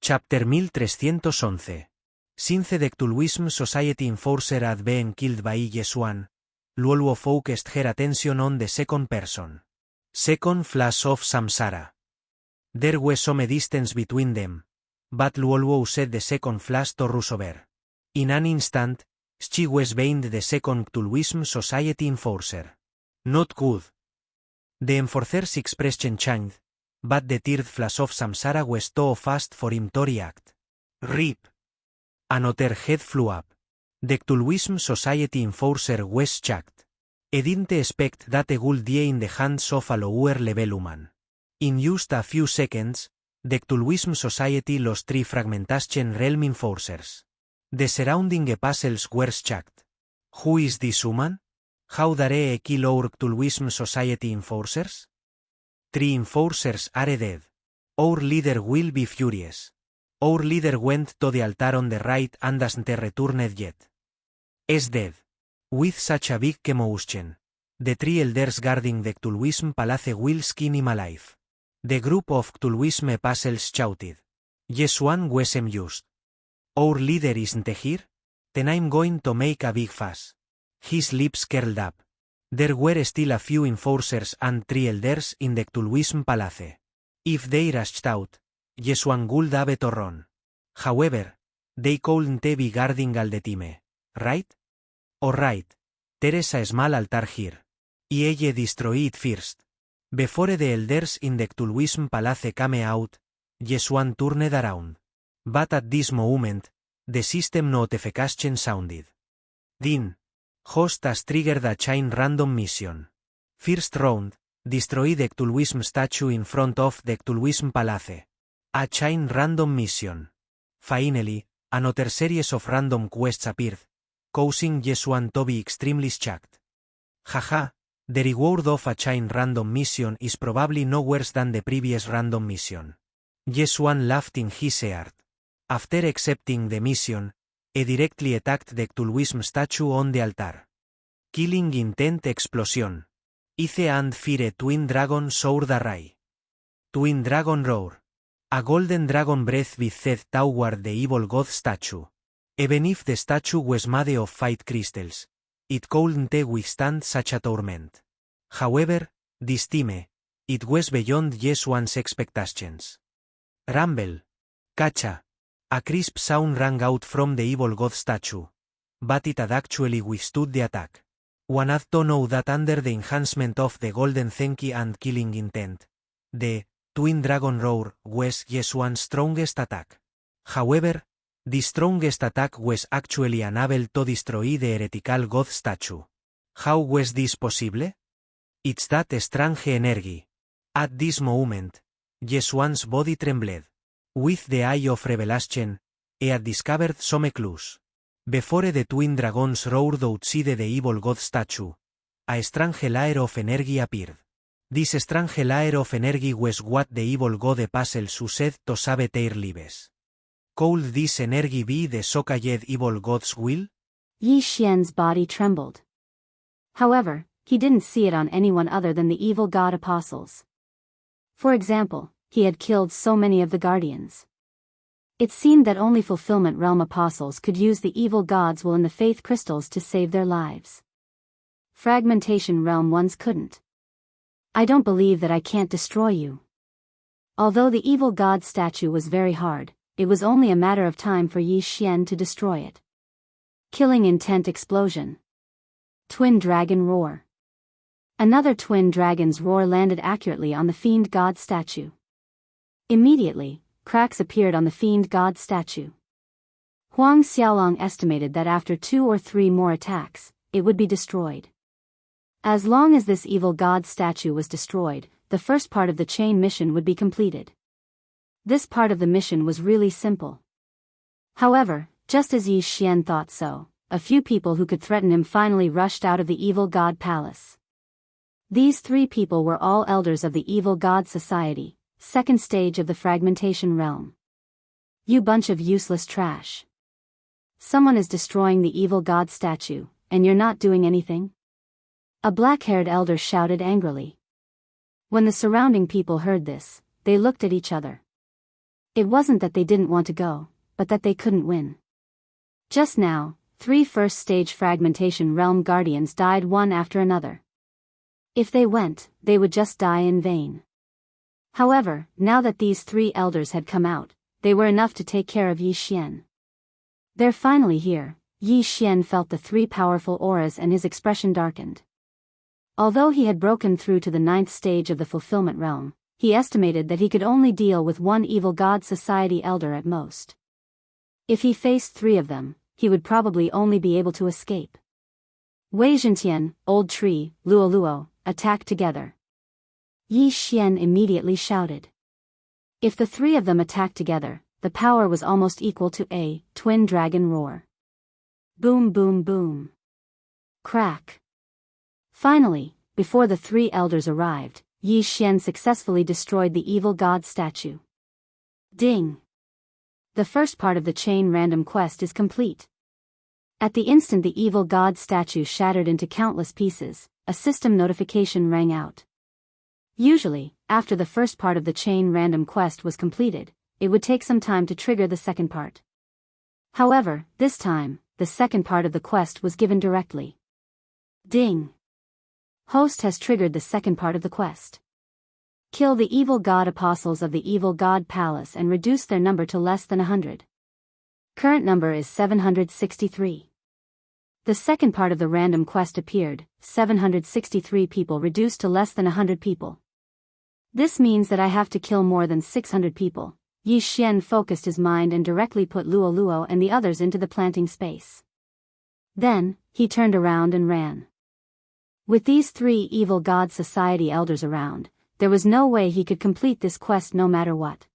Chapter 1311. Since the Cultivation Society enforcer had been killed by Yesuan, Luoluo focused her attention on the second person. Second flash of samsara. There was some distance between them, but Luoluo used the second flash to rush over. In an instant, she was behind the second Cultivation Society enforcer. Not good. The enforcer's expression changed, but the third flash of samsara was too fast for him to react. Rip! Another head flew up. The Cultivation Society enforcer was shocked. He didn't expect that he would die in the hands of a lower-level human. In just a few seconds, the Cultivation Society lost 3 fragmentation realm enforcers. The surrounding puzzles were shocked. Who is this human? How dare he kill our Cultivation Society enforcers? 3 enforcers are dead. Our leader will be furious. Our leader went to the altar on the right and hasn't returned yet. Is dead. With such a big commotion, the 3 elders guarding the Cultivation Palace will skin him alive. The group of Cultivation puzzles shouted. Yesuan was amused. Our leader isn't here? Then I'm going to make a big fuss. His lips curled up. There were still a few enforcers and 3 elders in the Cultivation Palace. If they rushed out, Yesuan would have to run. However, they couldn't be guarding all the time, right? Alright. There's a small altar here. Ella destroy it first. Before the elders in the Cultivation Palace came out, Yesuan turned around. But at this moment, the system notification sounded. Din. Host has triggered a chain random mission. First round, destroy the Cultivation statue in front of the Cultivation Palace. A chain random mission. Finally, another series of random quests appeared, causing Yesuan to be extremely shocked. Haha, the reward of a chain random mission is probably no worse than the previous random mission. Yesuan laughed in his heart. After accepting the mission, he directly attacked the Cultivation statue on the altar. Killing intent explosion. Ice and fire twin dragon sword array. Twin dragon roar. A golden dragon breath breathed toward the evil god statue. Even if the statue was made of fight crystals, it couldn't withstand such a torment. However, this time, it was beyond Yesuan's expectations. Rumble. Cacha. A crisp sound rang out from the evil god statue, but it had actually withstood the attack. One had to know that under the enhancement of the golden Zenki and killing intent, the Twin Dragon Roar was Yesuan's strongest attack. However, the strongest attack was actually unable to destroy the heretical god statue. How was this possible? It's that strange energy. At this moment, Yesuan's body trembled. With the eye of revelation, he had discovered some clues. Before the twin dragons roared outside the evil god statue, a strange layer of energy appeared. This strange layer of energy was what the evil god puzzles used to save their lives. Could this energy be the so-called evil god's will? Yi Xian's body trembled. However, he didn't see it on anyone other than the evil god apostles. For example, he had killed so many of the guardians. It seemed that only fulfillment realm apostles could use the evil god's will in the faith crystals to save their lives. Fragmentation realm ones couldn't. I don't believe that I can't destroy you. Although the evil god statue was very hard, it was only a matter of time for Yi Xian to destroy it. Killing intent explosion. Twin dragon roar. Another twin dragon's roar landed accurately on the fiend god statue. Immediately, cracks appeared on the fiend god statue. Huang Xiaolong estimated that after 2 or 3 more attacks, it would be destroyed. As long as this evil god statue was destroyed, the first part of the chain mission would be completed. This part of the mission was really simple. However, just as Yi Xian thought so, a few people who could threaten him finally rushed out of the evil god palace. These 3 people were all elders of the evil god society, second stage of the fragmentation realm. You bunch of useless trash. Someone is destroying the evil god statue, and you're not doing anything? A black-haired elder shouted angrily. When the surrounding people heard this, they looked at each other. It wasn't that they didn't want to go, but that they couldn't win. Just now, 3 first-stage fragmentation realm guardians died one after another. If they went, they would just die in vain. However, now that these 3 elders had come out, they were enough to take care of Yi Xian. They're finally here. Yi Xian felt the 3 powerful auras and his expression darkened. Although he had broken through to the 9th stage of the fulfillment realm, he estimated that he could only deal with 1 evil god society elder at most. If he faced 3 of them, he would probably only be able to escape. Wei Zhentian, Old Tree, Luo Luo, attack together. Yi Xian immediately shouted. If the 3 of them attacked together, the power was almost equal to a twin dragon roar. Boom boom boom. Crack. Finally, before the 3 elders arrived, Yi Xian successfully destroyed the evil god statue. Ding. The first part of the chain random quest is complete. At the instant the evil god statue shattered into countless pieces, a system notification rang out. Usually, after the first part of the chain random quest was completed, it would take some time to trigger the second part. However, this time, the second part of the quest was given directly. Ding. Host has triggered the second part of the quest. Kill the evil god apostles of the evil god palace and reduce their number to less than 100. Current number is 763. The second part of the random quest appeared, 763 people reduced to less than 100 people. This means that I have to kill more than 600 people. Yi Xian focused his mind and directly put Luo Luo and the others into the planting space. Then, he turned around and ran. With these 3 evil god society elders around, there was no way he could complete this quest no matter what.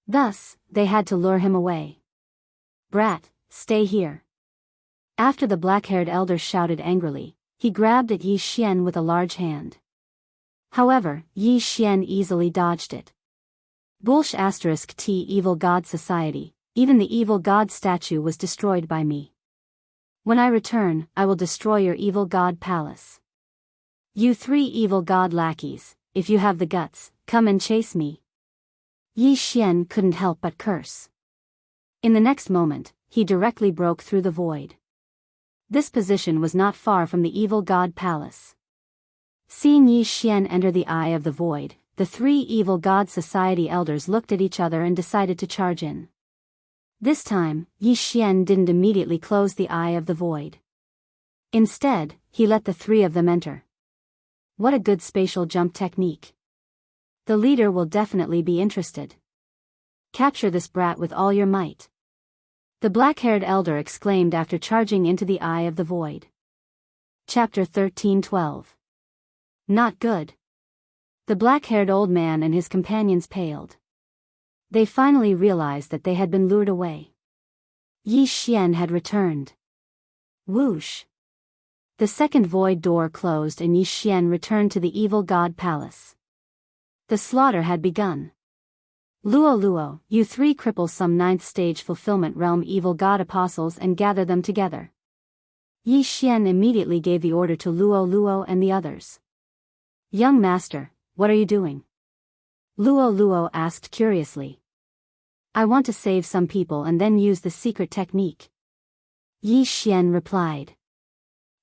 Thus, they had to lure him away. Brat, stay here. After the black-haired elder shouted angrily, he grabbed at Yi Xian with a large hand. However, Yi Xian easily dodged it. Bullsh *T Evil God Society, even the evil god statue was destroyed by me. When I return, I will destroy your evil god palace. You 3 evil god lackeys, if you have the guts, come and chase me. Yi Xian couldn't help but curse. In the next moment, he directly broke through the void. This position was not far from the evil god palace. Seeing Yi Xian enter the eye of the void, the 3 evil god society elders looked at each other and decided to charge in. This time, Yi Xian didn't immediately close the eye of the void. Instead, he let the 3 of them enter. What a good spatial jump technique. The leader will definitely be interested. Capture this brat with all your might. The black-haired elder exclaimed after charging into the eye of the void. Chapter 13:12. Not good. The black-haired old man and his companions paled. They finally realized that they had been lured away. Yi Xian had returned. Whoosh. The second void door closed and Yi Xian returned to the evil god palace. The slaughter had begun. Luo Luo, you 3 cripple some 9th stage fulfillment realm evil god apostles and gather them together. Yi Xian immediately gave the order to Luo Luo and the others. Young master, what are you doing? Luo Luo asked curiously. I want to save some people and then use the secret technique. Yi Xian replied.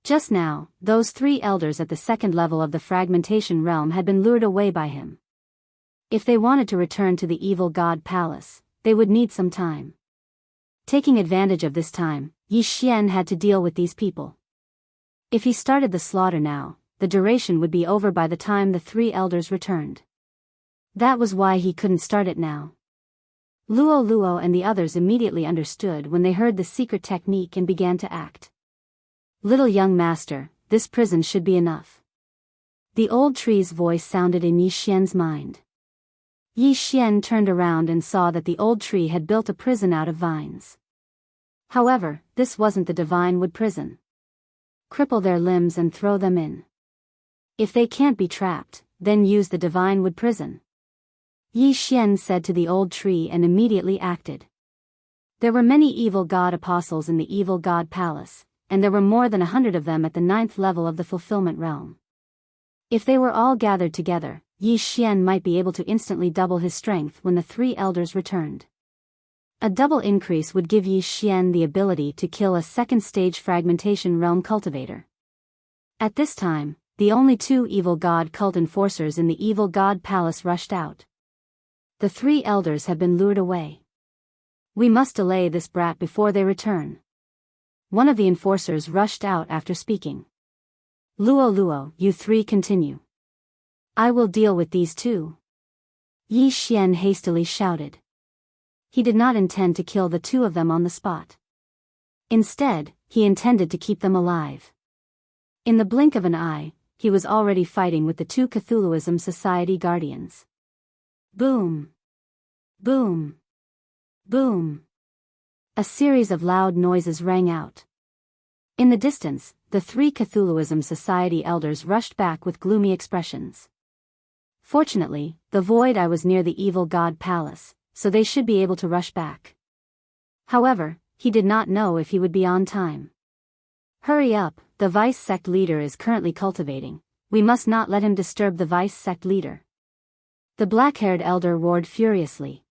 Just now, those 3 elders at the second level of the fragmentation realm had been lured away by him. If they wanted to return to the evil god palace, they would need some time. Taking advantage of this time, Yi Xian had to deal with these people. If he started the slaughter now, the duration would be over by the time the 3 elders returned. That was why he couldn't start it now. Luo Luo and the others immediately understood when they heard the secret technique and began to act. Little young master, this prison should be enough. The old tree's voice sounded in Yi Xian's mind. Yi Xian turned around and saw that the old tree had built a prison out of vines. However, this wasn't the divine wood prison. Cripple their limbs and throw them in. If they can't be trapped, then use the divine wood prison. Yi Xian said to the old tree and immediately acted. There were many evil god apostles in the evil god palace, and there were more than 100 of them at the 9th level of the fulfillment realm. If they were all gathered together, Yi Xian might be able to instantly double his strength when the three elders returned. A double increase would give Yi Xian the ability to kill a second-stage fragmentation realm cultivator. At this time, the only two evil god cult enforcers in the evil god palace rushed out. The three elders have been lured away. We must delay this brat before they return. One of the enforcers rushed out after speaking. Luo, you three continue. I will deal with these two. Yi Xian hastily shouted. He did not intend to kill the two of them on the spot. Instead, he intended to keep them alive. In the blink of an eye, he was already fighting with the two Cthulhuism Society guardians. Boom! Boom! Boom! A series of loud noises rang out. In the distance, the three Cthulhuism Society elders rushed back with gloomy expressions. Fortunately, the Void Eye was near the evil god palace, so they should be able to rush back. However, he did not know if he would be on time. Hurry up, the vice sect leader is currently cultivating. We must not let him disturb the vice sect leader. The black-haired elder roared furiously.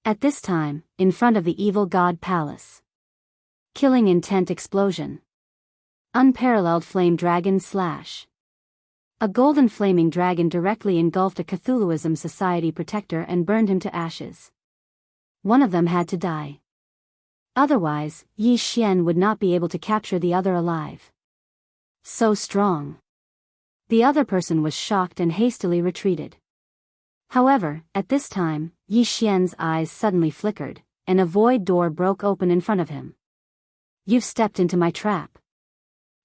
At this time, in front of the evil god palace. Killing intent explosion. Unparalleled flame dragon slash. A golden flaming dragon directly engulfed a Cthulhuism Society protector and burned him to ashes. One of them had to die. Otherwise, Yi Xian would not be able to capture the other alive. So strong. The other person was shocked and hastily retreated. However, at this time, Yi Xian's eyes suddenly flickered, and a void door broke open in front of him. You've stepped into my trap.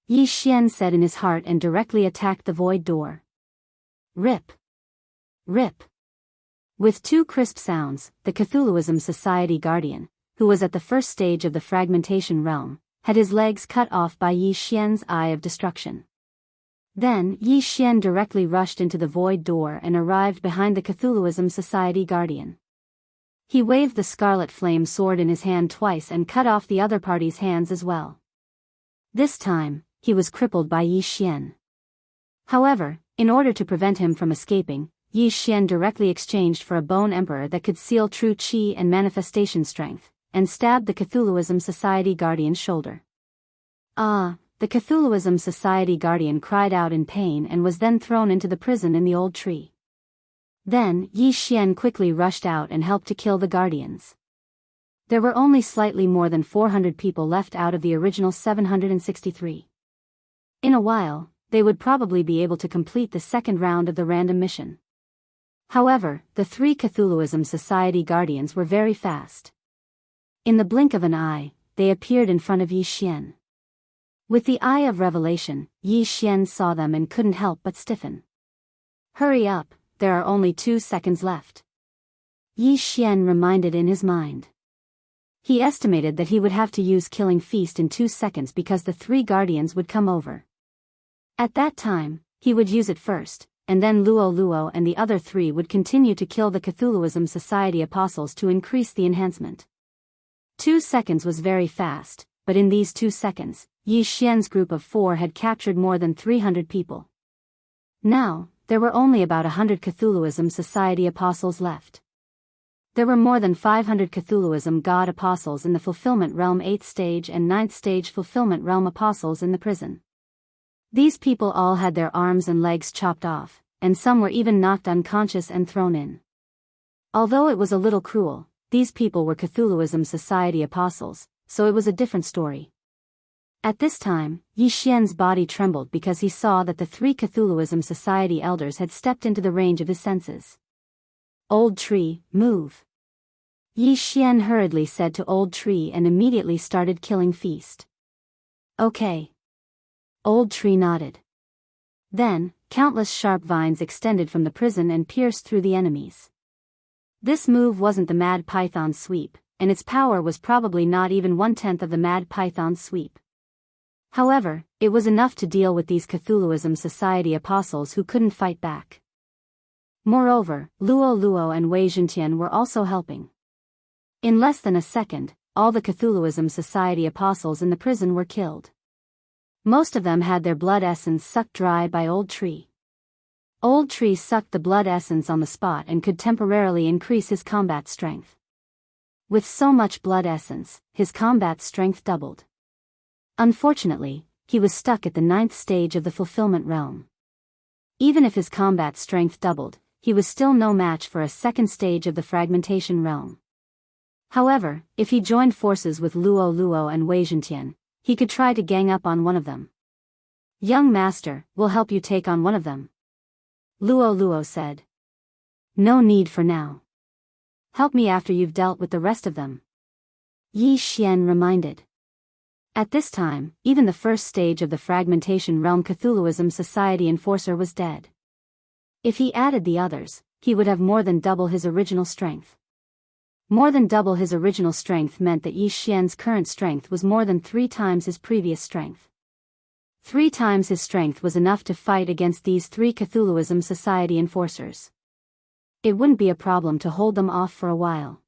Yi Xian said in his heart and directly attacked the void door. Rip. Rip. With two crisp sounds, the Cthulhuism Society guardian, who was at the first stage of the fragmentation realm, had his legs cut off by Yi Xian's eye of destruction. Then, Yi Xian directly rushed into the void door and arrived behind the Cthulhuism Society guardian. He waved the scarlet flame sword in his hand twice and cut off the other party's hands as well. This time, he was crippled by Yi Xian. However, in order to prevent him from escaping, Yi Xian directly exchanged for a bone emperor that could seal true chi and manifestation strength, and stabbed the Cthulhuism Society guardian's shoulder. Ah! The Cthulhuism Society guardian cried out in pain and was then thrown into the prison in the old tree. Then, Yi Xian quickly rushed out and helped to kill the guardians. There were only slightly more than 400 people left out of the original 763. In a while, they would probably be able to complete the second round of the random mission. However, the three Cthulhuism Society guardians were very fast. In the blink of an eye, they appeared in front of Yi Xian. With the eye of revelation, Yi Xian saw them and couldn't help but stiffen. Hurry up, there are only 2 seconds left. Yi Xian reminded in his mind. He estimated that he would have to use Killing Feast in 2 seconds because the 3 guardians would come over. At that time, he would use it first, and then Luo and the other 3 would continue to kill the Cthulhuism Society apostles to increase the enhancement. 2 seconds was very fast, but in these 2 seconds, Yi Xian's group of 4 had captured more than 300 people. Now, there were only about 100 Cthulhuism Society apostles left. There were more than 500 Cthulhuism God apostles in the Fulfillment Realm 8th stage and 9th stage Fulfillment Realm apostles in the prison. These people all had their arms and legs chopped off, and some were even knocked unconscious and thrown in. Although it was a little cruel, these people were Cthulhuism Society apostles, so it was a different story. At this time, Yi Xian's body trembled because he saw that the 3 Cthulhuism Society elders had stepped into the range of his senses. Old Tree, move. Yi Xian hurriedly said to Old Tree and immediately started Killing Feast. Okay. Old Tree nodded. Then, countless sharp vines extended from the prison and pierced through the enemies. This move wasn't the Mad Python sweep, and its power was probably not even 1/10 of the Mad Python sweep. However, it was enough to deal with these Cthulhuism Society apostles who couldn't fight back. Moreover, Luo and Wei Zhentian were also helping. In less than a second, all the Cthulhuism Society apostles in the prison were killed. Most of them had their blood essence sucked dry by Old Tree. Old Tree sucked the blood essence on the spot and could temporarily increase his combat strength. With so much blood essence, his combat strength doubled. Unfortunately, he was stuck at the 9th stage of the fulfillment realm. Even if his combat strength doubled, he was still no match for a 2nd stage of the fragmentation realm. However, if he joined forces with Luo Luo and Wei Zhentian, he could try to gang up on one of them. Young master, we'll help you take on one of them, Luo Luo said. No need for now. Help me after you've dealt with the rest of them, Yi Xian reminded. At this time, even the 1st stage of the fragmentation realm Cthulhuism Society Enforcer was dead. If he added the others, he would have more than double his original strength. More than double his original strength meant that Yi Xian's current strength was more than 3 times his previous strength. 3 times his strength was enough to fight against these 3 Cthulhuism Society Enforcers. It wouldn't be a problem to hold them off for a while.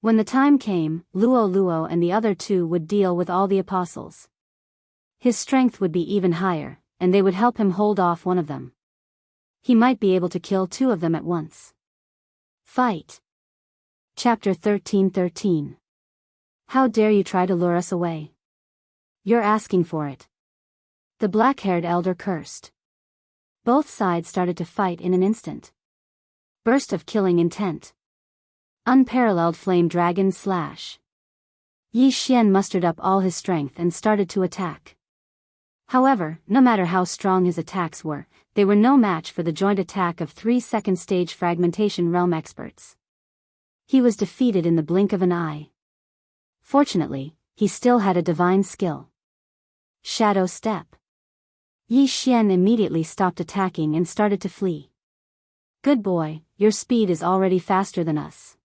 When the time came, Luo Luo and the other 2 would deal with all the apostles. His strength would be even higher, and they would help him hold off one of them. He might be able to kill 2 of them at once. Fight. Chapter 13:13. How dare you try to lure us away? You're asking for it, the black-haired elder cursed. Both sides started to fight in an instant. Burst of killing intent. Unparalleled flame dragon slash. Yi Xian mustered up all his strength and started to attack. However, no matter how strong his attacks were, they were no match for the joint attack of 3 2nd-stage fragmentation realm experts. He was defeated in the blink of an eye. Fortunately, he still had a divine skill. Shadow Step. Yi Xian immediately stopped attacking and started to flee. Good boy, your speed is already faster than us.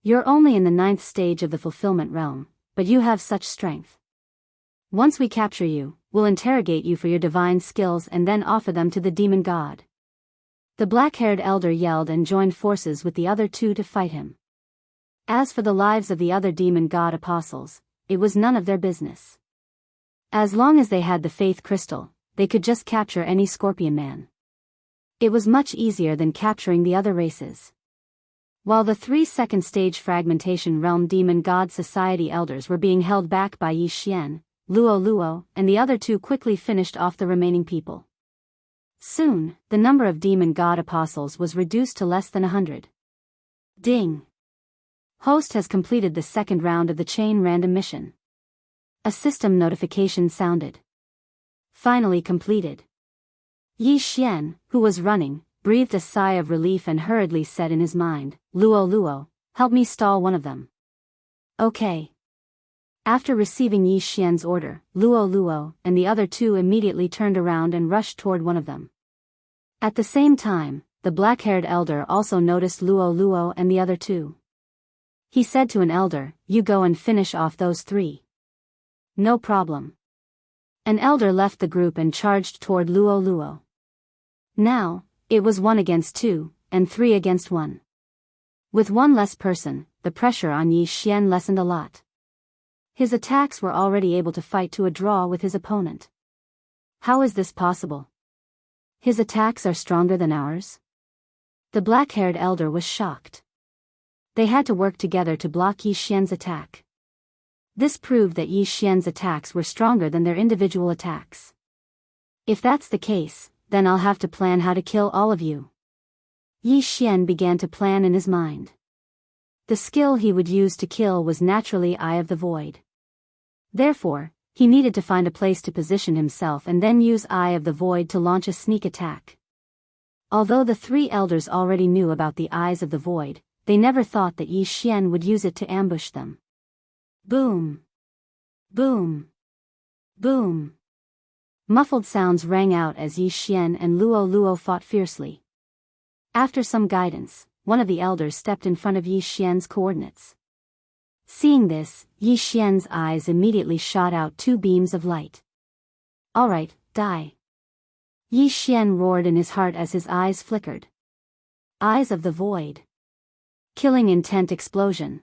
You're only in the 9th stage of the fulfillment realm, but you have such strength. Once we capture you, we'll interrogate you for your divine skills and then offer them to the demon god. The black-haired elder yelled and joined forces with the other 2 to fight him. As for the lives of the other demon god apostles, it was none of their business. As long as they had the faith crystal, they could just capture any scorpion man. It was much easier than capturing the other races. While the 3 2nd-stage fragmentation realm demon god society elders were being held back by Yi Xian, Luo Luo and the other 2 quickly finished off the remaining people. Soon, the number of demon god apostles was reduced to less than 100. Ding! Host has completed the 2nd round of the chain random mission. A system notification sounded. Finally completed. Yi Xian, who was running, breathed a sigh of relief and hurriedly said in his mind, Luo Luo, help me stall one of them. Okay. After receiving Yi Xian's order, Luo Luo and the other 2 immediately turned around and rushed toward one of them. At the same time, the black-haired elder also noticed Luo Luo and the other 2. He said to an elder, you go and finish off those 3. No problem. An elder left the group and charged toward Luo Luo. Now, it was 1 against 2, and 3 against 1. With 1 less person, the pressure on Yi Xian lessened a lot. His attacks were already able to fight to a draw with his opponent. How is this possible? His attacks are stronger than ours? The black-haired elder was shocked. They had to work together to block Yi Xian's attack. This proved that Yi Xian's attacks were stronger than their individual attacks. If that's the case, then I'll have to plan how to kill all of you. Yi Xian began to plan in his mind. The skill he would use to kill was naturally Eye of the Void. Therefore, he needed to find a place to position himself and then use Eye of the Void to launch a sneak attack. Although the 3 elders already knew about the Eyes of the Void, they never thought that Yi Xian would use it to ambush them. Boom! Boom! Boom! Muffled sounds rang out as Yi Xian and Luo Luo fought fiercely. After some guidance, one of the elders stepped in front of Yi Xian's coordinates. Seeing this, Yi Xian's eyes immediately shot out 2 beams of light. Alright, die. Yi Xian roared in his heart as his eyes flickered. Eyes of the Void. Killing intent explosion.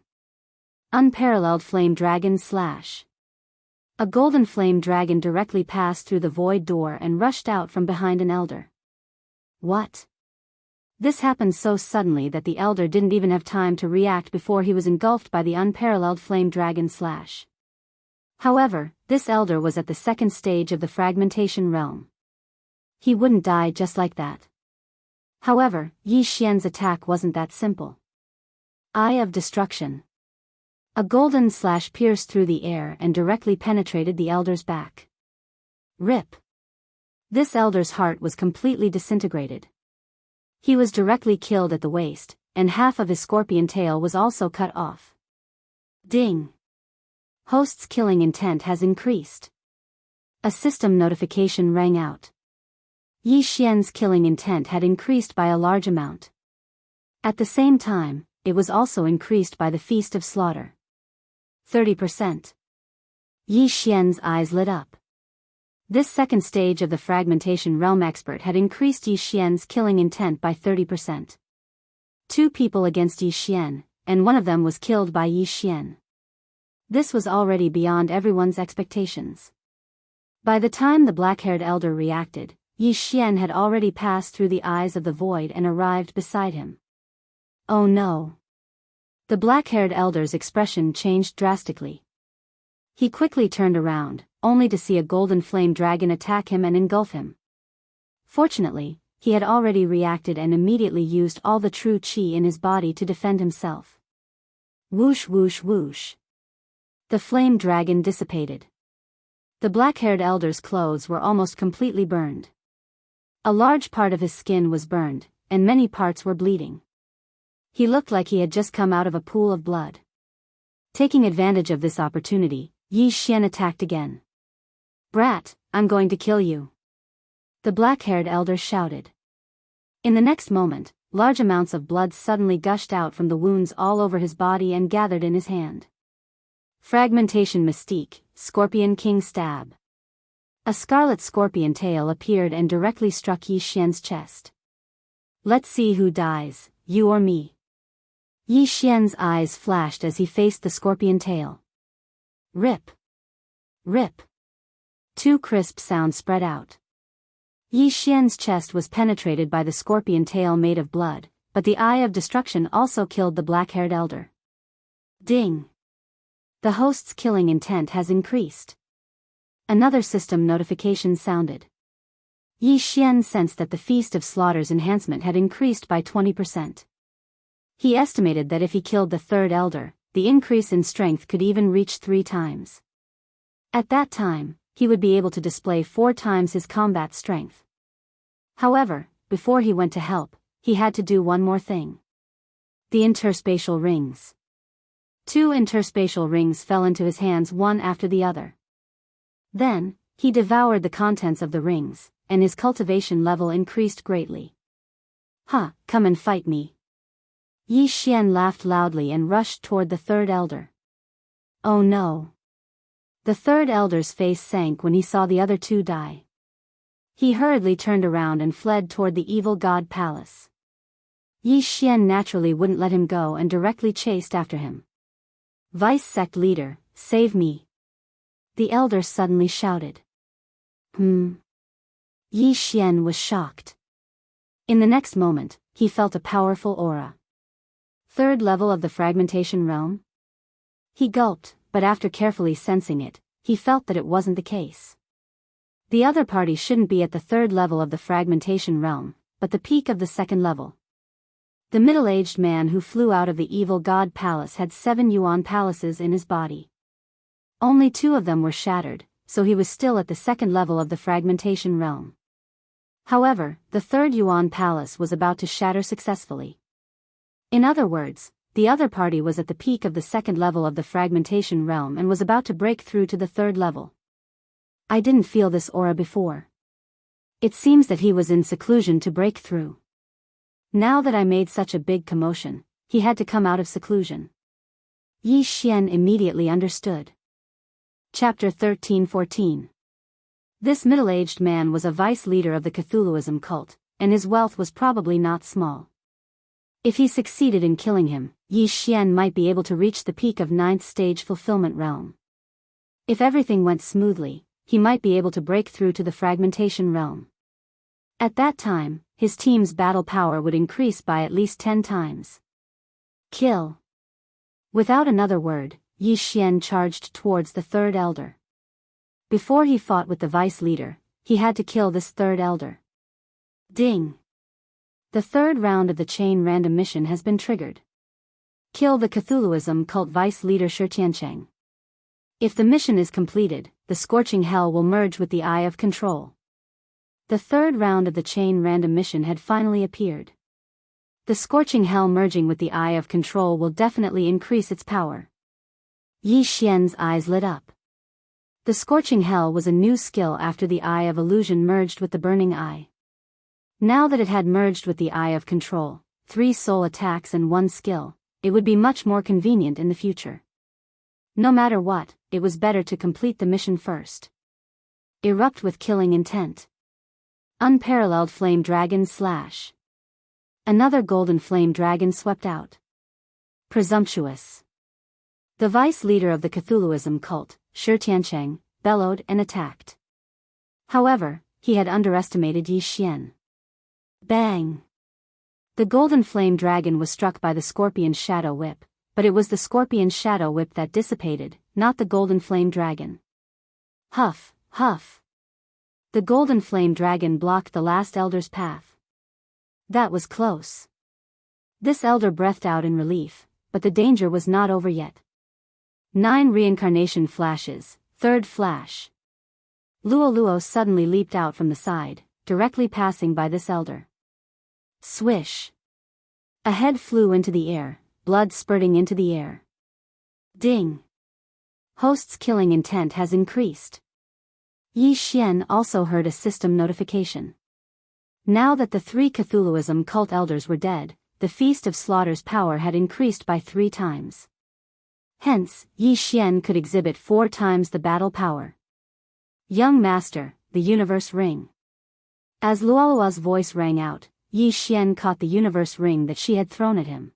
Unparalleled flame dragon slash. A golden flame dragon directly passed through the void door and rushed out from behind an elder. What? This happened so suddenly that the elder didn't even have time to react before he was engulfed by the unparalleled flame dragon slash. However, this elder was at the second stage of the fragmentation realm. He wouldn't die just like that. However, Yi Xian's attack wasn't that simple. Eye of Destruction. A golden slash pierced through the air and directly penetrated the elder's back. Rip. This elder's heart was completely disintegrated. He was directly killed at the waist, and half of his scorpion tail was also cut off. Ding. Host's killing intent has increased. A system notification rang out. Yi Xian's killing intent had increased by a large amount. At the same time, it was also increased by the Feast of Slaughter. 30%. Yi Xian's eyes lit up. This second stage of the fragmentation realm expert had increased Yi Xian's killing intent by 30%. 2 people against Yi Xian, and one of them was killed by Yi Xian. This was already beyond everyone's expectations. By the time the black-haired elder reacted, Yi Xian had already passed through the eyes of the void and arrived beside him. Oh no. The black-haired elder's expression changed drastically. He quickly turned around, only to see a golden flame dragon attack him and engulf him. Fortunately, he had already reacted and immediately used all the true qi in his body to defend himself. Whoosh whoosh whoosh. The flame dragon dissipated. The black-haired elder's clothes were almost completely burned. A large part of his skin was burned, and many parts were bleeding. He looked like he had just come out of a pool of blood. Taking advantage of this opportunity, Yi Xian attacked again. Brat, I'm going to kill you. The black-haired elder shouted. In the next moment, large amounts of blood suddenly gushed out from the wounds all over his body and gathered in his hand. Fragmentation Mystique, Scorpion King Stab. A scarlet scorpion tail appeared and directly struck Yi Xian's chest. Let's see who dies, you or me. Yi Xian's eyes flashed as he faced the scorpion tail. Rip. Rip. 2 crisp sounds spread out. Yi Xian's chest was penetrated by the scorpion tail made of blood, but the Eye of Destruction also killed the black-haired elder. Ding. The host's killing intent has increased. Another system notification sounded. Yi Xian sensed that the Feast of Slaughter's enhancement had increased by 20%. He estimated that if he killed the third elder, the increase in strength could even reach 3 times. At that time, he would be able to display 4 times his combat strength. However, before he went to help, he had to do one more thing. The interspatial rings. 2 interspatial rings fell into his hands one after the other. Then, he devoured the contents of the rings, and his cultivation level increased greatly. Ha, come and fight me. Yi Xian laughed loudly and rushed toward the third elder. Oh no. The third elder's face sank when he saw the other 2 die. He hurriedly turned around and fled toward the evil god palace. Yi Xian naturally wouldn't let him go and directly chased after him. Vice sect leader, save me. The elder suddenly shouted. Yi Xian was shocked. In the next moment, he felt a powerful aura. 3rd level of the fragmentation realm? He gulped, but after carefully sensing it, he felt that it wasn't the case. The other party shouldn't be at the 3rd level of the fragmentation realm, but the peak of the 2nd level. The middle-aged man who flew out of the evil god palace had 7 yuan palaces in his body. Only 2 of them were shattered, so he was still at the 2nd level of the fragmentation realm. However, the 3rd yuan palace was about to shatter successfully. In other words, the other party was at the peak of the 2nd level of the fragmentation realm and was about to break through to the 3rd level. I didn't feel this aura before. It seems that he was in seclusion to break through. Now that I made such a big commotion, he had to come out of seclusion. Yi Xian immediately understood. Chapter 13-14. This middle-aged man was a vice leader of the Cthulhuism cult, and his wealth was probably not small. If he succeeded in killing him, Yi Xian might be able to reach the peak of 9th stage fulfillment realm. If everything went smoothly, he might be able to break through to the fragmentation realm. At that time, his team's battle power would increase by at least 10 times. Kill. Without another word, Yi Xian charged towards the third elder. Before he fought with the vice leader, he had to kill this third elder. Ding. The third round of the chain random mission has been triggered. Kill the Cthulhuism cult vice leader Shi Xianxia. If the mission is completed, the scorching hell will merge with the Eye of Control. The third round of the chain random mission had finally appeared. The scorching hell merging with the Eye of Control will definitely increase its power. Yi Xian's eyes lit up. The scorching hell was a new skill after the Eye of Illusion merged with the burning eye. Now that it had merged with the Eye of Control, 3 soul attacks and 1 skill, it would be much more convenient in the future. No matter what, it was better to complete the mission first. Erupt with killing intent. Unparalleled flame dragon slash. Another golden flame dragon swept out. Presumptuous. The vice leader of the Cthulhuism cult, Shi Xianxia, bellowed and attacked. However, he had underestimated Yi Xian. Bang! The golden flame dragon was struck by the scorpion shadow whip, but it was the scorpion shadow whip that dissipated, not the golden flame dragon. Huff, huff. The golden flame dragon blocked the last elder's path. That was close. This elder breathed out in relief, but the danger was not over yet. 9 reincarnation flashes, third flash. Luo suddenly leaped out from the side, directly passing by this elder. Swish. A head flew into the air, blood spurting into the air. Ding. Host's killing intent has increased. Yi Xian also heard a system notification. Now that the 3 Cthulhuism cult elders were dead, the Feast of Slaughter's power had increased by 3 times. Hence, Yi Xian could exhibit 4 times the battle power. Young Master, the Universe Ring. As Luolua's voice rang out, Yi Xian caught the Universe Ring that she had thrown at him.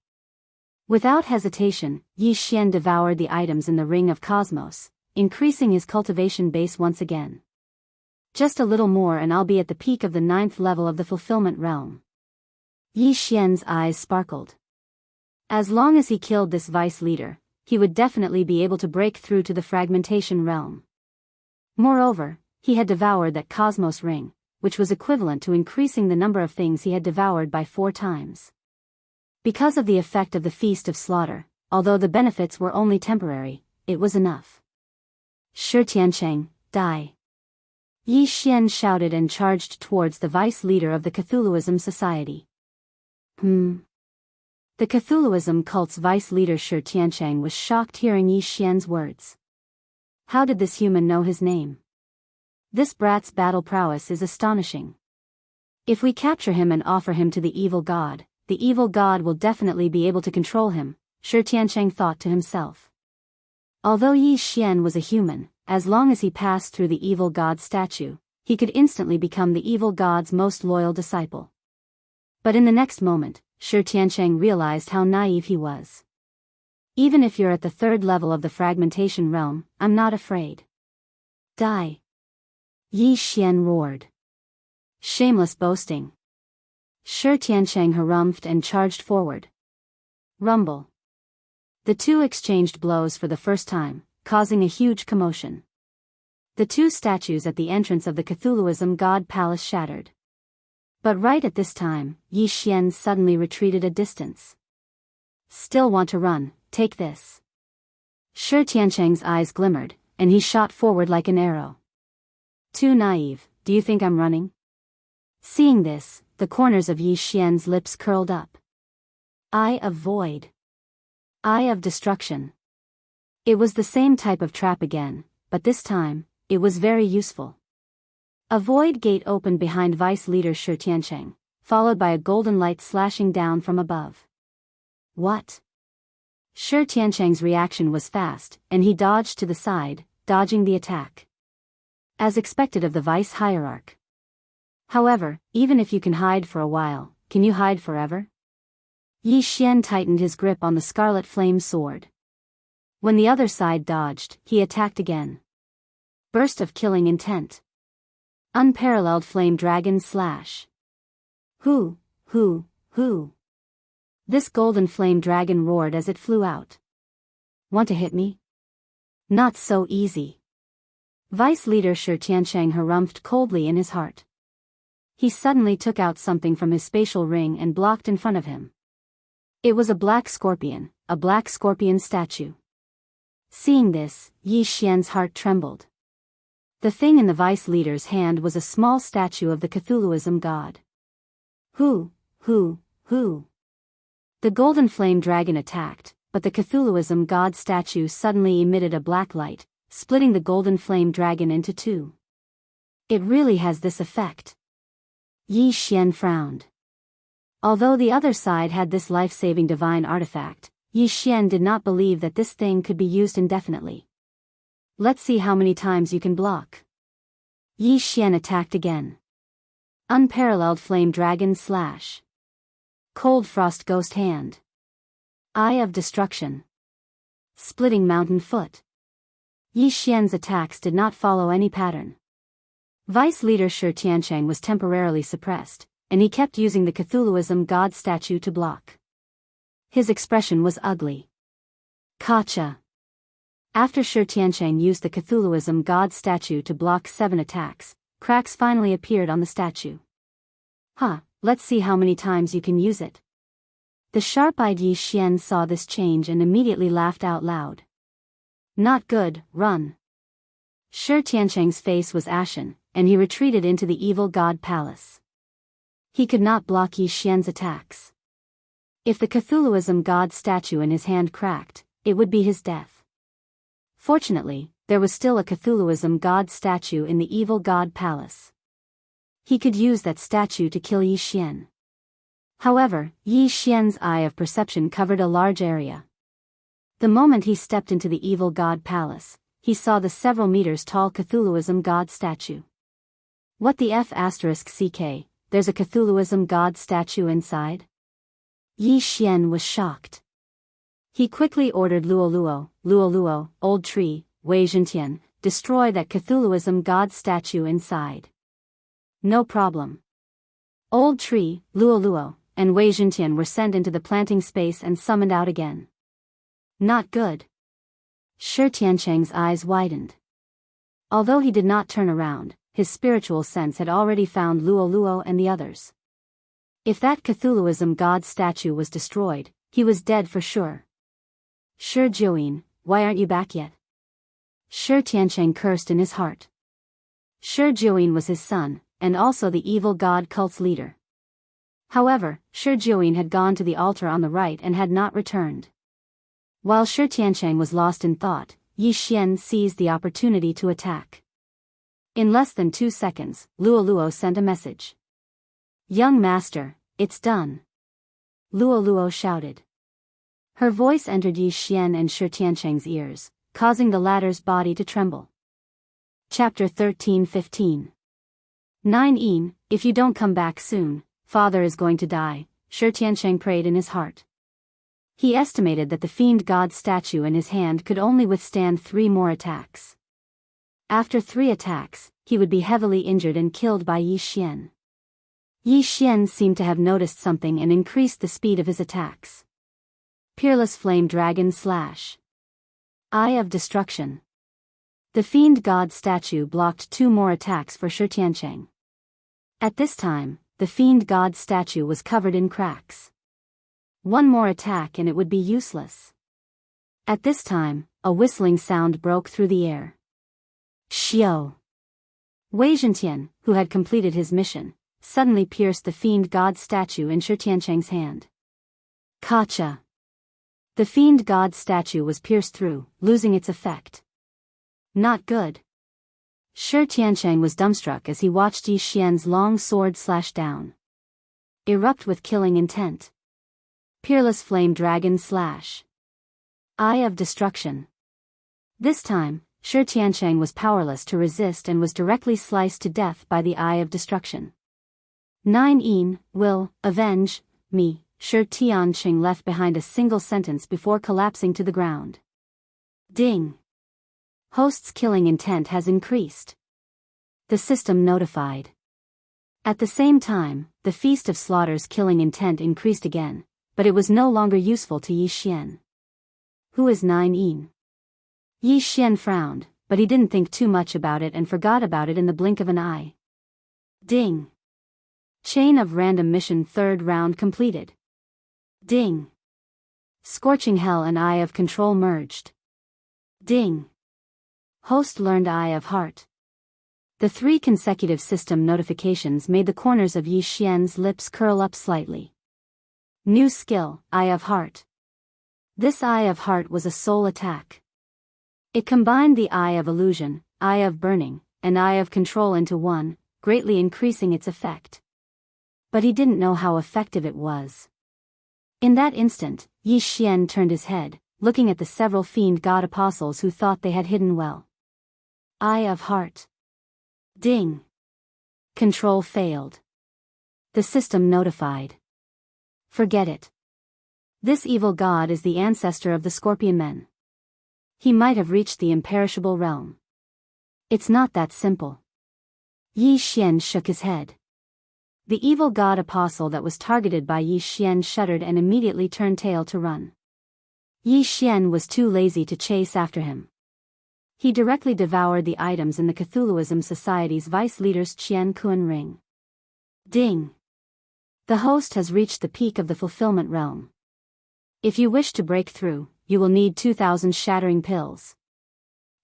Without hesitation, Yi Xian devoured the items in the Ring of Cosmos, increasing his cultivation base once again. Just a little more and I'll be at the peak of the 9th level of the fulfillment realm. Yi Xian's eyes sparkled. As long as he killed this vice leader, he would definitely be able to break through to the fragmentation realm. Moreover, he had devoured that Cosmos Ring, which was equivalent to increasing the number of things he had devoured by 4 times. Because of the effect of the Feast of Slaughter, although the benefits were only temporary, it was enough. Shi Xianxia, die. Yi Xian shouted and charged towards the vice leader of the Cthulhuism Society. The Cthulhuism cult's vice leader Shi Xianxia was shocked hearing Yi Xian's words. How did this human know his name? This brat's battle prowess is astonishing. If we capture him and offer him to the evil god will definitely be able to control him, Shi Xianxia thought to himself. Although Yi Xian was a human, as long as he passed through the evil god's statue, he could instantly become the evil god's most loyal disciple. But in the next moment, Shi Xianxia realized how naive he was. Even if you're at the 3rd level of the fragmentation realm, I'm not afraid. Die. Yi Xian roared. Shameless boasting. Shi Xianxia harumphed and charged forward. Rumble. The 2 exchanged blows for the first time, causing a huge commotion. The 2 statues at the entrance of the Cthulhuism god palace shattered. But right at this time, Yi Xian suddenly retreated a distance. Still want to run, take this. Shi Xianxia's eyes glimmered, and he shot forward like an arrow. Too naive, do you think I'm running? Seeing this, the corners of Yi Xian's lips curled up. Eye of Void. Eye of Destruction. It was the same type of trap again, but this time, it was very useful. A void gate opened behind vice leader Shi Xianxia, followed by a golden light slashing down from above. What? Shi Xianxia's reaction was fast, and he dodged to the side, dodging the attack. As expected of the vice hierarch. However, even if you can hide for a while, can you hide forever? Yi Xian tightened his grip on the scarlet flame sword. When the other side dodged, he attacked again. Burst of killing intent. Unparalleled flame dragon slash. Who? This golden flame dragon roared as it flew out. Want to hit me? Not so easy. Vice leader Shi Xianxia harumphed coldly in his heart. He suddenly took out something from his spatial ring and blocked in front of him. It was a black scorpion statue. Seeing this, Yi Xian's heart trembled. The thing in the vice leader's hand was a small statue of the Cthulhuism god. Who? The golden flame dragon attacked, but the Cthulhuism god statue suddenly emitted a black light, splitting the golden flame dragon into two. It really has this effect. Yi Xian frowned. Although the other side had this life-saving divine artifact, Yi Xian did not believe that this thing could be used indefinitely. Let's see how many times you can block. Yi Xian attacked again. Unparalleled flame dragon slash. Cold frost ghost hand. Eye of destruction. Splitting mountain foot. Yi Xian's attacks did not follow any pattern. Vice leader Shi Xianxia was temporarily suppressed, and he kept using the Cthulhuism god statue to block. His expression was ugly. Gotcha. After Shi Xianxia used the Cthulhuism god statue to block 7 attacks, cracks finally appeared on the statue. Let's see how many times you can use it. The sharp-eyed Yi Xian saw this change and immediately laughed out loud. Not good, run. Shi Xianxia's face was ashen, and he retreated into the evil god palace. He could not block Yi Xian's attacks. If the Cthulhuism god statue in his hand cracked, it would be his death. Fortunately, there was still a Cthulhuism god statue in the evil god palace. He could use that statue to kill Yi Xian. However, Yi Xian's eye of perception covered a large area. The moment he stepped into the evil god palace, he saw the several meters tall Cthulhuism god statue. What the F***ck, there's a Cthulhuism god statue inside? Yi Xian was shocked. He quickly ordered Luoluo, Old Tree, Wei Zhentian, destroy that Cthulhuism god statue inside. No problem. Old Tree, Luoluo, and Wei Zhentian were sent into the planting space and summoned out again. Not good. Shi Xianxia's eyes widened. Although he did not turn around, his spiritual sense had already found Luoluo and the others. If that Cthulhuism god statue was destroyed, he was dead for sure. Shi Jiuyin, why aren't you back yet? Shi Xianxia cursed in his heart. Shi Jiuyin was his son, and also the evil god cult's leader. However, Shi Jiuyin had gone to the altar on the right and had not returned. While Shi Xianxia was lost in thought, Yi Xian seized the opportunity to attack. In less than 2 seconds, Luoluo sent a message. Young master, it's done. Luoluo shouted. Her voice entered Yi Xian and Shi Xianxia's ears, causing the latter's body to tremble. Chapter 13:15. 9 If you don't come back soon, father is going to die, Shi Xianxia prayed in his heart. He estimated that the fiend god statue in his hand could only withstand 3 more attacks. After 3 attacks, he would be heavily injured and killed by Yi Xian. Yi Xian seemed to have noticed something and increased the speed of his attacks. Peerless Flame Dragon Slash. Eye of Destruction. The fiend god statue blocked 2 more attacks for Shi Xianxia. At this time, the fiend god statue was covered in cracks. 1 more attack and it would be useless. At this time, a whistling sound broke through the air. Xiao. Wei Zhentian, who had completed his mission, suddenly pierced the fiend god statue in Shi Xianxia's hand. Gotcha. The fiend god statue was pierced through, losing its effect. Not good. Shi Xianxia was dumbstruck as he watched Yi Xian's long sword slash down. Erupt with killing intent. Peerless Flame Dragon Slash. Eye of Destruction. This time, Shi Xianxia was powerless to resist and was directly sliced to death by the Eye of Destruction. 9 will avenge me, Shi Xianxia left behind a single sentence before collapsing to the ground. Ding. Host's killing intent has increased. The system notified. At the same time, the feast of slaughter's killing intent increased again, but it was no longer useful to Yi Xian. Who is 9 Yi Xian frowned, but he didn't think too much about it and forgot about it in the blink of an eye. Ding. Chain of random mission, third round completed. Ding. Scorching hell and Eye of Control merged. Ding. Host learned Eye of Heart. The 3 consecutive system notifications made the corners of Yi Xian's lips curl up slightly. New skill, Eye of Heart. This Eye of Heart was a soul attack. It combined the Eye of Illusion, Eye of Burning, and Eye of Control into one, greatly increasing its effect. But he didn't know how effective it was. In that instant, Yi Xian turned his head, looking at the several fiend god apostles who thought they had hidden well. Eye of Heart. Ding. Control failed. The system notified. Forget it. This evil god is the ancestor of the Scorpion Men. He might have reached the imperishable realm. It's not that simple. Yi Xian shook his head. The evil god apostle that was targeted by Yi Xian shuddered and immediately turned tail to run. Yi Xian was too lazy to chase after him. He directly devoured the items in the Cthulhuism Society's vice leader's Qian Kun ring. Ding. The host has reached the peak of the fulfillment realm. If you wish to break through, you will need 2,000 shattering pills.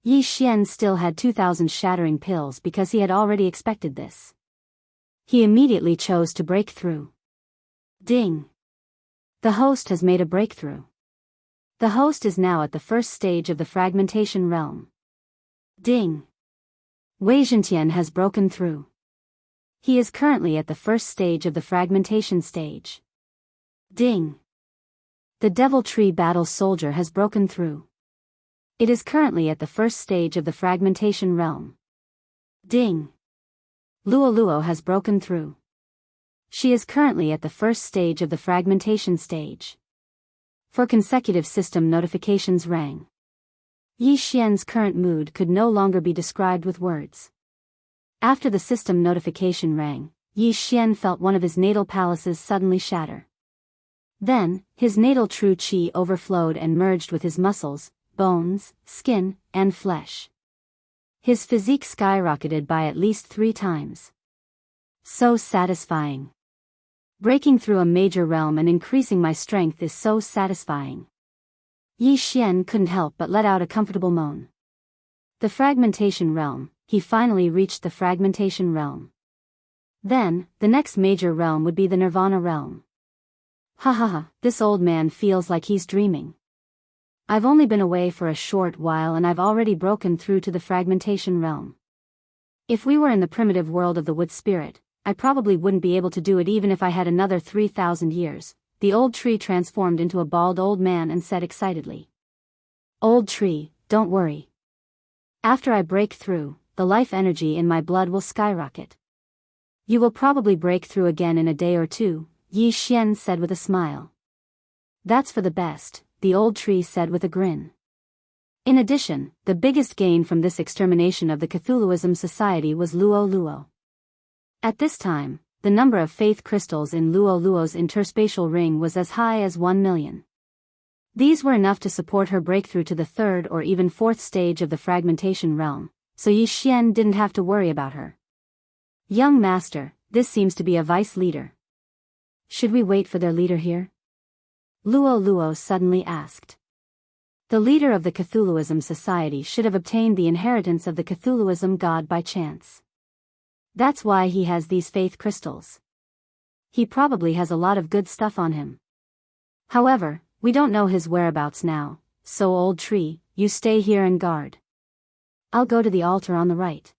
Yi Xian still had 2,000 shattering pills because he had already expected this. He immediately chose to break through. Ding. The host has made a breakthrough. The host is now at the first stage of the fragmentation realm. Ding. Wei Zhentian has broken through. He is currently at the first stage of the fragmentation stage. Ding. The Devil Tree Battle Soldier has broken through. It is currently at the first stage of the fragmentation realm. Ding. Luo Luo has broken through. She is currently at the first stage of the fragmentation stage. 4 consecutive system notifications rang. Yi Xian's current mood could no longer be described with words. After the system notification rang, Yi Xian felt one of his natal palaces suddenly shatter. Then, his natal true qi overflowed and merged with his muscles, bones, skin, and flesh. His physique skyrocketed by at least 3 times. So satisfying. Breaking through a major realm and increasing my strength is so satisfying. Yi Xian couldn't help but let out a comfortable moan. The fragmentation realm, he finally reached the fragmentation realm. Then, the next major realm would be the Nirvana realm. Ha ha ha, this old man feels like he's dreaming. I've only been away for a short while and I've already broken through to the fragmentation realm. If we were in the primitive world of the wood spirit, I probably wouldn't be able to do it even if I had another 3,000 years. The old tree transformed into a bald old man and said excitedly. Old tree, don't worry. After I break through, the life energy in my blood will skyrocket. You will probably break through again in a day or 2, Yi Xian said with a smile. That's for the best, the old tree said with a grin. In addition, the biggest gain from this extermination of the Cthulhuism Society was Luo Luo. At this time, the number of faith crystals in Luo Luo's interspatial ring was as high as 1 million. These were enough to support her breakthrough to the 3rd or even 4th stage of the fragmentation realm, so Yi Xian didn't have to worry about her. Young master, this seems to be a vice leader. Should we wait for their leader here? Luo Luo suddenly asked. The leader of the Cthulhuism Society should have obtained the inheritance of the Cthulhuism god by chance. That's why he has these faith crystals. He probably has a lot of good stuff on him. However, we don't know his whereabouts now, so old tree, you stay here and guard. I'll go to the altar on the right.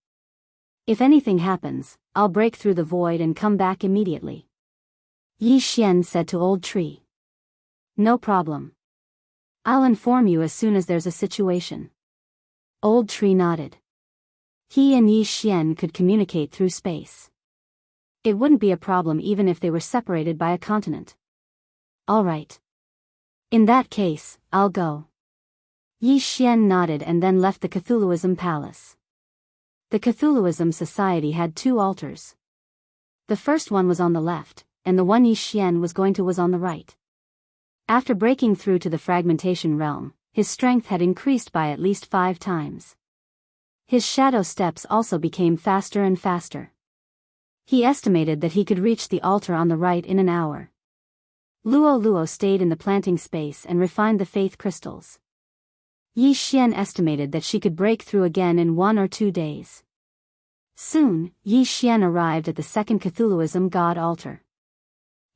If anything happens, I'll break through the void and come back immediately. Yi Xian said to old tree. No problem. I'll inform you as soon as there's a situation. Old tree nodded. He and Yi Xian could communicate through space. It wouldn't be a problem even if they were separated by a continent. All right. In that case, I'll go. Yi Xian nodded and then left the Cthulhuism Palace. The Cthulhuism Society had 2 altars. The first one was on the left, and the one Yi Xian was going to was on the right. After breaking through to the fragmentation realm, his strength had increased by at least 5 times. His shadow steps also became faster and faster. He estimated that he could reach the altar on the right in an hour. Luo stayed in the planting space and refined the faith crystals. Yi Xian estimated that she could break through again in 1 or 2 days. Soon, Yi Xian arrived at the second Cthulhuism god altar.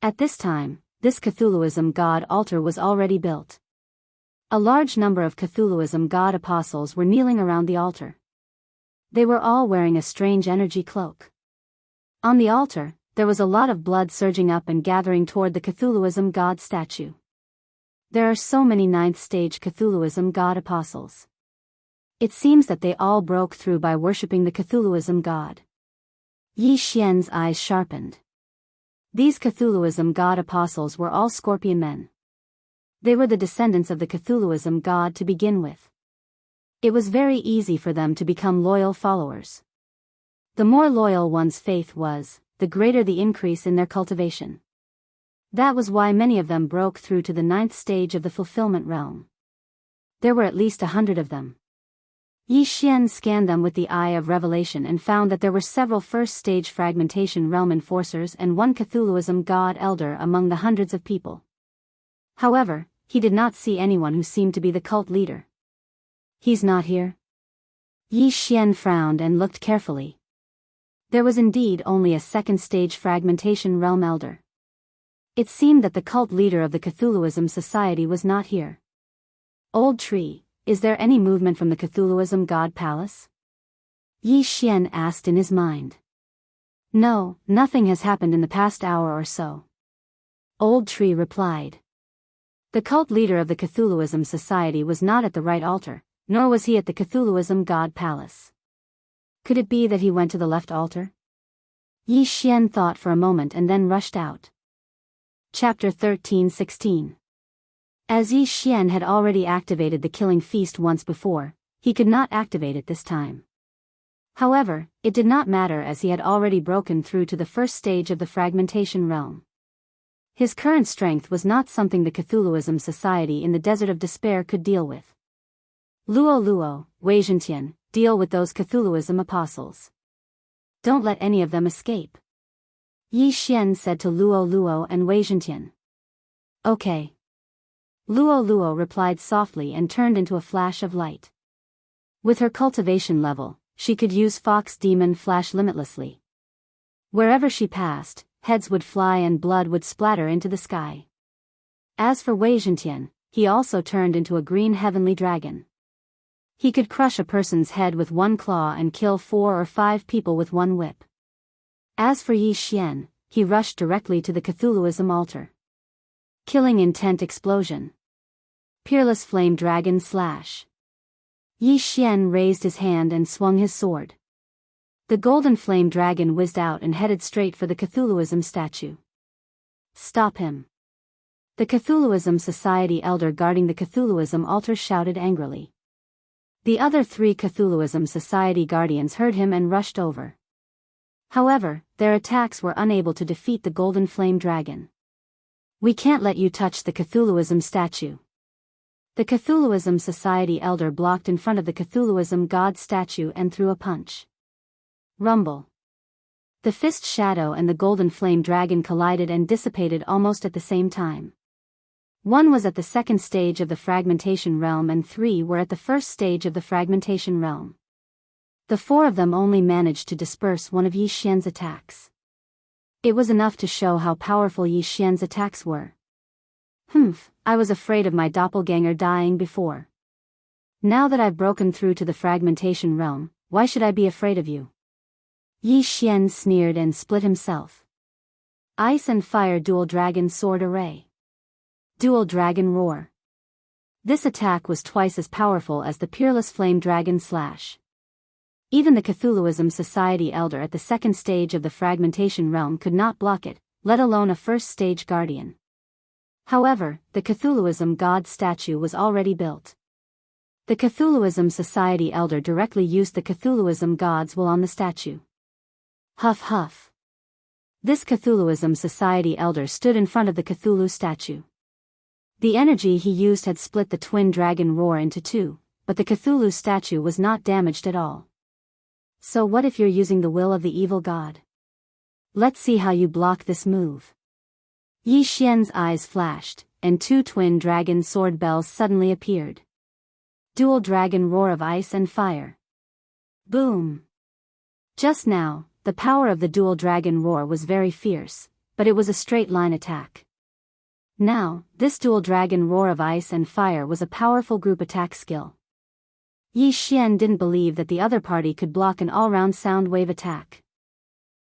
At this time, this Cthulhuism god altar was already built. A large number of Cthulhuism god apostles were kneeling around the altar. They were all wearing a strange energy cloak. On the altar, there was a lot of blood surging up and gathering toward the Cthulhuism god statue. There are so many 9th stage Cthulhuism god apostles. It seems that they all broke through by worshipping the Cthulhuism god. Yi Xian's eyes sharpened. These Cthulhuism god apostles were all scorpion men. They were the descendants of the Cthulhuism god to begin with. It was very easy for them to become loyal followers. The more loyal one's faith was, the greater the increase in their cultivation. That was why many of them broke through to the 9th stage of the fulfillment realm. There were at least 100 of them. Yi Xian scanned them with the eye of revelation and found that there were several first-stage fragmentation realm enforcers and 1 Cthulhuism god elder among the hundreds of people. However, he did not see anyone who seemed to be the cult leader. He's not here? Yi Xian frowned and looked carefully. There was indeed only a second-stage fragmentation realm elder. It seemed that the cult leader of the Cthulhuism Society was not here. Old Tree, is there any movement from the Cthulhuism God Palace? Yi Xian asked in his mind. No, nothing has happened in the past hour or so. Old Tree replied. The cult leader of the Cthulhuism Society was not at the right altar, nor was he at the Cthulhuism God Palace. Could it be that he went to the left altar? Yi Xian thought for a moment and then rushed out. Chapter 13:16. As Yi Xian had already activated the killing feast once before, he could not activate it this time. However, it did not matter as he had already broken through to the first stage of the fragmentation realm. His current strength was not something the Cthulhuism Society in the Desert of Despair could deal with. Luo, Wei Zhentian, deal with those Cthulhuism apostles. Don't let any of them escape. Yi Xian said to Luo and Wei Zhentian. Okay. Luo replied softly and turned into a flash of light. With her cultivation level, she could use Fox Demon Flash limitlessly. Wherever she passed, heads would fly and blood would splatter into the sky. As for Wei Zhentian, he also turned into a green heavenly dragon. He could crush a person's head with 1 claw and kill 4 or 5 people with 1 whip. As for Yi Xian, he rushed directly to the Cthulhuism altar. Killing intent explosion. Peerless flame dragon slash. Yi Xian raised his hand and swung his sword. The golden flame dragon whizzed out and headed straight for the Cthulhuism statue. Stop him. The Cthulhuism Society elder guarding the Cthulhuism altar shouted angrily. The other 3 Cthulhuism Society guardians heard him and rushed over. However, their attacks were unable to defeat the golden flame dragon. We can't let you touch the Cthulhuism statue. The Cthulhuism Society elder blocked in front of the Cthulhuism god statue and threw a punch. Rumble. The fist shadow and the golden flame dragon collided and dissipated almost at the same time. 1 was at the second stage of the fragmentation realm and 3 were at the first stage of the fragmentation realm. The 4 of them only managed to disperse one of Yi Xian's attacks. It was enough to show how powerful Yi Xian's attacks were. I was afraid of my doppelganger dying before. Now that I've broken through to the fragmentation realm, why should I be afraid of you? Yi Xian sneered and split himself. Ice and Fire Dual Dragon Sword Array. Dual Dragon Roar. This attack was twice as powerful as the Peerless Flame Dragon Slash. Even the Cthulhuism Society elder at the second stage of the fragmentation realm could not block it, let alone a first stage guardian. However, the Cthulhuism god statue was already built. The Cthulhuism Society elder directly used the Cthulhuism god's will on the statue. Huff huff. This Cthulhuism Society elder stood in front of the Cthulhu statue. The energy he used had split the twin dragon roar into two, but the Cthulhu statue was not damaged at all. So what if you're using the will of the evil god? Let's see how you block this move. Yi Xian's eyes flashed, and two twin dragon sword bells suddenly appeared. Dual dragon roar of ice and fire. Boom! Just now, the power of the dual dragon roar was very fierce, but it was a straight line attack. Now, this dual dragon roar of ice and fire was a powerful group attack skill. Yi Xian didn't believe that the other party could block an all-round sound wave attack.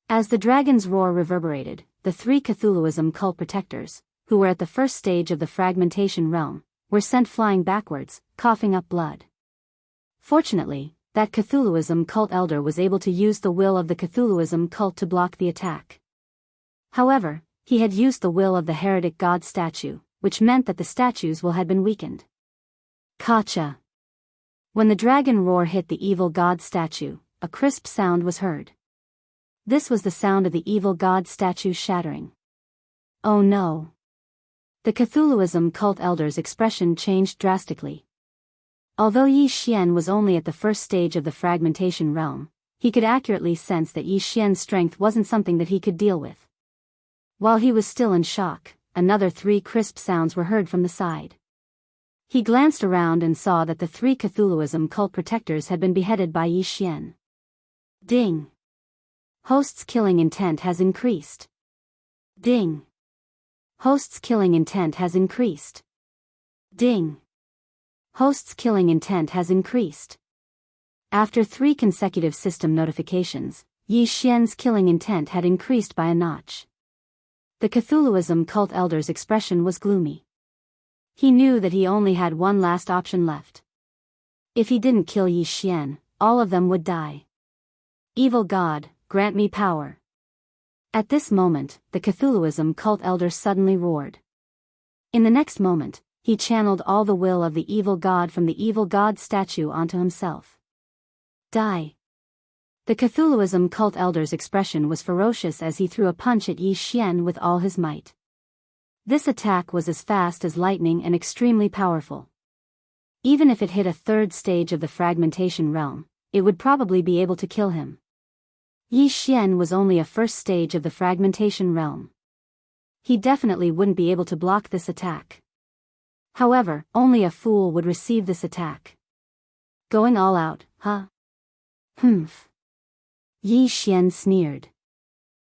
As the dragon's roar reverberated, the three Cthulhuism cult protectors, who were at the first stage of the fragmentation realm, were sent flying backwards, coughing up blood. Fortunately, that Cthulhuism cult elder was able to use the will of the Cthulhuism cult to block the attack. However, he had used the will of the heretic god statue, which meant that the statue's will had been weakened. Kacha! When the dragon roar hit the evil god statue, a crisp sound was heard. This was the sound of the evil god statue shattering. Oh no! The Cthulhuism cult elder's expression changed drastically. Although Yi Xian was only at the first stage of the fragmentation realm, he could accurately sense that Yi Xian's strength wasn't something that he could deal with. While he was still in shock, another three crisp sounds were heard from the side. He glanced around and saw that the three Cthulhuism cult protectors had been beheaded by Yi Xian. Ding! Host's killing intent has increased. Ding! Host's killing intent has increased. Ding! Host's killing intent has increased. After 3 consecutive system notifications, Yi Xian's killing intent had increased by a notch. The Cthulhuism cult elder's expression was gloomy. He knew that he only had one last option left. If he didn't kill Yi Xian, all of them would die. Evil God, grant me power. At this moment, the Cthulhuism cult elder suddenly roared. In the next moment, he channeled all the will of the evil god from the evil god statue onto himself. Die! The Cthulhuism cult elder's expression was ferocious as he threw a punch at Yi Xian with all his might. This attack was as fast as lightning and extremely powerful. Even if it hit a third stage of the fragmentation realm, it would probably be able to kill him. Yi Xian was only a first stage of the fragmentation realm. He definitely wouldn't be able to block this attack. However, only a fool would receive this attack. Going all out, huh? Humph. Yi Xian sneered.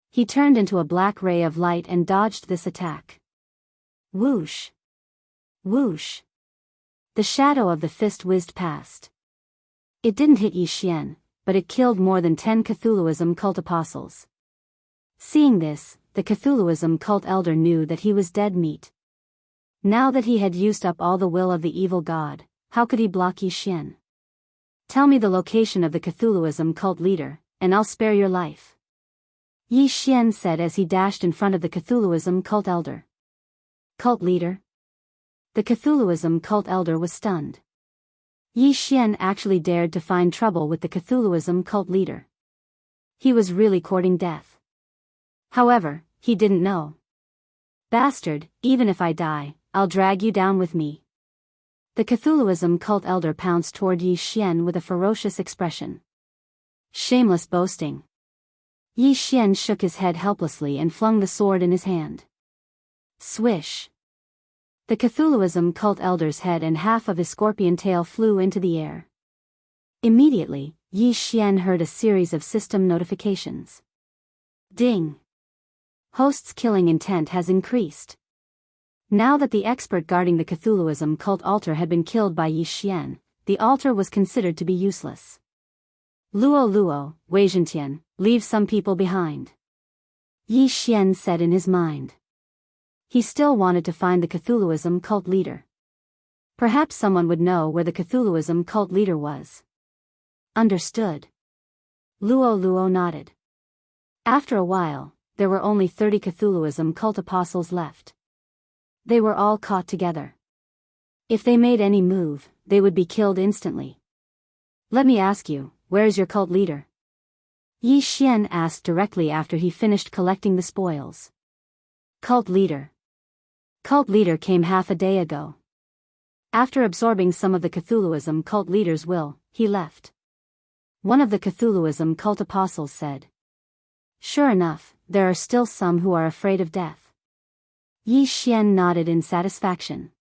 He turned into a black ray of light and dodged this attack. Whoosh! Whoosh! The shadow of the fist whizzed past. It didn't hit Yi Xian, but it killed more than 10 Cthulhuism cult apostles. Seeing this, the Cthulhuism cult elder knew that he was dead meat. Now that he had used up all the will of the evil god, how could he block Yi Xian? Tell me the location of the Cthulhuism cult leader, and I'll spare your life. Yi Xian said as he dashed in front of the Cthulhuism cult elder. Cult leader? The Cthulhuism cult elder was stunned. Yi Xian actually dared to find trouble with the Cthulhuism cult leader. He was really courting death. However, he didn't know. Bastard, even if I die, I'll drag you down with me. The Cthulhuism cult elder pounced toward Yi Xian with a ferocious expression. Shameless boasting. Yi Xian shook his head helplessly and flung the sword in his hand. Swish. The Cthulhuism cult elder's head and half of his scorpion tail flew into the air. Immediately, Yi Xian heard a series of system notifications. Ding! Host's killing intent has increased. Now that the expert guarding the Cthulhuism cult altar had been killed by Yi Xian, the altar was considered to be useless. Luo, Wei Zhentian, leave some people behind. Yi Xian said in his mind. He still wanted to find the Cthulhuism cult leader. Perhaps someone would know where the Cthulhuism cult leader was. Understood. Luo nodded. After a while, there were only 30 Cthulhuism cult apostles left. They were all caught together. If they made any move, they would be killed instantly. Let me ask you, where is your cult leader? Yi Xian asked directly after he finished collecting the spoils. Cult leader. Cult leader came half a day ago. After absorbing some of the Cthulhuism cult leader's will, he left. One of the Cthulhuism cult apostles said. Sure enough, there are still some who are afraid of death. Yi Xian nodded in satisfaction.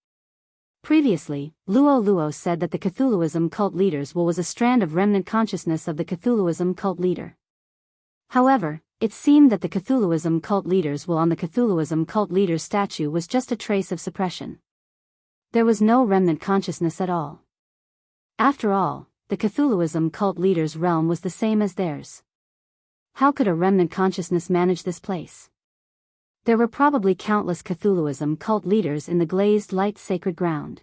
Previously, Luo said that the Cthulhuism cult leader's will was a strand of remnant consciousness of the Cthulhuism cult leader. However, it seemed that the Cthulhuism cult leader's will on the Cthulhuism cult leader's statue was just a trace of suppression. There was no remnant consciousness at all. After all, the Cthulhuism cult leader's realm was the same as theirs. How could a remnant consciousness manage this place? There were probably countless Cthulhuism cult leaders in the glazed light sacred ground.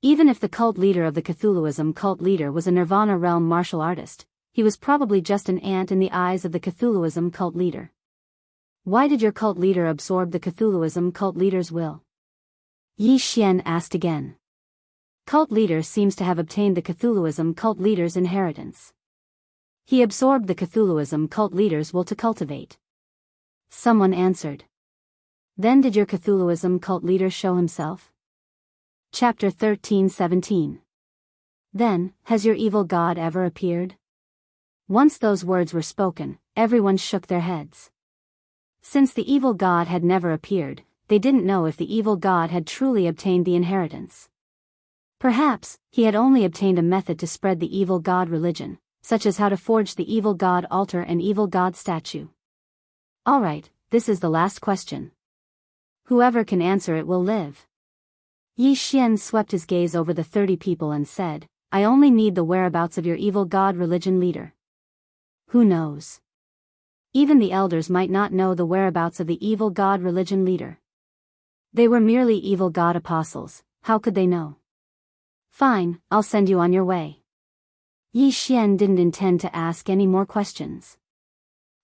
Even if the cult leader of the Cthulhuism cult leader was a Nirvana realm martial artist, he was probably just an ant in the eyes of the Cthulhuism cult leader. Why did your cult leader absorb the Cthulhuism cult leader's will? Yi Xian asked again. Cult leader seems to have obtained the Cthulhuism cult leader's inheritance. He absorbed the Cthulhuism cult leader's will to cultivate. Someone answered. Then did your Cthulhuism cult leader show himself? Chapter 13:17. Then, has your evil god ever appeared? Once those words were spoken, everyone shook their heads. Since the evil god had never appeared, they didn't know if the evil god had truly obtained the inheritance. Perhaps, he had only obtained a method to spread the evil god religion, such as how to forge the evil god altar and evil god statue. Alright, this is the last question. Whoever can answer it will live. Yi Xian swept his gaze over the 30 people and said, I only need the whereabouts of your evil god religion leader. Who knows? Even the elders might not know the whereabouts of the evil god religion leader. They were merely evil god apostles, how could they know? Fine, I'll send you on your way. Yi Xian didn't intend to ask any more questions.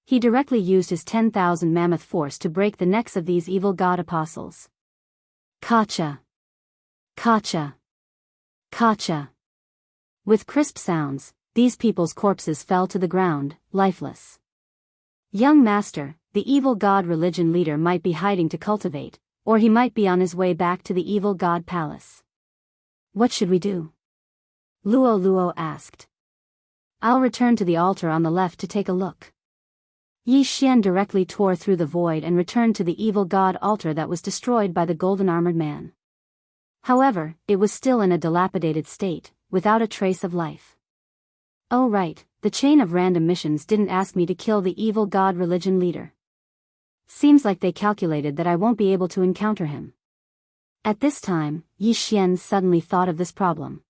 He directly used his 10,000 mammoth force to break the necks of these evil god apostles. Kacha! Kacha! Kacha! With crisp sounds, these people's corpses fell to the ground, lifeless. Young master, the evil god religion leader might be hiding to cultivate, or he might be on his way back to the evil god palace. What should we do? Luo asked. I'll return to the altar on the left to take a look. Yi Xian directly tore through the void and returned to the evil god altar that was destroyed by the golden armored man. However, it was still in a dilapidated state, without a trace of life. Oh right, the chain of random missions didn't ask me to kill the evil god religion leader. Seems like they calculated that I won't be able to encounter him. At this time, Yi Xian suddenly thought of this problem.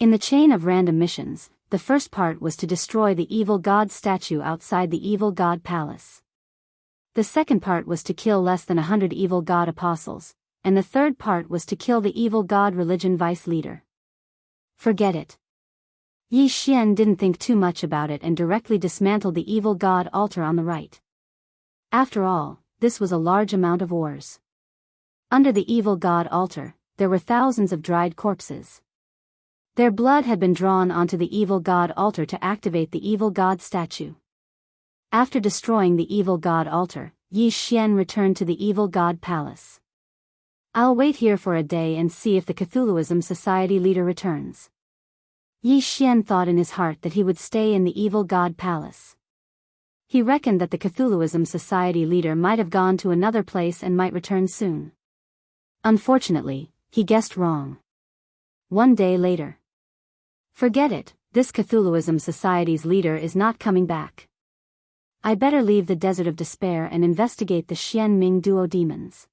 In the chain of random missions, the first part was to destroy the evil god statue outside the evil god palace. The second part was to kill less than 100 evil god apostles, and the third part was to kill the evil god religion vice leader. Forget it. Yi Xian didn't think too much about it and directly dismantled the evil god altar on the right. After all, this was a large amount of ores. Under the evil god altar, there were thousands of dried corpses. Their blood had been drawn onto the evil god altar to activate the evil god statue. After destroying the evil god altar, Yi Xian returned to the evil god palace. I'll wait here for a day and see if the Cthulhuism Society leader returns. Yi Xian thought in his heart that he would stay in the evil god palace. He reckoned that the Cthulhuism Society leader might have gone to another place and might return soon. Unfortunately, he guessed wrong. One day later. Forget it, this Cthulhuism Society's leader is not coming back. I better leave the Desert of Despair and investigate the Xian Ming duo demons.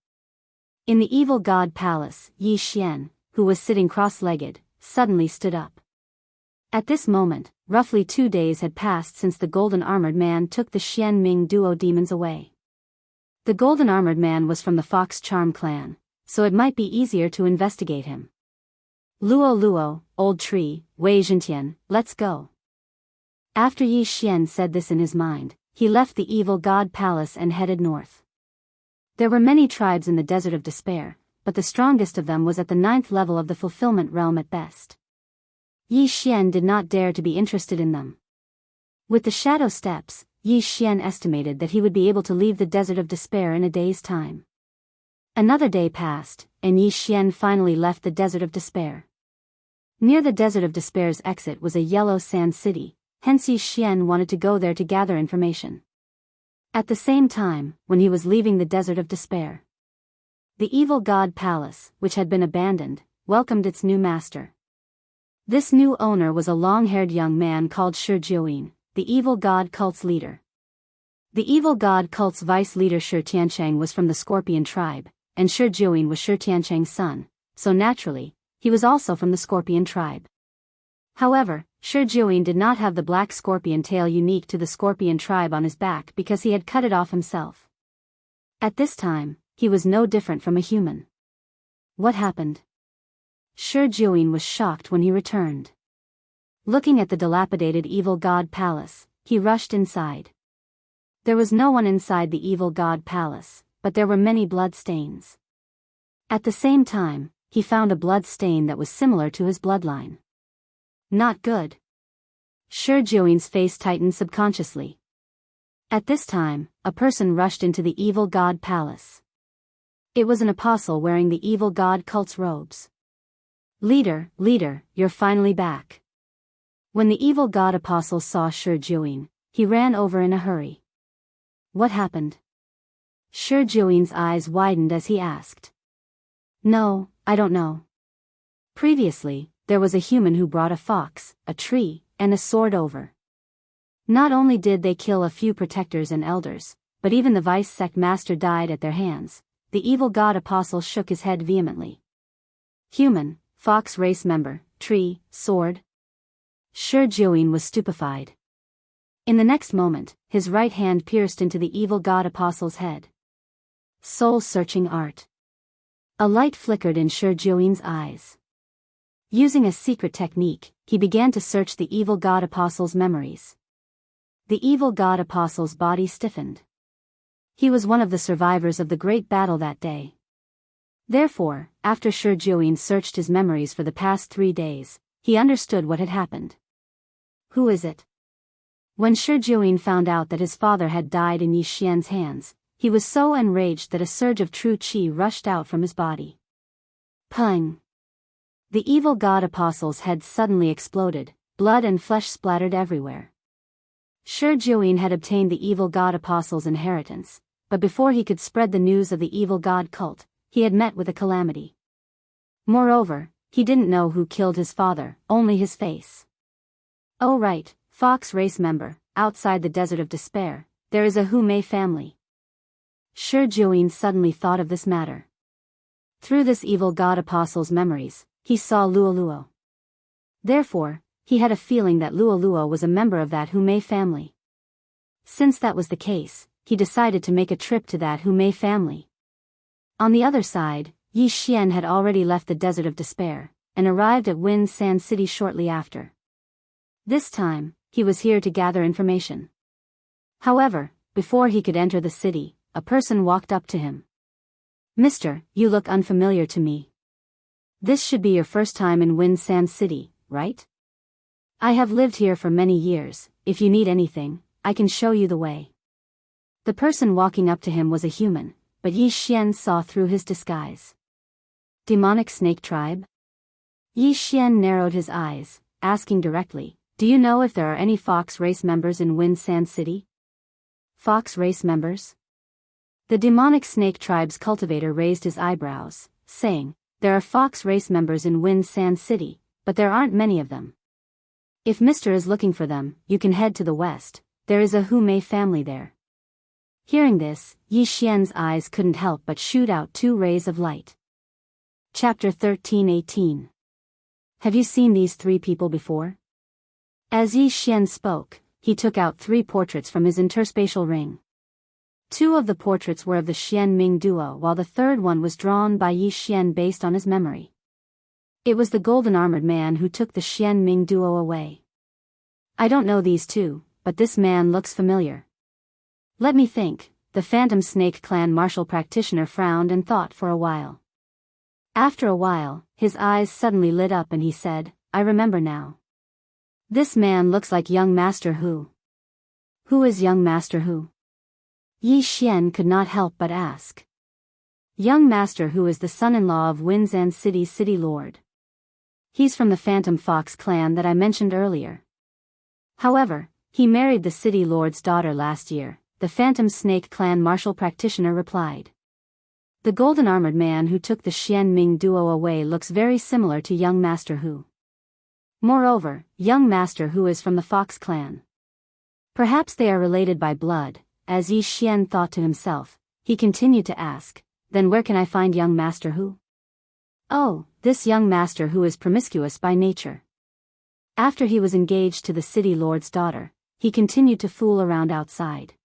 In the evil god palace, Yi Xian, who was sitting cross-legged, suddenly stood up. At this moment, roughly 2 days had passed since the golden armored man took the Xian Ming duo demons away. The golden armored man was from the Fox Charm clan, so it might be easier to investigate him. Luo, old tree, Wei Zhentian, let's go. After Yi Xian said this in his mind, he left the evil god palace and headed north. There were many tribes in the Desert of Despair, but the strongest of them was at the 9th level of the fulfillment realm at best. Yi Xian did not dare to be interested in them. With the shadow steps, Yi Xian estimated that he would be able to leave the Desert of Despair in a day's time. Another day passed, and Yi Xian finally left the Desert of Despair. Near the Desert of Despair's exit was a yellow sand city, hence Yi Xian wanted to go there to gather information. At the same time, when he was leaving the Desert of Despair, the evil god palace, which had been abandoned, welcomed its new master. This new owner was a long-haired young man called Shi Jiuyin, the evil god cult's leader. The evil god cult's vice leader Shi Tiancheng was from the Scorpion tribe, and Shi Jiuyin was Shi Tiancheng's son, so naturally, he was also from the Scorpion tribe. However, Shi Jiuyin did not have the black scorpion tail unique to the Scorpion tribe on his back because he had cut it off himself. At this time, he was no different from a human. What happened? Shi Jiuyin was shocked when he returned. Looking at the dilapidated evil god palace, he rushed inside. There was no one inside the evil god palace, but there were many blood stains. At the same time, he found a blood stain that was similar to his bloodline. Not good. Shi Jiuyin's face tightened subconsciously. At this time, a person rushed into the evil god palace. It was an apostle wearing the evil god cult's robes. Leader, you're finally back. When the evil god apostle saw Shi Jiuyin, he ran over in a hurry. What happened? Shi Jiuyin's eyes widened as he asked. No, I don't know. Previously, there was a human who brought a fox, a tree, and a sword over. Not only did they kill a few protectors and elders, but even the vice sect master died at their hands. The evil god apostle shook his head vehemently. Human, fox race member, tree, sword. Shi Jiuyin was stupefied. In the next moment, his right hand pierced into the evil god apostle's head. Soul-searching art. A light flickered in Shi Jiuyin's eyes. Using a secret technique, he began to search the evil god apostle's memories. The evil god apostle's body stiffened. He was one of the survivors of the great battle that day. Therefore, after Shi Jiuyin searched his memories for the past 3 days, he understood what had happened. Who is it? When Shi Jiuyin found out that his father had died in Yi Xian's hands, he was so enraged that a surge of true qi rushed out from his body. Pung! The evil god apostle's head suddenly exploded, blood and flesh splattered everywhere. Shi Jiuyin had obtained the evil god apostle's inheritance, but before he could spread the news of the evil god cult, he had met with a calamity. Moreover, he didn't know who killed his father, only his face. Oh right, fox race member, outside the Desert of Despair, there is a Hu Mei family. Shi Jiuyin suddenly thought of this matter. Through this evil god apostle's memories, he saw Luoluo. Therefore, he had a feeling that Luoluo was a member of that Hu Mei family. Since that was the case, he decided to make a trip to that Hu Mei family. On the other side, Yi Xian had already left the Desert of Despair, and arrived at Wind Sand City shortly after. This time, he was here to gather information. However, before he could enter the city, a person walked up to him. Mister, you look unfamiliar to me. This should be your first time in Wind Sand City, right? I have lived here for many years. If you need anything, I can show you the way. The person walking up to him was a human, but Yi Xian saw through his disguise. Demonic snake tribe? Yi Xian narrowed his eyes, asking directly, do you know if there are any fox race members in Wind Sand City? Fox race members? The demonic snake tribe's cultivator raised his eyebrows, saying, there are fox race members in Wind Sand City, but there aren't many of them. If Mr. is looking for them, you can head to the west, there is a Hu Mei family there. Hearing this, Yi Xian's eyes couldn't help but shoot out 2 rays of light. Chapter 13:18. Have you seen these 3 people before? As Yi Xian spoke, he took out 3 portraits from his interspatial ring. 2 of the portraits were of the Xian Ming duo, while the third one was drawn by Yi Xian based on his memory. It was the golden-armored man who took the Xian Ming duo away. I don't know these 2, but this man looks familiar. Let me think. The Phantom Snake Clan martial practitioner frowned and thought for a while. After a while, his eyes suddenly lit up and he said, I remember now. This man looks like young Master Hu. Who is young Master Hu? Yi Xian could not help but ask. Young Master Hu is the son-in-law of Winzan City's city lord. He's from the Phantom Fox clan that I mentioned earlier. However, he married the city lord's daughter last year, the Phantom Snake clan martial practitioner replied. The golden-armored man who took the Xian Ming duo away looks very similar to young Master Hu. Moreover, young Master Hu is from the Fox clan. Perhaps they are related by blood, as Yi Xian thought to himself. He continued to ask, then where can I find young Master Hu? Oh, this young Master Hu is promiscuous by nature. After he was engaged to the city lord's daughter, he continued to fool around outside.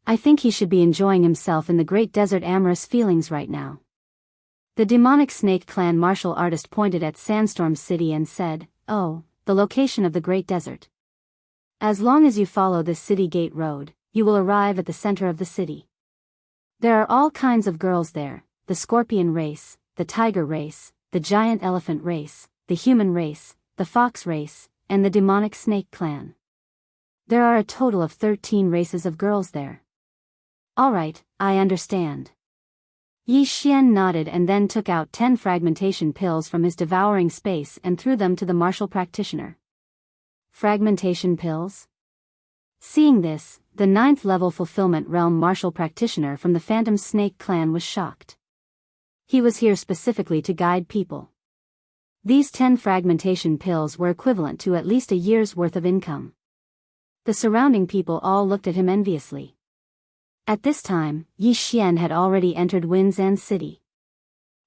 I think he should be enjoying himself in the great desert amorous feelings right now. The demonic snake clan martial artist pointed at Sandstorm City and said, oh, the location of the great desert. As long as you follow this city gate road, you will arrive at the center of the city. There are all kinds of girls there, the scorpion race, the tiger race, the giant elephant race, the human race, the fox race, and the demonic snake clan. There are a total of 13 races of girls there. Alright, I understand. Yi Xian nodded and then took out 10 fragmentation pills from his devouring space and threw them to the martial practitioner. Fragmentation pills? Seeing this, the 9th level fulfillment realm martial practitioner from the Phantom Snake clan was shocked. He was here specifically to guide people. These 10 fragmentation pills were equivalent to at least a year's worth of income. The surrounding people all looked at him enviously. At this time, Yi Xian had already entered Winzan City.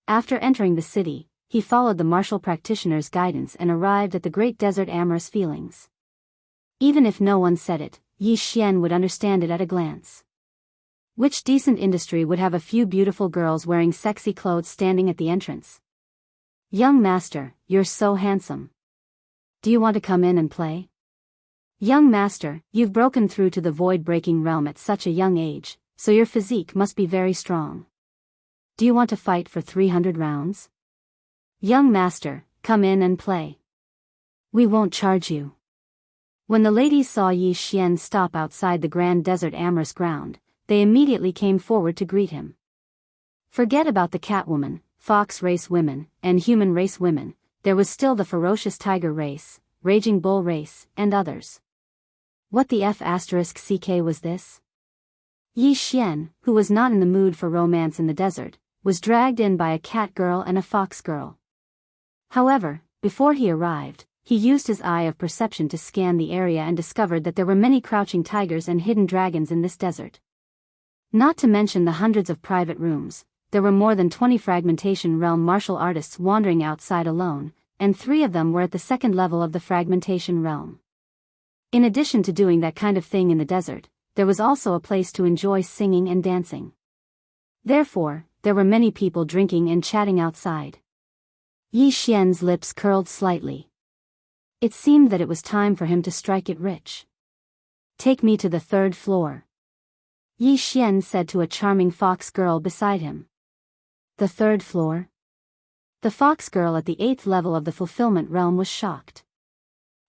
After entering the city, he followed the martial practitioner's guidance and arrived at the great desert amorous feelings. Even if no one said it, Yi Xian would understand it at a glance. Which decent industry would have a few beautiful girls wearing sexy clothes standing at the entrance? Young master, you're so handsome. Do you want to come in and play? Young master, you've broken through to the void-breaking realm at such a young age, so your physique must be very strong. Do you want to fight for 300 rounds? Young master, come in and play. We won't charge you. When the ladies saw Yi Xian stop outside the Grand Desert amorous ground, they immediately came forward to greet him. Forget about the Catwoman, Fox race women, and human race women, there was still the ferocious Tiger race, Raging Bull race, and others. What the F***ck was this? Yi Xian, who was not in the mood for romance in the desert, was dragged in by a cat girl and a fox girl. However, before he arrived, he used his eye of perception to scan the area and discovered that there were many crouching tigers and hidden dragons in this desert. Not to mention the hundreds of private rooms, there were more than 20 fragmentation realm martial artists wandering outside alone, and 3 of them were at the 2nd level of the fragmentation realm. In addition to doing that kind of thing in the desert, there was also a place to enjoy singing and dancing. Therefore, there were many people drinking and chatting outside. Yi Xian's lips curled slightly. It seemed that it was time for him to strike it rich. Take me to the 3rd floor. Yi Xian said to a charming fox girl beside him. The 3rd floor? The fox girl at the 8th level of the fulfillment realm was shocked.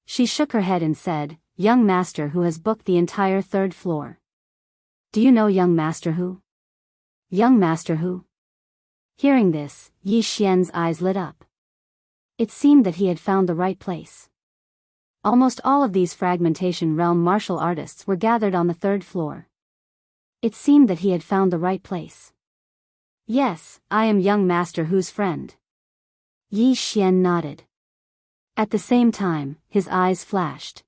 She shook her head and said, Young master who has booked the entire 3rd floor. Do you know young master who? Young master who? Hearing this, Yi Xian's eyes lit up. It seemed that he had found the right place. Almost all of these fragmentation realm martial artists were gathered on the 3rd floor. It seemed that he had found the right place. Yes, I am young master who's friend. Yi Xian nodded. At the same time, his eyes flashed.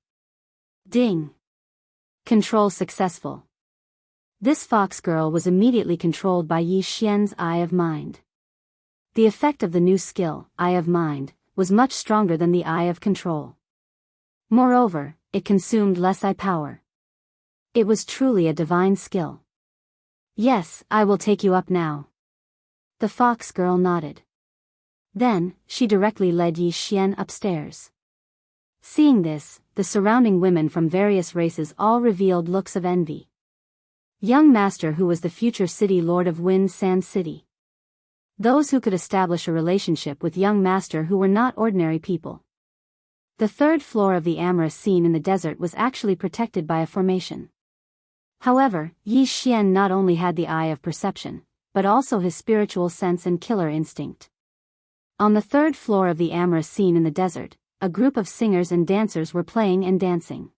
Ding! Control successful. This fox girl was immediately controlled by Yi Xian's Eye of Mind. The effect of the new skill, Eye of Mind, was much stronger than the Eye of Control. Moreover, it consumed less eye power. It was truly a divine skill. Yes, I will take you up now. The fox girl nodded. Then, she directly led Yi Xian upstairs. Seeing this, the surrounding women from various races all revealed looks of envy. Young master who was the future city lord of Wind Sand City. Those who could establish a relationship with young master who were not ordinary people. The third floor of the amorous scene in the desert was actually protected by a formation. However, Yi Xian not only had the eye of perception, but also his spiritual sense and killer instinct. On the third floor of the amorous scene in the desert, a group of singers and dancers were playing and dancing.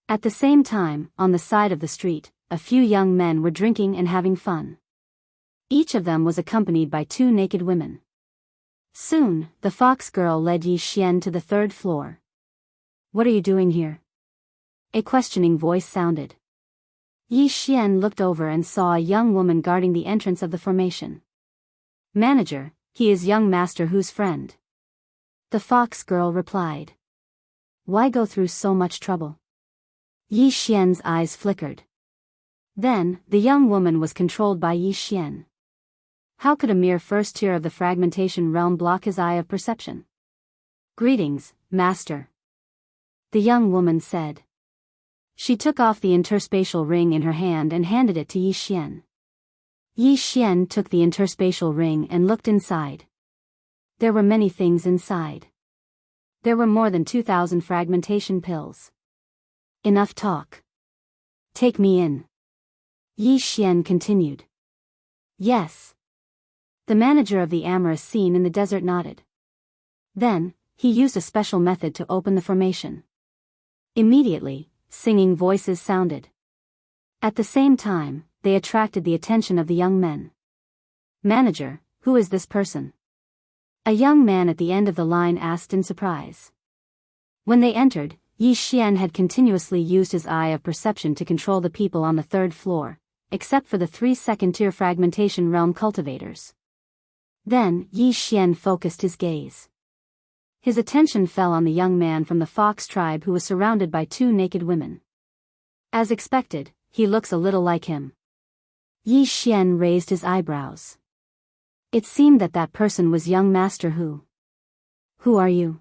At the same time, on the side of the street, a few young men were drinking and having fun. Each of them was accompanied by 2 naked women. Soon, the fox girl led Yi Xian to the third floor. "What are you doing here?" A questioning voice sounded. Yi Xian looked over and saw a young woman guarding the entrance of the formation. "Manager, he is young Master Hu's friend." The fox girl replied. "Why go through so much trouble?" Yi Xian's eyes flickered. Then, the young woman was controlled by Yi Xian. How could a mere first tier of the fragmentation realm block his eye of perception? "Greetings, Master," the young woman said. She took off the interspatial ring in her hand and handed it to Yi Xian. Yi Xian took the interspatial ring and looked inside. There were many things inside. There were more than 2,000 fragmentation pills. "Enough talk. Take me in," Yi Xian continued. "Yes." The manager of the amorous scene in the desert nodded. Then, he used a special method to open the formation. Immediately, singing voices sounded. At the same time, they attracted the attention of the young men. "Manager, who is this person?" A young man at the end of the line asked in surprise. When they entered, Yi Xian had continuously used his eye of perception to control the people on the third floor, except for the 3 second-tier fragmentation realm cultivators. Then, Yi Xian focused his gaze. His attention fell on the young man from the fox tribe who was surrounded by 2 naked women. As expected, he looks a little like him. Yi Xian raised his eyebrows. It seemed that that person was young Master Hu. "Who are you?"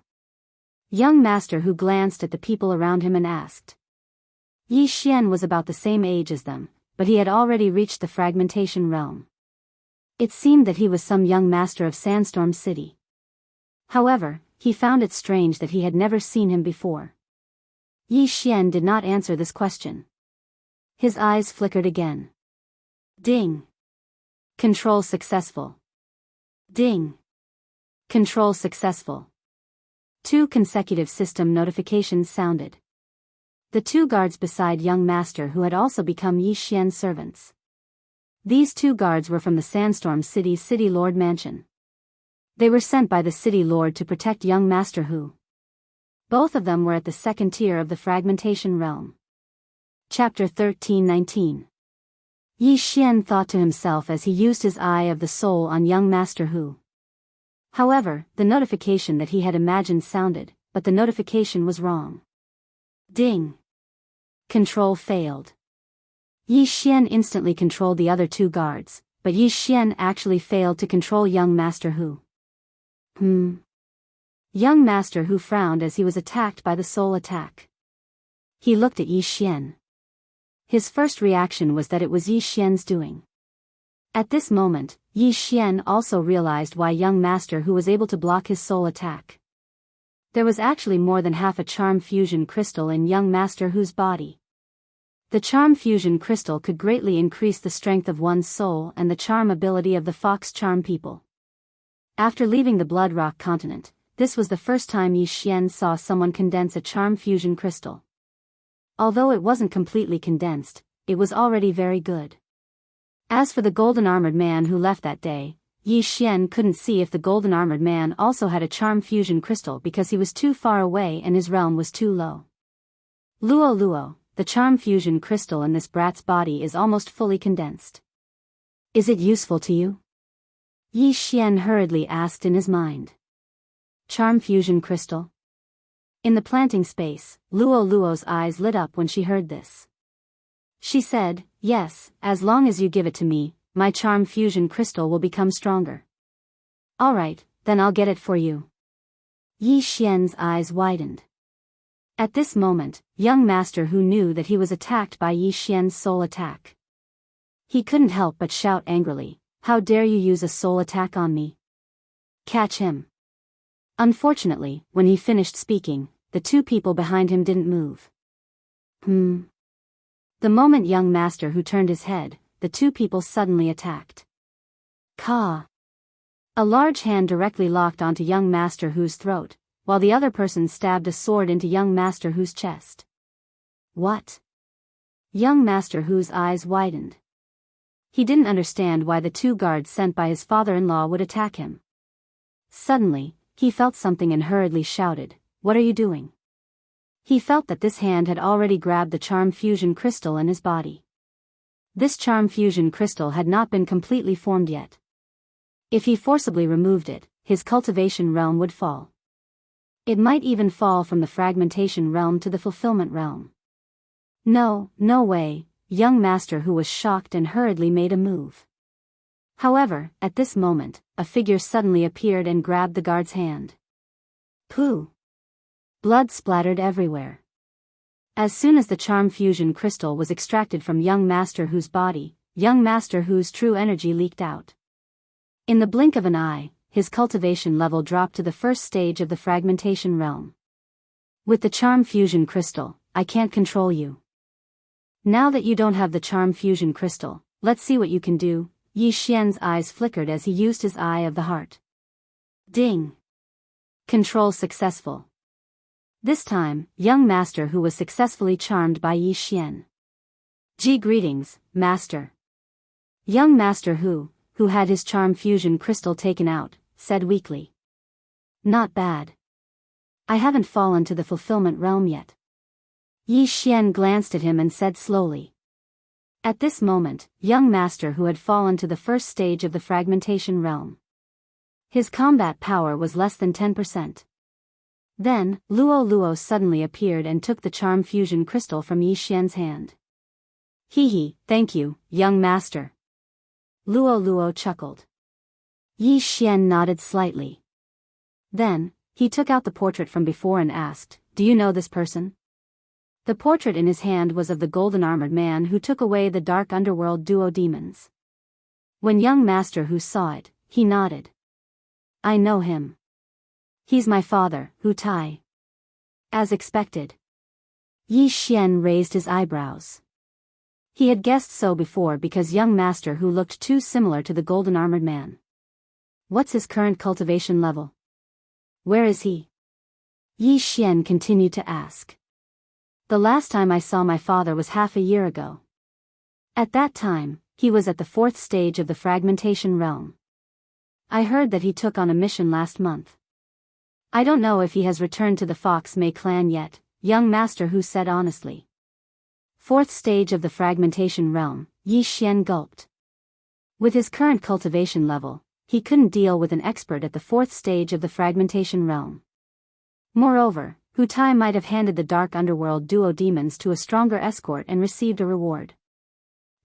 Young Master Hu glanced at the people around him and asked. Yi Xian was about the same age as them, but he had already reached the fragmentation realm. It seemed that he was some young master of Sandstorm City. However, he found it strange that he had never seen him before. Yi Xian did not answer this question. His eyes flickered again. Ding. Control successful. Ding. Control successful. 2 consecutive system notifications sounded. The 2 guards beside young Master Hu had also become Yi Xian's servants. These 2 guards were from the Sandstorm City's City Lord Mansion. They were sent by the City Lord to protect young Master Hu. Both of them were at the second tier of the fragmentation realm. Chapter 13-19. Yi Xian thought to himself as he used his eye of the soul on young Master Hu. However, the notification that he had imagined sounded, but the notification was wrong. Ding. Control failed. Yi Xian instantly controlled the other 2 guards, but Yi Xian actually failed to control young Master Hu. Young Master Hu frowned as he was attacked by the soul attack. He looked at Yi Xian. His first reaction was that it was Yi Xian's doing. At this moment, Yi Xian also realized why young Master Hu was able to block his soul attack. There was actually more than half a charm fusion crystal in young Master Hu's body. The charm fusion crystal could greatly increase the strength of one's soul and the charm ability of the fox charm people. After leaving the Blood Rock continent, this was the first time Yi Xian saw someone condense a charm fusion crystal. Although it wasn't completely condensed, it was already very good. As for the golden-armored man who left that day, Yi Xian couldn't see if the golden-armored man also had a charm fusion crystal because he was too far away and his realm was too low. Luo, the charm fusion crystal in this brat's body is almost fully condensed. Is it useful to you? Yi Xian hurriedly asked in his mind. Charm fusion crystal? In the planting space, Luo's eyes lit up when she heard this. She said, "Yes, as long as you give it to me, my charm fusion crystal will become stronger." "Alright, then I'll get it for you." Yi Xian's eyes widened. At this moment, young Master Hu knew that he was attacked by Yi Xian's soul attack. He couldn't help but shout angrily, "How dare you use a soul attack on me? Catch him." Unfortunately, when he finished speaking, the two people behind him didn't move. The moment young master Hu turned his head, the two people suddenly attacked. Ka! A large hand directly locked onto young master Hu's throat, while the other person stabbed a sword into young master Hu's chest. What? Young master Hu's eyes widened. He didn't understand why the two guards sent by his father-in-law would attack him. Suddenly, he felt something and hurriedly shouted, "What are you doing?" He felt that this hand had already grabbed the charm fusion crystal in his body. This charm fusion crystal had not been completely formed yet. If he forcibly removed it, his cultivation realm would fall. It might even fall from the fragmentation realm to the fulfillment realm. No way, young master Hu was shocked and hurriedly made a move. However, at this moment, a figure suddenly appeared and grabbed the guard's hand. Pooh! Blood splattered everywhere. As soon as the charm fusion crystal was extracted from young master Hu's body, young master Hu's true energy leaked out. In the blink of an eye, his cultivation level dropped to the first stage of the fragmentation realm. With the charm fusion crystal, I can't control you. Now that you don't have the charm fusion crystal, let's see what you can do. Yi Xian's eyes flickered as he used his eye of the heart. Ding! Control successful. This time, young master Hu was successfully charmed by Yi Xian. Greetings, master. Young master Hu had his charm fusion crystal taken out, said weakly. Not bad. I haven't fallen to the fulfillment realm yet. Yi Xian glanced at him and said slowly. At this moment, young master Hu had fallen to the first stage of the fragmentation realm. His combat power was less than 10%. Then, Luo suddenly appeared and took the charm fusion crystal from Yi Xian's hand. Thank you, young master. Luo chuckled. Yi Xian nodded slightly. Then, he took out the portrait from before and asked, "Do you know this person?" The portrait in his hand was of the golden-armored man who took away the dark underworld duo demons. When young master Hu saw it, he nodded. I know him. He's my father, Hu Tai. As expected. Yi Xian raised his eyebrows. He had guessed so before because young master Hu looked too similar to the golden-armored man. What's his current cultivation level? Where is he? Yi Xian continued to ask. The last time I saw my father was half a year ago. At that time, he was at the 4th stage of the fragmentation realm. I heard that he took on a mission last month. I don't know if he has returned to the Fox Mei clan yet, young master Hu said honestly. 4th stage of the fragmentation realm, Yi Xian gulped. With his current cultivation level, he couldn't deal with an expert at the 4th stage of the fragmentation realm. Moreover, Hu Tai might have handed the dark underworld duo demons to a stronger escort and received a reward.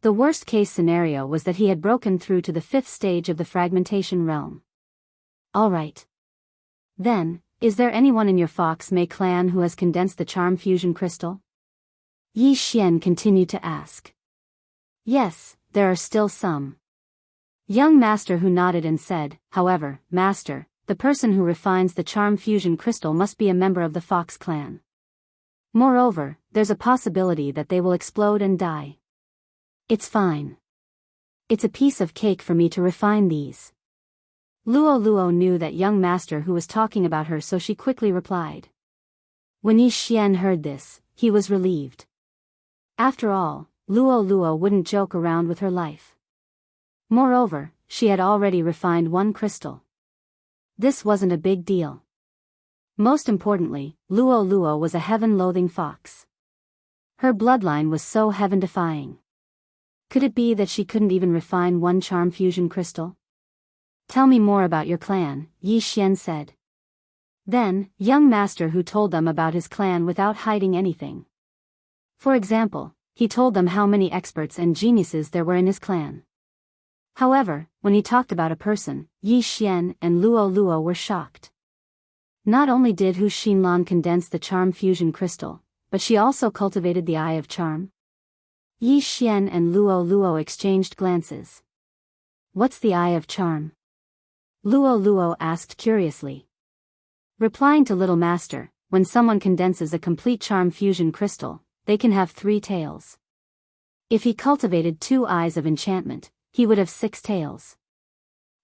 The worst-case scenario was that he had broken through to the 5th stage of the fragmentation realm. Alright. Then, is there anyone in your Fox Mei clan who has condensed the charm fusion crystal? Yi Xian continued to ask. Yes, there are still some. Young master Hu nodded and said, however, master, the person who refines the charm fusion crystal must be a member of the Fox clan. Moreover, there's a possibility that they will explode and die. It's fine. It's a piece of cake for me to refine these. Luo knew that young master Hu was talking about her, so she quickly replied. When Yi Xian heard this, he was relieved. After all, Luo wouldn't joke around with her life. Moreover, she had already refined one crystal. This wasn't a big deal. Most importantly, Luo was a heaven-loathing fox. Her bloodline was so heaven-defying. Could it be that she couldn't even refine one charm fusion crystal? Tell me more about your clan, Yi Xian said. Then, young master Hu told them about his clan without hiding anything. For example, he told them how many experts and geniuses there were in his clan. However, when he talked about a person, Yi Xian and Luo were shocked. Not only did Hu Xinlan condense the charm fusion crystal, but she also cultivated the Eye of Charm. Yi Xian and Luo exchanged glances. What's the Eye of Charm? Luo asked curiously. Replying to Little Master, when someone condenses a complete charm fusion crystal, they can have 3 tails. If he cultivated 2 eyes of enchantment, he would have 6 tails.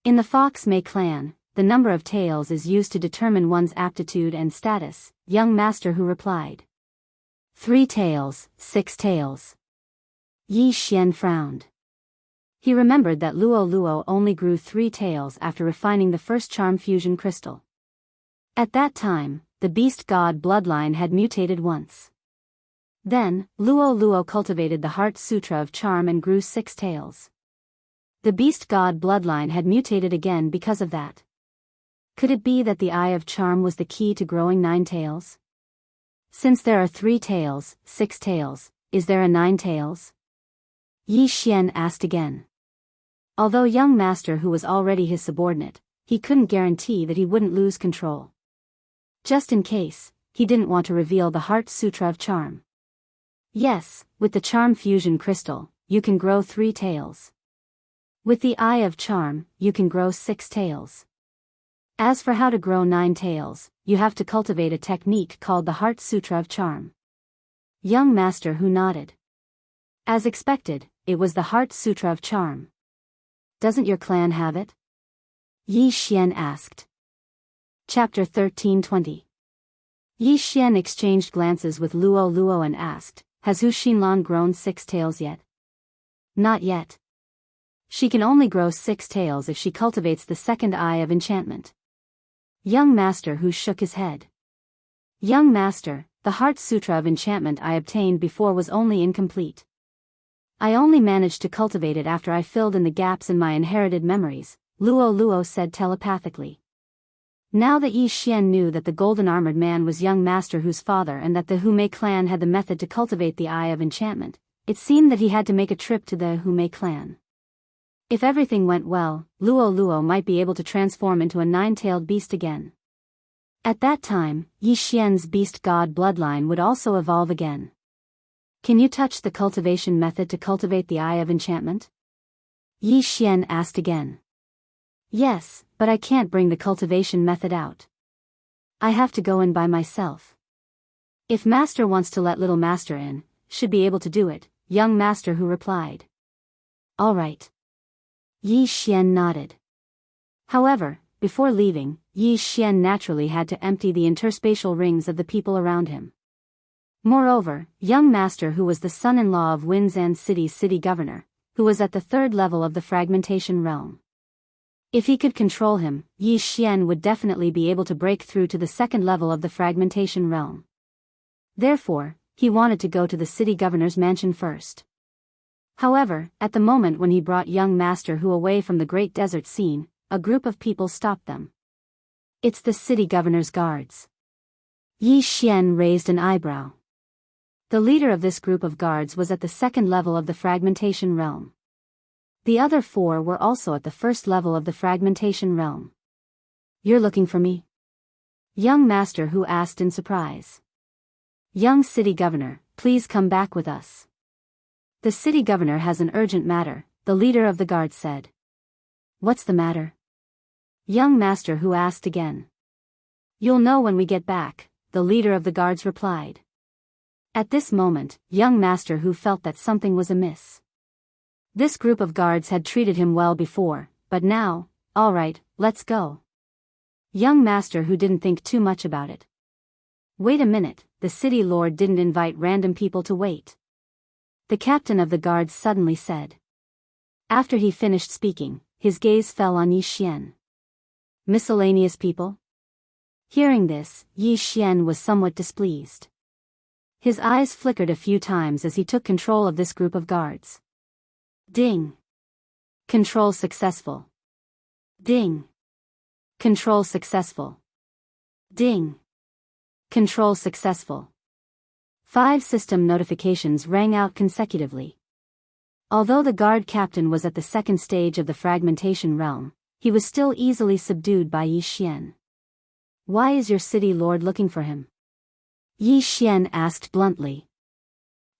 In the Fox Mei clan, the number of tails is used to determine one's aptitude and status. Young Master Hu replied. 3 tails, 6 tails. Yi Xian frowned. He remembered that Luo Luo only grew 3 tails after refining the first charm fusion crystal. At that time, the beast god bloodline had mutated once. Then, Luo Luo cultivated the Heart Sutra of Charm and grew 6 tails. The beast god bloodline had mutated again because of that. Could it be that the Eye of Charm was the key to growing 9 tails? Since there are 3 tails, 6 tails, is there a 9 tails? Yi Xian asked again. Although young Master Hu was already his subordinate, he couldn't guarantee that he wouldn't lose control. Just in case, he didn't want to reveal the Heart Sutra of Charm. Yes, with the Charm Fusion Crystal, you can grow 3 tails. With the Eye of Charm, you can grow 6 tails. As for how to grow 9 tails, you have to cultivate a technique called the Heart Sutra of Charm. Young Master Hu nodded. As expected, it was the Heart Sutra of Charm. Doesn't your clan have it? Yi Xian asked. Chapter 13:20. Yi Xian exchanged glances with Luo Luo and asked, has Hu Xinlan grown 6 tails yet? Not yet. She can only grow 6 tails if she cultivates the second eye of enchantment. Young Master Hu shook his head. Young Master, the Heart Sutra of Enchantment I obtained before was only incomplete. I only managed to cultivate it after I filled in the gaps in my inherited memories, Luo Luo said telepathically. Now that Yi Xian knew that the golden armored man was young Master Hu's father and that the Hu Mei clan had the method to cultivate the Eye of Enchantment, it seemed that he had to make a trip to the Hu Mei clan. If everything went well, Luo Luo might be able to transform into a 9-tailed beast again. At that time, Yi Xian's beast god bloodline would also evolve again. Can you touch the cultivation method to cultivate the Eye of Enchantment? Yi Xian asked again. Yes, but I can't bring the cultivation method out. I have to go in by myself. If Master wants to let Little Master in, should be able to do it, young Master Hu replied. All right. Yi Xian nodded. However, before leaving, Yi Xian naturally had to empty the interspatial rings of the people around him. Moreover, young Master Hu was the son-in-law of Winzan City's city governor, who was at the 3rd level of the fragmentation realm. If he could control him, Yi Xian would definitely be able to break through to the 2nd level of the fragmentation realm. Therefore, he wanted to go to the city governor's mansion first. However, at the moment when he brought young Master Hu away from the great desert scene, a group of people stopped them. It's the city governor's guards. Yi Xian raised an eyebrow. The leader of this group of guards was at the 2nd level of the fragmentation realm. The other 4 were also at the 1st level of the fragmentation realm. You're looking for me? Young Master Hu asked in surprise. Young city governor, please come back with us. The city governor has an urgent matter, the leader of the guard said. What's the matter? Young Master Hu asked again. You'll know when we get back, the leader of the guards replied. At this moment, young Master Hu felt that something was amiss. This group of guards had treated him well before, but now, all right, let's go. Young Master Hu didn't think too much about it. Wait a minute, the city lord didn't invite random people to wait. The captain of the guards suddenly said. After he finished speaking, his gaze fell on Yi Xian. Miscellaneous people? Hearing this, Yi Xian was somewhat displeased. His eyes flickered a few times as he took control of this group of guards. Ding. Control successful. Ding. Control successful. Ding. Control successful. 5 system notifications rang out consecutively. Although the guard captain was at the 2nd stage of the fragmentation realm, he was still easily subdued by Yi Xian. Why is your city lord looking for him? Yi Xian asked bluntly.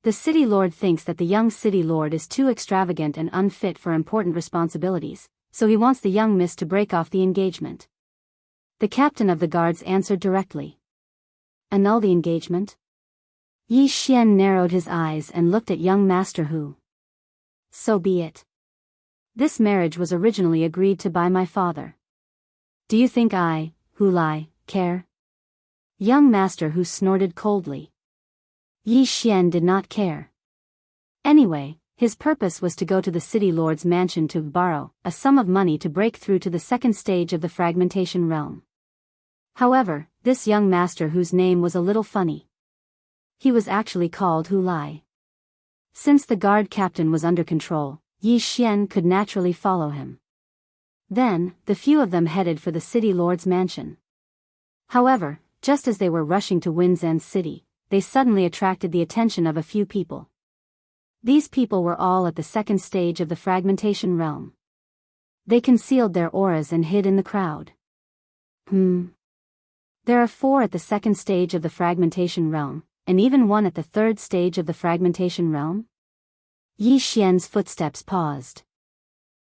The city lord thinks that the young city lord is too extravagant and unfit for important responsibilities, so he wants the young miss to break off the engagement. The captain of the guards answered directly. Annul the engagement? Yi Xian narrowed his eyes and looked at young Master Hu. So be it. This marriage was originally agreed to by my father. Do you think I, Hu Lai, care? Young Master Hu snorted coldly. Yi Xian did not care. Anyway, his purpose was to go to the city lord's mansion to borrow a sum of money to break through to the second stage of the fragmentation realm. However, this young master whose name was a little funny. He was actually called Hu Lai. Since the guard captain was under control, Yi Xian could naturally follow him. Then, the few of them headed for the city lord's mansion. However, just as they were rushing to Winzan City, they suddenly attracted the attention of a few people. These people were all at the second stage of the fragmentation realm. They concealed their auras and hid in the crowd. There are 4 at the second stage of the fragmentation realm, and even 1 at the third stage of the fragmentation realm? Yi Xian's footsteps paused.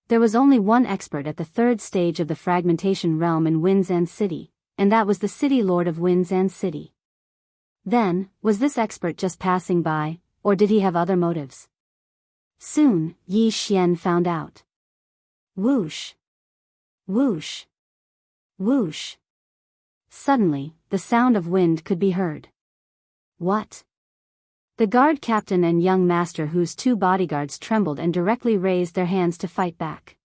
There was only 1 expert at the third stage of the fragmentation realm in Winzan City, and that was the city lord of Winzan City. Then, was this expert just passing by, or did he have other motives? Soon, Yi Xian found out. Whoosh! Whoosh! Whoosh! Suddenly, the sound of wind could be heard. What? The guard captain and young master whose 2 bodyguards trembled and directly raised their hands to fight back.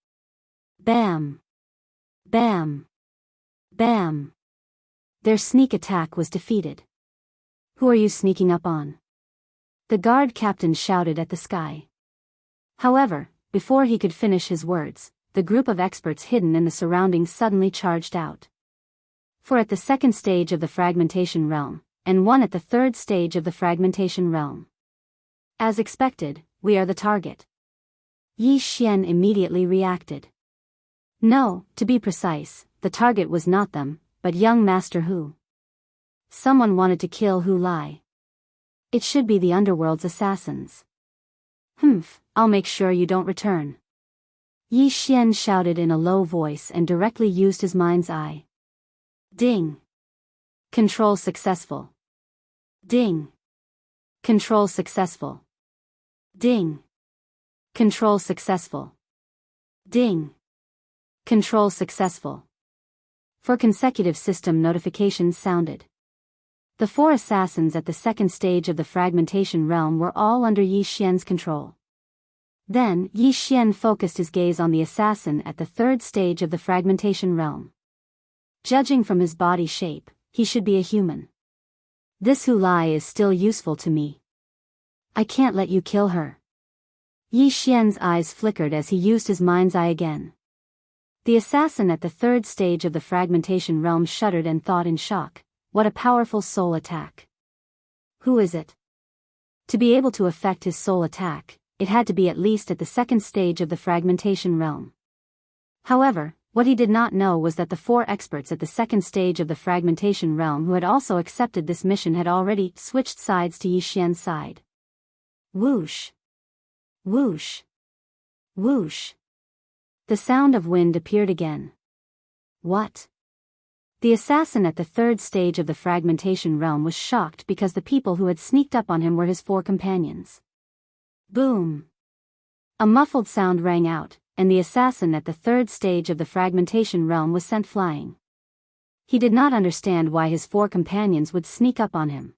Bam! Bam! Bam! Their sneak attack was defeated. Who are you sneaking up on? The guard captain shouted at the sky. However, before he could finish his words, the group of experts hidden in the surroundings suddenly charged out. For at the second stage of the fragmentation realm, and 1 at the third stage of the fragmentation realm. As expected, we are the target. Yi Xian immediately reacted. No, to be precise, the target was not them, but young Master Hu. Someone wanted to kill Hu Lai. It should be the underworld's assassins. I'll make sure you don't return. Yi Xian shouted in a low voice and directly used his mind's eye. Ding! Control successful. Ding! Control successful. Ding! Control successful. Ding! Control successful. 4 consecutive system notifications sounded. The 4 assassins at the second stage of the fragmentation realm were all under Yi Xian's control. Then, Yi Xian focused his gaze on the assassin at the third stage of the fragmentation realm. Judging from his body shape, he should be a human. This Hu Lai is still useful to me. I can't let you kill her. Yi Xian's eyes flickered as he used his mind's eye again. The assassin at the third stage of the fragmentation realm shuddered and thought in shock, what a powerful soul attack. Who is it? To be able to effect his soul attack, it had to be at least at the second stage of the fragmentation realm. However, what he did not know was that the 4 experts at the second stage of the fragmentation realm who had also accepted this mission had already switched sides to Yi Xian's side. Whoosh! Whoosh! Whoosh! The sound of wind appeared again. What? The assassin at the third stage of the fragmentation realm was shocked because the people who had sneaked up on him were his 4 companions. Boom! A muffled sound rang out, and the assassin at the third stage of the fragmentation realm was sent flying. He did not understand why his 4 companions would sneak up on him.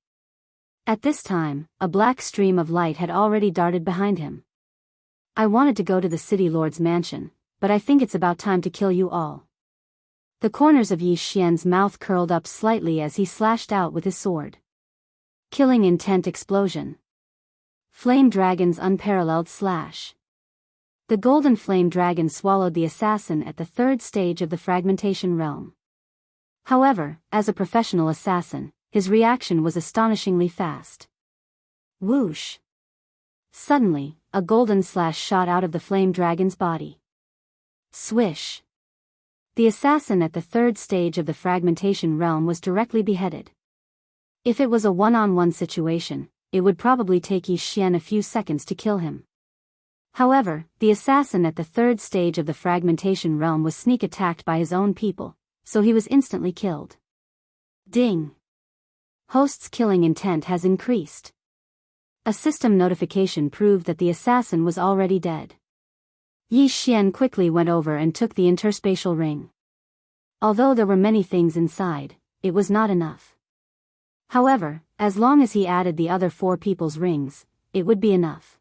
At this time, a black stream of light had already darted behind him. I wanted to go to the city lord's mansion, but I think it's about time to kill you all. The corners of Yi Xian's mouth curled up slightly as he slashed out with his sword. Killing intent explosion. Flame dragon's unparalleled slash. The golden flame dragon swallowed the assassin at the third stage of the fragmentation realm. However, as a professional assassin, his reaction was astonishingly fast. Whoosh! Suddenly, a golden slash shot out of the flame dragon's body. Swish! The assassin at the third stage of the fragmentation realm was directly beheaded. If it was a one-on-one situation, it would probably take Yi Xian a few seconds to kill him. However, the assassin at the third stage of the fragmentation realm was sneak attacked by his own people, so he was instantly killed. Ding! Host's killing intent has increased. A system notification proved that the assassin was already dead. Yi Xian quickly went over and took the interspatial ring. Although there were many things inside, it was not enough. However, as long as he added the other 4 people's rings, it would be enough.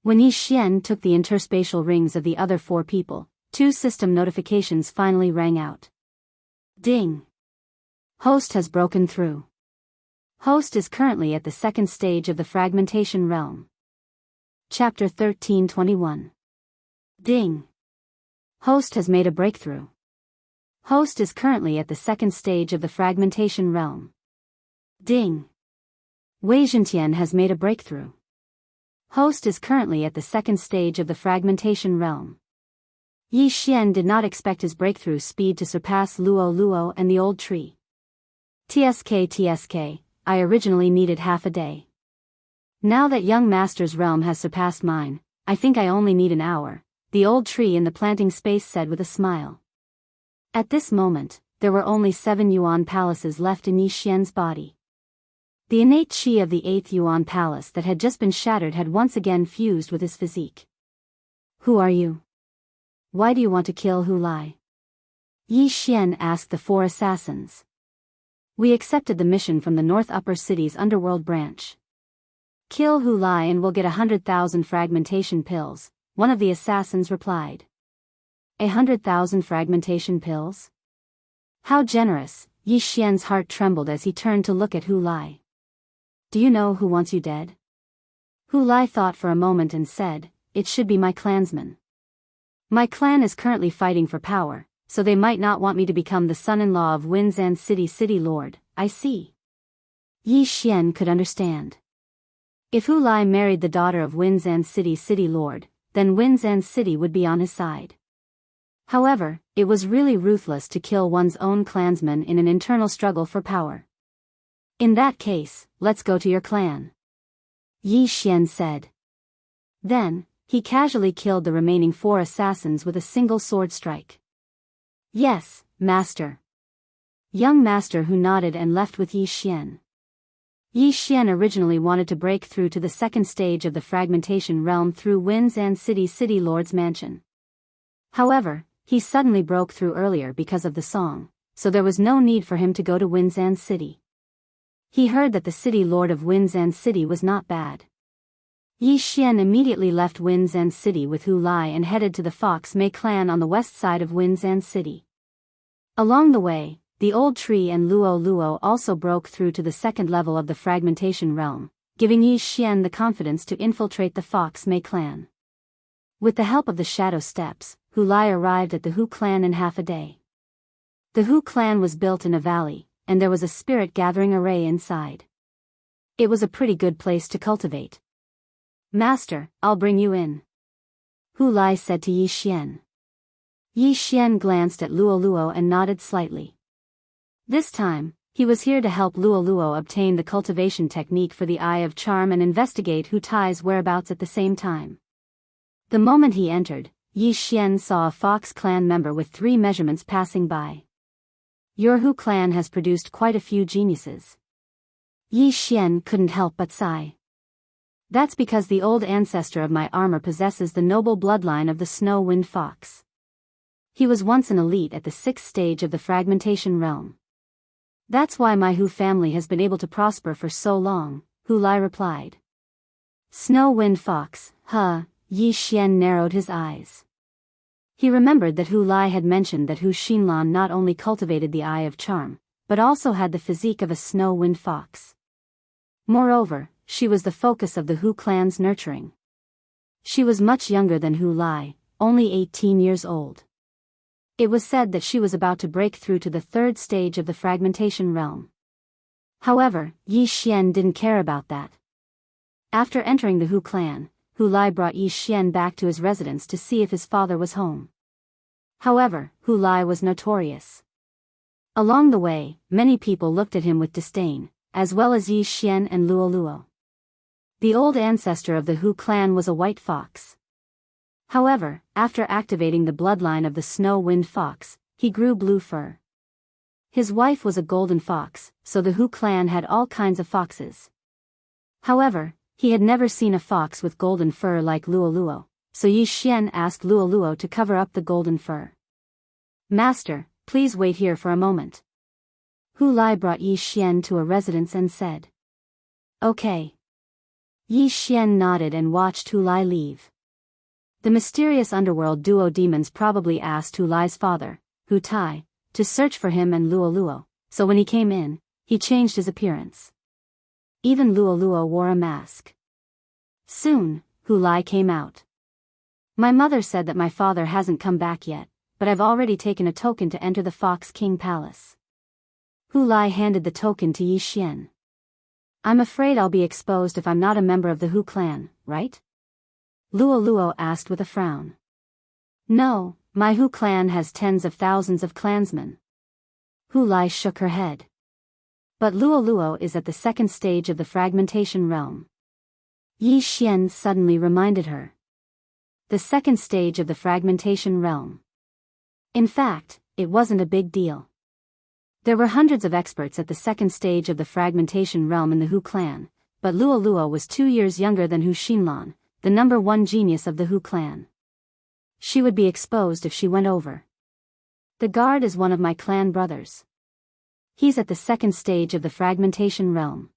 When Yi Xian took the interspatial rings of the other 4 people, 2 system notifications finally rang out. Ding! Host has broken through. Host is currently at the 2nd stage of the fragmentation realm. Chapter 13:21. Ding! Host has made a breakthrough. Host is currently at the 2nd stage of the fragmentation realm. Ding! Wei Zhentian has made a breakthrough. Host is currently at the 2nd stage of the fragmentation realm. Yi Xian did not expect his breakthrough speed to surpass Luo Luo and the old tree. TSK, I originally needed half a day. Now that young master's realm has surpassed mine, I think I only need an hour, the old tree in the planting space said with a smile. At this moment, there were only 7 Yuan palaces left in Yi Xian's body. The innate qi of the 8th Yuan palace that had just been shattered had once again fused with his physique. Who are you? Why do you want to kill Hu Lai? Yi Xian asked the 4 assassins. We accepted the mission from the North Upper City's underworld branch. Kill Hu Lai and we'll get 100,000 fragmentation pills, one of the assassins replied. 100,000 fragmentation pills? How generous! Yi Xian's heart trembled as he turned to look at Hu Lai. Do you know who wants you dead? Hu Lai thought for a moment and said, it should be my clansmen. My clan is currently fighting for power, so they might not want me to become the son-in-law of Winzan City Lord, I see. Yi Xian could understand. If Hu Lai married the daughter of Winzan City Lord, then Winzan City would be on his side. However, it was really ruthless to kill one's own clansmen in an internal struggle for power. In that case, let's go to your clan. Yi Xian said. Then, he casually killed the remaining 4 assassins with a single sword strike. Yes, master. Young master Hu nodded and left with Yi Xian. Yi Xian originally wanted to break through to the 2nd stage of the fragmentation realm through Winzan City Lord's mansion. However, he suddenly broke through earlier because of the song, so there was no need for him to go to Winzan City. He heard that the city lord of Winzan City was not bad. Yi Xian immediately left Winzan City with Hu Lai and headed to the Fox Mei clan on the west side of Winzan City. Along the way, the old tree and Luo Luo also broke through to the 2nd level of the fragmentation realm, giving Yi Xian the confidence to infiltrate the Fox Mei clan. With the help of the shadow steps, Hu Lai arrived at the Hu clan in half a day. The Hu clan was built in a valley, and there was a spirit gathering array inside. It was a pretty good place to cultivate. Master, I'll bring you in. Hu Lai said to Yi Xian. Yi Xian glanced at Luo Luo and nodded slightly. This time, he was here to help Luo Luo obtain the cultivation technique for the Eye of Charm and investigate Hu Tai's whereabouts at the same time. The moment he entered, Yi Xian saw a Fox clan member with 3 measurements passing by. Your Hu clan has produced quite a few geniuses. Yi Xian couldn't help but sigh. That's because the old ancestor of my armor possesses the noble bloodline of the Snow Wind Fox. He was once an elite at the 6th stage of the fragmentation realm. That's why my Hu family has been able to prosper for so long, Hu Lai replied. Snow Wind Fox, huh? Yi Xian narrowed his eyes. He remembered that Hu Lai had mentioned that Hu Xinlan not only cultivated the Eye of Charm, but also had the physique of a Snow Wind Fox. Moreover, she was the focus of the Hu clan's nurturing. She was much younger than Hu Lai, only 18 years old. It was said that she was about to break through to the 3rd stage of the fragmentation realm. However, Yi Xian didn't care about that. After entering the Hu clan, Hu Lai brought Yi Xian back to his residence to see if his father was home. However, Hu Lai was notorious. Along the way, many people looked at him with disdain, as well as Yi Xian and Luo Luo. The old ancestor of the Hu clan was a white fox. However, after activating the bloodline of the Snow Wind Fox, he grew blue fur. His wife was a golden fox, so the Hu clan had all kinds of foxes. However, he had never seen a fox with golden fur like Luo, so Yi Xian asked Luo to cover up the golden fur. "Master, please wait here for a moment." Hu Lai brought Yi Xian to a residence and said, "Okay." Yi Xian nodded and watched Hu Lai leave. The mysterious underworld duo demons probably asked Hu Lai's father, Hu Tai, to search for him and Luo, so when he came in, he changed his appearance. Even Luo wore a mask. Soon, Hu Lai came out. "My mother said that my father hasn't come back yet, but I've already taken a token to enter the Fox King Palace." Hu Lai handed the token to Yi Xian. "I'm afraid I'll be exposed if I'm not a member of the Hu clan, right?" Luo asked with a frown. "No, my Hu clan has tens of thousands of clansmen." Hu Lai shook her head. "But Luo is at the second stage of the fragmentation realm." Yi Xian suddenly reminded her. The second stage of the fragmentation realm. In fact, it wasn't a big deal. There were hundreds of experts at the second stage of the fragmentation realm in the Hu clan, but Luo was 2 years younger than Hu Xinlan, the number 1 genius of the Hu clan. She would be exposed if she went over. "The guard is one of my clan brothers. He's at the second stage of the fragmentation realm.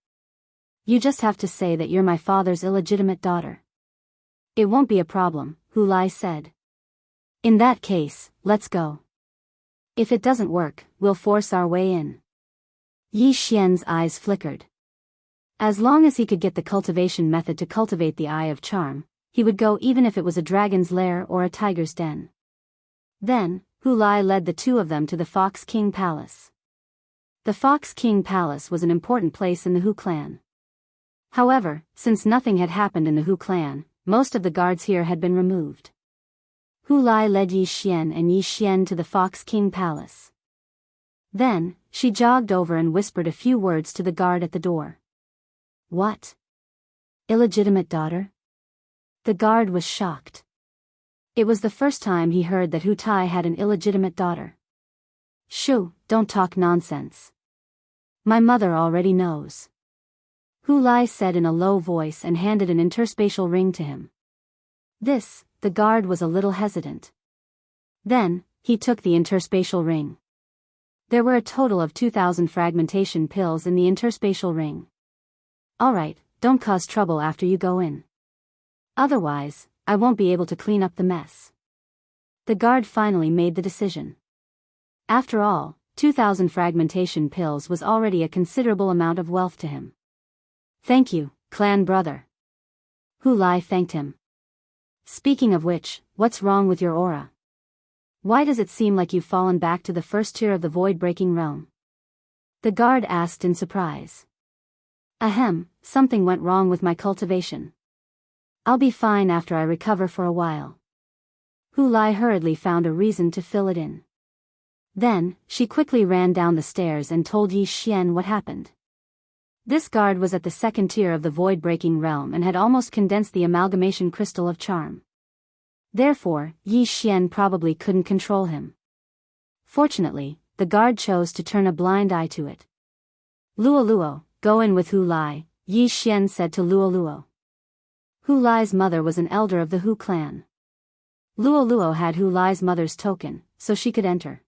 You just have to say that you're my father's illegitimate daughter." "It won't be a problem," Hu Lai said. "In that case, let's go. If it doesn't work, we'll force our way in." Yi Xian's eyes flickered. As long as he could get the cultivation method to cultivate the Eye of Charm, he would go even if it was a dragon's lair or a tiger's den. Then, Hu Lai led the two of them to the Fox King Palace. The Fox King Palace was an important place in the Hu clan. However, since nothing had happened in the Hu clan, most of the guards here had been removed. Hu Lai led Yi Xian and Yi Xian to the Fox King Palace. Then, she jogged over and whispered a few words to the guard at the door. "What? Illegitimate daughter?" The guard was shocked. It was the first time he heard that Hu Tai had an illegitimate daughter. "Shoo, don't talk nonsense. My mother already knows," Hu Lai said in a low voice and handed an interspatial ring to him. The guard was a little hesitant. Then, he took the interspatial ring. There were a total of 2,000 fragmentation pills in the interspatial ring. "Alright, don't cause trouble after you go in. Otherwise, I won't be able to clean up the mess." The guard finally made the decision. After all, 2,000 fragmentation pills was already a considerable amount of wealth to him. "Thank you, clan brother." Hu Lai thanked him. "Speaking of which, what's wrong with your aura? Why does it seem like you've fallen back to the first tier of the void-breaking realm?" The guard asked in surprise. "Ahem, something went wrong with my cultivation. I'll be fine after I recover for a while." Hu Lai hurriedly found a reason to fill it in. Then, she quickly ran down the stairs and told Yi Xian what happened. This guard was at the second tier of the void-breaking realm and had almost condensed the amalgamation crystal of charm. Therefore, Yi Xian probably couldn't control him. Fortunately, the guard chose to turn a blind eye to it. "Luo, go in with Hu Lai," Yi Xian said to Luo. Hu Lai's mother was an elder of the Hu clan. Luo had Hu Lai's mother's token, so she could enter.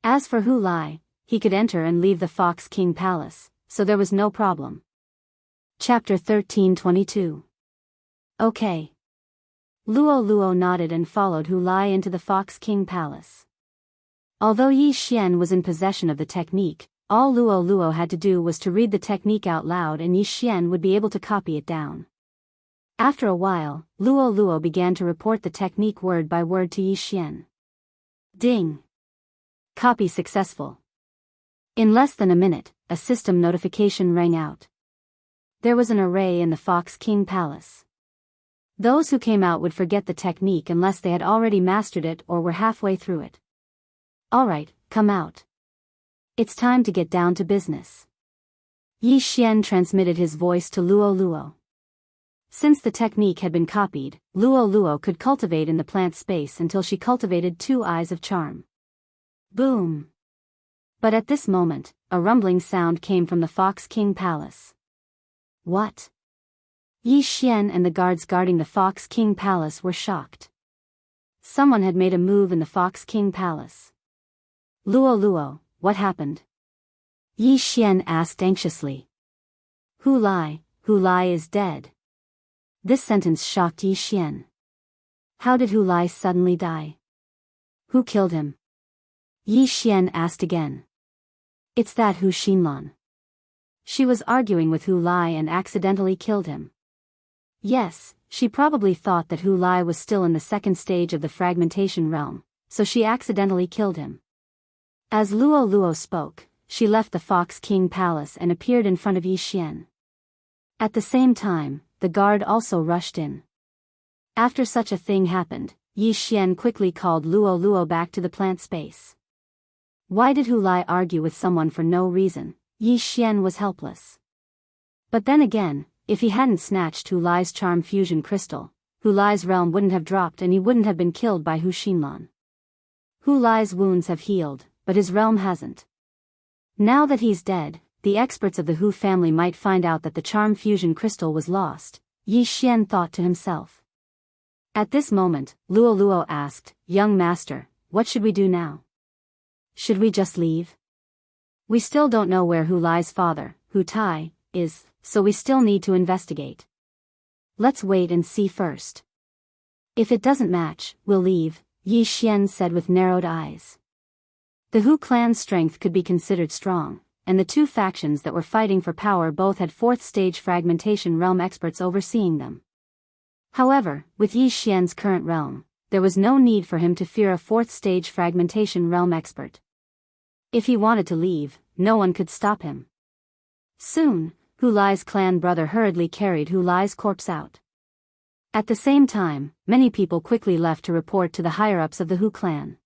As for Hu Lai, he could enter and leave the Fox King Palace, so there was no problem. Chapter 13:22. Okay. Luo nodded and followed Hu Lai into the Fox King Palace. Although Yi Xian was in possession of the technique, all Luo had to do was to read the technique out loud and Yi Xian would be able to copy it down. After a while, Luo began to report the technique word by word to Yi Xian. Ding! Copy successful. In less than a minute, a system notification rang out. There was an array in the Fox King Palace. Those who came out would forget the technique unless they had already mastered it or were halfway through it. Alright, come out. It's time to get down to business. Yi Xian transmitted his voice to Luo. Since the technique had been copied, Luo could cultivate in the plant space until she cultivated 2 eyes of charm. Boom! But at this moment, a rumbling sound came from the Fox King Palace. What? Yi Xian and the guards guarding the Fox King Palace were shocked. Someone had made a move in the Fox King Palace. Luo, what happened? Yi Xian asked anxiously. Hu Lai is dead. This sentence shocked Yi Xian. How did Hu Lai suddenly die? Who killed him? Yi Xian asked again. It's that Hu Xinlan. She was arguing with Hu Lai and accidentally killed him. Yes, she probably thought that Hu Lai was still in the second stage of the fragmentation realm, so she accidentally killed him. As Luo spoke, she left the Fox King Palace and appeared in front of Yi Xian. At the same time, the guard also rushed in. After such a thing happened, Yi Xian quickly called Luo back to the plant space. Why did Hu Lai argue with someone for no reason? Yi Xian was helpless. But then again, if he hadn't snatched Hu Lai's charm fusion crystal, Hu Lai's realm wouldn't have dropped and he wouldn't have been killed by Hu Xinlan. Hu Lai's wounds have healed, but his realm hasn't. Now that he's dead, the experts of the Hu family might find out that the charm fusion crystal was lost, Yi Xian thought to himself. At this moment, Luo asked, Young master, what should we do now? Should we just leave? We still don't know where Hu Lai's father, Hu Tai, is, so we still need to investigate. Let's wait and see first. If it doesn't match, we'll leave, Yi Xian said with narrowed eyes. The Hu clan's strength could be considered strong, and the two factions that were fighting for power both had fourth-stage fragmentation realm experts overseeing them. However, with Yi Xian's current realm, there was no need for him to fear a fourth-stage fragmentation realm expert. If he wanted to leave, no one could stop him. Soon, Hu Lai's clan brother hurriedly carried Hu Lai's corpse out. At the same time, many people quickly left to report to the higher-ups of the Hu clan.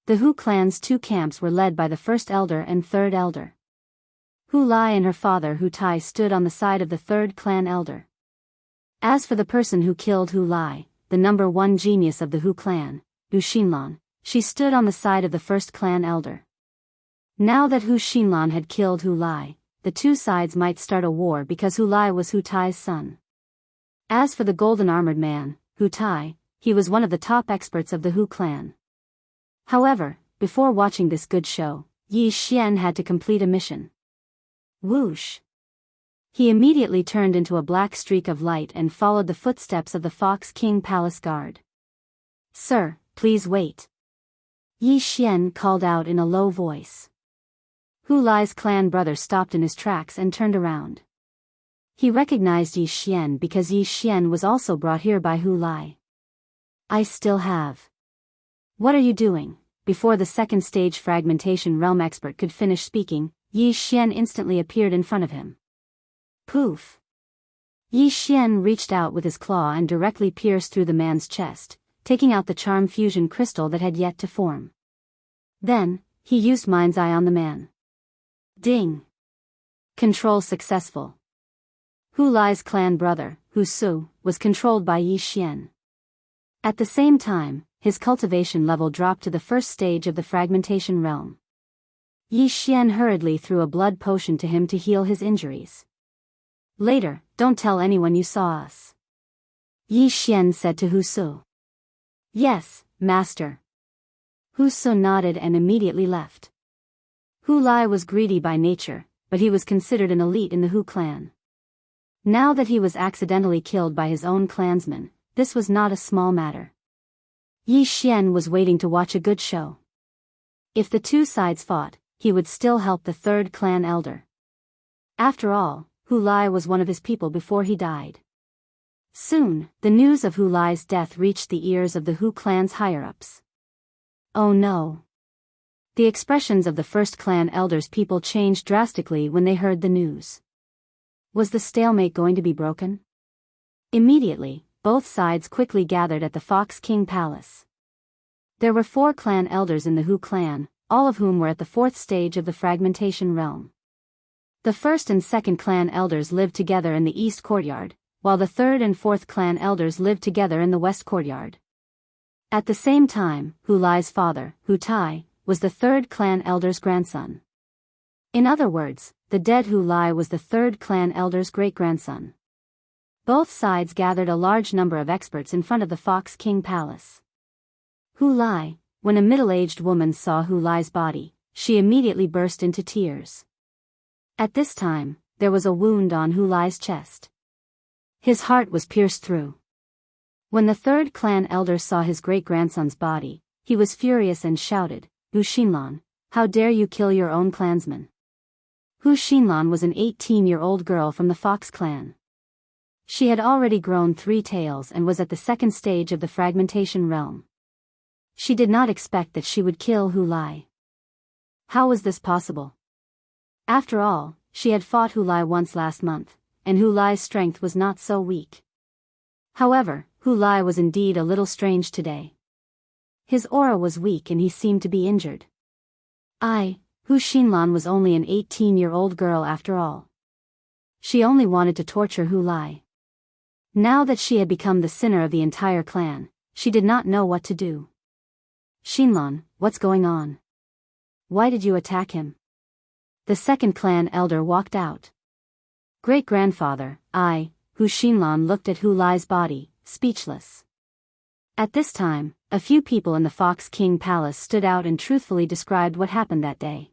The Hu clan's two camps were led by the first elder and third elder. Hu Lai and her father Hu Tai stood on the side of the third clan elder. As for the person who killed Hu Lai, the number one genius of the Hu clan, Hu Xinlan, she stood on the side of the first clan elder. Now that Hu Xinlan had killed Hu Lai, the two sides might start a war because Hu Lai was Hu Tai's son. As for the golden-armored man, Hu Tai, he was one of the top experts of the Hu clan. However, before watching this good show, Yi Xian had to complete a mission. Whoosh! He immediately turned into a black streak of light and followed the footsteps of the Fox King Palace guard. Sir, please wait. Yi Xian called out in a low voice. Hu Lai's clan brother stopped in his tracks and turned around. He recognized Yi Xian because Yi Xian was also brought here by Hu Lai. I still have. What are you doing? Before the second stage fragmentation realm expert could finish speaking, Yi Xian instantly appeared in front of him. Poof! Yi Xian reached out with his claw and directly pierced through the man's chest, taking out the charm fusion crystal that had yet to form. Then, he used Mind's Eye on the man. Ding! Control successful. Hu Lai's clan brother, Hu Su, was controlled by Yi Xian. At the same time, his cultivation level dropped to the first stage of the fragmentation realm. Yi Xian hurriedly threw a blood potion to him to heal his injuries. Later, don't tell anyone you saw us. Yi Xian said to Hu Su. Yes, master. Hu Su nodded and immediately left. Hu Lai was greedy by nature, but he was considered an elite in the Hu clan. Now that he was accidentally killed by his own clansmen, this was not a small matter. Yi Xian was waiting to watch a good show. If the two sides fought, he would still help the third clan elder. After all, Hu Lai was one of his people before he died. Soon, the news of Hu Lai's death reached the ears of the Hu clan's higher-ups. Oh no! The expressions of the first clan elder's people changed drastically when they heard the news. Was the stalemate going to be broken? Immediately, both sides quickly gathered at the Fox King Palace. There were 4 clan elders in the Hu clan, all of whom were at the 4th stage of the fragmentation realm. The first and second clan elders lived together in the east courtyard, while the third and fourth clan elders lived together in the west courtyard. At the same time, Hu Lai's father, Hu Tai, was the third clan elder's grandson. In other words, the dead Hu Lai was the third clan elder's great-grandson. Both sides gathered a large number of experts in front of the Fox King Palace. Hu Lai, when a middle-aged woman saw Hu Lai's body, she immediately burst into tears. At this time, there was a wound on Hu Lai's chest. His heart was pierced through. When the third clan elder saw his great-grandson's body, he was furious and shouted, "Hu Xinlan, how dare you kill your own clansman?" Hu Xinlan was an 18-year-old girl from the Fox clan. She had already grown 3 tails and was at the second stage of the fragmentation realm. She did not expect that she would kill Hu Lai. How was this possible? After all, she had fought Hu Lai once last month, and Hu Lai's strength was not so weak. However, Hu Lai was indeed a little strange today. His aura was weak and he seemed to be injured. Hu Xinlan was only an 18-year-old girl after all. She only wanted to torture Hu Lai. Now that she had become the sinner of the entire clan, she did not know what to do. "Xinlan, what's going on? Why did you attack him?" The second clan elder walked out. Great-grandfather, Hu Xinlan looked at Hu Lai's body, speechless. At this time, a few people in the Fox King Palace stood out and truthfully described what happened that day.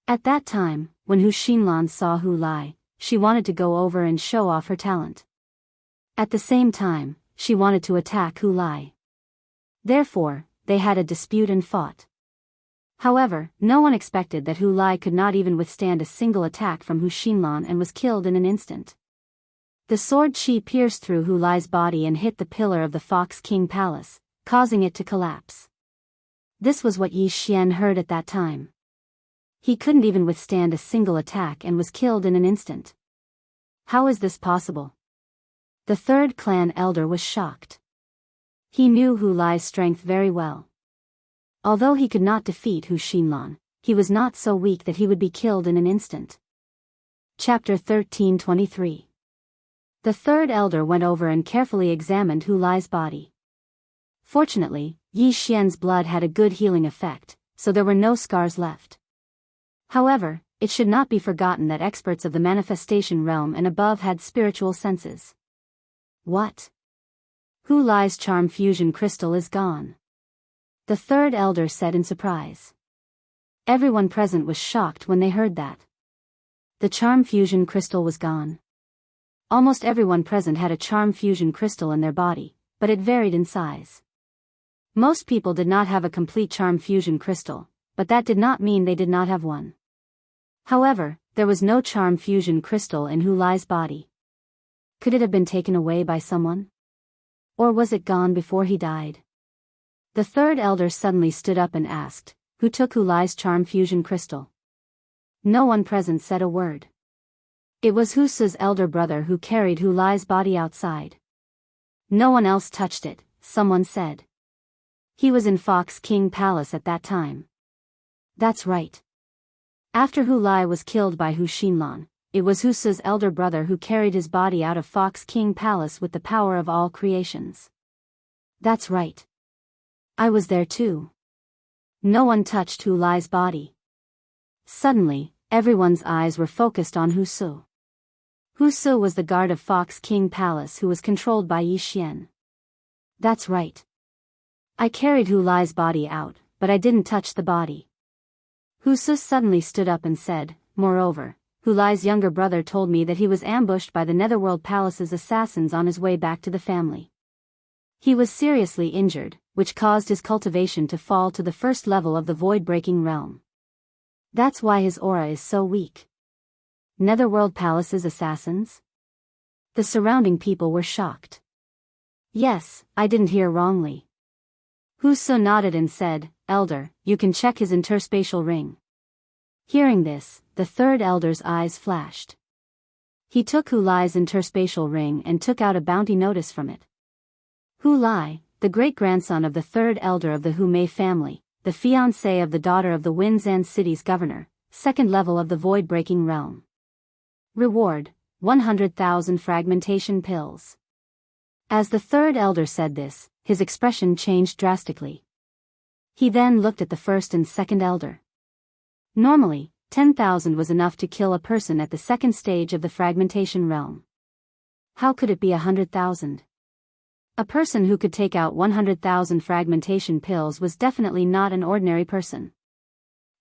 At that time, when Hu Xinlan saw Hu Lai, she wanted to go over and show off her talent. At the same time, she wanted to attack Hu Lai. Therefore, they had a dispute and fought. However, no one expected that Hu Lai could not even withstand a single attack from Hu Xinlan and was killed in an instant. The sword chi pierced through Hu Lai's body and hit the pillar of the Fox King Palace, causing it to collapse. This was what Yi Xian heard at that time. He couldn't even withstand a single attack and was killed in an instant. How is this possible? The third clan elder was shocked. He knew Hu Lai's strength very well. Although he could not defeat Hu Xinlan, he was not so weak that he would be killed in an instant. Chapter 13:23. The third elder went over and carefully examined Hu Lai's body. Fortunately, Yi Xian's blood had a good healing effect, so there were no scars left. However, it should not be forgotten that experts of the manifestation realm and above had spiritual senses. What? Hu Lai's charm fusion crystal is gone. The third elder said in surprise. Everyone present was shocked when they heard that. The charm fusion crystal was gone. Almost everyone present had a charm fusion crystal in their body, but it varied in size. Most people did not have a complete charm fusion crystal, but that did not mean they did not have one. However, there was no charm fusion crystal in Hu Lai's body. Could it have been taken away by someone? Or was it gone before he died? The third elder suddenly stood up and asked, "Who took Hu Lai's charm fusion crystal?" No one present said a word. It was Hu Su's elder brother who carried Hu Lai's body outside. No one else touched it, someone said. He was in Fox King Palace at that time. That's right. After Hu Lai was killed by Hu Xinlan, it was Hu Su's elder brother who carried his body out of Fox King Palace with the power of all creations. That's right. I was there too. No one touched Hu Lai's body. Suddenly, everyone's eyes were focused on Hu Su. Hu Su was the guard of Fox King Palace who was controlled by Yi Xian. That's right. I carried Hu Lai's body out, but I didn't touch the body. Hu Su suddenly stood up and said, "Moreover, Hu Lai's younger brother told me that he was ambushed by the Netherworld Palace's assassins on his way back to the family. He was seriously injured, which caused his cultivation to fall to the first level of the void-breaking realm. That's why his aura is so weak." Netherworld Palace's assassins? The surrounding people were shocked. Yes, I didn't hear wrongly. Hu Su nodded and said, "Elder, you can check his interspatial ring." Hearing this, the third elder's eyes flashed. He took Hu Lai's interspatial ring and took out a bounty notice from it. Hu Lai, the great-grandson of the third elder of the Hu Mei family, the fiancé of the daughter of the Winzan city's governor, second level of the void-breaking realm. Reward, 100,000 fragmentation pills. As the third elder said this, his expression changed drastically. He then looked at the first and second elder. Normally, 10,000 was enough to kill a person at the second stage of the fragmentation realm. How could it be 100,000? A person who could take out 100,000 fragmentation pills was definitely not an ordinary person.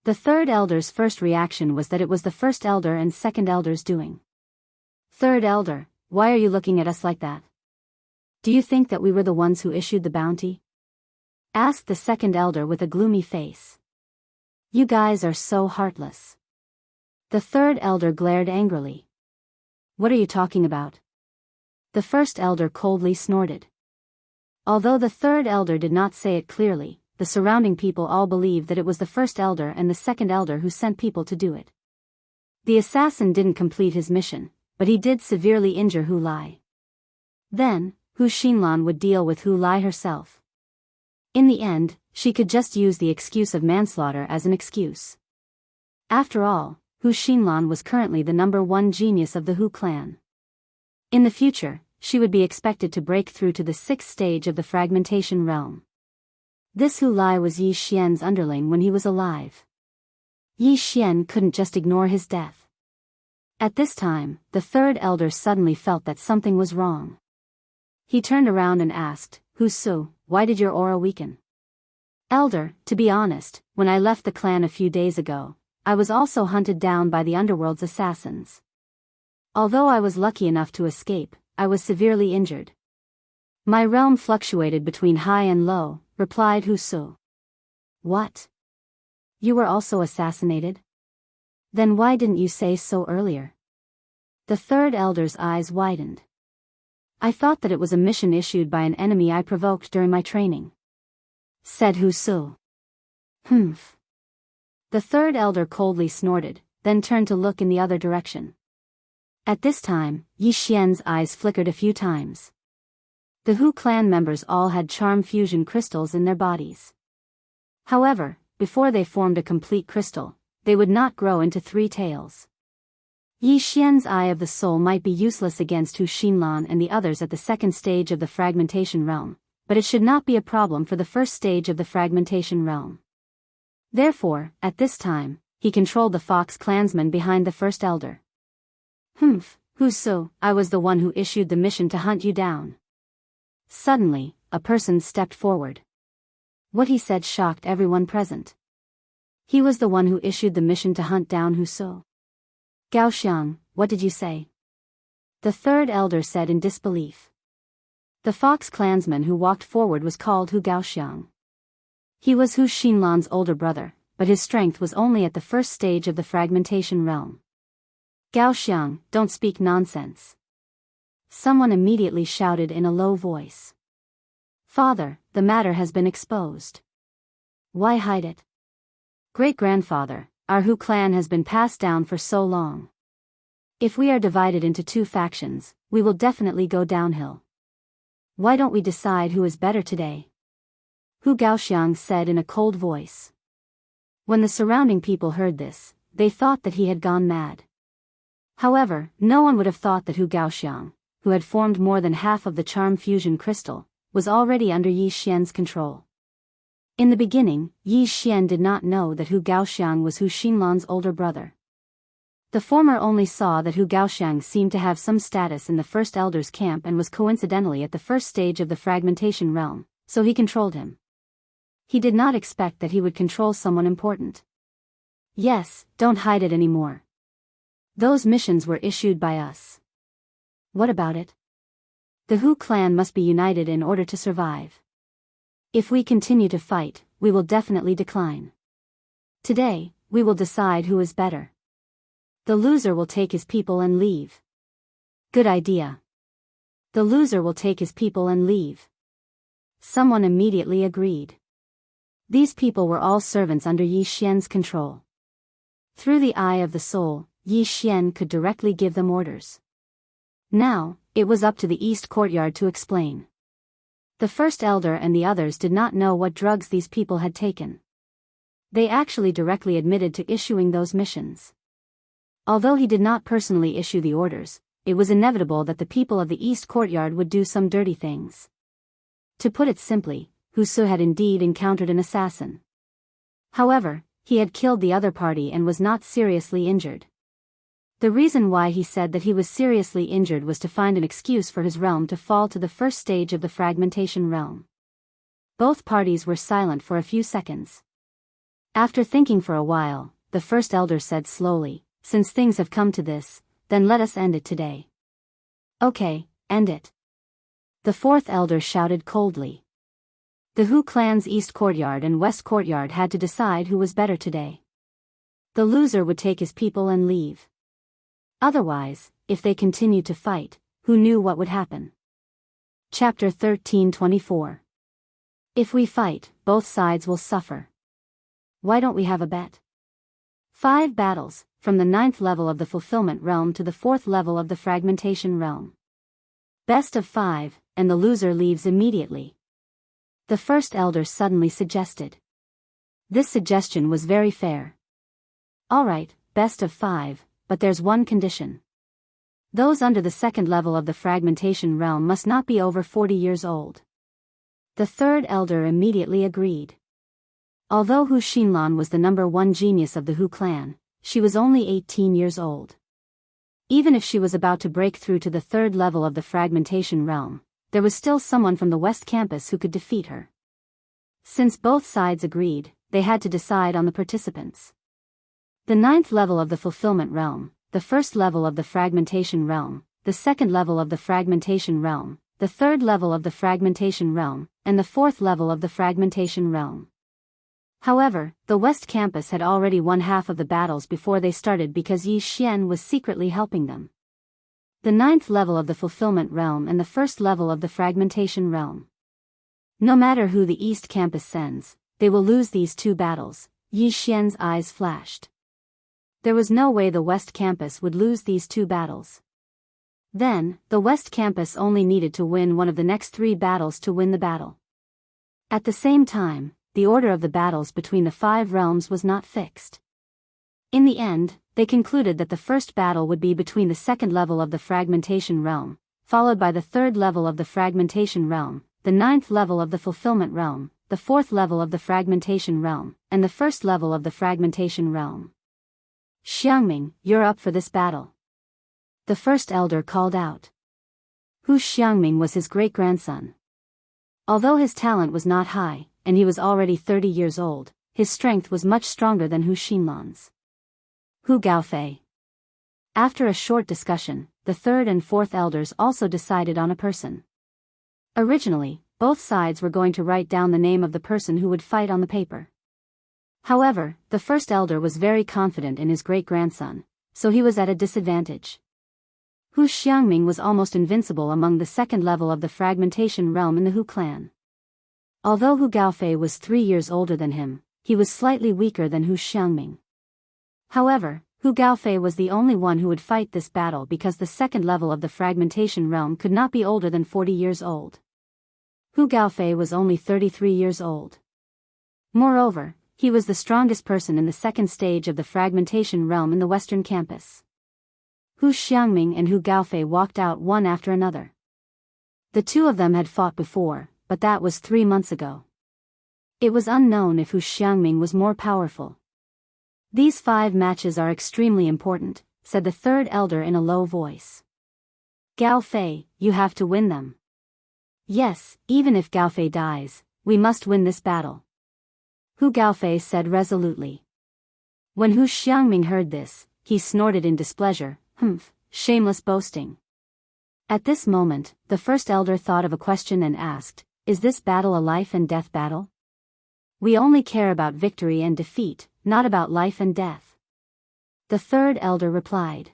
The third elder's first reaction was that it was the first elder and second elder's doing. Third elder, why are you looking at us like that? Do you think that we were the ones who issued the bounty? Asked the second elder with a gloomy face. You guys are so heartless. The third elder glared angrily. What are you talking about? The first elder coldly snorted. Although the third elder did not say it clearly, the surrounding people all believed that it was the first elder and the second elder who sent people to do it. The assassin didn't complete his mission, but he did severely injure Hu Lai. Then, Hu Xinlan would deal with Hu Lai herself. In the end, she could just use the excuse of manslaughter as an excuse. After all, Hu Xinlan was currently the #1 genius of the Hu clan. In the future, she would be expected to break through to the 6th stage of the fragmentation realm. This Hu Lai was Yi Xian's underling when he was alive. Yi Xian couldn't just ignore his death. At this time, the third elder suddenly felt that something was wrong. He turned around and asked, Hu Su, why did your aura weaken? Elder, to be honest, when I left the clan a few days ago, I was also hunted down by the underworld's assassins. Although I was lucky enough to escape, I was severely injured. My realm fluctuated between high and low, replied Hu Su. What? You were also assassinated? Then why didn't you say so earlier? The third elder's eyes widened. I thought that it was a mission issued by an enemy I provoked during my training, said Hu Su. Humph. The third elder coldly snorted, then turned to look in the other direction. At this time, Yi Xian's eyes flickered a few times. The Hu clan members all had charm fusion crystals in their bodies. However, before they formed a complete crystal, they would not grow into 3 tails. Yi Xian's eye of the soul might be useless against Hu Xinlan and the others at the 2nd stage of the fragmentation realm, but it should not be a problem for the 1st stage of the fragmentation realm. Therefore, at this time, he controlled the fox clansmen behind the first elder. Humph, Hu Su, I was the one who issued the mission to hunt you down. Suddenly, a person stepped forward. What he said shocked everyone present. He was the one who issued the mission to hunt down Hu Su. Gao Xiang, what did you say? The third elder said in disbelief. The fox clansman who walked forward was called Hu Gaoxiang. He was Hu Xinlan's older brother, but his strength was only at the 1st stage of the fragmentation realm. Gao Xiang, don't speak nonsense. Someone immediately shouted in a low voice. Father, the matter has been exposed. Why hide it? Great-grandfather, our Hu clan has been passed down for so long. If we are divided into 2 factions, we will definitely go downhill. Why don't we decide who is better today? Hu Gaoxiang said in a cold voice. When the surrounding people heard this, they thought that he had gone mad. However, no one would have thought that Hu Gaoxiang, who had formed more than half of the charm fusion crystal, was already under Yi Xian's control. In the beginning, Yi Xian did not know that Hu Gaoxiang was Hu Xinlan's older brother. The former only saw that Hu Gaoxiang seemed to have some status in the first elder's camp and was coincidentally at the 1st stage of the fragmentation realm, so he controlled him. He did not expect that he would control someone important. Yes, don't hide it anymore. Those missions were issued by us. What about it? The Hu clan must be united in order to survive. If we continue to fight, we will definitely decline. Today, we will decide who is better. The loser will take his people and leave. Good idea. The loser will take his people and leave. Someone immediately agreed. These people were all servants under Yi Xian's control. Through the eye of the soul, Yi Xian could directly give them orders. Now, it was up to the east courtyard to explain. The first elder and the others did not know what drugs these people had taken. They actually directly admitted to issuing those missions. Although he did not personally issue the orders, it was inevitable that the people of the east courtyard would do some dirty things. To put it simply, Hu Su had indeed encountered an assassin. However, he had killed the other party and was not seriously injured. The reason why he said that he was seriously injured was to find an excuse for his realm to fall to the first stage of the fragmentation realm. Both parties were silent for a few seconds. After thinking for a while, the first elder said slowly, "Since things have come to this, then let us end it today." "Okay, end it." The fourth elder shouted coldly. The Hu clan's east courtyard and west courtyard had to decide who was better today. The loser would take his people and leave. Otherwise, if they continued to fight, who knew what would happen? Chapter 13:24. If we fight, both sides will suffer. Why don't we have a bet? 5 battles, from the 9th level of the fulfillment realm to the 4th level of the fragmentation realm. Best of 5, and the loser leaves immediately. The first elder suddenly suggested. This suggestion was very fair. Alright, best of 5, but there's one condition. Those under the 2nd level of the fragmentation realm must not be over 40 years old. The third elder immediately agreed. Although Hu Xinlan was the number 1 genius of the Hu clan, she was only 18 years old. Even if she was about to break through to the 3rd level of the fragmentation realm, there was still someone from the West Campus who could defeat her. Since both sides agreed, they had to decide on the participants. The 9th level of the fulfillment realm, the 1st level of the fragmentation realm, the 2nd level of the fragmentation realm, the 3rd level of the fragmentation realm, and the 4th level of the fragmentation realm. However, the West Campus had already won half of the battles before they started because Yi Xian was secretly helping them. The 9th level of the fulfillment realm and the 1st level of the fragmentation realm. No matter who the East Campus sends, they will lose these 2 battles. Yi Xian's eyes flashed. There was no way the West Campus would lose these 2 battles. Then, the West Campus only needed to win one of the next 3 battles to win the battle. At the same time, the order of the battles between the 5 realms was not fixed. In the end, they concluded that the first battle would be between the 2nd level of the fragmentation realm, followed by the 3rd level of the fragmentation realm, the 9th level of the fulfillment realm, the 4th level of the fragmentation realm, and the 1st level of the fragmentation realm. "Xiangming, you're up for this battle," the first elder called out. Hu Xiangming was his great-grandson. Although his talent was not high, and he was already 30 years old, his strength was much stronger than Hu Xinlan's. Hu Gaofei. After a short discussion, the 3rd and 4th elders also decided on a person. Originally, both sides were going to write down the name of the person who would fight on the paper. However, the first elder was very confident in his great-grandson, so he was at a disadvantage. Hu Xiangming was almost invincible among the 2nd level of the fragmentation realm in the Hu clan. Although Hu Gaofei was 3 years older than him, he was slightly weaker than Hu Xiangming. However, Hu Gaofei was the only one who would fight this battle because the 2nd level of the fragmentation realm could not be older than 40 years old. Hu Gaofei was only 33 years old. Moreover, he was the strongest person in the 2nd stage of the fragmentation realm in the Western Campus. Hu Xiangming and Hu Gaofei walked out one after another. The 2 of them had fought before, but that was 3 months ago. It was unknown if Hu Xiangming was more powerful. "These 5 matches are extremely important," said the 3rd elder in a low voice. "Gaofei, you have to win them." "Yes, even if Gaofei dies, we must win this battle," Hu Gaofei said resolutely. When Hu Xiangming heard this, he snorted in displeasure. "Humph, shameless boasting." At this moment, the first elder thought of a question and asked, "Is this battle a life and death battle?" "We only care about victory and defeat, not about life and death," the 3rd elder replied.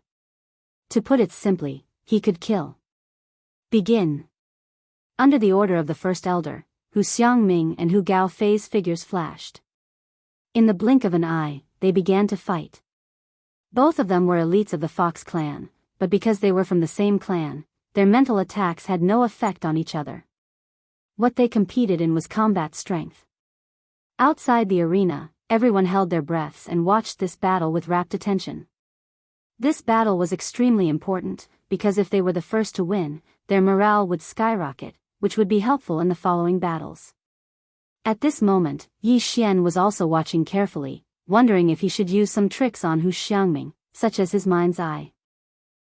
To put it simply, he could kill. "Begin." Under the order of the first elder, Hu Xiangming and Hu Gaofei's figures flashed. In the blink of an eye, they began to fight. Both of them were elites of the Fox clan, but because they were from the same clan, their mental attacks had no effect on each other. What they competed in was combat strength. Outside the arena, everyone held their breaths and watched this battle with rapt attention. This battle was extremely important, because if they were the first to win, their morale would skyrocket, which would be helpful in the following battles. At this moment, Yi Xian was also watching carefully, wondering if he should use some tricks on Hu Xiangming, such as his mind's eye.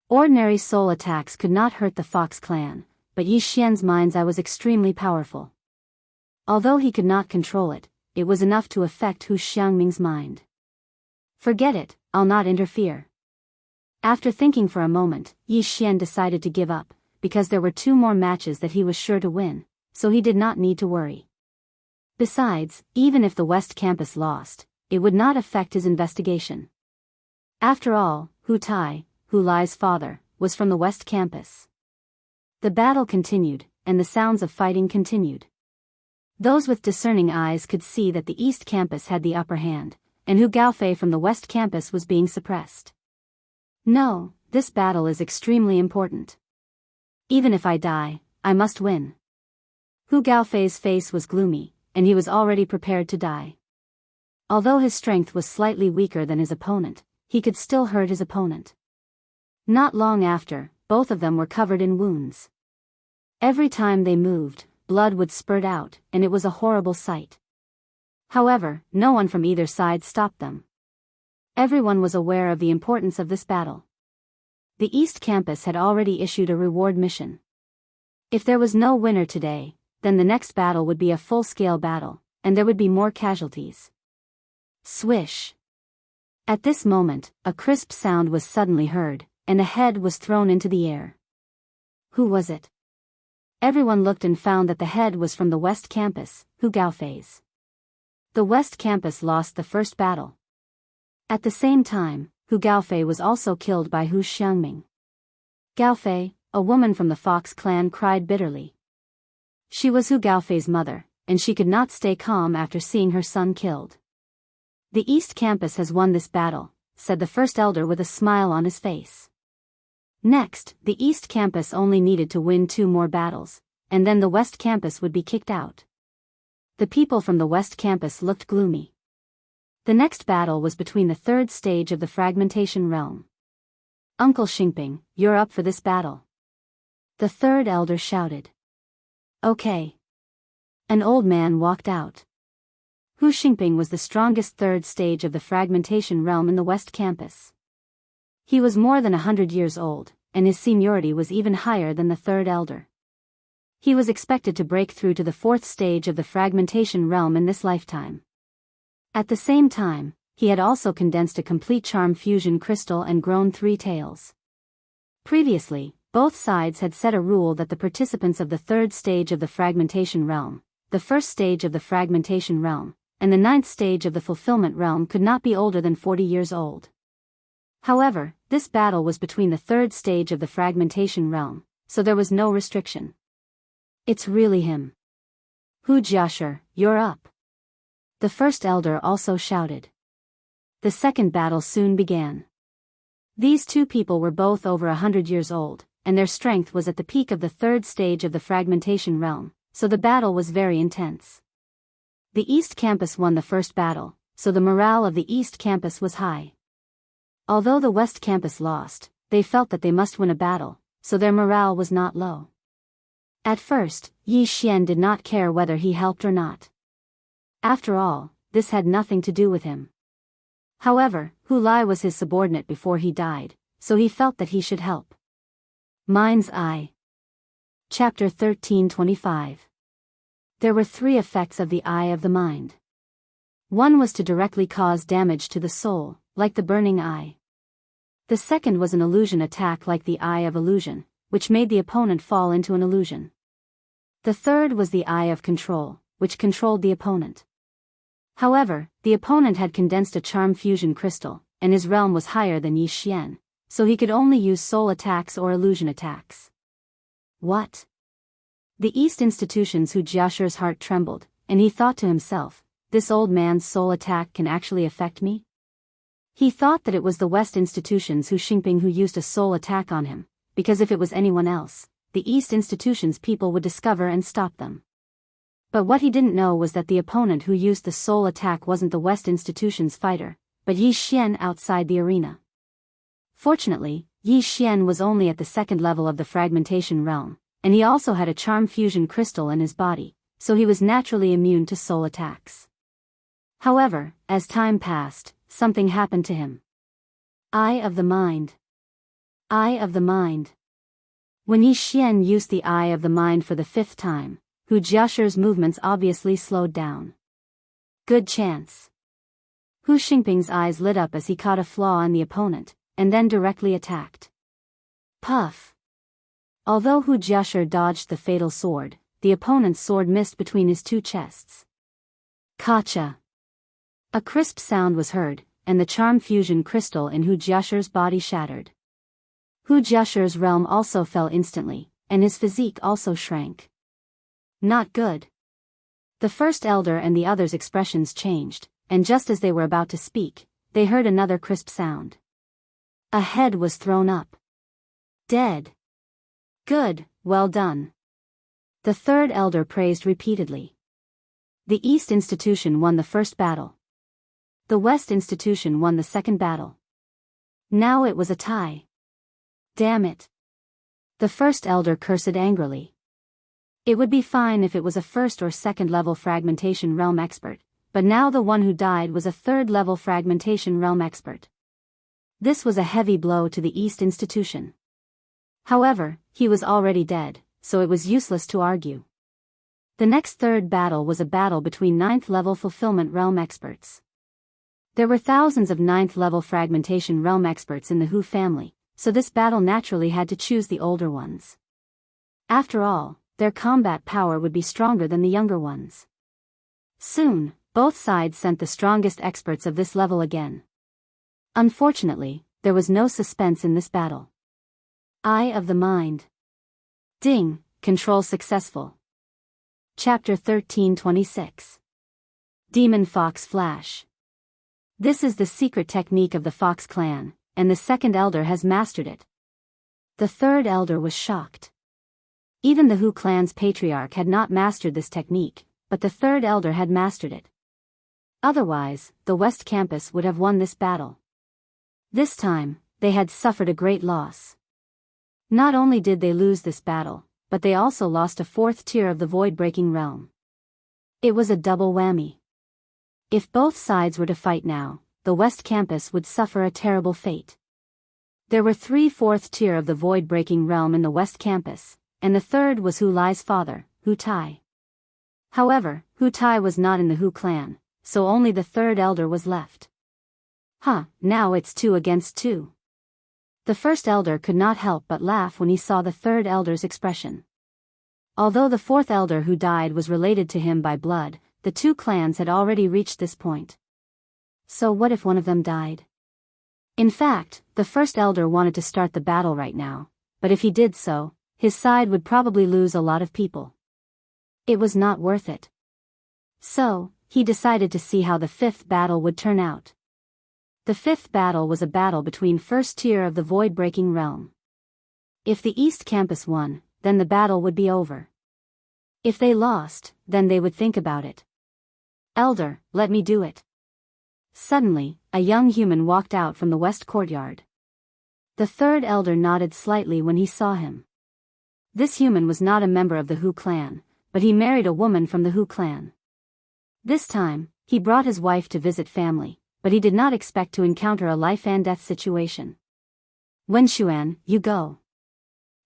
Ordinary soul attacks could not hurt the Fox clan, but Yi Xian's mind's eye was extremely powerful. Although he could not control it, it was enough to affect Hu Xiangming's mind. Forget it, I'll not interfere. After thinking for a moment, Yi Xian decided to give up, because there were 2 more matches that he was sure to win, so he did not need to worry. Besides, even if the West Campus lost, it would not affect his investigation. After all, Hu Tai, Hu Lai's father, was from the West Campus. The battle continued, and the sounds of fighting continued. Those with discerning eyes could see that the East Campus had the upper hand, and Hu Gaofei from the West Campus was being suppressed. No, this battle is extremely important. Even if I die, I must win. Hu Gaofei's face was gloomy, and he was already prepared to die. Although his strength was slightly weaker than his opponent, he could still hurt his opponent. Not long after, both of them were covered in wounds. Every time they moved, blood would spurt out, and it was a horrible sight. However, no one from either side stopped them. Everyone was aware of the importance of this battle. The East Campus had already issued a reward mission. If there was no winner today, then the next battle would be a full-scale battle, and there would be more casualties. Swish! At this moment, a crisp sound was suddenly heard, and a head was thrown into the air. Who was it? Everyone looked and found that the head was from the West Campus, Hu Gaofei's. The West Campus lost the first battle. At the same time, Hu Gaofei was also killed by Hu Xiangming. Gaofei, a woman from the Fox clan, cried bitterly. She was Hu Gaofei's mother, and she could not stay calm after seeing her son killed. The East Campus has won this battle, said the first elder with a smile on his face. Next, the East Campus only needed to win 2 more battles, and then the West Campus would be kicked out. The people from the West Campus looked gloomy. The next battle was between the 3rd stage of the fragmentation realm. Uncle Xingping, you're up for this battle. The 3rd elder shouted. Okay. An old man walked out. Hu Xingping was the strongest 3rd stage of the fragmentation realm in the West Campus. He was more than 100 years old, and his seniority was even higher than the 3rd elder. He was expected to break through to the 4th stage of the fragmentation realm in this lifetime. At the same time, he had also condensed a complete charm fusion crystal and grown 3 tails. Previously, both sides had set a rule that the participants of the 3rd stage of the fragmentation realm, the 1st stage of the fragmentation realm, and the 9th stage of the fulfillment realm could not be older than 40 years old. However, this battle was between the 3rd stage of the fragmentation realm, so there was no restriction. It's really him. Hu Jiashi, you're up. The first elder also shouted. The second battle soon began. These 2 people were both over 100 years old, and their strength was at the peak of the 3rd stage of the fragmentation realm, so the battle was very intense. The East Campus won the first battle, so the morale of the East Campus was high. Although the West Campus lost, they felt that they must win a battle, so their morale was not low. At first, Yi Xian did not care whether he helped or not. After all, this had nothing to do with him. However, Hu Lai was his subordinate before he died, so he felt that he should help. Mind's Eye. Chapter 1325. There were 3 effects of the Eye of the Mind. One was to directly cause damage to the soul, like the burning eye. The second was an illusion attack like the Eye of Illusion, which made the opponent fall into an illusion. The third was the Eye of Control, which controlled the opponent. However, the opponent had condensed a charm fusion crystal, and his realm was higher than Yi Xian, so he could only use soul attacks or illusion attacks. What? The East institutions Hu Jiashi's heart trembled, and he thought to himself, this old man's soul attack can actually affect me? He thought that it was the West institutions Hu Xingping who used a soul attack on him, because if it was anyone else, the East institutions people would discover and stop them. But what he didn't know was that the opponent who used the soul attack wasn't the West institutions fighter, but Yi Xian outside the arena. Fortunately, Yi Xian was only at the 2nd level of the fragmentation realm, and he also had a charm fusion crystal in his body, so he was naturally immune to soul attacks. However, as time passed, something happened to him. Eye of the Mind. Eye of the Mind. When Yi Xian used the Eye of the Mind for the 5th time, Hu Jiashi's movements obviously slowed down. Good chance. Hu Xingping's eyes lit up as he caught a flaw in the opponent, and then directly attacked. Puff. Although Hu Jiashi dodged the fatal sword, the opponent's sword missed between his 2 chests. Kacha. A crisp sound was heard, and the charm fusion crystal in Hu Jiashi's body shattered. Hu Jiashi's realm also fell instantly, and his physique also shrank. Not good. The first elder and the others' expressions changed, and just as they were about to speak, they heard another crisp sound. A head was thrown up. Dead. Good, well done. The third elder praised repeatedly. The East Institution won the first battle. The West Institution won the second battle. Now it was a tie. Damn it. The first elder cursed angrily. It would be fine if it was a first or second level fragmentation realm expert, but now the one who died was a third level fragmentation realm expert. This was a heavy blow to the East Institution. However, he was already dead, so it was useless to argue. The next third battle was a battle between 9th level fulfillment realm experts. There were thousands of 9th level fragmentation realm experts in the Hu family, so this battle naturally had to choose the older ones. After all, their combat power would be stronger than the younger ones. Soon, both sides sent the strongest experts of this level again. Unfortunately, there was no suspense in this battle. Eye of the Mind. Ding, control successful. Chapter 1326. Demon Fox Flash. This is the secret technique of the Fox clan, and the second elder has mastered it. The third elder was shocked. Even the Hu clan's patriarch had not mastered this technique, but the third elder had mastered it. Otherwise, the West Campus would have won this battle. This time, they had suffered a great loss. Not only did they lose this battle, but they also lost a 4th tier of the void-breaking realm. It was a double whammy. If both sides were to fight now, the West Campus would suffer a terrible fate. There were 3 4th tier of the void-breaking realm in the West Campus, and the third was Hu Lai's father, Hu Tai. However, Hu Tai was not in the Hu clan, so only the third elder was left. Now it's 2 against 2. The first elder could not help but laugh when he saw the third elder's expression. Although the 4th elder who died was related to him by blood, the 2 clans had already reached this point. So what if one of them died? In fact, the first elder wanted to start the battle right now, but if he did so, his side would probably lose a lot of people. It was not worth it. So, he decided to see how the 5th battle would turn out. The 5th battle was a battle between 1st tier of the void-breaking realm. If the East Campus won, then the battle would be over. If they lost, then they would think about it. Elder, let me do it. Suddenly, a young human walked out from the west courtyard. The third elder nodded slightly when he saw him. This human was not a member of the Hu clan, but he married a woman from the Hu clan. This time, he brought his wife to visit family, but he did not expect to encounter a life-and-death situation. Wenshuan, you go.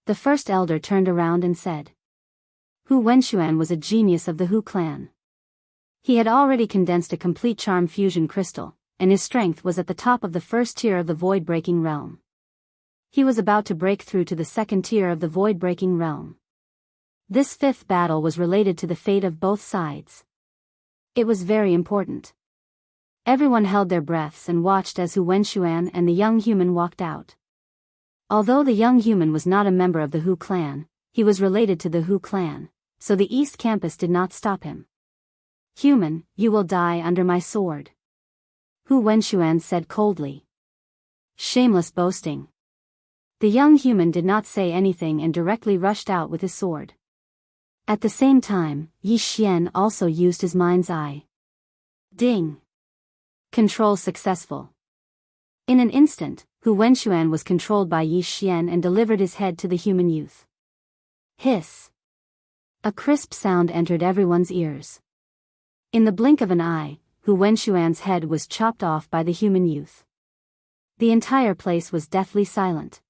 The first elder turned around and said. Hu Wenshuan was a genius of the Hu clan. He had already condensed a complete charm fusion crystal, and his strength was at the top of the 1st tier of the void-breaking realm. He was about to break through to the 2nd tier of the void-breaking realm. This 5th battle was related to the fate of both sides. It was very important. Everyone held their breaths and watched as Hu Wenshuan and the young human walked out. Although the young human was not a member of the Hu clan, he was related to the Hu clan, so the East Campus did not stop him. Human, you will die under my sword. Hu Wenshuan said coldly. Shameless boasting. The young human did not say anything and directly rushed out with his sword. At the same time, Yi Xian also used his mind's eye. Ding. Control successful. In an instant, Hu Wenshuan was controlled by Yi Xian and delivered his head to the human youth. Hiss. A crisp sound entered everyone's ears. In the blink of an eye, Hu Wenxuan's head was chopped off by the human youth. The entire place was deathly silent.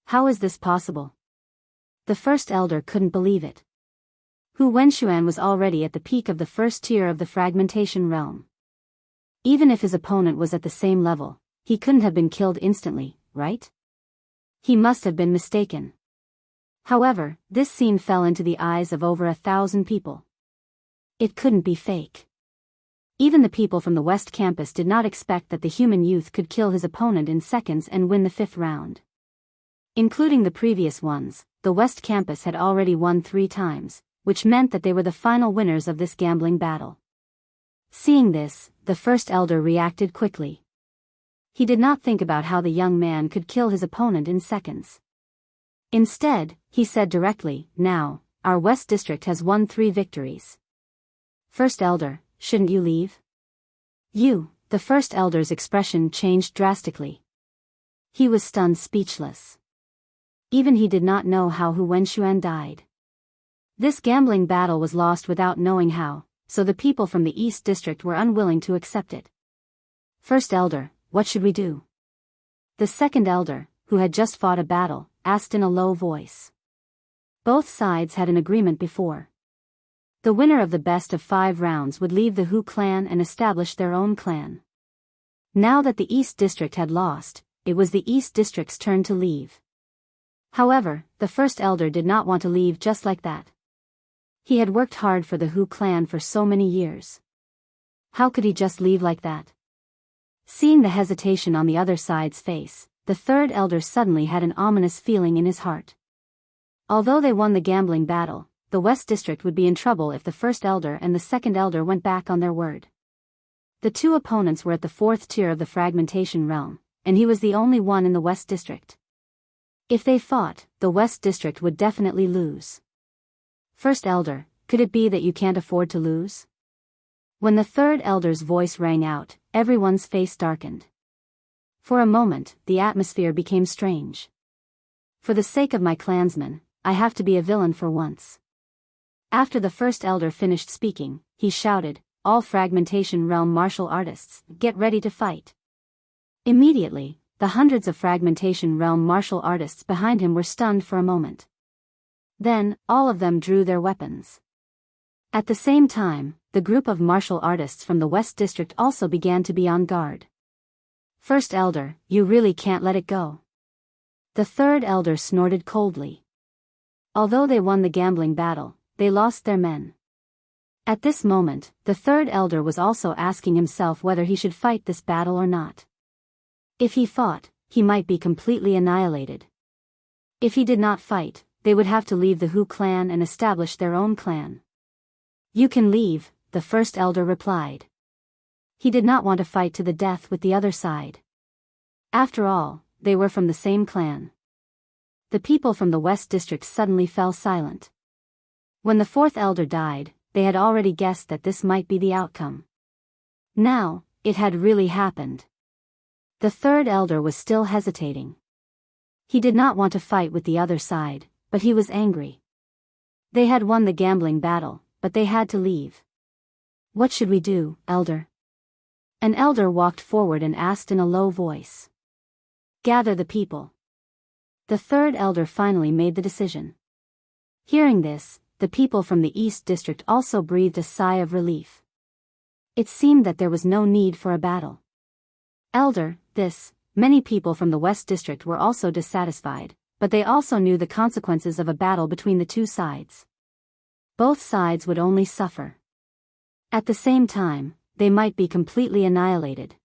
How is this possible? The first elder couldn't believe it. Hu Wenxuan was already at the peak of the first tier of the fragmentation realm. Even if his opponent was at the same level, he couldn't have been killed instantly, right? He must have been mistaken. However, this scene fell into the eyes of over 1,000 people. It couldn't be fake. Even the people from the West Campus did not expect that the human youth could kill his opponent in seconds and win the 5th round. Including the previous ones, the West Campus had already won 3 times, which meant that they were the final winners of this gambling battle. Seeing this, the first elder reacted quickly. He did not think about how the young man could kill his opponent in seconds. Instead, he said directly, "Now, our West District has won 3 victories. First elder, shouldn't you leave?" The first elder's expression changed drastically. He was stunned speechless. Even he did not know how Hu Wenxuan died. This gambling battle was lost without knowing how, so the people from the East District were unwilling to accept it. First elder, what should we do? The second elder, who had just fought a battle, asked in a low voice. Both sides had an agreement before. The winner of the best of 5 rounds would leave the Hu clan and establish their own clan. Now that the East District had lost, it was the East District's turn to leave. However, the first elder did not want to leave just like that. He had worked hard for the Hu clan for so many years. How could he just leave like that? Seeing the hesitation on the other side's face, the third elder suddenly had an ominous feeling in his heart. Although they won the gambling battle, the West District would be in trouble if the first elder and the second elder went back on their word. The 2 opponents were at the 4th tier of the fragmentation realm, and he was the only one in the West District. If they fought, the West District would definitely lose. First elder, could it be that you can't afford to lose? When the third elder's voice rang out, everyone's face darkened. For a moment, the atmosphere became strange. For the sake of my clansmen, I have to be a villain for once. After the first elder finished speaking, he shouted, "All fragmentation realm martial artists, get ready to fight." Immediately, the hundreds of fragmentation realm martial artists behind him were stunned for a moment. Then, all of them drew their weapons. At the same time, the group of martial artists from the West District also began to be on guard. First elder, you really can't let it go. The third elder snorted coldly. Although they won the gambling battle, they lost their men. At this moment, the third elder was also asking himself whether he should fight this battle or not. If he fought, he might be completely annihilated. If he did not fight, they would have to leave the Hu clan and establish their own clan. "You can leave," the first elder replied. He did not want to fight to the death with the other side. After all, they were from the same clan. The people from the West District suddenly fell silent. When the 4th elder died, they had already guessed that this might be the outcome. Now, it had really happened. The third elder was still hesitating. He did not want to fight with the other side, but he was angry. They had won the gambling battle, but they had to leave. "What should we do, elder?" An elder walked forward and asked in a low voice. "Gather the people." The third elder finally made the decision. Hearing this, the people from the East District also breathed a sigh of relief. It seemed that there was no need for a battle. Elder, many people from the West District were also dissatisfied, but they also knew the consequences of a battle between the 2 sides. Both sides would only suffer. At the same time, they might be completely annihilated.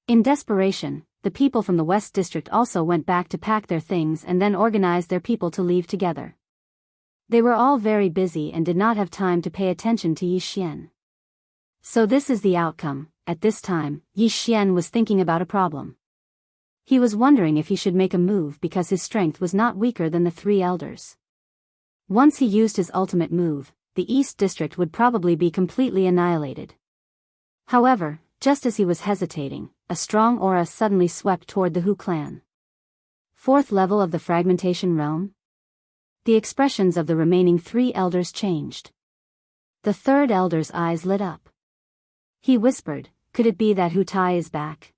In desperation, the people from the West District also went back to pack their things and then organized their people to leave together. They were all very busy and did not have time to pay attention to Yi Xian. So this is the outcome. At this time, Yi Xian was thinking about a problem. He was wondering if he should make a move because his strength was not weaker than the 3 elders. Once he used his ultimate move, the East District would probably be completely annihilated. However, just as he was hesitating, a strong aura suddenly swept toward the Hu clan. 4th level of the fragmentation realm? The expressions of the remaining 3 elders changed. The 3rd elder's eyes lit up. He whispered, "Could it be that Hu Tai is back?"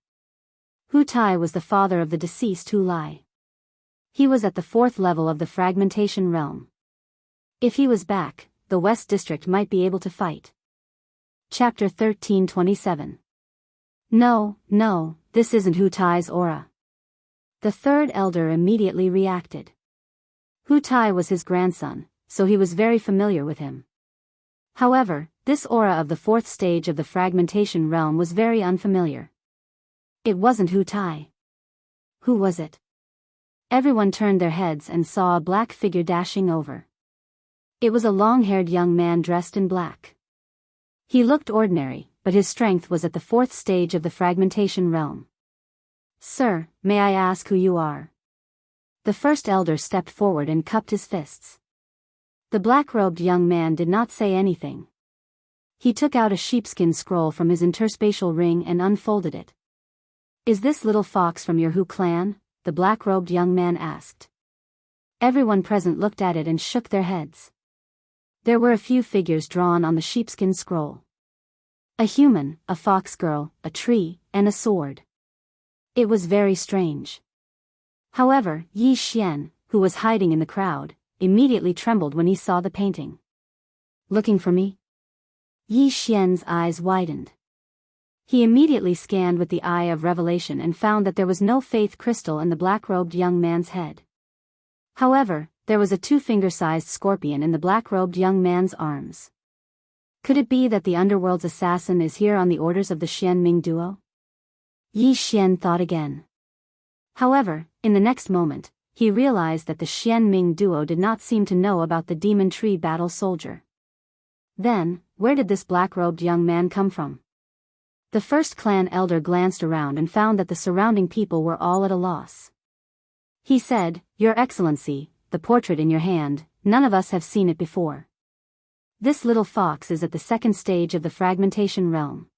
Hu Tai was the father of the deceased Hu Lai. He was at the 4th level of the fragmentation realm. If he was back, the West District might be able to fight. Chapter 1327. No, this isn't Hu Tai's aura. The 3rd elder immediately reacted. Hu Tai was his grandson, so he was very familiar with him. However, this aura of the 4th stage of the fragmentation realm was very unfamiliar. It wasn't Hu Tai. Who was it? Everyone turned their heads and saw a black figure dashing over. It was a long-haired young man dressed in black. He looked ordinary, but his strength was at the 4th stage of the fragmentation realm. "Sir, may I ask who you are?" The 1st elder stepped forward and cupped his fists. The black-robed young man did not say anything. He took out a sheepskin scroll from his interspatial ring and unfolded it. "Is this little fox from your Hu clan?" the black-robed young man asked. Everyone present looked at it and shook their heads. There were a few figures drawn on the sheepskin scroll. A human, a fox girl, a tree, and a sword. It was very strange. However, Yi Xian, who was hiding in the crowd, immediately trembled when he saw the painting. "Looking for me?" Yi Xian's eyes widened. He immediately scanned with the eye of revelation and found that there was no faith crystal in the black-robed young man's head. However, there was a 2-finger-sized scorpion in the black-robed young man's arms. Could it be that the underworld's assassin is here on the orders of the Xian Ming duo? Yi Xian thought again. However, in the next moment, he realized that the Xian Ming duo did not seem to know about the demon tree battle soldier. Then, where did this black-robed young man come from? The 1st clan elder glanced around and found that the surrounding people were all at a loss. He said, "Your Excellency, the portrait in your hand, none of us have seen it before. This little fox is at the 2nd stage of the fragmentation realm.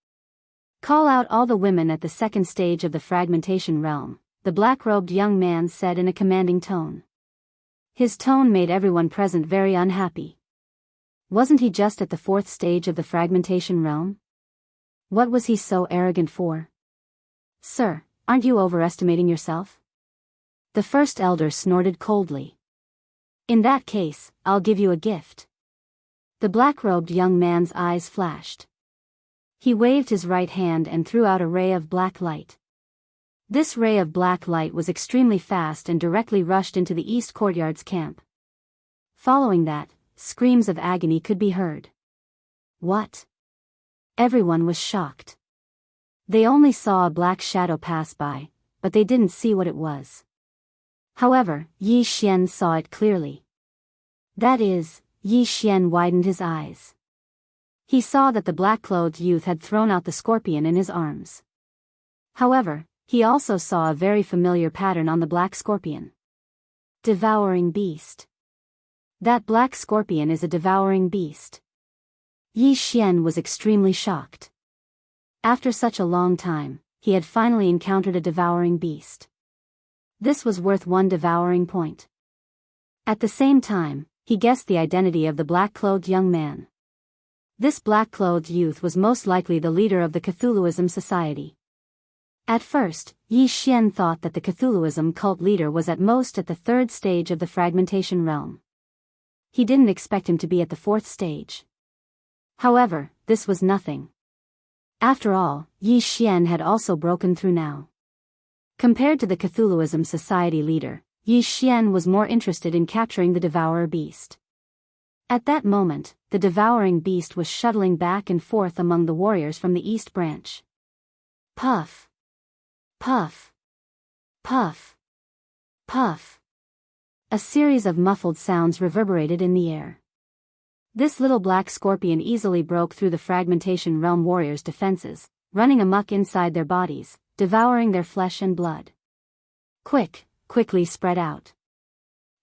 Call out all the women at the 2nd stage of the fragmentation realm," the black-robed young man said in a commanding tone. His tone made everyone present very unhappy. Wasn't he just at the 4th stage of the fragmentation realm? What was he so arrogant for? "Sir, aren't you overestimating yourself?" The 1st elder snorted coldly. "In that case, I'll give you a gift." The black-robed young man's eyes flashed. He waved his right hand and threw out a ray of black light. This ray of black light was extremely fast and directly rushed into the East Courtyard's camp. Following that, screams of agony could be heard. What? Everyone was shocked. They only saw a black shadow pass by, but they didn't see what it was. However, Yi Xian saw it clearly. That is, Yi Xian widened his eyes. He saw that the black-clothed youth had thrown out the scorpion in his arms. However, he also saw a very familiar pattern on the black scorpion. Devouring beast. That black scorpion is a devouring beast. Yi Xian was extremely shocked. After such a long time, he had finally encountered a devouring beast. This was worth 1 devouring point. At the same time, he guessed the identity of the black-clothed young man. This black-clothed youth was most likely the leader of the Cthulhuism Society. At first, Yi Xian thought that the Cthulhuism cult leader was at most at the 3rd stage of the fragmentation realm. He didn't expect him to be at the 4th stage. However, this was nothing. After all, Yi Xian had also broken through now. Compared to the Cthulhuism Society leader, Yi Xian was more interested in capturing the devourer beast. At that moment, the devouring beast was shuttling back and forth among the warriors from the East Branch. Puff! Puff! Puff! Puff! A series of muffled sounds reverberated in the air. This little black scorpion easily broke through the fragmentation realm warriors' defenses, running amok inside their bodies, devouring their flesh and blood. Quickly spread out.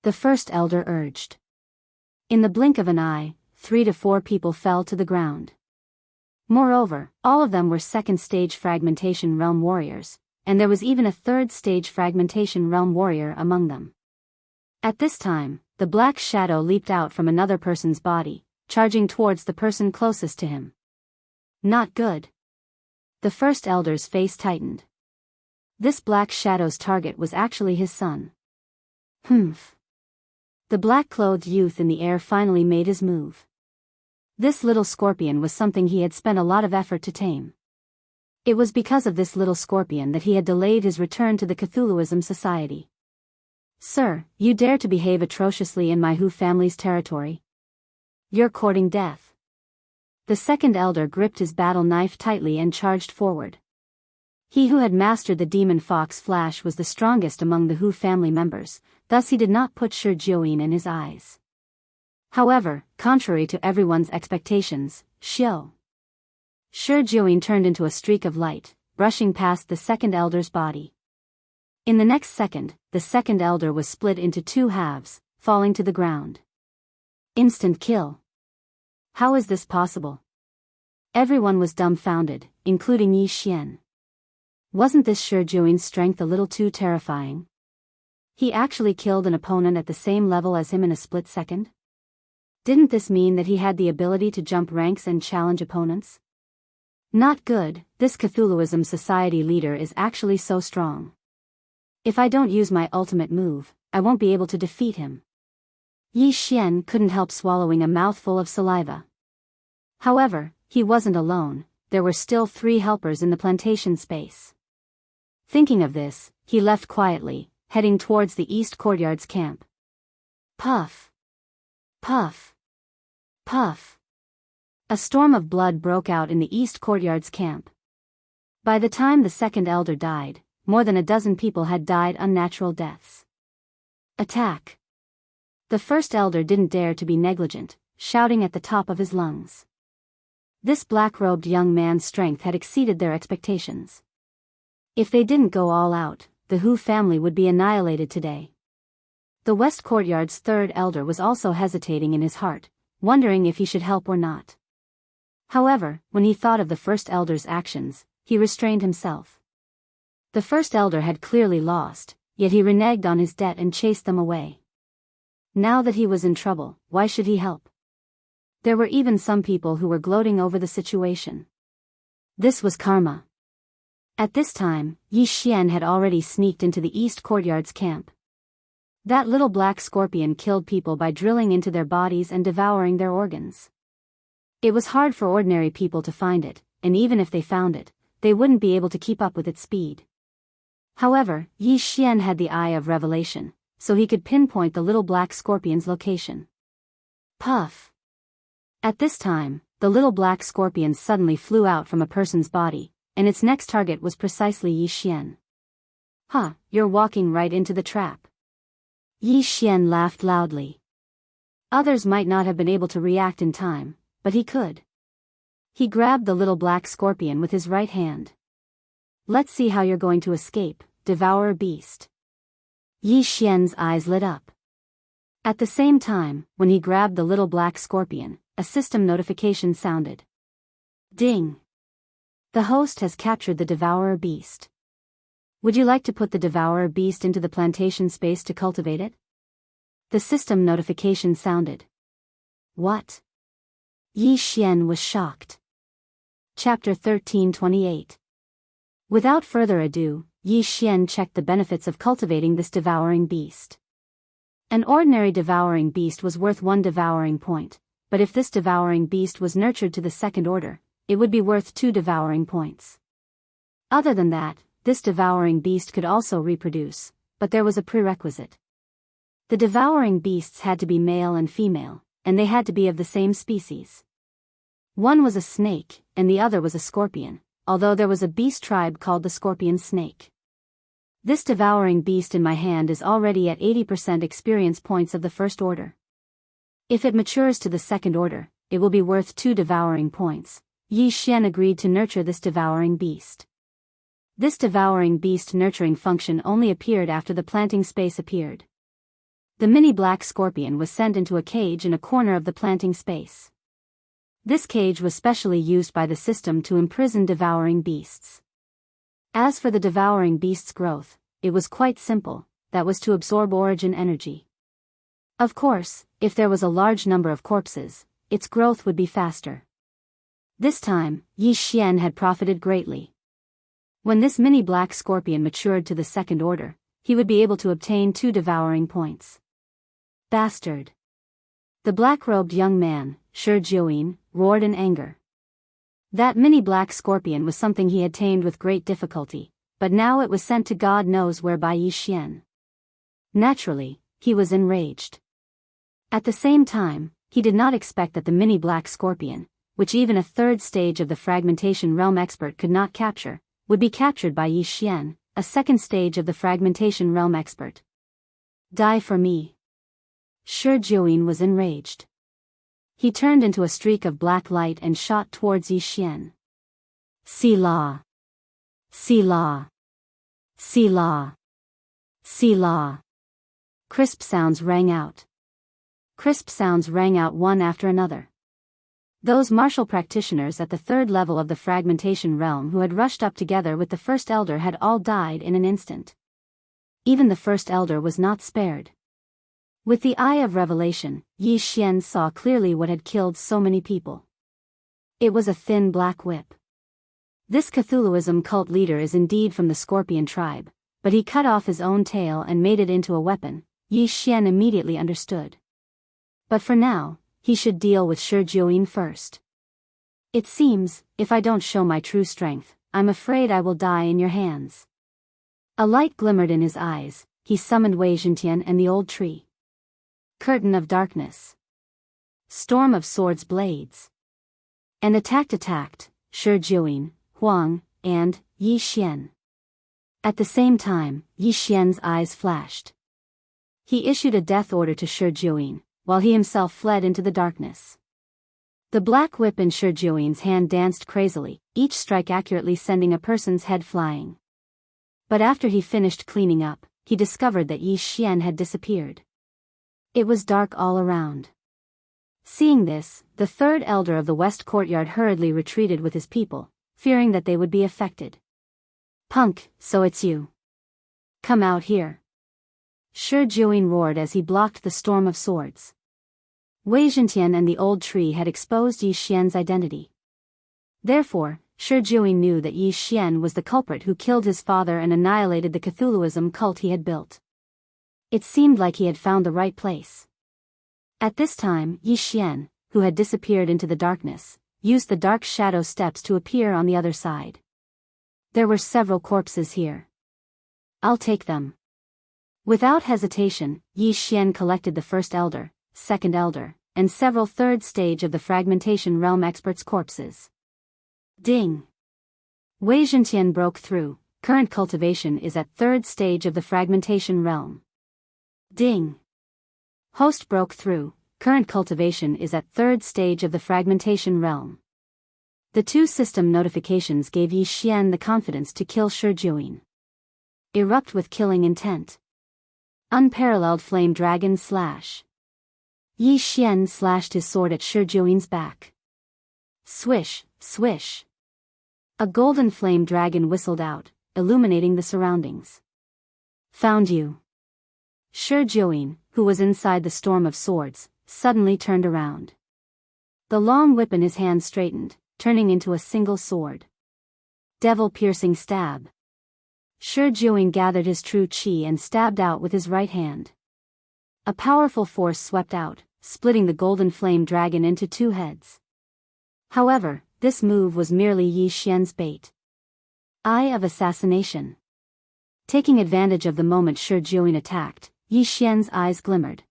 The 1st elder urged. In the blink of an eye, 3 to 4 people fell to the ground. Moreover, all of them were 2nd stage fragmentation realm warriors, and there was even a 3rd stage fragmentation realm warrior among them. At this time, the black shadow leaped out from another person's body, charging towards the person closest to him. Not good. The first elder's face tightened. This black shadow's target was actually his son. Humph. The black-clothed youth in the air finally made his move. This little scorpion was something he had spent a lot of effort to tame. It was because of this little scorpion that he had delayed his return to the Cthulhuism Society. Sir, you dare to behave atrociously in my Hu family's territory? You're courting death. The second elder gripped his battle knife tightly and charged forward. He who had mastered the demon fox flash was the strongest among the Hu family members, thus he did not put Shi Jiuyin in his eyes. However, contrary to everyone's expectations, Shi Jiuyin turned into a streak of light, brushing past the second elder's body. In the next second, the second elder was split into two halves, falling to the ground. Instant kill. How is this possible? Everyone was dumbfounded, including Yi Xian. Wasn't this Shi Jiuyin's strength a little too terrifying? He actually killed an opponent at the same level as him in a split second? Didn't this mean that he had the ability to jump ranks and challenge opponents? Not good, this Cthulhuism Society leader is actually so strong. If I don't use my ultimate move, I won't be able to defeat him. Yi Xian couldn't help swallowing a mouthful of saliva. However, he wasn't alone, there were still 3 helpers in the plantation space. Thinking of this, he left quietly, heading towards the East Courtyard's camp. Puff! Puff! Puff! A storm of blood broke out in the East Courtyard's camp. By the time the second elder died, more than a dozen people had died unnatural deaths. Attack! The first elder didn't dare to be negligent, shouting at the top of his lungs. This black-robed young man's strength had exceeded their expectations. If they didn't go all out, the Hu family would be annihilated today. The West Courtyard's third elder was also hesitating in his heart, wondering if he should help or not. However, when he thought of the first elder's actions, he restrained himself. The first elder had clearly lost, yet he reneged on his debt and chased them away. Now that he was in trouble, why should he help? There were even some people who were gloating over the situation. This was karma. At this time, Yi Xian had already sneaked into the East Courtyard's camp. That little black scorpion killed people by drilling into their bodies and devouring their organs. It was hard for ordinary people to find it, and even if they found it, they wouldn't be able to keep up with its speed. However, Yi Xian had the eye of revelation, so he could pinpoint the little black scorpion's location. Puff! At this time, the little black scorpion suddenly flew out from a person's body, and its next target was precisely Yi Xian. Huh, you're walking right into the trap. Yi Xian laughed loudly. Others might not have been able to react in time, but he could. He grabbed the little black scorpion with his right hand. Let's see how you're going to escape, devourer beast. Yi Xian's eyes lit up. At the same time, when he grabbed the little black scorpion, a system notification sounded. Ding! The host has captured the devourer beast. Would you like to put the devourer beast into the plantation space to cultivate it? The system notification sounded. What? Yi Xian was shocked. Chapter 1328. Without further ado, Yi Xian checked the benefits of cultivating this devouring beast. An ordinary devouring beast was worth 1 devouring point, but if this devouring beast was nurtured to the second order, it would be worth 2 devouring points. Other than that, this devouring beast could also reproduce, but there was a prerequisite. The devouring beasts had to be male and female, and they had to be of the same species. One was a snake, and the other was a scorpion, although there was a beast tribe called the scorpion snake. This devouring beast in my hand is already at 80% experience points of the first order. If it matures to the second order, it will be worth 2 devouring points. Yi Xian agreed to nurture this devouring beast. This devouring beast nurturing function only appeared after the planting space appeared. The mini black scorpion was sent into a cage in a corner of the planting space. This cage was specially used by the system to imprison devouring beasts. As for the devouring beast's growth, it was quite simple, that was to absorb origin energy. Of course, if there was a large number of corpses, its growth would be faster. This time, Yi Xian had profited greatly. When this mini black scorpion matured to the second order, he would be able to obtain 2 devouring points. Bastard! The black-robed young man, Shi Jiuyin, roared in anger. That mini black scorpion was something he had tamed with great difficulty, but now it was sent to God knows where by Yi Xian. Naturally, he was enraged. At the same time, he did not expect that the mini black scorpion, which even a third stage of the fragmentation realm expert could not capture, would be captured by Yi Xian, a second stage of the fragmentation realm expert. Die for me. Shi Jiuyin was enraged. He turned into a streak of black light and shot towards Yi Xian. Selah. Selah. Selah. Selah. Crisp sounds rang out. Crisp sounds rang out one after another. Those martial practitioners at the third level of the fragmentation realm who had rushed up together with the first elder had all died in an instant. Even the first elder was not spared. With the eye of revelation, Yi Xian saw clearly what had killed so many people. It was a thin black whip. This Cthulhuism cult leader is indeed from the Scorpion tribe, but he cut off his own tail and made it into a weapon. Yi Xian immediately understood. But for now, he should deal with Shi Jiuyin first. It seems, if I don't show my true strength, I'm afraid I will die in your hands. A light glimmered in his eyes. He summoned Wei Zhentian and the old tree. Curtain of darkness. Storm of swords blades. And attacked, Shi Jiuyin, Huang, and Yi Xian. At the same time, Yi Xian's eyes flashed. He issued a death order to Shi Jiuyin, while he himself fled into the darkness. The black whip in Shi Jiuyin's hand danced crazily, each strike accurately sending a person's head flying. But after he finished cleaning up, he discovered that Yi Xian had disappeared. It was dark all around. Seeing this, the third elder of the west courtyard hurriedly retreated with his people, fearing that they would be affected. Punk, so it's you. Come out here. Shi Jiuyin roared as he blocked the storm of swords. Wei Zhentian and the old tree had exposed Yi Xian's identity. Therefore, Shi Jiuyin knew that Yi Xian was the culprit who killed his father and annihilated the Cthulhuism cult he had built. It seemed like he had found the right place. At this time, Yi Xian, who had disappeared into the darkness, used the dark shadow steps to appear on the other side. There were several corpses here. I'll take them. Without hesitation, Yi Xian collected the first elder, second elder, and several third stage of the fragmentation realm experts' corpses. Ding! Wei Zhentian broke through. Current cultivation is at third stage of the fragmentation realm. Ding! Host broke through. Current cultivation is at third stage of the fragmentation realm. The two system notifications gave Yi Xian the confidence to kill Shi Jiuyin. Erupt with killing intent. Unparalleled flame dragon slash. Yi Xian slashed his sword at Shi Jiuyin's back. Swish, swish. A golden flame dragon whistled out, illuminating the surroundings. Found you. Shi Jiuyin, who was inside the storm of swords, suddenly turned around. The long whip in his hand straightened, turning into a single sword. Devil-piercing stab. Shi Jiuyin gathered his true qi and stabbed out with his right hand. A powerful force swept out, splitting the golden flame dragon into two heads. However, this move was merely Yi Xian's bait. Eye of assassination. Taking advantage of the moment Shi Jiuyin attacked, Yi Xian's eyes glimmered.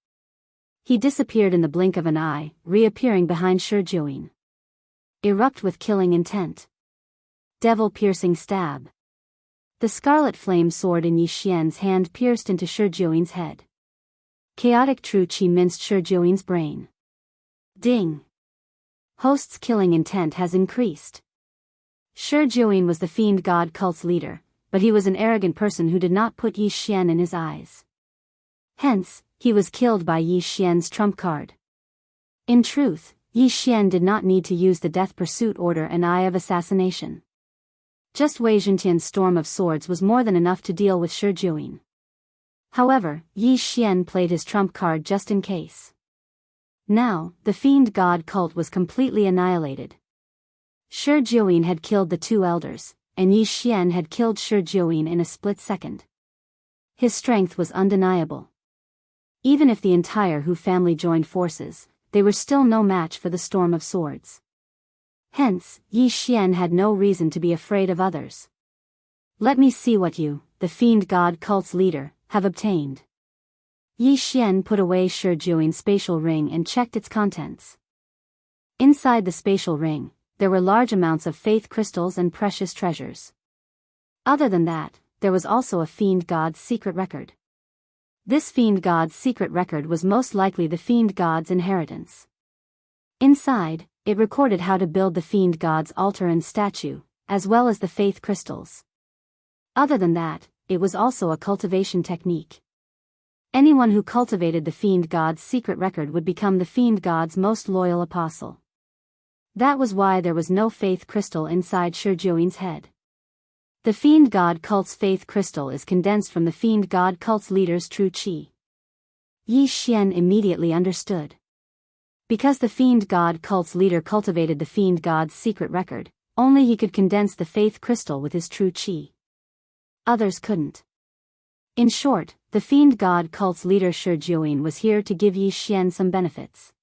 He disappeared in the blink of an eye, reappearing behind Shi Jiuyin. Erupt with killing intent. Devil-piercing stab. The scarlet flame sword in Yi Xian's hand pierced into Shi Jiuyin's head. Chaotic true qi minced Shi Jiuyin's brain. Ding! Host's killing intent has increased. Shi Jiuyin was the fiend god cult's leader, but he was an arrogant person who did not put Yi Xian in his eyes. Hence, he was killed by Yi Xian's trump card. In truth, Yi Xian did not need to use the death pursuit order and eye of assassination. Just Wei Zhentian's storm of swords was more than enough to deal with Shi Jiuyin. However, Yi Xian played his trump card just in case. Now, the fiend god cult was completely annihilated. Shi Jiuyin had killed the two elders, and Yi Xian had killed Shi Jiuyin in a split second. His strength was undeniable. Even if the entire Hu family joined forces, they were still no match for the storm of swords. Hence, Yi Xian had no reason to be afraid of others. Let me see what you, the fiend god cult's leader, have obtained. Yi Xian put away Shi Jiuyin's spatial ring and checked its contents. Inside the spatial ring, there were large amounts of faith crystals and precious treasures. Other than that, there was also a fiend god's secret record. This fiend god's secret record was most likely the fiend god's inheritance. Inside, it recorded how to build the fiend god's altar and statue, as well as the faith crystals. Other than that, it was also a cultivation technique. Anyone who cultivated the fiend god's secret record would become the fiend god's most loyal apostle. That was why there was no faith crystal inside Shi Jiuyin's head. The fiend god cult's faith crystal is condensed from the fiend god cult's leader's true qi. Yi Xian immediately understood. Because the fiend god cult's leader cultivated the fiend god's secret record, only he could condense the faith crystal with his true qi. Others couldn't. In short, the fiend god cult's leader Shi Jiuyin was here to give Yi Xian some benefits.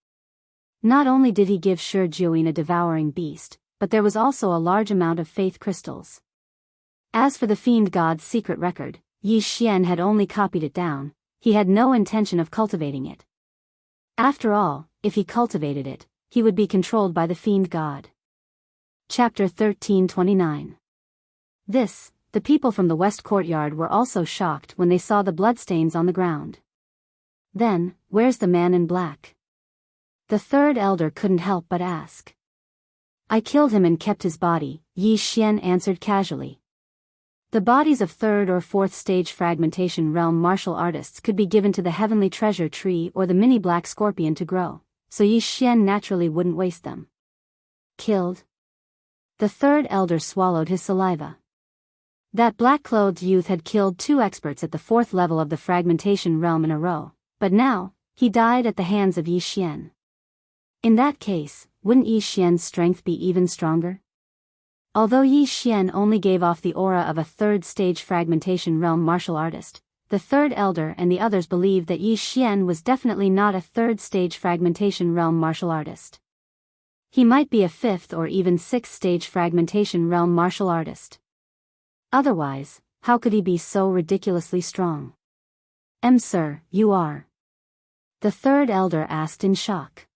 Not only did he give Shi Jiuyin a devouring beast, but there was also a large amount of faith crystals. As for the fiend god's secret record, Yi Xian had only copied it down, he had no intention of cultivating it. After all, if he cultivated it, he would be controlled by the fiend god. Chapter 1329. The people from the west courtyard were also shocked when they saw the bloodstains on the ground. Then, where's the man in black? The third elder couldn't help but ask. I killed him and kept his body, Yi Xian answered casually. The bodies of third or fourth stage fragmentation realm martial artists could be given to the heavenly treasure tree or the mini black scorpion to grow, so Yi Xian naturally wouldn't waste them. Killed? The third elder swallowed his saliva. That black-clothed youth had killed two experts at the fourth level of the fragmentation realm in a row, but now, he died at the hands of Yi Xian. In that case, wouldn't Yi Xian's strength be even stronger? Although Yi Xian only gave off the aura of a third-stage fragmentation realm martial artist, the third elder and the others believed that Yi Xian was definitely not a third-stage fragmentation realm martial artist. He might be a fifth or even sixth-stage fragmentation realm martial artist. Otherwise, how could he be so ridiculously strong? Sir, you are? The third elder asked in shock.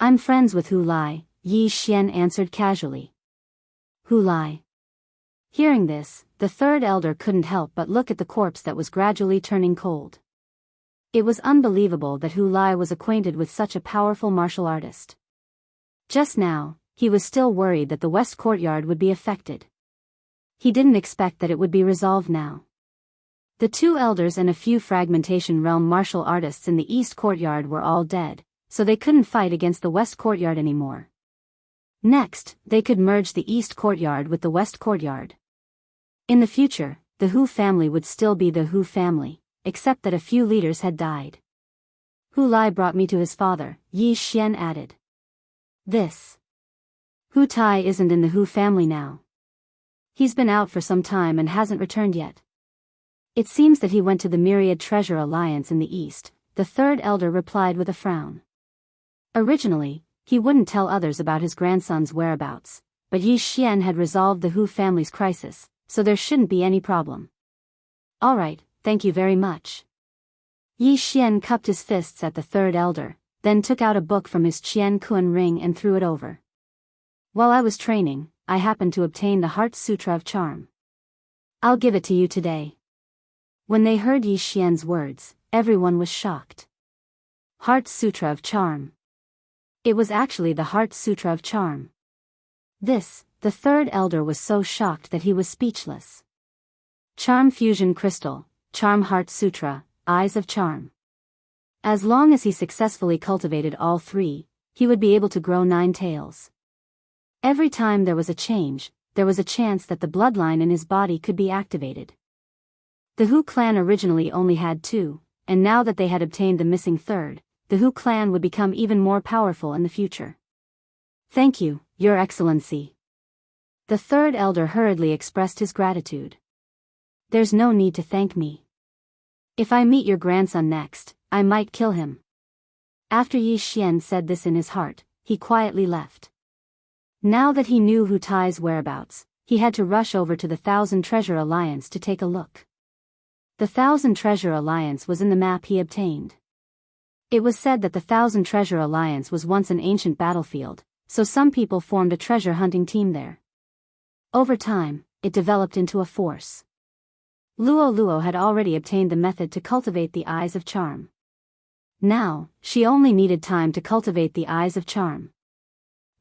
I'm friends with Hu Lai, Yi Xian answered casually. Hu Lai. Hearing this, the third elder couldn't help but look at the corpse that was gradually turning cold. It was unbelievable that Hu Lai was acquainted with such a powerful martial artist. Just now, he was still worried that the west courtyard would be affected. He didn't expect that it would be resolved now. The two elders and a few fragmentation realm martial artists in the east courtyard were all dead, so they couldn't fight against the west courtyard anymore. Next, they could merge the east courtyard with the west courtyard. In the future, the Hu family would still be the Hu family, except that a few leaders had died. Hu Lai brought me to his father, Yi Xian added. Hu Tai isn't in the Hu family now. He's been out for some time and hasn't returned yet. It seems that he went to the Myriad Treasure Alliance in the east, the third elder replied with a frown. Originally, he wouldn't tell others about his grandson's whereabouts, but Yi Xian had resolved the Hu family's crisis, so there shouldn't be any problem. All right, thank you very much. Yi Xian cupped his fists at the third elder, then took out a book from his Qian Kun ring and threw it over. While I was training, I happened to obtain the Heart Sutra of Charm. I'll give it to you today. When they heard Yi Xian's words, everyone was shocked. Heart Sutra of Charm. It was actually the Heart Sutra of Charm. The third elder was so shocked that he was speechless. Charm Fusion Crystal, Charm Heart Sutra, Eyes of Charm. As long as he successfully cultivated all three, he would be able to grow 9 tails. Every time there was a change, there was a chance that the bloodline in his body could be activated. The Hu clan originally only had 2, and now that they had obtained the missing third, the Hu clan would become even more powerful in the future. Thank you, Your Excellency. The third elder hurriedly expressed his gratitude. There's no need to thank me. If I meet your grandson next, I might kill him. After Yi Xian said this in his heart, he quietly left. Now that he knew Hu Tai's whereabouts, he had to rush over to the Thousand Treasure Alliance to take a look. The Thousand Treasure Alliance was in the map he obtained. It was said that the Thousand Treasure Alliance was once an ancient battlefield, so some people formed a treasure hunting team there. Over time, it developed into a force. Luo Luo had already obtained the method to cultivate the Eyes of Charm. Now, she only needed time to cultivate the Eyes of Charm.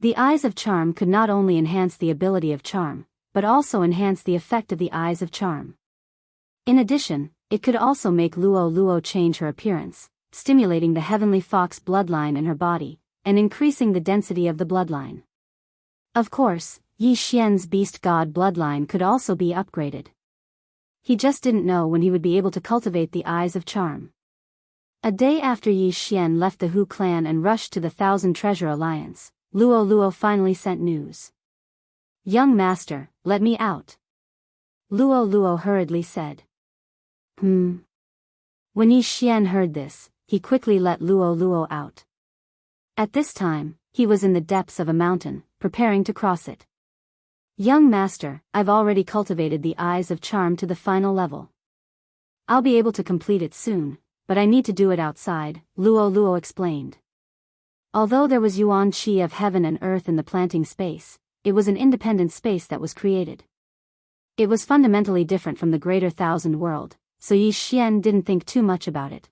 The Eyes of Charm could not only enhance the ability of charm, but also enhance the effect of the Eyes of Charm. In addition, it could also make Luo Luo change her appearance, stimulating the Heavenly Fox bloodline in her body, and increasing the density of the bloodline. Of course, Yi Xian's beast god bloodline could also be upgraded. He just didn't know when he would be able to cultivate the Eyes of Charm. A day after Yi Xian left the Hu clan and rushed to the Thousand Treasure Alliance, Luo Luo finally sent news. Young master, let me out. Luo Luo hurriedly said. When Yi Xian heard this, he quickly let Luo Luo out. At this time, he was in the depths of a mountain, preparing to cross it. Young master, I've already cultivated the Eyes of Charm to the final level. I'll be able to complete it soon, but I need to do it outside, Luo Luo explained. Although there was Yuan Qi of heaven and earth in the planting space, it was an independent space that was created. It was fundamentally different from the greater thousand world, so Yi Xian didn't think too much about it.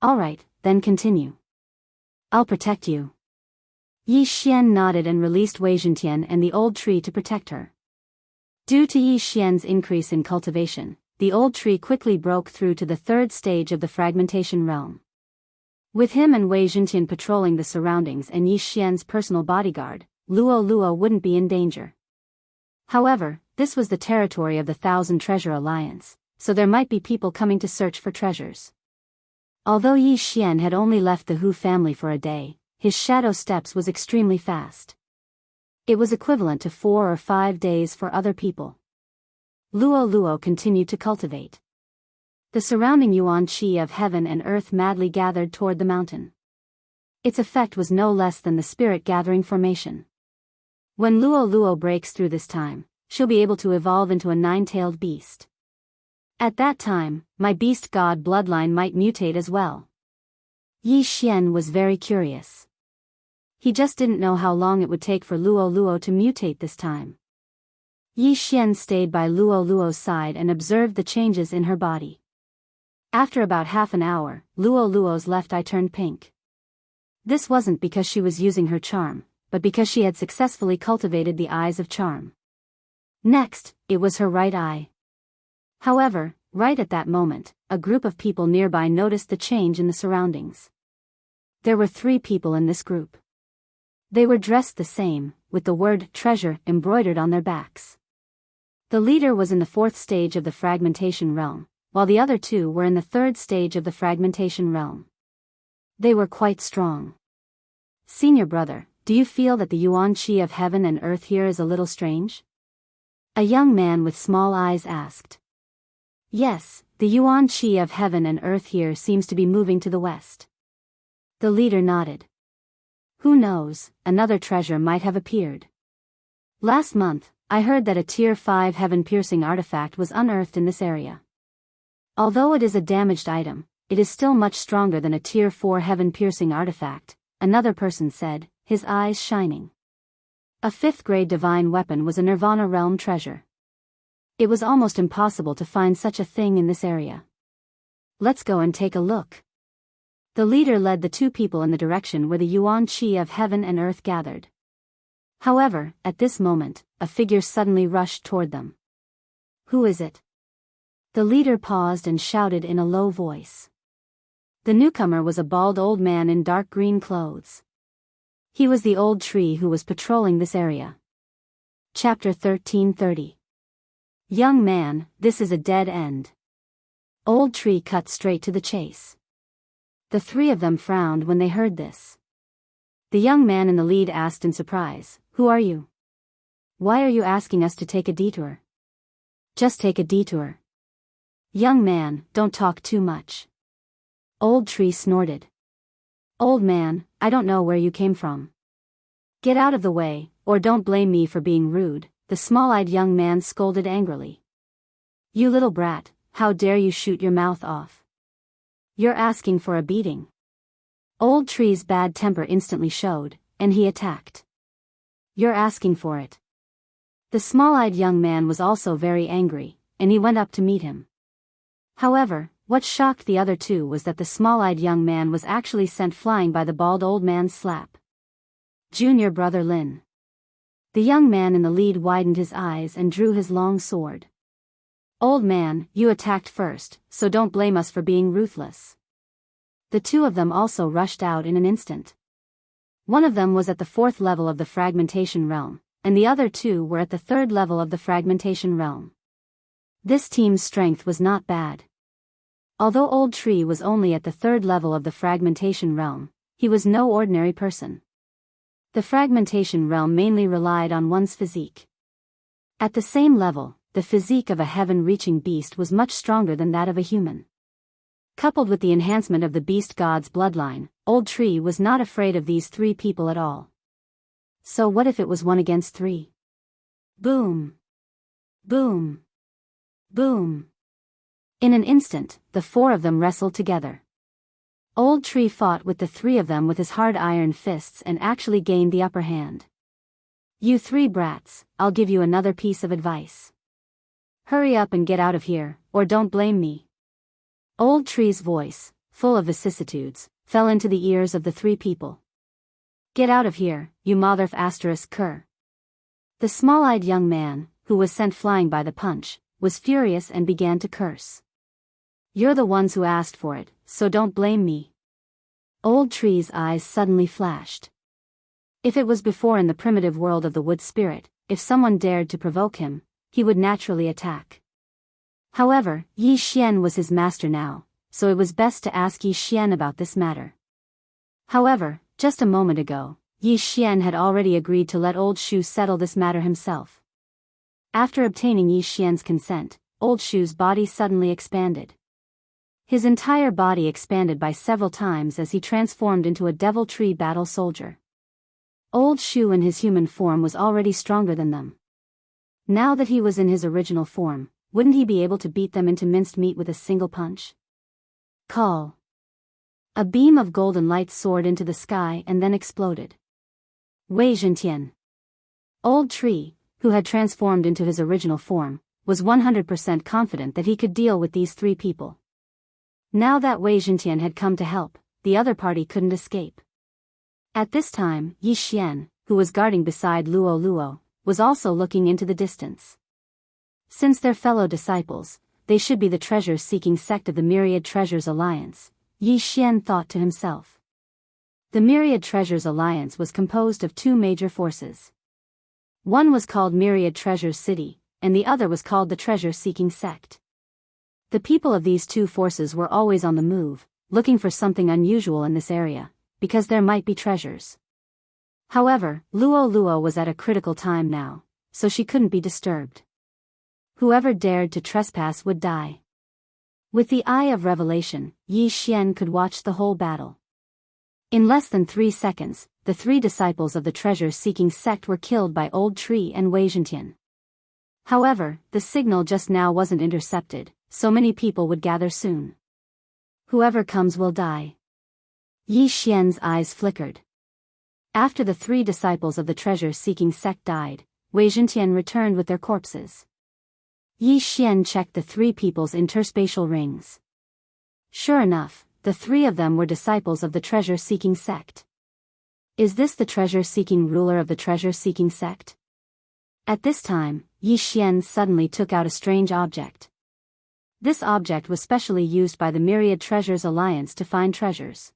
Alright, then continue. I'll protect you. Yi Xian nodded and released Wei Zhentian and the old tree to protect her. Due to Yi Xian's increase in cultivation, the old tree quickly broke through to the third stage of the fragmentation realm. With him and Wei Zhentian patrolling the surroundings and Yi Xian's personal bodyguard, Luo Luo wouldn't be in danger. However, this was the territory of the Thousand Treasure Alliance, so there might be people coming to search for treasures. Although Yi Xian had only left the Hu family for a day, his shadow steps was extremely fast. It was equivalent to 4 or 5 days for other people. Luo Luo continued to cultivate. The surrounding Yuan Qi of heaven and earth madly gathered toward the mountain. Its effect was no less than the spirit-gathering formation. When Luo Luo breaks through this time, she'll be able to evolve into a 9-tailed beast. At that time, my beast god bloodline might mutate as well. Yi Xian was very curious. He just didn't know how long it would take for Luo Luo to mutate this time. Yi Xian stayed by Luo Luo's side and observed the changes in her body. After about half an hour, Luo Luo's left eye turned pink. This wasn't because she was using her charm, but because she had successfully cultivated the Eyes of Charm. Next, it was her right eye. However, right at that moment, a group of people nearby noticed the change in the surroundings. There were 3 people in this group. They were dressed the same, with the word treasure embroidered on their backs. The leader was in the 4th stage of the fragmentation realm, while the other 2 were in the 3rd stage of the fragmentation realm. They were quite strong. Senior brother, do you feel that the Yuan Qi of heaven and earth here is a little strange? A young man with small eyes asked. Yes, the Yuan Qi of heaven and earth here seems to be moving to the west. The leader nodded. Who knows, another treasure might have appeared. Last month, I heard that a Tier 5 heaven-piercing artifact was unearthed in this area. Although it is a damaged item, it is still much stronger than a Tier 4 heaven-piercing artifact, another person said, his eyes shining. A 5th-grade divine weapon was a Nirvana realm treasure. It was almost impossible to find such a thing in this area. Let's go and take a look. The leader led the 2 people in the direction where the Yuan Qi of heaven and earth gathered. However, at this moment, a figure suddenly rushed toward them. Who is it? The leader paused and shouted in a low voice. The newcomer was a bald old man in dark green clothes. He was the old tree who was patrolling this area. Chapter 1330. Young man, this is a dead end. Old Tree cut straight to the chase. The three of them frowned when they heard this. The young man in the lead asked in surprise, "Who are you? Why are you asking us to take a detour?" "Just take a detour." "Young man, don't talk too much." Old Tree snorted. "Old man, I don't know where you came from. Get out of the way, or don't blame me for being rude," the small-eyed young man scolded angrily. "You little brat, how dare you shoot your mouth off? You're asking for a beating." Old Tree's bad temper instantly showed, and he attacked. "You're asking for it." The small-eyed young man was also very angry, and he went up to meet him. However, what shocked the other two was that the small-eyed young man was actually sent flying by the bald old man's slap. "Junior brother Lin." The young man in the lead widened his eyes and drew his long sword. "Old man, you attacked first, so don't blame us for being ruthless." The two of them also rushed out in an instant. One of them was at the 4th level of the fragmentation realm, and the other two were at the 3rd level of the fragmentation realm. This team's strength was not bad. Although Old Tree was only at the 3rd level of the fragmentation realm, he was no ordinary person. The fragmentation realm mainly relied on one's physique. At the same level, the physique of a heaven-reaching beast was much stronger than that of a human. Coupled with the enhancement of the beast god's bloodline, Old Tree was not afraid of these three people at all. So what if it was 1 against 3? Boom! Boom! Boom! In an instant, the 4 of them wrestled together. Old Tree fought with the 3 of them with his hard iron fists and actually gained the upper hand. "You 3 brats, I'll give you another piece of advice. Hurry up and get out of here, or don't blame me." Old Tree's voice, full of vicissitudes, fell into the ears of the 3 people. "Get out of here, you motherf asterisk cur." The small-eyed young man, who was sent flying by the punch, was furious and began to curse. "You're the ones who asked for it, so don't blame me." Old Tree's eyes suddenly flashed. If it was before in the primitive world of the wood spirit, if someone dared to provoke him, he would naturally attack. However, Yi Xian was his master now, so it was best to ask Yi Xian about this matter. However, just a moment ago, Yi Xian had already agreed to let Old Shu settle this matter himself. After obtaining Yi Xian's consent, Old Shu's body suddenly expanded. His entire body expanded by several times as he transformed into a devil tree battle soldier. Old Shu in his human form was already stronger than them. Now that he was in his original form, wouldn't he be able to beat them into minced meat with a single punch? Call. A beam of golden light soared into the sky and then exploded. Wei Zhentian. Old Tree, who had transformed into his original form, was 100% confident that he could deal with these 3 people. Now that Wei Zhentian had come to help, the other party couldn't escape. At this time, Yi Xian, who was guarding beside Luo Luo, was also looking into the distance. Since they're fellow disciples, they should be the treasure-seeking sect of the Myriad Treasures Alliance, Yi Xian thought to himself. The Myriad Treasures Alliance was composed of 2 major forces. One was called Myriad Treasures City, and the other was called the Treasure-Seeking Sect. The people of these 2 forces were always on the move, looking for something unusual in this area, because there might be treasures. However, Luo Luo was at a critical time now, so she couldn't be disturbed. Whoever dared to trespass would die. With the eye of revelation, Yi Xian could watch the whole battle. In less than 3 seconds, the 3 disciples of the treasure-seeking sect were killed by Old Tree and Wei Zhentian. However, the signal just now wasn't intercepted, so many people would gather soon. Whoever comes will die. Yi Xian's eyes flickered. After the 3 disciples of the treasure-seeking sect died, Wei Zhentian returned with their corpses. Yi Xian checked the 3 people's interspatial rings. Sure enough, the 3 of them were disciples of the treasure-seeking sect. Is this the treasure-seeking ruler of the treasure-seeking sect? At this time, Yi Xian suddenly took out a strange object. This object was specially used by the Myriad Treasures Alliance to find treasures.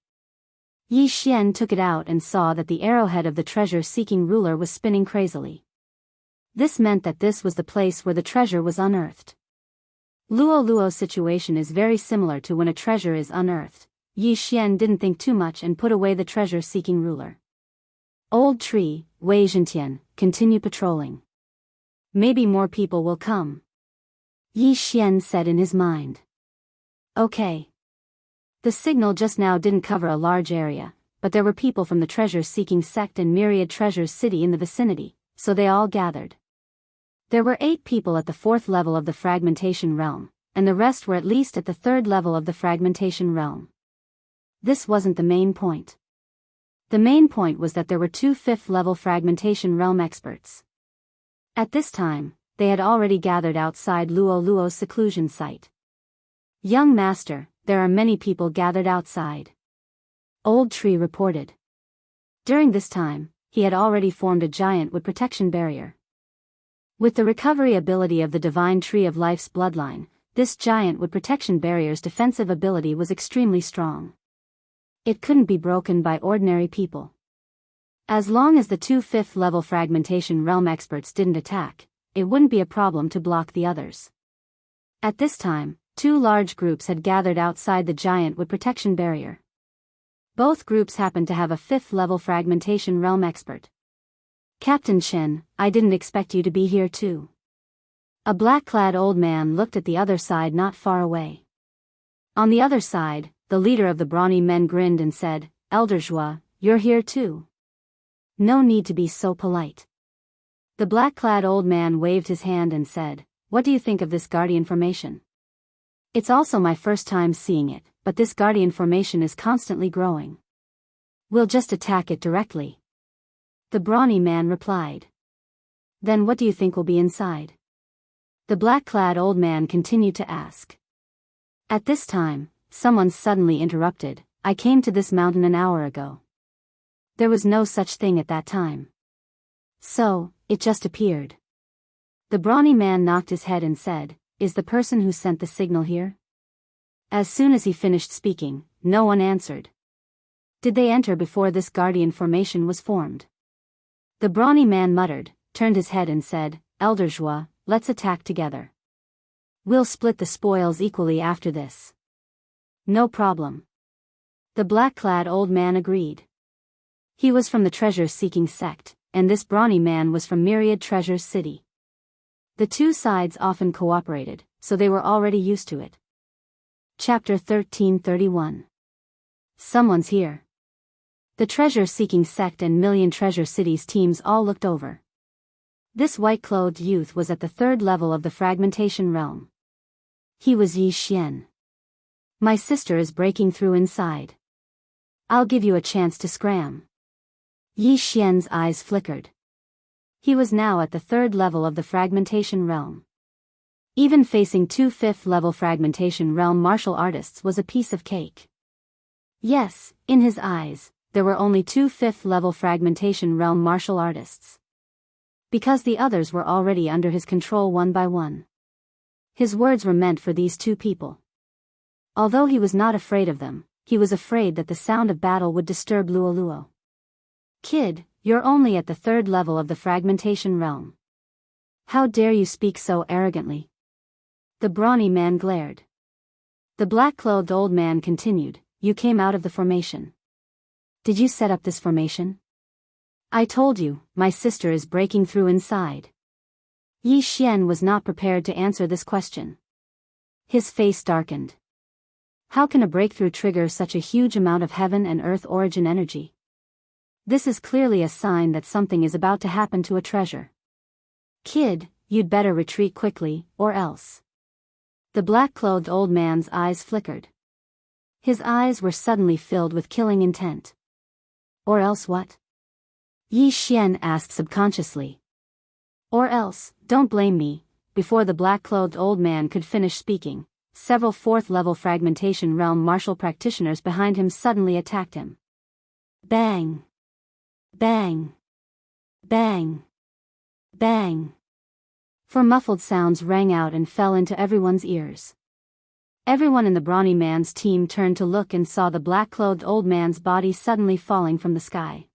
Yi Xian took it out and saw that the arrowhead of the treasure-seeking ruler was spinning crazily. This meant that this was the place where the treasure was unearthed. Luo's situation is very similar to when a treasure is unearthed. Yi Xian didn't think too much and put away the treasure-seeking ruler. Old tree, Wei Zhentian, continue patrolling. Maybe more people will come. Yi Xian said in his mind. Okay. The signal just now didn't cover a large area, but there were people from the treasure-seeking sect and myriad treasures city in the vicinity, so they all gathered. There were 8 people at the 4th level of the fragmentation realm, and the rest were at least at the 3rd level of the fragmentation realm. This wasn't the main point. The main point was that there were 2 5th level fragmentation realm experts. At this time, they had already gathered outside Luo's seclusion site. Young master, there are many people gathered outside. Old tree reported. During this time, he had already formed a giant wood protection barrier. With the recovery ability of the divine tree of life's bloodline, this giant wood protection barrier's defensive ability was extremely strong. It couldn't be broken by ordinary people. As long as the 2 5th level fragmentation realm experts didn't attack, it wouldn't be a problem to block the others. At this time, 2 large groups had gathered outside the giant wood protection barrier. Both groups happened to have a 5th level fragmentation realm expert. Captain Chen, I didn't expect you to be here too. A black-clad old man looked at the other side not far away. On the other side, the leader of the brawny men grinned and said, Elder Zhua, you're here too. No need to be so polite. The black-clad old man waved his hand and said, what do you think of this guardian formation? It's also my first time seeing it, but this guardian formation is constantly growing. We'll just attack it directly. The brawny man replied. Then what do you think will be inside? The black-clad old man continued to ask. At this time, someone suddenly interrupted, I came to this mountain an hour ago. There was no such thing at that time. So, it just appeared. The brawny man knocked his head and said, is the person who sent the signal here? As soon as he finished speaking, no one answered. Did they enter before this guardian formation was formed? The brawny man muttered, turned his head and said, Elder Zhua, let's attack together. We'll split the spoils equally after this. No problem. The black-clad old man agreed. He was from the treasure-seeking sect, and this brawny man was from Myriad Treasures City. The 2 sides often cooperated, so they were already used to it. Chapter 1331. Someone's here. The treasure-seeking sect and Million Treasure Cities teams all looked over. This white-clothed youth was at the 3rd level of the fragmentation realm. He was Yi Xian. My sister is breaking through inside. I'll give you a chance to scram. Yi Xian's eyes flickered. He was now at the 3rd level of the fragmentation realm. Even facing 2 5th level fragmentation realm martial artists was a piece of cake. Yes, in his eyes, there were only 2 5th level fragmentation realm martial artists. Because the others were already under his control one by one. His words were meant for these 2 people. Although he was not afraid of them, he was afraid that the sound of battle would disturb Luo. Kid, you're only at the 3rd level of the fragmentation realm. How dare you speak so arrogantly? The brawny man glared. The black-clothed old man continued, you came out of the formation. Did you set up this formation? I told you, my sister is breaking through inside. Yi Xian was not prepared to answer this question. His face darkened. How can a breakthrough trigger such a huge amount of heaven and earth origin energy? This is clearly a sign that something is about to happen to a treasure. Kid, you'd better retreat quickly, or else. The black-clothed old man's eyes flickered. His eyes were suddenly filled with killing intent. Or else what? Yi Xian asked subconsciously. Or else, don't blame me. Before the black-clothed old man could finish speaking, several 4th level fragmentation realm martial practitioners behind him suddenly attacked him. Bang! Bang! Bang! Bang! For muffled sounds rang out and fell into everyone's ears. Everyone in the brawny man's team turned to look and saw the black-clothed old man's body suddenly falling from the sky.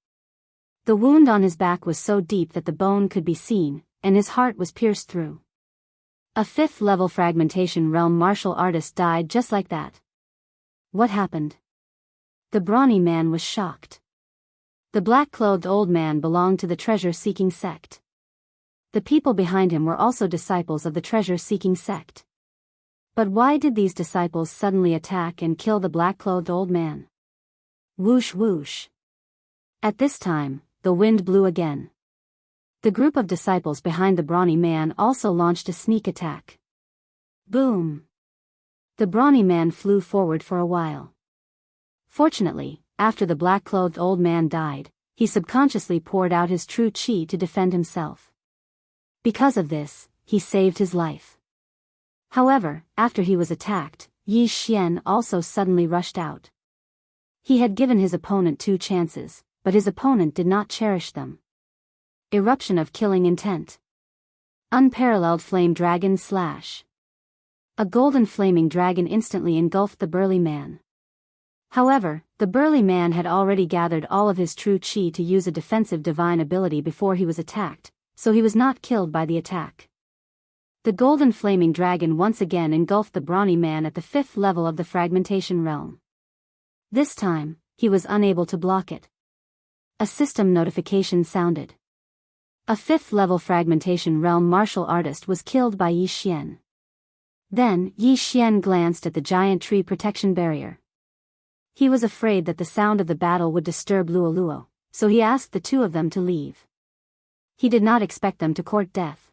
The wound on his back was so deep that the bone could be seen, and his heart was pierced through. A 5th-level fragmentation realm martial artist died just like that. What happened? The brawny man was shocked. The black-clothed old man belonged to the treasure-seeking sect. The people behind him were also disciples of the treasure-seeking sect. But why did these disciples suddenly attack and kill the black-clothed old man? Whoosh whoosh. At this time, the wind blew again. The group of disciples behind the brawny man also launched a sneak attack. Boom! The brawny man flew forward for a while. Fortunately, after the black-clothed old man died, he subconsciously poured out his true chi to defend himself. Because of this, he saved his life. However, after he was attacked, Yi Xian also suddenly rushed out. He had given his opponent 2 chances, but his opponent did not cherish them. Eruption of killing intent. Unparalleled flame dragon slash. A golden flaming dragon instantly engulfed the burly man. However, the burly man had already gathered all of his true chi to use a defensive divine ability before he was attacked, so he was not killed by the attack. The golden flaming dragon once again engulfed the brawny man at the 5th level of the fragmentation realm. This time, he was unable to block it. A system notification sounded. A 5th level fragmentation realm martial artist was killed by Yi Xian. Then, Yi Xian glanced at the giant tree protection barrier. He was afraid that the sound of the battle would disturb Luoluo, so he asked the 2 of them to leave. He did not expect them to court death.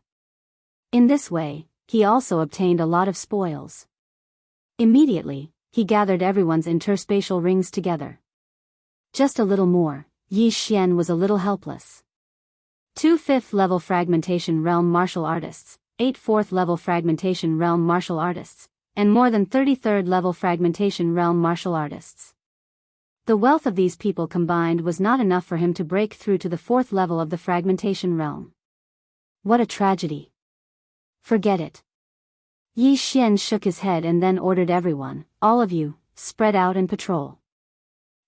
In this way, he also obtained a lot of spoils. Immediately, he gathered everyone's interspatial rings together. Just a little more, Yi Xian was a little helpless. 2 5th-level fragmentation realm martial artists, 8 4th-level fragmentation realm martial artists, and more than 33rd-level fragmentation realm martial artists. The wealth of these people combined was not enough for him to break through to the 4th level of the fragmentation realm. What a tragedy. Forget it. Yi Xian shook his head and then ordered everyone, all of you, spread out and patrol.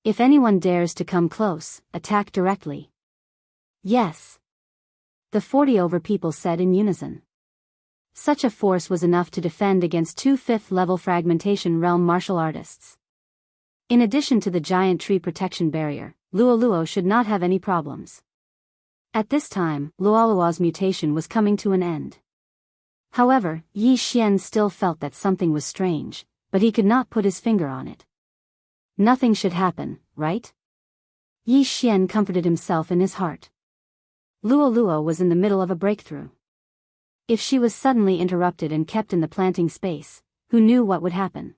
If anyone dares to come close, attack directly. Yes. The 40 over people said in unison. Such a force was enough to defend against 2 5th-level fragmentation realm martial artists. In addition to the giant tree protection barrier, Luoluo should not have any problems. At this time, Luoluo's mutation was coming to an end. However, Yi Xian still felt that something was strange, but he could not put his finger on it. Nothing should happen, right? Yi Xian comforted himself in his heart. Luoluo was in the middle of a breakthrough. If she was suddenly interrupted and kept in the planting space, who knew what would happen?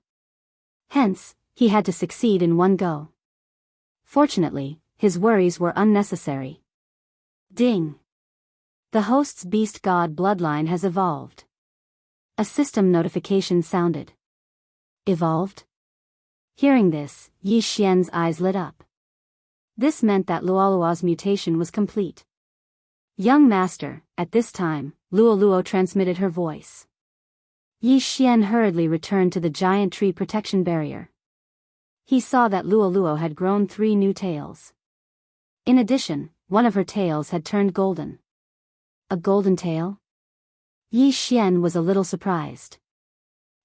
Hence, he had to succeed in one go. Fortunately, his worries were unnecessary. Ding! The host's beast god bloodline has evolved. A system notification sounded. Evolved? Hearing this, Yi Xian's eyes lit up. This meant that Luoluo's mutation was complete. Young master, at this time, Luoluo transmitted her voice. Yi Xian hurriedly returned to the giant tree protection barrier. He saw that Luoluo had grown 3 new tails. In addition, one of her tails had turned golden. A golden tail? Yi Xian was a little surprised.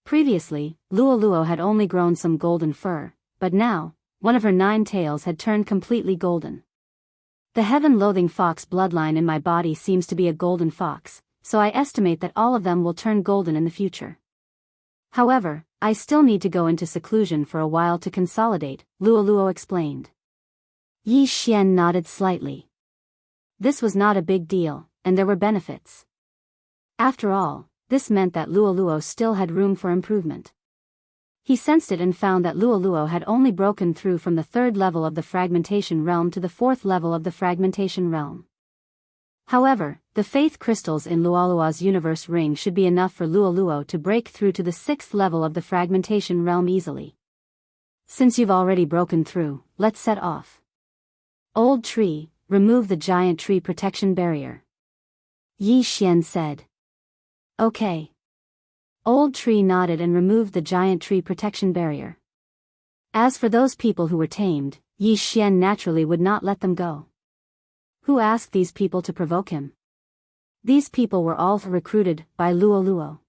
Previously, Luoluo had only grown some golden fur, but now, one of her 9 tails had turned completely golden. The heaven-loathing fox bloodline in my body seems to be a golden fox, so I estimate that all of them will turn golden in the future. However, I still need to go into seclusion for a while to consolidate, Luoluo explained. Yi Xian nodded slightly. This was not a big deal, and there were benefits. After all, this meant that Luoluo still had room for improvement. He sensed it and found that Luoluo had only broken through from the 3rd level of the fragmentation realm to the 4th level of the fragmentation realm. However, the faith crystals in Luoluo's universe ring should be enough for Luoluo to break through to the 6th level of the fragmentation realm easily. Since you've already broken through, let's set off. Old tree, remove the giant tree protection barrier. Yi Xian said. Okay. Old tree nodded and removed the giant tree protection barrier. As for those people who were tamed, Yi Xian naturally would not let them go. Who asked these people to provoke him? These people were all recruited by Luoluo.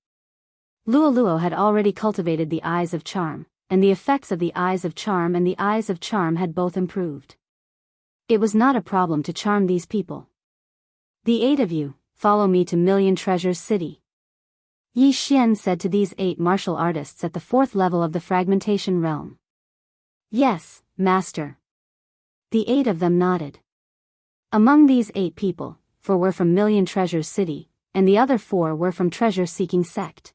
Luoluo had already cultivated the Eyes of Charm, and the effects of the Eyes of Charm and the Eyes of Charm had both improved. It was not a problem to charm these people. "The 8 of you, follow me to Million Treasures City," Yi Xian said to these 8 martial artists at the 4th level of the fragmentation realm. "Yes, master." The 8 of them nodded. Among these 8 people, 4 were from Million Treasures City, and the other 4 were from treasure-seeking sect.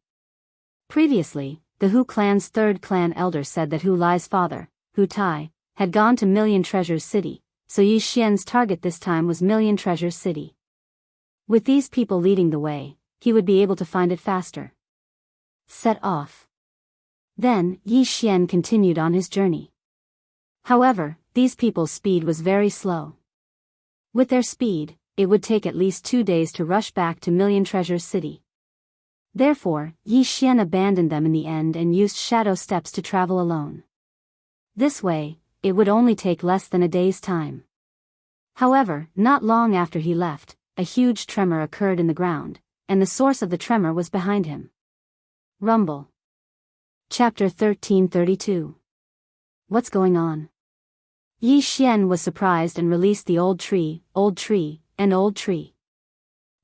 Previously, the Hu clan's 3rd clan elder said that Hu Lai's father, Hu Tai, had gone to Million Treasures City, so Yi Xian's target this time was Million Treasures City. With these people leading the way, he would be able to find it faster. Set off. Then, Yi Xian continued on his journey. However, these people's speed was very slow. With their speed, it would take at least 2 days to rush back to Million Treasures City. Therefore, Yi Xian abandoned them in the end and used shadow steps to travel alone. This way, it would only take less than a day's time. However, not long after he left, a huge tremor occurred in the ground, and the source of the tremor was behind him. Rumble. Chapter 1332. What's going on? Yi Xian was surprised and released the old tree, and old tree.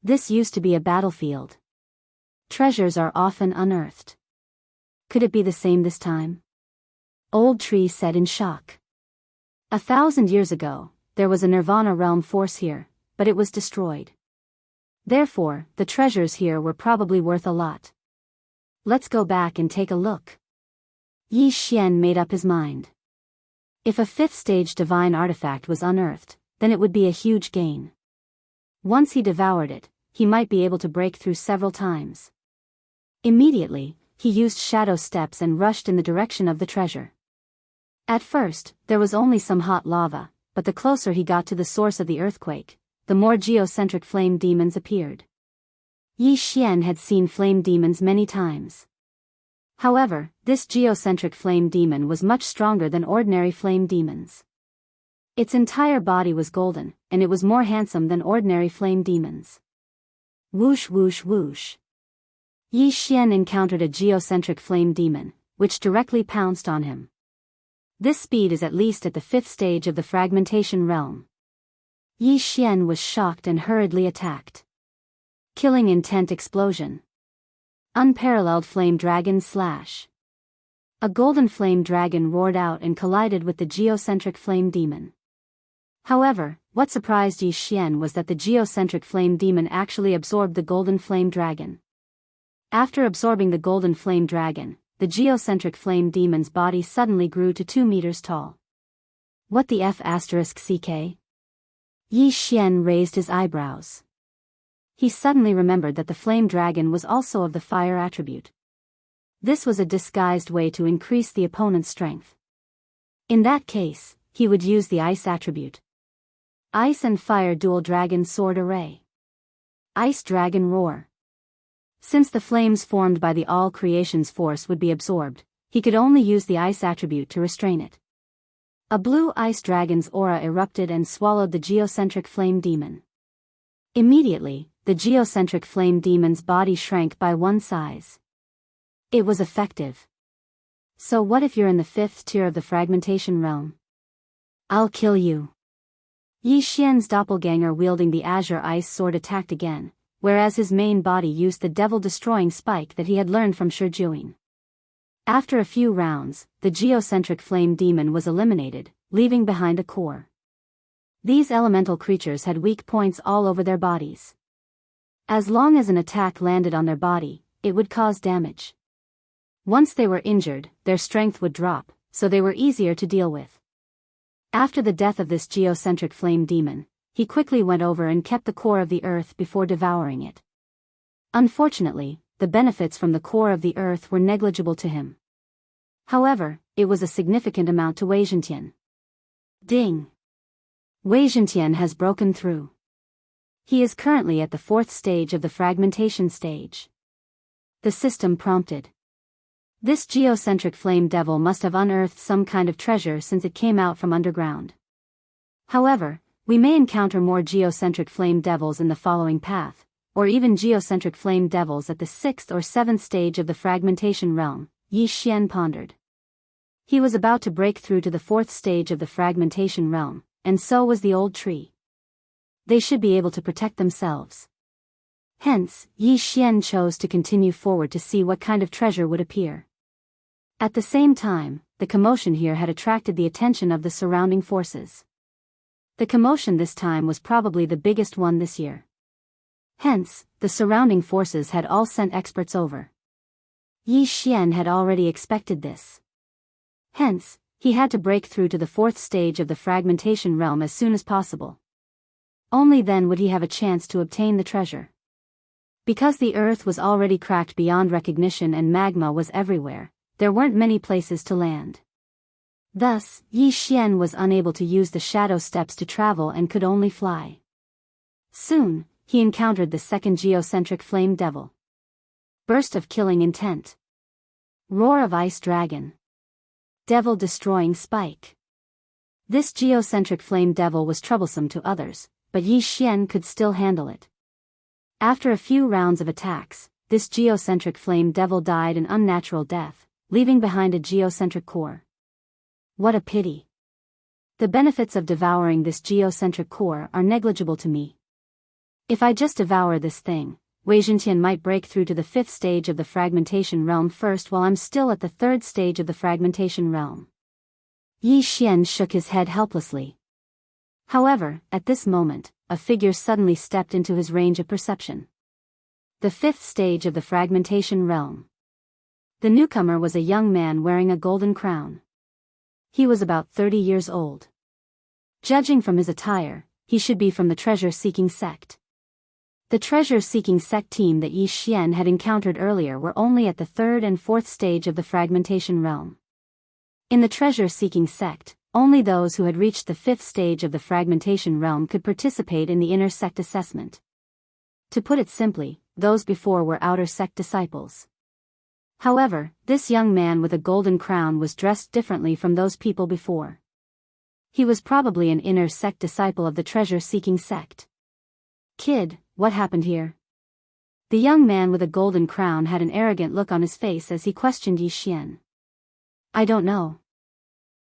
This used to be a battlefield. Treasures are often unearthed. Could it be the same this time? Old tree said in shock. 1,000 years ago, there was a Nirvana realm force here, but it was destroyed. Therefore, the treasures here were probably worth a lot. Let's go back and take a look. Yi Xian made up his mind. If a 5th stage divine artifact was unearthed, then it would be a huge gain. Once he devoured it, he might be able to break through several times. Immediately, he used shadow steps and rushed in the direction of the treasure. At first, there was only some hot lava, but the closer he got to the source of the earthquake, the more geocentric flame demons appeared. Yi Xian had seen flame demons many times. However, this geocentric flame demon was much stronger than ordinary flame demons. Its entire body was golden, and it was more handsome than ordinary flame demons. Whoosh whoosh whoosh. Yi Xian encountered a geocentric flame demon, which directly pounced on him. This speed is at least at the 5th stage of the fragmentation realm. Yi Xian was shocked and hurriedly attacked. Killing intent explosion. Unparalleled flame dragon slash. A golden flame dragon roared out and collided with the geocentric flame demon. However, what surprised Yi Xian was that the geocentric flame demon actually absorbed the golden flame dragon. After absorbing the golden flame dragon, the geocentric flame demon's body suddenly grew to 2 meters tall. What the F***ck? Yi Xian raised his eyebrows. He suddenly remembered that the flame dragon was also of the fire attribute. This was a disguised way to increase the opponent's strength. In that case, he would use the ice attribute. Ice and fire dual dragon sword array. Ice dragon roar. Since the flames formed by the all creation's force would be absorbed, he could only use the ice attribute to restrain it. A blue ice dragon's aura erupted and swallowed the geocentric flame demon. Immediately, the geocentric flame demon's body shrank by 1 size. It was effective. So what if you're in the 5th tier of the fragmentation realm? I'll kill you. Yi Xian's doppelganger wielding the azure ice sword attacked again, whereas his main body used the devil-destroying spike that he had learned from Shijuin. After a few rounds, the geocentric flame demon was eliminated, leaving behind a core. These elemental creatures had weak points all over their bodies. As long as an attack landed on their body, it would cause damage. Once they were injured, their strength would drop, so they were easier to deal with. After the death of this geocentric flame demon, he quickly went over and kept the core of the earth before devouring it. Unfortunately, the benefits from the core of the earth were negligible to him. However, it was a significant amount to Wei Zhentian. Ding! Wei Zhentian has broken through. He is currently at the 4th stage of the fragmentation stage. The system prompted. This geocentric flame devil must have unearthed some kind of treasure since it came out from underground. However, we may encounter more geocentric flame devils in the following path, or even geocentric flame devils at the 6th or 7th stage of the fragmentation realm, Yi Xian pondered. He was about to break through to the 4th stage of the fragmentation realm, and so was the old tree. They should be able to protect themselves. Hence, Yi Xian chose to continue forward to see what kind of treasure would appear. At the same time, the commotion here had attracted the attention of the surrounding forces. The commotion this time was probably the biggest one this year. Hence, the surrounding forces had all sent experts over. Yi Xian had already expected this. Hence, he had to break through to the 4th stage of the fragmentation realm as soon as possible. Only then would he have a chance to obtain the treasure. Because the earth was already cracked beyond recognition and magma was everywhere, there weren't many places to land. Thus, Yi Xian was unable to use the shadow steps to travel and could only fly. Soon, he encountered the 2nd geocentric flame devil. Burst of killing intent. Roar of ice dragon. Devil destroying spike. This geocentric flame devil was troublesome to others, but Yi Xian could still handle it. After a few rounds of attacks, this geocentric flame devil died an unnatural death, leaving behind a geocentric core. What a pity. The benefits of devouring this geocentric core are negligible to me. If I just devour this thing, Wei Zhentian might break through to the 5th stage of the fragmentation realm first while I'm still at the 3rd stage of the fragmentation realm. Yi Xian shook his head helplessly. However, at this moment, a figure suddenly stepped into his range of perception. The 5th stage of the fragmentation realm. The newcomer was a young man wearing a golden crown. He was about 30 years old. Judging from his attire, he should be from the treasure-seeking sect. The treasure-seeking sect team that Yi Xian had encountered earlier were only at the 3rd and 4th stage of the fragmentation realm. In the treasure-seeking sect, only those who had reached the 5th stage of the fragmentation realm could participate in the inner sect assessment. To put it simply, those before were outer sect disciples. However, this young man with a golden crown was dressed differently from those people before. He was probably an inner sect disciple of the treasure-seeking sect. Kid, what happened here? The young man with a golden crown had an arrogant look on his face as he questioned Yi Xian. I don't know.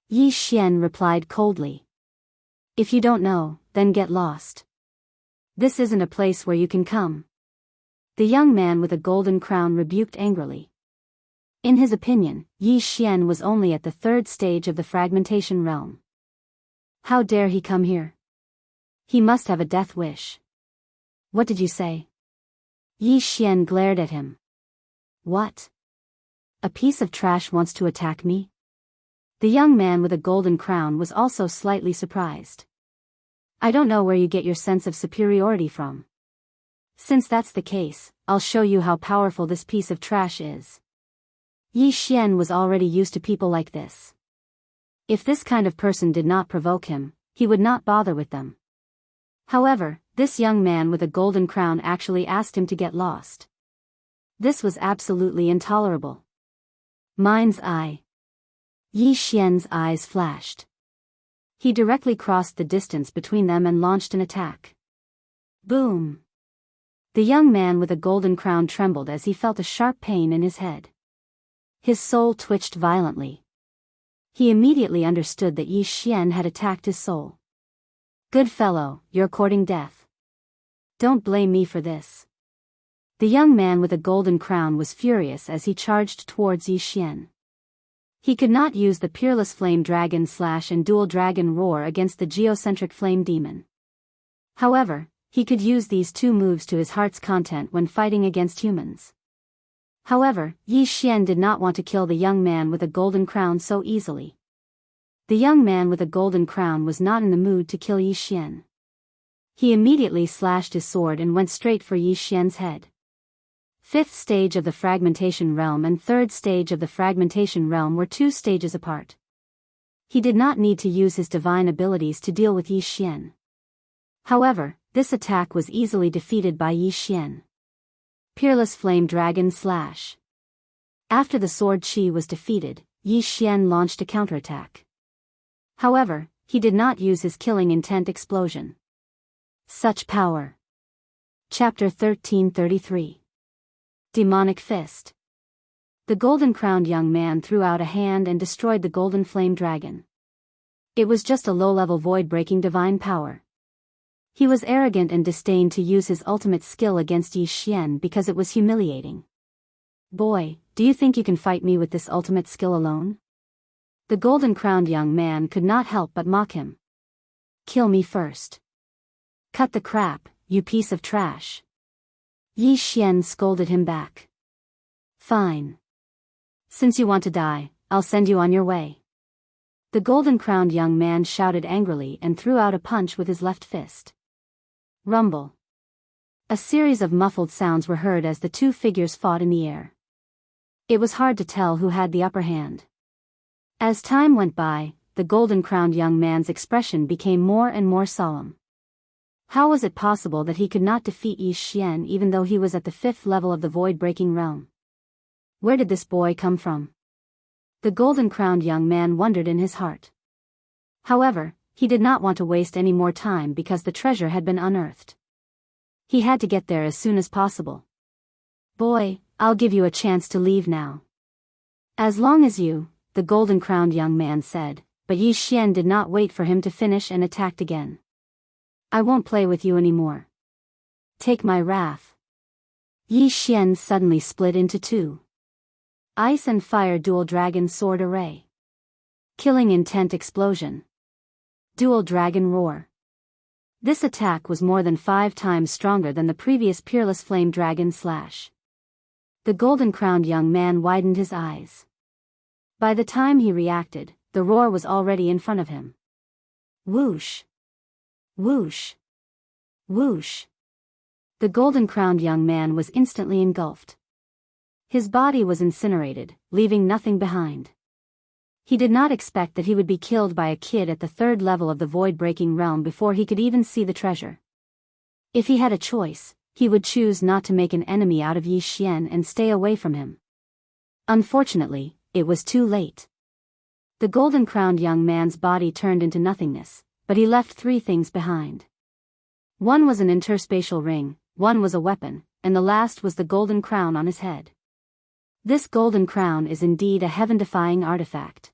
Yi Xian replied coldly. If you don't know, then get lost. This isn't a place where you can come. The young man with a golden crown rebuked angrily. In his opinion, Yi Xian was only at the 3rd stage of the fragmentation realm. How dare he come here? He must have a death wish. What did you say? Yi Xian glared at him. What? A piece of trash wants to attack me? The young man with a golden crown was also slightly surprised. I don't know where you get your sense of superiority from. Since that's the case, I'll show you how powerful this piece of trash is. Yi Xian was already used to people like this. If this kind of person did not provoke him, he would not bother with them. However, this young man with a golden crown actually asked him to get lost. This was absolutely intolerable. Mind's eye. Yi Xian's eyes flashed. He directly crossed the distance between them and launched an attack. Boom! The young man with a golden crown trembled as he felt a sharp pain in his head. His soul twitched violently. He immediately understood that Yi Xian had attacked his soul. Good fellow, you're courting death. Don't blame me for this. The young man with a golden crown was furious as he charged towards Yi Xian. He could not use the Peerless Flame Dragon Slash and Dual Dragon Roar against the Geocentric Flame Demon. However, he could use these two moves to his heart's content when fighting against humans. However, Yi Xian did not want to kill the young man with a golden crown so easily. The young man with a golden crown was not in the mood to kill Yi Xian. He immediately slashed his sword and went straight for Yi Xian's head. 5th stage of the fragmentation realm and 3rd stage of the fragmentation realm were 2 stages apart. He did not need to use his divine abilities to deal with Yi Xian. However, this attack was easily defeated by Yi Xian. Peerless Flame Dragon Slash. After the sword chi was defeated, Yi Xian launched a counterattack. However, he did not use his killing intent explosion. Such power. Chapter 1333. Demonic Fist. The golden-crowned young man threw out a hand and destroyed the golden flame dragon. It was just a low-level void-breaking divine power. He was arrogant and disdained to use his ultimate skill against Yi Xian because it was humiliating. "Boy, do you think you can fight me with this ultimate skill alone?" The golden-crowned young man could not help but mock him. "Kill me first." "Cut the crap, you piece of trash." Yi Xian scolded him back. "Fine. Since you want to die, I'll send you on your way." The golden-crowned young man shouted angrily and threw out a punch with his left fist. Rumble. A series of muffled sounds were heard as the two figures fought in the air. It was hard to tell who had the upper hand. As time went by, the golden-crowned young man's expression became more and more solemn. How was it possible that he could not defeat Yi Xian even though he was at the 5th level of the void-breaking realm? Where did this boy come from? The golden-crowned young man wondered in his heart. However, he did not want to waste any more time because the treasure had been unearthed. He had to get there as soon as possible. "Boy, I'll give you a chance to leave now." "As long as you," the golden-crowned young man said, but Yi Xian did not wait for him to finish and attacked again. "I won't play with you anymore. Take my wrath." Yi Xian suddenly split into two. Ice and Fire Dual Dragon Sword Array. Killing Intent Explosion. Dual Dragon Roar. This attack was more than 5 times stronger than the previous Peerless Flame Dragon Slash. The golden-crowned young man widened his eyes. By the time he reacted, the roar was already in front of him. Whoosh! Whoosh! Whoosh! The golden-crowned young man was instantly engulfed. His body was incinerated, leaving nothing behind. He did not expect that he would be killed by a kid at the 3rd level of the void-breaking realm before he could even see the treasure. If he had a choice, he would choose not to make an enemy out of Yi Xian and stay away from him. Unfortunately, it was too late. The golden-crowned young man's body turned into nothingness, but he left 3 things behind. One was an interspatial ring, one was a weapon, and the last was the golden crown on his head. This golden crown is indeed a heaven-defying artifact.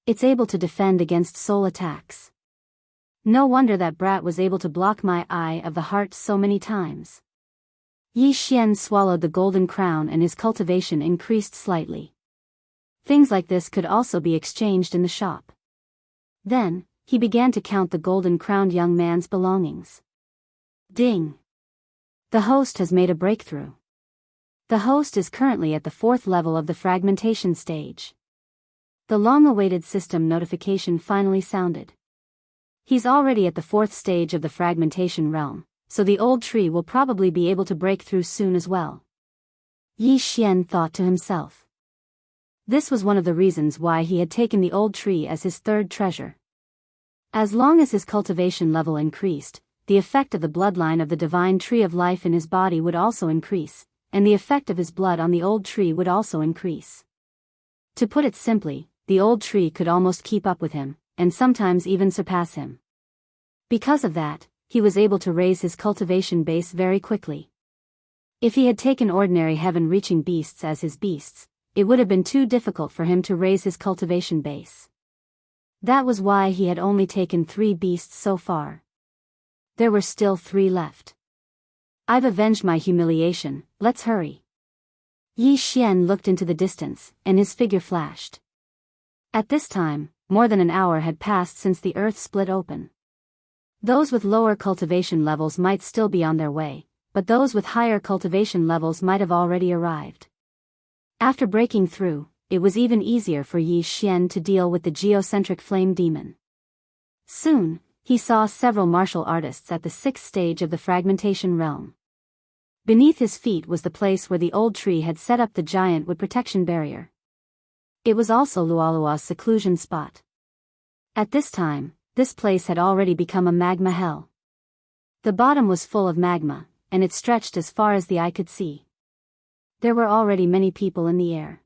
It's able to defend against soul attacks. No wonder that brat was able to block my eye of the heart so many times. Yi Xian swallowed the golden crown and his cultivation increased slightly. Things like this could also be exchanged in the shop. Then, he began to count the golden-crowned young man's belongings. Ding! The host has made a breakthrough. The host is currently at the 4th level of the fragmentation stage. The long-awaited system notification finally sounded. He's already at the 4th stage of the fragmentation realm, so the old tree will probably be able to break through soon as well. Yi Xian thought to himself. This was one of the reasons why he had taken the old tree as his 3rd treasure. As long as his cultivation level increased, the effect of the bloodline of the divine tree of life in his body would also increase, and the effect of his blood on the old tree would also increase. To put it simply, the old tree could almost keep up with him, and sometimes even surpass him. Because of that, he was able to raise his cultivation base very quickly. If he had taken ordinary heaven-reaching beasts as his beasts, it would have been too difficult for him to raise his cultivation base. That was why he had only taken 3 beasts so far. There were still 3 left. "I've avenged my humiliation, let's hurry." Yi Xian looked into the distance, and his figure flashed. At this time, more than an hour had passed since the earth split open. Those with lower cultivation levels might still be on their way, but those with higher cultivation levels might have already arrived. After breaking through, it was even easier for Yi Xian to deal with the geocentric flame demon. Soon, he saw several martial artists at the 6th stage of the fragmentation realm. Beneath his feet was the place where the old tree had set up the giant wood protection barrier. It was also Lualua's seclusion spot. At this time, this place had already become a magma hell. The bottom was full of magma, and it stretched as far as the eye could see. There were already many people in the air.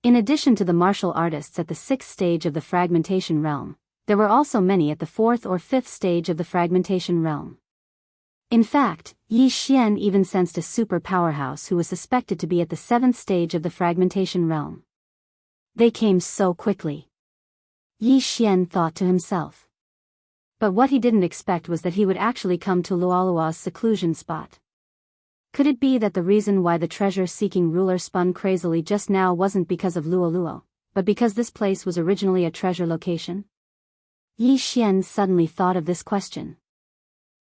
In addition to the martial artists at the 6th stage of the fragmentation realm, there were also many at the 4th or 5th stage of the fragmentation realm. In fact, Yi Xian even sensed a super powerhouse who was suspected to be at the 7th stage of the fragmentation realm. They came so quickly. Yi Xian thought to himself. But what he didn't expect was that he would actually come to Luolua's seclusion spot. Could it be that the reason why the treasure-seeking ruler spun crazily just now wasn't because of Luoluo, but because this place was originally a treasure location? Yi Xian suddenly thought of this question.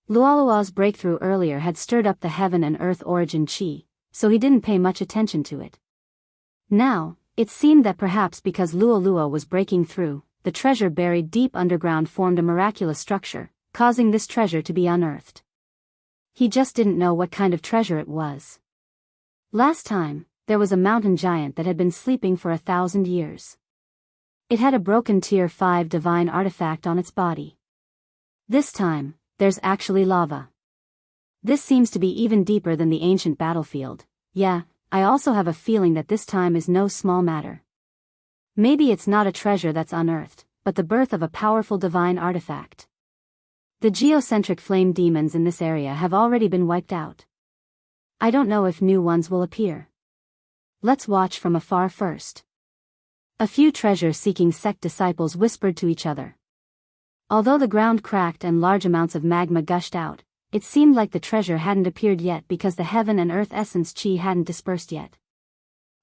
Luolua's breakthrough earlier had stirred up the heaven and earth origin chi, so he didn't pay much attention to it. Now, it seemed that perhaps because Luoluo was breaking through, the treasure buried deep underground formed a miraculous structure, causing this treasure to be unearthed. He just didn't know what kind of treasure it was. Last time, there was a mountain giant that had been sleeping for 1,000 years. It had a broken Tier 5 divine artifact on its body. This time, there's actually lava. This seems to be even deeper than the ancient battlefield. Yeah, I also have a feeling that this time is no small matter. Maybe it's not a treasure that's unearthed, but the birth of a powerful divine artifact. The geocentric flame demons in this area have already been wiped out. I don't know if new ones will appear. Let's watch from afar first. A few treasure-seeking sect disciples whispered to each other. Although the ground cracked and large amounts of magma gushed out, it seemed like the treasure hadn't appeared yet because the heaven and earth essence chi hadn't dispersed yet.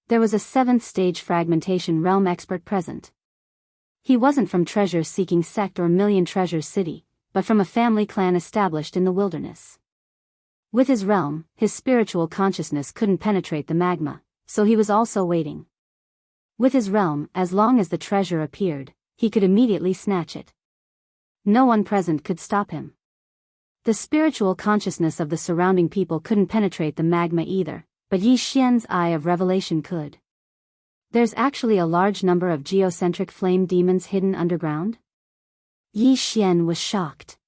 There was a 7th stage fragmentation realm expert present. He wasn't from treasure-seeking sect or Million Treasures City, but from a family clan established in the wilderness. With his realm, his spiritual consciousness couldn't penetrate the magma, so he was also waiting. With his realm, as long as the treasure appeared, he could immediately snatch it. No one present could stop him. The spiritual consciousness of the surrounding people couldn't penetrate the magma either, but Yi Xian's eye of revelation could. There's actually a large number of geocentric flame demons hidden underground? Yi Xian was shocked.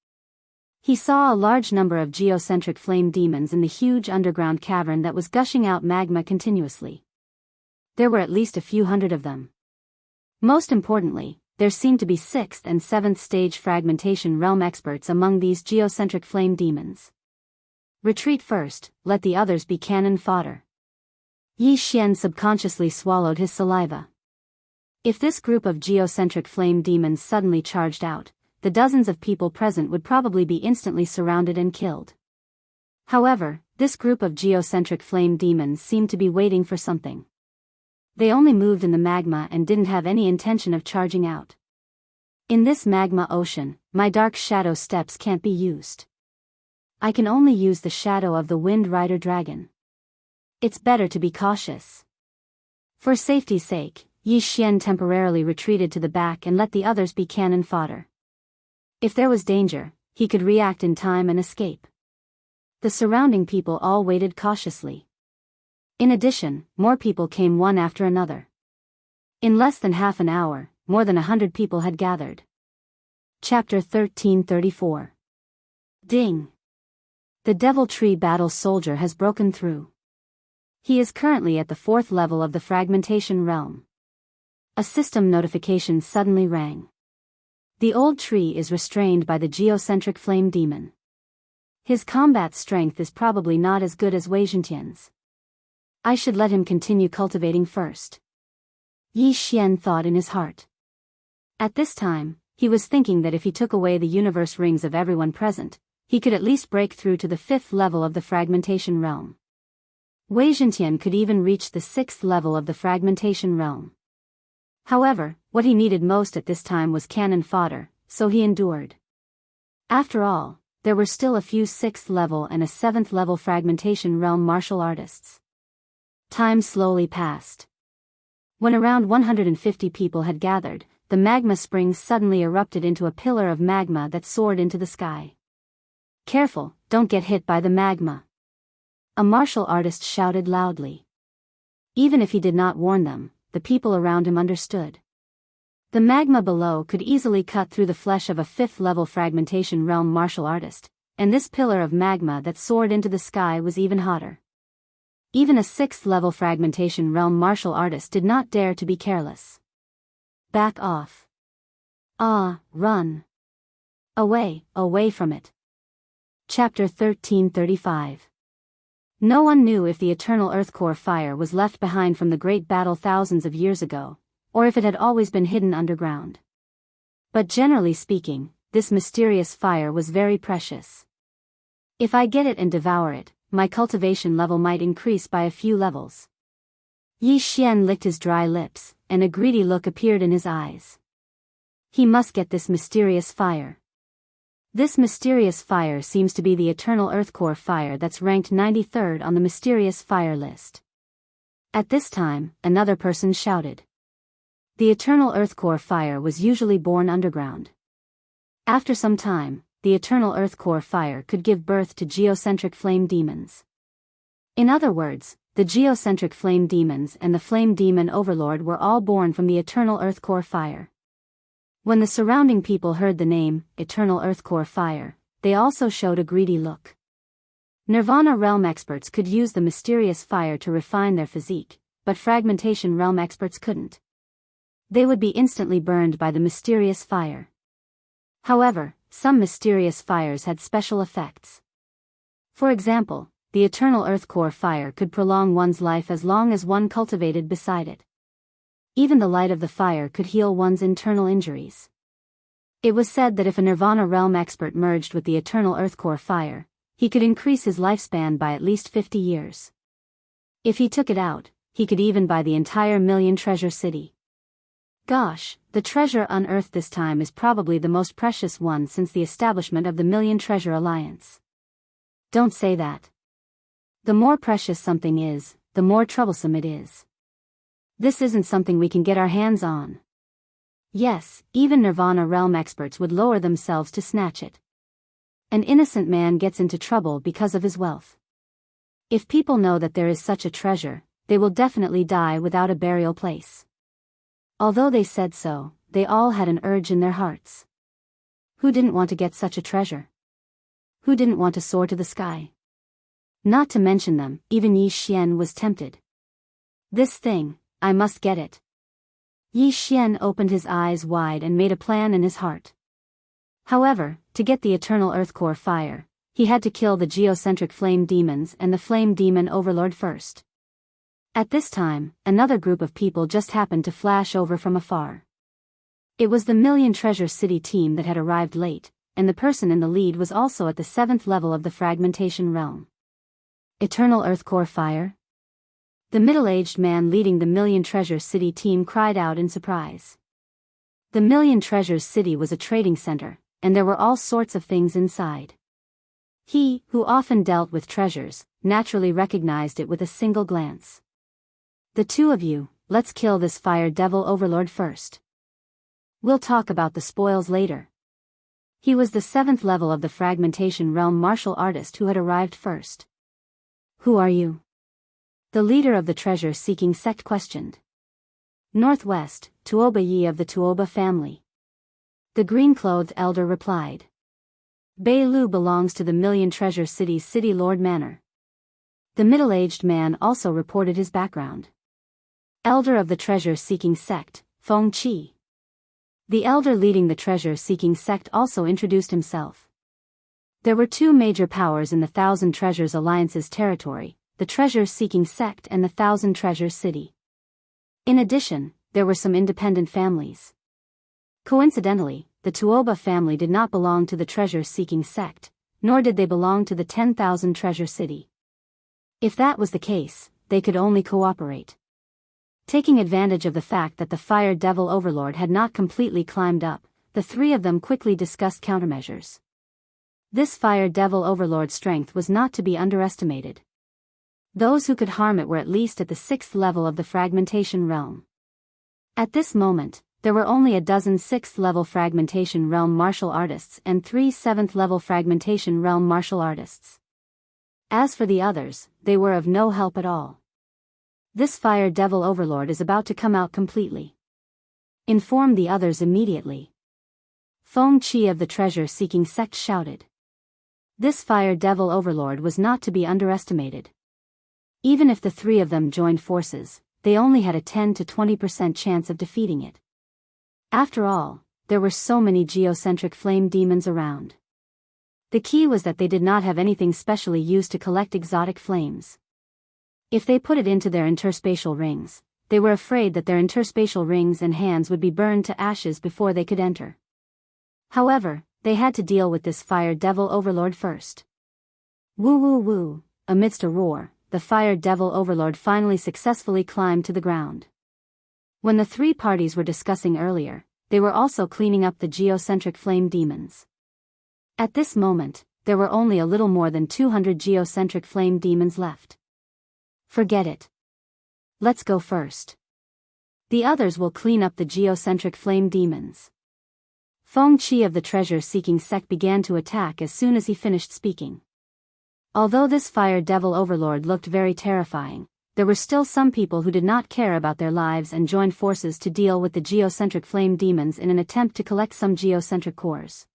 He saw a large number of geocentric flame demons in the huge underground cavern that was gushing out magma continuously. There were at least a few hundred of them. Most importantly, there seemed to be 6th and 7th stage fragmentation realm experts among these geocentric flame demons. Retreat first, let the others be cannon fodder. Yi Xian subconsciously swallowed his saliva. If this group of geocentric flame demons suddenly charged out, the dozens of people present would probably be instantly surrounded and killed. However, this group of geocentric flame demons seemed to be waiting for something. They only moved in the magma and didn't have any intention of charging out. In this magma ocean, my dark shadow steps can't be used. I can only use the shadow of the Wind Rider dragon. It's better to be cautious. For safety's sake, Yi Xian temporarily retreated to the back and let the others be cannon fodder. If there was danger, he could react in time and escape. The surrounding people all waited cautiously. In addition, more people came one after another. In less than half an hour, more than 100 people had gathered. Chapter 1334. Ding! The Devil Tree Battle Soldier has broken through. He is currently at the 4th level of the fragmentation realm. A system notification suddenly rang. The old tree is restrained by the geocentric flame demon. His combat strength is probably not as good as Wei Zhentian's. I should let him continue cultivating first. Yi Xian thought in his heart. At this time, he was thinking that if he took away the universe rings of everyone present, he could at least break through to the 5th level of the fragmentation realm. Wei Zhentian could even reach the 6th level of the fragmentation realm. However, what he needed most at this time was cannon fodder, so he endured. After all, there were still a few 6th level and a 7th level fragmentation realm martial artists. Time slowly passed. When around 150 people had gathered, the magma springs suddenly erupted into a pillar of magma that soared into the sky. Careful, don't get hit by the magma. A martial artist shouted loudly. Even if he did not warn them, the people around him understood. The magma below could easily cut through the flesh of a 5th level fragmentation realm martial artist, and this pillar of magma that soared into the sky was even hotter. Even a 6th level fragmentation realm martial artist did not dare to be careless. Back off. Run. Away from it. Chapter 1335. No one knew if the eternal earth core fire was left behind from the great battle thousands of years ago, or if it had always been hidden underground. But generally speaking, this mysterious fire was very precious. If I get it and devour it, my cultivation level might increase by a few levels. Yi Xian licked his dry lips, and a greedy look appeared in his eyes. He must get this mysterious fire. This mysterious fire seems to be the eternal earth core fire that's ranked 93rd on the mysterious fire list. At this time, another person shouted. The eternal earth core fire was usually born underground. After some time, the eternal earth core fire could give birth to geocentric flame demons. In other words, the geocentric flame demons and the flame demon overlord were all born from the eternal earth core fire. When the surrounding people heard the name, Eternal Earth Core Fire, they also showed a greedy look. Nirvana realm experts could use the mysterious fire to refine their physique, but fragmentation realm experts couldn't. They would be instantly burned by the mysterious fire. However, some mysterious fires had special effects. For example, the Eternal Earth Core Fire could prolong one's life as long as one cultivated beside it. Even the light of the fire could heal one's internal injuries. It was said that if a Nirvana realm expert merged with the Eternal Earth Core fire, he could increase his lifespan by at least 50 years. If he took it out, he could even buy the entire Million Treasure City. Gosh, the treasure unearthed this time is probably the most precious one since the establishment of the Million Treasure Alliance. Don't say that. The more precious something is, the more troublesome it is. This isn't something we can get our hands on. Yes, even Nirvana realm experts would lower themselves to snatch it. An innocent man gets into trouble because of his wealth. If people know that there is such a treasure, they will definitely die without a burial place. Although they said so, they all had an urge in their hearts. Who didn't want to get such a treasure? Who didn't want to soar to the sky? Not to mention them, even Yi Xian was tempted. This thing, I must get it. Yi Xian opened his eyes wide and made a plan in his heart. However, to get the Eternal Earth Core fire, he had to kill the geocentric flame demons and the flame demon overlord first. At this time, another group of people just happened to flash over from afar. It was the Million Treasure City team that had arrived late, and the person in the lead was also at the 7th level of the fragmentation realm. Eternal Earth Core fire? The middle-aged man leading the Million Treasure City team cried out in surprise. The Million Treasures City was a trading center, and there were all sorts of things inside. He, who often dealt with treasures, naturally recognized it with a single glance. The two of you, let's kill this fire devil overlord first. We'll talk about the spoils later. He was the 7th level of the fragmentation realm martial artist who had arrived first. Who are you? The leader of the treasure-seeking sect questioned. Northwest, Tuoba Yi of the Tuoba family. The green-clothed elder replied. Bei Lu belongs to the Million Treasure City's City Lord Manor. The middle-aged man also reported his background. Elder of the treasure-seeking sect, Feng Qi. The elder leading the treasure-seeking sect also introduced himself. There were two major powers in the Thousand Treasures Alliance's territory, the treasure-seeking sect and the Thousand Treasures City. In addition, there were some independent families. Coincidentally, the Tuoba family did not belong to the treasure-seeking sect, nor did they belong to the 10,000 Treasure City. If that was the case, they could only cooperate. Taking advantage of the fact that the Fire Devil Overlord had not completely climbed up, the three of them quickly discussed countermeasures. This Fire Devil Overlord's strength was not to be underestimated. Those who could harm it were at least at the 6th level of the fragmentation realm. At this moment, there were only a dozen 6th level fragmentation realm martial artists and 3 7th level fragmentation realm martial artists. As for the others, they were of no help at all. This Fire Devil Overlord is about to come out completely. Inform the others immediately. Feng Qi of the treasure-seeking sect shouted. This Fire Devil Overlord was not to be underestimated. Even if the three of them joined forces, they only had a 10 to 20% chance of defeating it. After all, there were so many geocentric flame demons around. The key was that they did not have anything specially used to collect exotic flames. If they put it into their interspatial rings, they were afraid that their interspatial rings and hands would be burned to ashes before they could enter. However, they had to deal with this fire devil overlord first. Woo woo woo, amidst a roar, the fire devil overlord finally successfully climbed to the ground. When the three parties were discussing earlier, they were also cleaning up the geocentric flame demons. At this moment, there were only a little more than 200 geocentric flame demons left. Forget it. Let's go first. The others will clean up the geocentric flame demons. Feng Qi of the treasure-seeking sect began to attack as soon as he finished speaking. Although this fire devil overlord looked very terrifying, there were still some people who did not care about their lives and joined forces to deal with the geocentric flame demons in an attempt to collect some geocentric cores.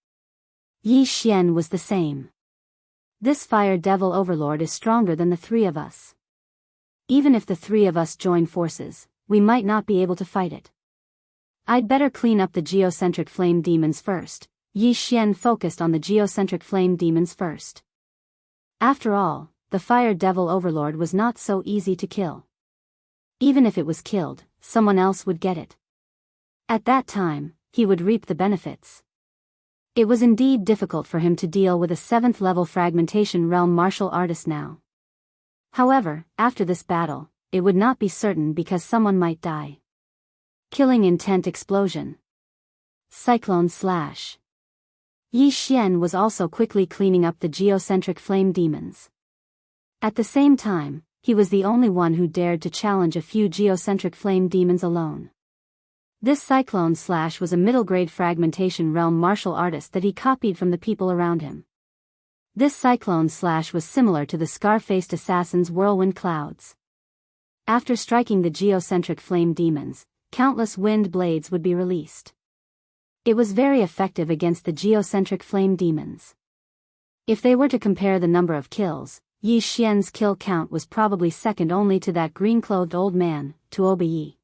Yi Xian was the same. This fire devil overlord is stronger than the three of us. Even if the three of us join forces, we might not be able to fight it. I'd better clean up the geocentric flame demons first. Yi Xian focused on the geocentric flame demons first. After all, the fire devil overlord was not so easy to kill. Even if it was killed, someone else would get it. At that time, he would reap the benefits. It was indeed difficult for him to deal with a 7th level fragmentation realm martial artist now. However, after this battle, it would not be certain because someone might die. Killing intent explosion. Cyclone slash. Yi Xian was also quickly cleaning up the geocentric flame demons. At the same time, he was the only one who dared to challenge a few geocentric flame demons alone. This cyclone slash was a middle-grade fragmentation realm martial artist that he copied from the people around him. This cyclone slash was similar to the scar-faced assassin's whirlwind clouds. After striking the geocentric flame demons, countless wind blades would be released. It was very effective against the geocentric flame demons. If they were to compare the number of kills, Yi Xian's kill count was probably second only to that green-clothed old man, Tuoba Yi.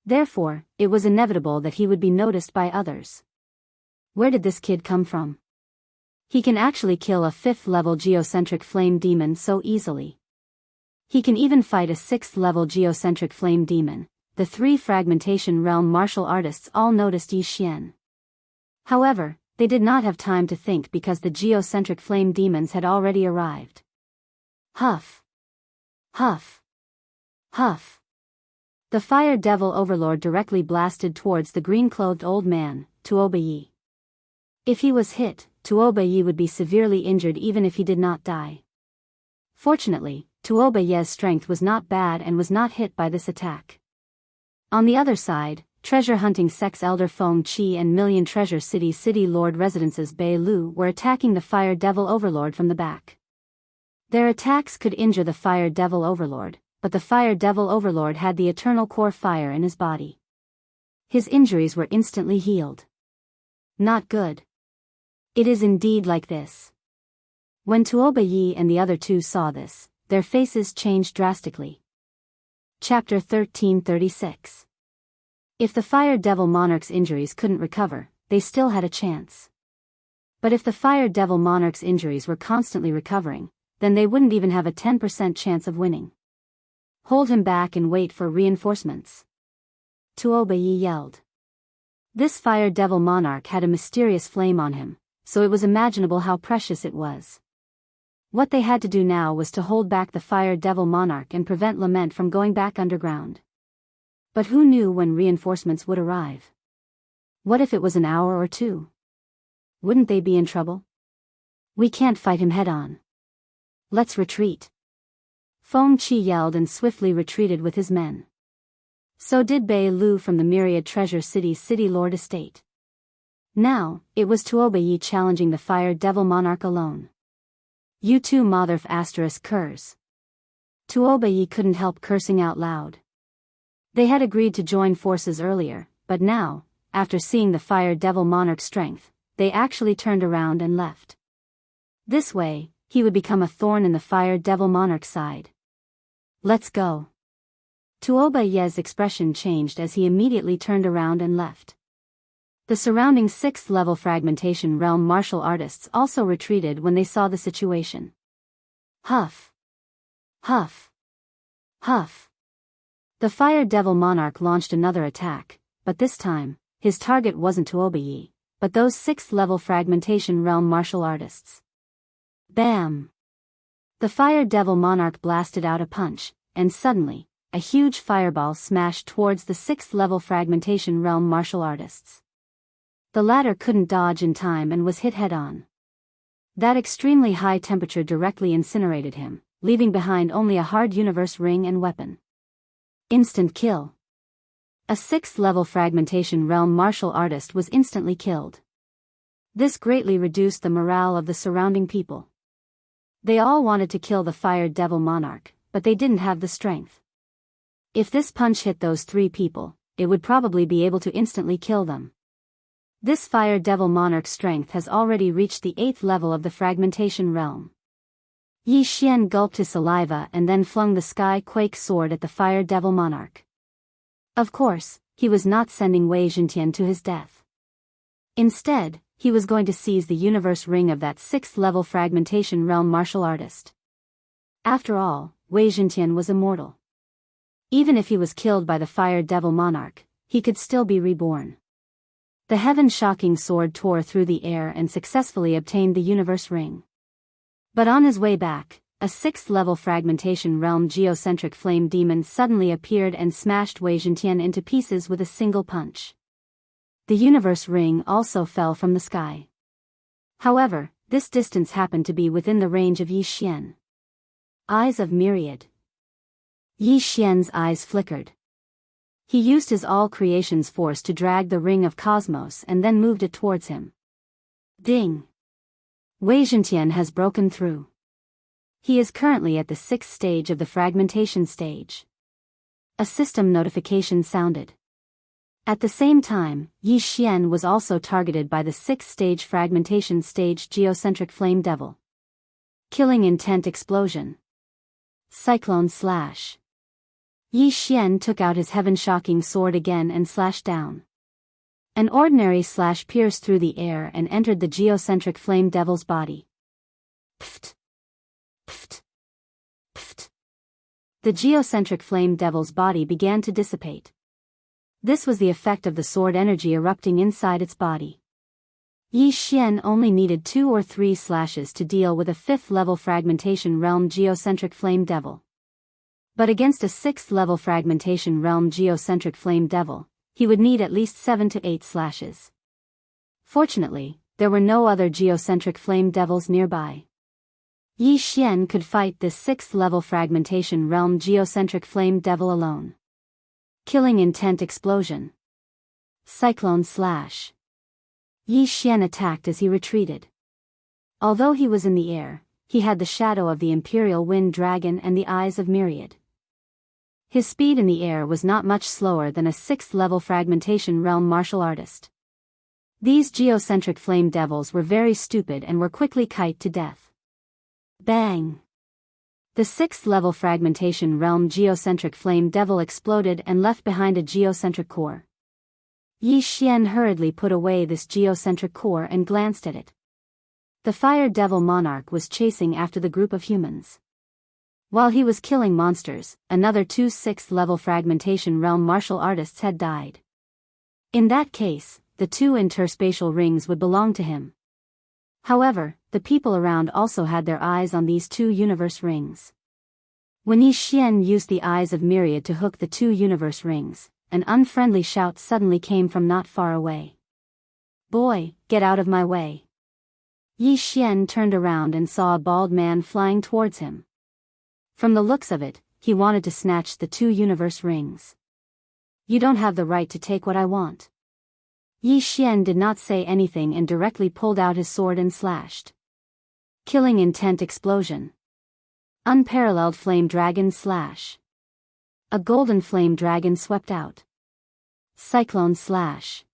Therefore, it was inevitable that he would be noticed by others. Where did this kid come from? He can actually kill a 5th-level geocentric flame demon so easily. He can even fight a 6th-level geocentric flame demon. The three fragmentation realm martial artists all noticed Yi Xian. However, they did not have time to think because the geocentric flame demons had already arrived. Huff. Huff. Huff. The fire devil overlord directly blasted towards the green-clothed old man, Tuoba Yi. If he was hit, Tuoba Yi would be severely injured even if he did not die. Fortunately, Tuoba Yi's strength was not bad and was not hit by this attack. On the other side, treasure-hunting sect's elder Feng Qi and Million Treasure City Lord Residence's Bei Lu were attacking the fire devil overlord from the back. Their attacks could injure the fire devil overlord, but the fire devil overlord had the eternal core fire in his body. His injuries were instantly healed. Not good. It is indeed like this. When Tuoba Yi and the other two saw this, their faces changed drastically. Chapter 1336. If the Fire Devil Monarch's injuries couldn't recover, they still had a chance. But if the Fire Devil Monarch's injuries were constantly recovering, then they wouldn't even have a 10% chance of winning. Hold him back and wait for reinforcements. Tuoba Yi yelled. This Fire Devil Monarch had a mysterious flame on him, so it was imaginable how precious it was. What they had to do now was to hold back the Fire Devil Monarch and prevent Lament from going back underground. But who knew when reinforcements would arrive? What if it was an hour or two? Wouldn't they be in trouble? We can't fight him head-on. Let's retreat. Feng Qi yelled and swiftly retreated with his men. So did Bei Lu from the Myriad Treasure City Lord Estate. Now, it was Tuoba Yi challenging the Fire Devil Monarch alone. You two motherf asterisk curs. Tuoba Yi couldn't help cursing out loud. They had agreed to join forces earlier, but now, after seeing the Fire Devil Monarch's strength, they actually turned around and left. This way, he would become a thorn in the Fire Devil Monarch's side. Let's go. Tuoba Yi's expression changed as he immediately turned around and left. The surrounding 6th-level fragmentation realm martial artists also retreated when they saw the situation. Huff. Huff. Huff. The Fire Devil Monarch launched another attack, but this time, his target wasn't Tuobiyi, but those 6th-level fragmentation realm martial artists. Bam! The Fire Devil Monarch blasted out a punch, and suddenly, a huge fireball smashed towards the 6th-level fragmentation realm martial artists. The latter couldn't dodge in time and was hit head-on. That extremely high temperature directly incinerated him, leaving behind only a hard universe ring and weapon. Instant kill. A 6th-level fragmentation realm martial artist was instantly killed. This greatly reduced the morale of the surrounding people. They all wanted to kill the Fire Devil Monarch, but they didn't have the strength. If this punch hit those 3 people, it would probably be able to instantly kill them. This Fire Devil Monarch's strength has already reached the 8th level of the fragmentation realm. Yi Xian gulped his saliva and then flung the Sky Quake sword at the Fire Devil Monarch. Of course, he was not sending Wei Zhentian to his death. Instead, he was going to seize the universe ring of that 6th-level fragmentation realm martial artist. After all, Wei Zhentian was immortal. Even if he was killed by the Fire Devil Monarch, he could still be reborn. The heaven-shocking sword tore through the air and successfully obtained the universe ring. But on his way back, a 6th-level fragmentation realm geocentric flame demon suddenly appeared and smashed Wei Zhentian into pieces with a single punch. The universe ring also fell from the sky. However, this distance happened to be within the range of Yi Xian. Eyes of Myriad. Yi Xian's eyes flickered. He used his all-creation's force to drag the ring of cosmos and then moved it towards him. Ding! Wei Zhentian has broken through. He is currently at the 6th stage of the fragmentation stage. A system notification sounded. At the same time, Yi Xian was also targeted by the 6th stage fragmentation stage geocentric flame devil. Killing intent explosion. Cyclone slash. Yi Xian took out his heaven-shocking sword again and slashed down. An ordinary slash pierced through the air and entered the geocentric flame devil's body. Pft! Pft! Pft! The geocentric flame devil's body began to dissipate. This was the effect of the sword energy erupting inside its body. Yi Xian only needed 2 or 3 slashes to deal with a 5th-level fragmentation realm geocentric flame devil. But against a 6th-level fragmentation realm geocentric flame devil, he would need at least 7 to 8 slashes. Fortunately, there were no other geocentric flame devils nearby. Yi Xian could fight this 6th-level fragmentation realm geocentric flame devil alone. Killing intent explosion. Cyclone slash. Yi Xian attacked as he retreated. Although he was in the air, he had the shadow of the Imperial Wind Dragon and the eyes of Myriad. His speed in the air was not much slower than a 6th-level fragmentation realm martial artist. These geocentric flame devils were very stupid and were quickly kited to death. Bang! The 6th-level fragmentation realm geocentric flame devil exploded and left behind a geocentric core. Yi Xian hurriedly put away this geocentric core and glanced at it. The Fire Devil Monarch was chasing after the group of humans. While he was killing monsters, another 2 6th-level fragmentation realm martial artists had died. In that case, the 2 interspatial rings would belong to him. However, the people around also had their eyes on these 2 universe rings. When Yi Xian used the eyes of Myriad to hook the 2 universe rings, an unfriendly shout suddenly came from not far away. "Boy, get out of my way." Yi Xian turned around and saw a bald man flying towards him. From the looks of it, he wanted to snatch the 2 universe rings. "You don't have the right to take what I want." Yi Xian did not say anything and directly pulled out his sword and slashed. Killing intent explosion. Unparalleled flame dragon slash. A golden flame dragon swept out. Cyclone slash.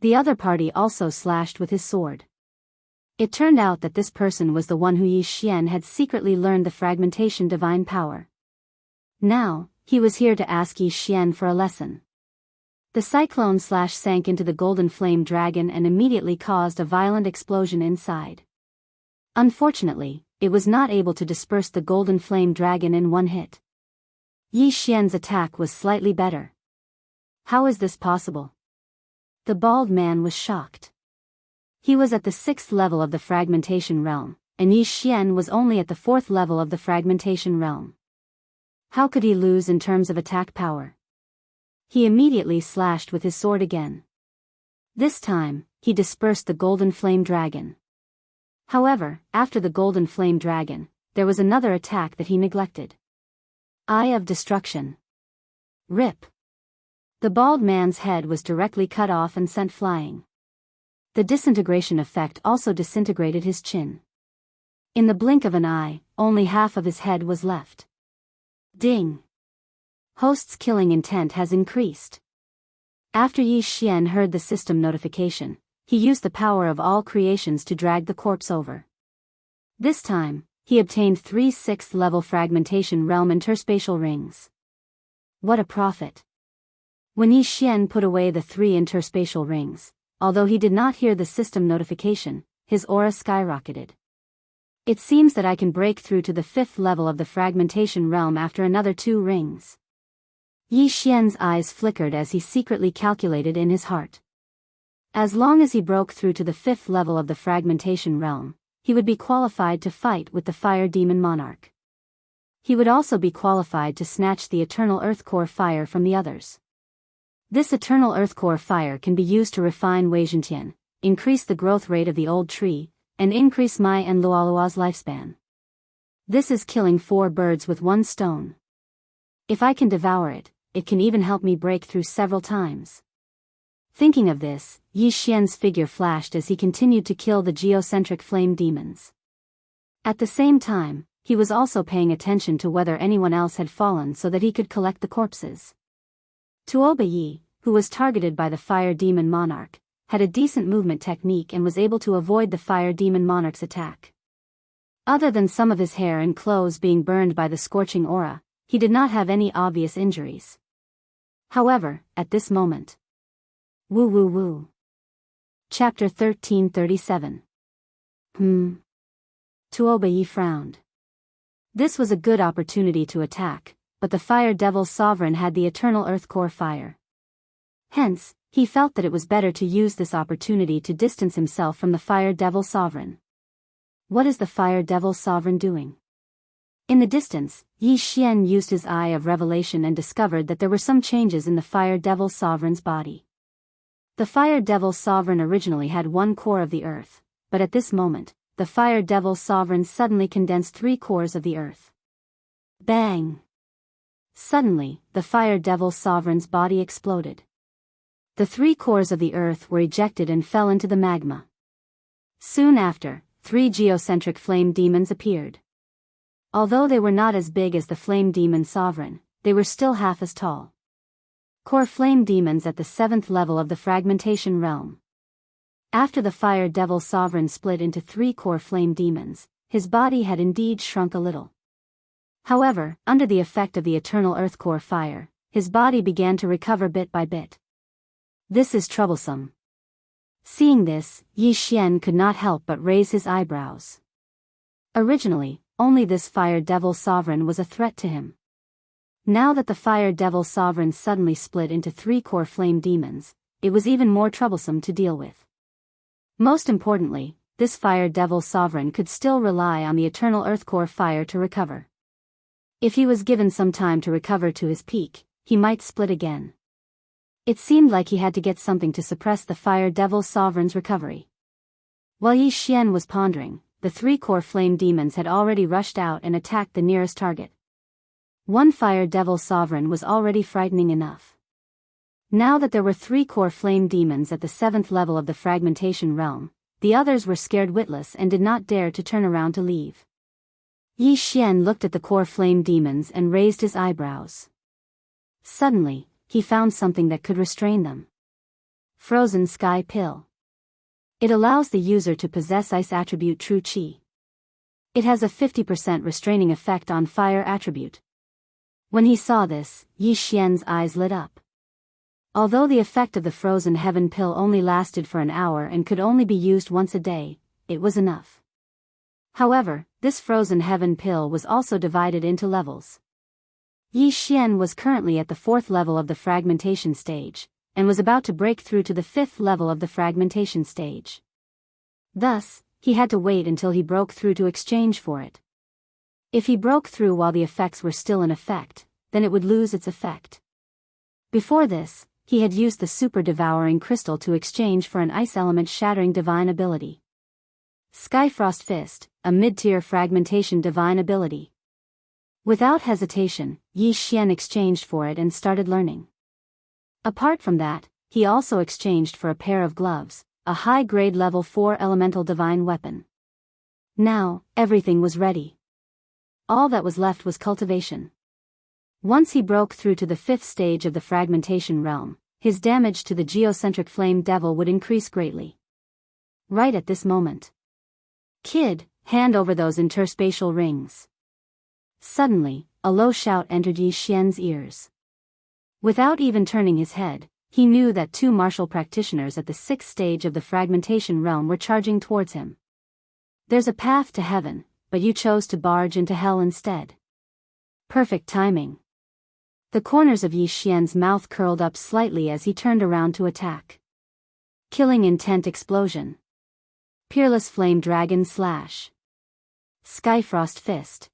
The other party also slashed with his sword. It turned out that this person was the one who Yi Xian had secretly learned the fragmentation divine power. Now, he was here to ask Yi Xian for a lesson. The cyclone sank into the golden flame dragon and immediately caused a violent explosion inside. Unfortunately, it was not able to disperse the golden flame dragon in one hit. Yi Xian's attack was slightly better. How is this possible? The bald man was shocked. He was at the 6th level of the fragmentation realm, and Yi Xian was only at the 4th level of the fragmentation realm. How could he lose in terms of attack power? He immediately slashed with his sword again. This time, he dispersed the golden flame dragon. However, after the golden flame dragon, there was another attack that he neglected. Eye of Destruction. Rip. The bald man's head was directly cut off and sent flying. The disintegration effect also disintegrated his chin. In the blink of an eye, only half of his head was left. Ding. Host's killing intent has increased. After Yi Xian heard the system notification, he used the power of all creations to drag the corpse over. This time, he obtained 3 6th level fragmentation realm interspatial rings. What a profit. When Yi Xian put away the 3 interspatial rings, although he did not hear the system notification, his aura skyrocketed. It seems that I can break through to the 5th level of the fragmentation realm after another 2 rings. Yi Xian's eyes flickered as he secretly calculated in his heart. As long as he broke through to the 5th level of the fragmentation realm, he would be qualified to fight with the Fire Demon Monarch. He would also be qualified to snatch the Eternal Earth Core Fire from the others. This Eternal Earth Core Fire can be used to refine Wei Zhentian, increase the growth rate of the old tree, and increase Mai and Luolua's lifespan. This is killing 4 birds with 1 stone. If I can devour it, it can even help me break through several times. Thinking of this, Yi Xian's figure flashed as he continued to kill the geocentric flame demons. At the same time, he was also paying attention to whether anyone else had fallen so that he could collect the corpses. Tuoba Yi, who was targeted by the Fire Demon Monarch, had a decent movement technique and was able to avoid the Fire Demon Monarch's attack. Other than some of his hair and clothes being burned by the scorching aura, he did not have any obvious injuries. However, at this moment... Woo woo woo. Chapter 1337. Tuoba Yi frowned. This was a good opportunity to attack, but the Fire Devil Sovereign had the Eternal Earth Core Fire. Hence, he felt that it was better to use this opportunity to distance himself from the Fire Devil Sovereign. What is the Fire Devil Sovereign doing? In the distance, Yi Xian used his Eye of Revelation and discovered that there were some changes in the Fire Devil Sovereign's body. The Fire Devil Sovereign originally had 1 core of the earth, but at this moment, the Fire Devil Sovereign suddenly condensed 3 cores of the earth. Bang! Suddenly, the Fire Devil Sovereign's body exploded. The 3 cores of the earth were ejected and fell into the magma. Soon after, 3 geocentric flame demons appeared. Although they were not as big as the Flame Demon Sovereign, they were still half as tall. Core flame demons at the 7th level of the fragmentation realm. After the Fire Devil Sovereign split into 3 core flame demons, his body had indeed shrunk a little. However, under the effect of the Eternal Earth Core Fire, his body began to recover bit by bit. This is troublesome. Seeing this, Yi Xian could not help but raise his eyebrows. Originally, only this Fire Devil Sovereign was a threat to him. Now that the Fire Devil Sovereign suddenly split into 3 core flame demons, it was even more troublesome to deal with. Most importantly, this Fire Devil Sovereign could still rely on the Eternal Earth Core Fire to recover. If he was given some time to recover to his peak, he might split again. It seemed like he had to get something to suppress the Fire Devil Sovereign's recovery. While Yi Xian was pondering, the 3 core flame demons had already rushed out and attacked the nearest target. 1 Fire Devil Sovereign was already frightening enough. Now that there were 3 core flame demons at the 7th level of the fragmentation realm, the others were scared witless and did not dare to turn around to leave. Yi Xian looked at the core flame demons and raised his eyebrows. Suddenly, he found something that could restrain them. Frozen Sky Pill. It allows the user to possess Ice attribute True Qi. It has a 50% restraining effect on Fire attribute. When he saw this, Yi Xian's eyes lit up. Although the effect of the frozen heaven pill only lasted for an hour and could only be used once a day, it was enough. However, this frozen heaven pill was also divided into levels. Yi Xian was currently at the 4th level of the fragmentation stage, and was about to break through to the 5th level of the fragmentation stage. Thus, he had to wait until he broke through to exchange for it. If he broke through while the effects were still in effect, then it would lose its effect. Before this, he had used the super devouring crystal to exchange for an ice element shattering divine ability. Skyfrost Fist, a mid-tier fragmentation divine ability. Without hesitation, Yi Xian exchanged for it and started learning. Apart from that, he also exchanged for a pair of gloves, a high-grade level 4 elemental divine weapon. Now, everything was ready. All that was left was cultivation. Once he broke through to the 5th stage of the fragmentation realm, his damage to the geocentric flame devil would increase greatly. Right at this moment. "Kid, hand over those interspatial rings." Suddenly, a low shout entered Yi Xian's ears. Without even turning his head, he knew that 2 martial practitioners at the 6th stage of the fragmentation realm were charging towards him. "There's a path to heaven, but you chose to barge into hell instead." Perfect timing. The corners of Yi Xian's mouth curled up slightly as he turned around to attack. Killing intent explosion. Peerless flame dragon slash. Skyfrost fist.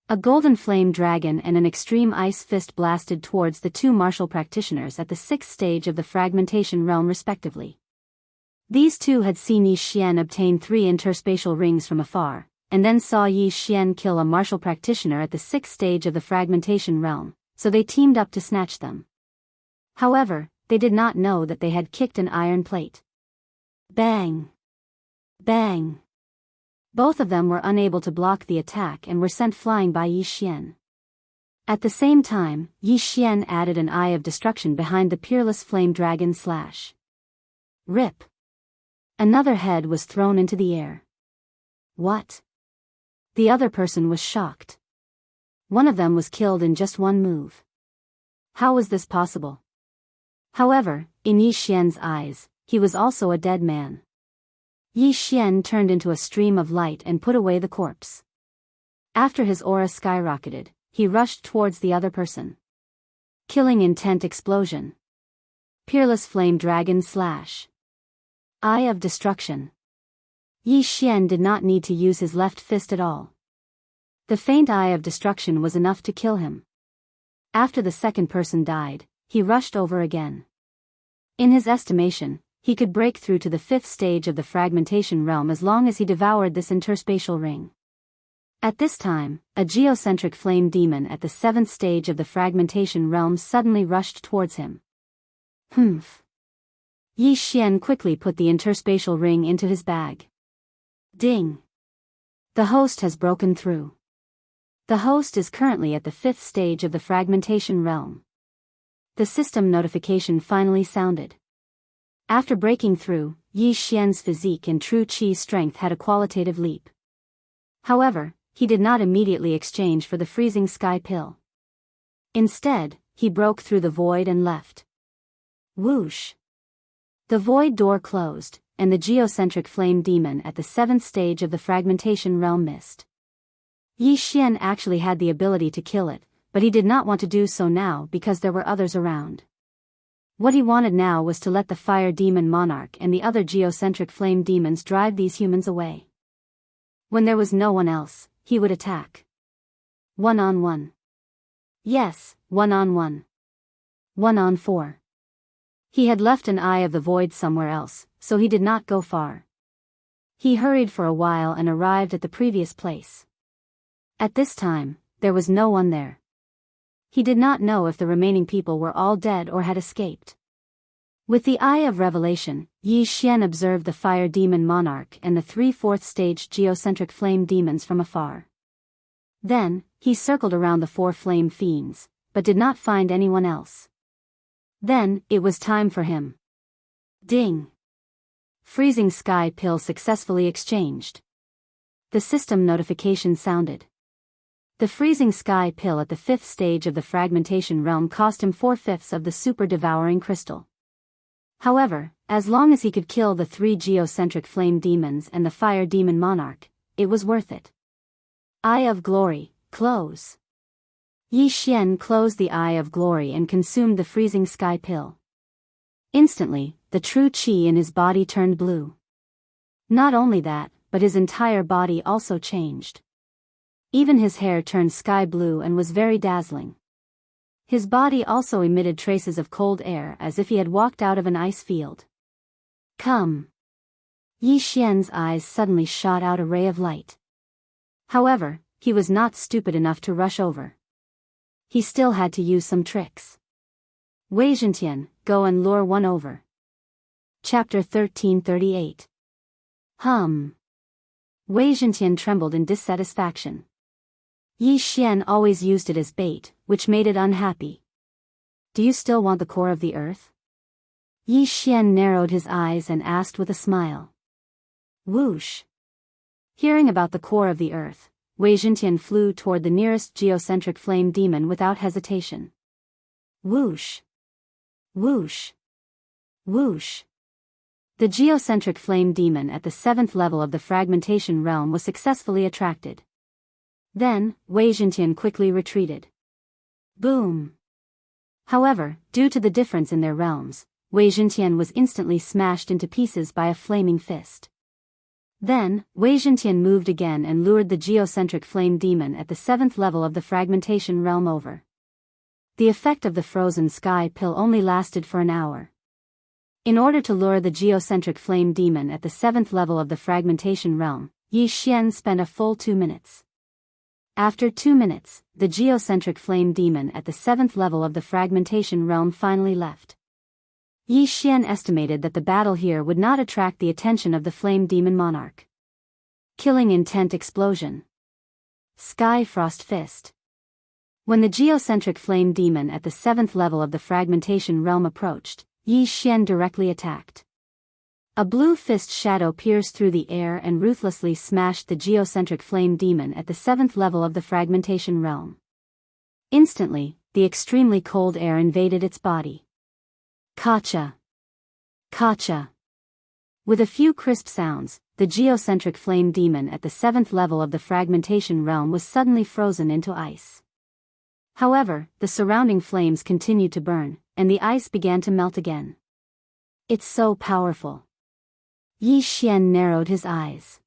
A golden flame dragon and an extreme ice fist blasted towards the 2 martial practitioners at the 6th stage of the fragmentation realm respectively. These 2 had seen Yi Xian obtain 3 interspatial rings from afar, and then saw Yi Xian kill a martial practitioner at the 6th stage of the fragmentation realm, so they teamed up to snatch them. However, they did not know that they had kicked an iron plate. Bang! Bang! Both of them were unable to block the attack and were sent flying by Yi Xian. At the same time, Yi Xian added an eye of destruction behind the peerless flame dragon slash. Rip! Another head was thrown into the air. What? The other person was shocked. One of them was killed in just one move. How was this possible? However, in Yi Xian's eyes, he was also a dead man. Yi Xian turned into a stream of light and put away the corpse. After his aura skyrocketed, he rushed towards the other person. Killing intent explosion. Peerless flame dragon slash. Eye of destruction. Yi Xian did not need to use his left fist at all. The faint eye of destruction was enough to kill him. After the second person died, he rushed over again. In his estimation, he could break through to the 5th stage of the fragmentation realm as long as he devoured this interspatial ring. At this time, a geocentric flame demon at the 7th stage of the fragmentation realm suddenly rushed towards him. Humph. Yi Xian quickly put the interspatial ring into his bag. Ding. The host has broken through. The host is currently at the 5th stage of the fragmentation realm. The system notification finally sounded. After breaking through, Yi Xian's physique and true qi strength had a qualitative leap. However, he did not immediately exchange for the freezing sky pill. Instead, he broke through the void and left. Whoosh! The void door closed, and the geocentric flame demon at the 7th stage of the fragmentation realm missed. Yi Xian actually had the ability to kill it, but he did not want to do so now because there were others around. What he wanted now was to let the fire demon monarch and the other geocentric flame demons drive these humans away. When there was no one else, he would attack. 1-on-1. Yes, 1-on-1. 1-on-4. He had left an eye of the void somewhere else, so he did not go far. He hurried for a while and arrived at the previous place. At this time, there was no one there. He did not know if the remaining people were all dead or had escaped. With the eye of revelation, Yi Xian observed the fire demon monarch and the 3/4 stage geocentric flame demons from afar. Then, he circled around the 4 flame fiends, but did not find anyone else. Then, it was time for him. Ding! Freezing sky pill successfully exchanged. The system notification sounded. The freezing sky pill at the 5th stage of the fragmentation realm cost him 4/5 of the super-devouring crystal. However, as long as he could kill the 3 geocentric flame demons and the fire demon monarch, it was worth it. Eye of Glory, close. Yi Xian closed the Eye of Glory and consumed the freezing sky pill. Instantly, the true qi in his body turned blue. Not only that, but his entire body also changed. Even his hair turned sky blue and was very dazzling. His body also emitted traces of cold air as if he had walked out of an ice field. Come! Yi Xian's eyes suddenly shot out a ray of light. However, he was not stupid enough to rush over. He still had to use some tricks. Wei Zhentian, go and lure one over. Chapter 1338. Wei Zhentian trembled in dissatisfaction. Yi Xian always used it as bait, which made it unhappy. Do you still want the core of the earth? Yi Xian narrowed his eyes and asked with a smile. Whoosh! Hearing about the core of the earth, Wei Zhentian flew toward the nearest geocentric flame demon without hesitation. Whoosh! Whoosh! Whoosh! The geocentric flame demon at the 7th level of the fragmentation realm was successfully attracted. Then, Wei Zhentian quickly retreated. Boom! However, due to the difference in their realms, Wei Zhentian was instantly smashed into pieces by a flaming fist. Then, Wei Zhentian moved again and lured the geocentric flame demon at the 7th level of the fragmentation realm over. The effect of the frozen sky pill only lasted for an hour. In order to lure the geocentric flame demon at the 7th level of the fragmentation realm, Yi Xian spent a full 2 minutes. After 2 minutes, the geocentric flame demon at the 7th level of the fragmentation realm finally left. Yi Xian estimated that the battle here would not attract the attention of the flame demon monarch. Killing intent explosion. Sky Frost Fist. When the geocentric flame demon at the 7th level of the fragmentation realm approached, Yi Xian directly attacked. A blue fist shadow pierced through the air and ruthlessly smashed the geocentric flame demon at the 7th level of the fragmentation realm. Instantly, the extremely cold air invaded its body. Kacha! Kacha! With a few crisp sounds, the geocentric flame demon at the 7th level of the fragmentation realm was suddenly frozen into ice. However, the surrounding flames continued to burn, and the ice began to melt again. It's so powerful. Yi Xian narrowed his eyes.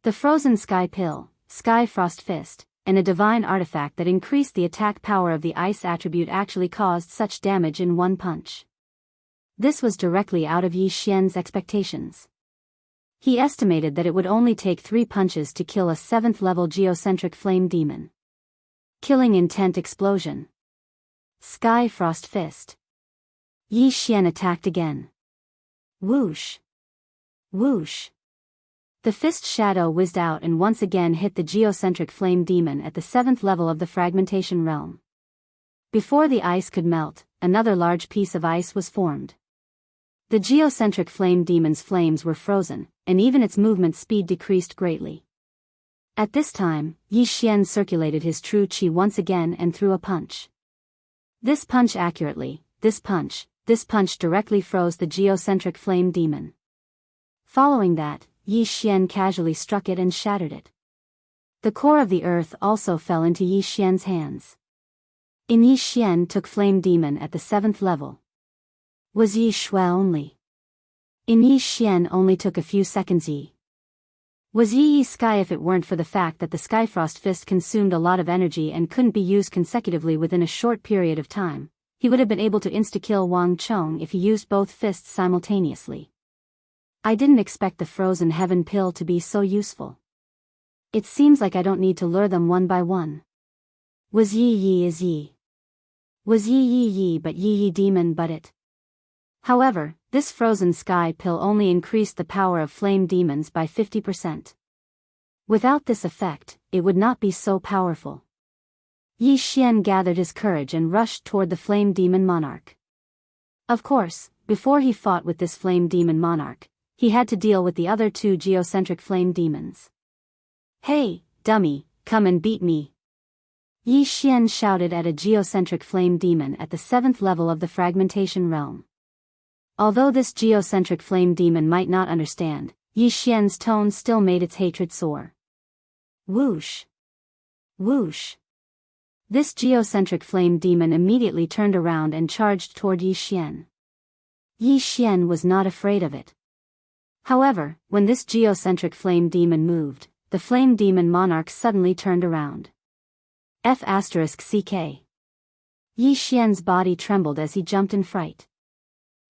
The frozen sky pill, Sky Frost Fist, and a divine artifact that increased the attack power of the ice attribute actually caused such damage in one punch. This was directly out of Yi Xian's expectations. He estimated that it would only take 3 punches to kill a 7th level geocentric flame demon. Killing intent explosion. Sky Frost Fist. Yi Xian attacked again. Whoosh! Whoosh! The fist shadow whizzed out and once again hit the geocentric flame demon at the 7th level of the fragmentation realm. Before the ice could melt, another large piece of ice was formed. The geocentric flame demon's flames were frozen, and even its movement speed decreased greatly. At this time, Yi Xian circulated his true qi once again and threw a punch. This punch accurately, this punch directly froze the geocentric flame demon. Following that, Yi Xian casually struck it and shattered it. The core of the earth also fell into Yi Xian's hands. Yi Xian took flame demon at the 7th level. Was Yi Shui only? Yi Xian only took a few seconds. Was Yi Sky if it weren't for the fact that the Skyfrost Fist consumed a lot of energy and couldn't be used consecutively within a short period of time, he would have been able to insta-kill Wang Chong if he used both fists simultaneously. I didn't expect the frozen heaven pill to be so useful. It seems like I don't need to lure them one by one. Was Yi is Yi. Was Yi but Yi demon but it. However, this frozen sky pill only increased the power of flame demons by 50%. Without this effect, it would not be so powerful. Yi Xian gathered his courage and rushed toward the flame demon monarch. Of course, before he fought with this flame demon monarch, he had to deal with the other 2 geocentric flame demons. Hey, dummy, come and beat me. Yi Xian shouted at a geocentric flame demon at the 7th level of the fragmentation realm. Although this geocentric flame demon might not understand, Yi Xian's tone still made its hatred soar. Whoosh! Whoosh! This geocentric flame demon immediately turned around and charged toward Yi Xian. Yi Xian was not afraid of it. However, when this geocentric flame demon moved, the flame demon monarch suddenly turned around. F***ck. Yi Xian's body trembled as he jumped in fright.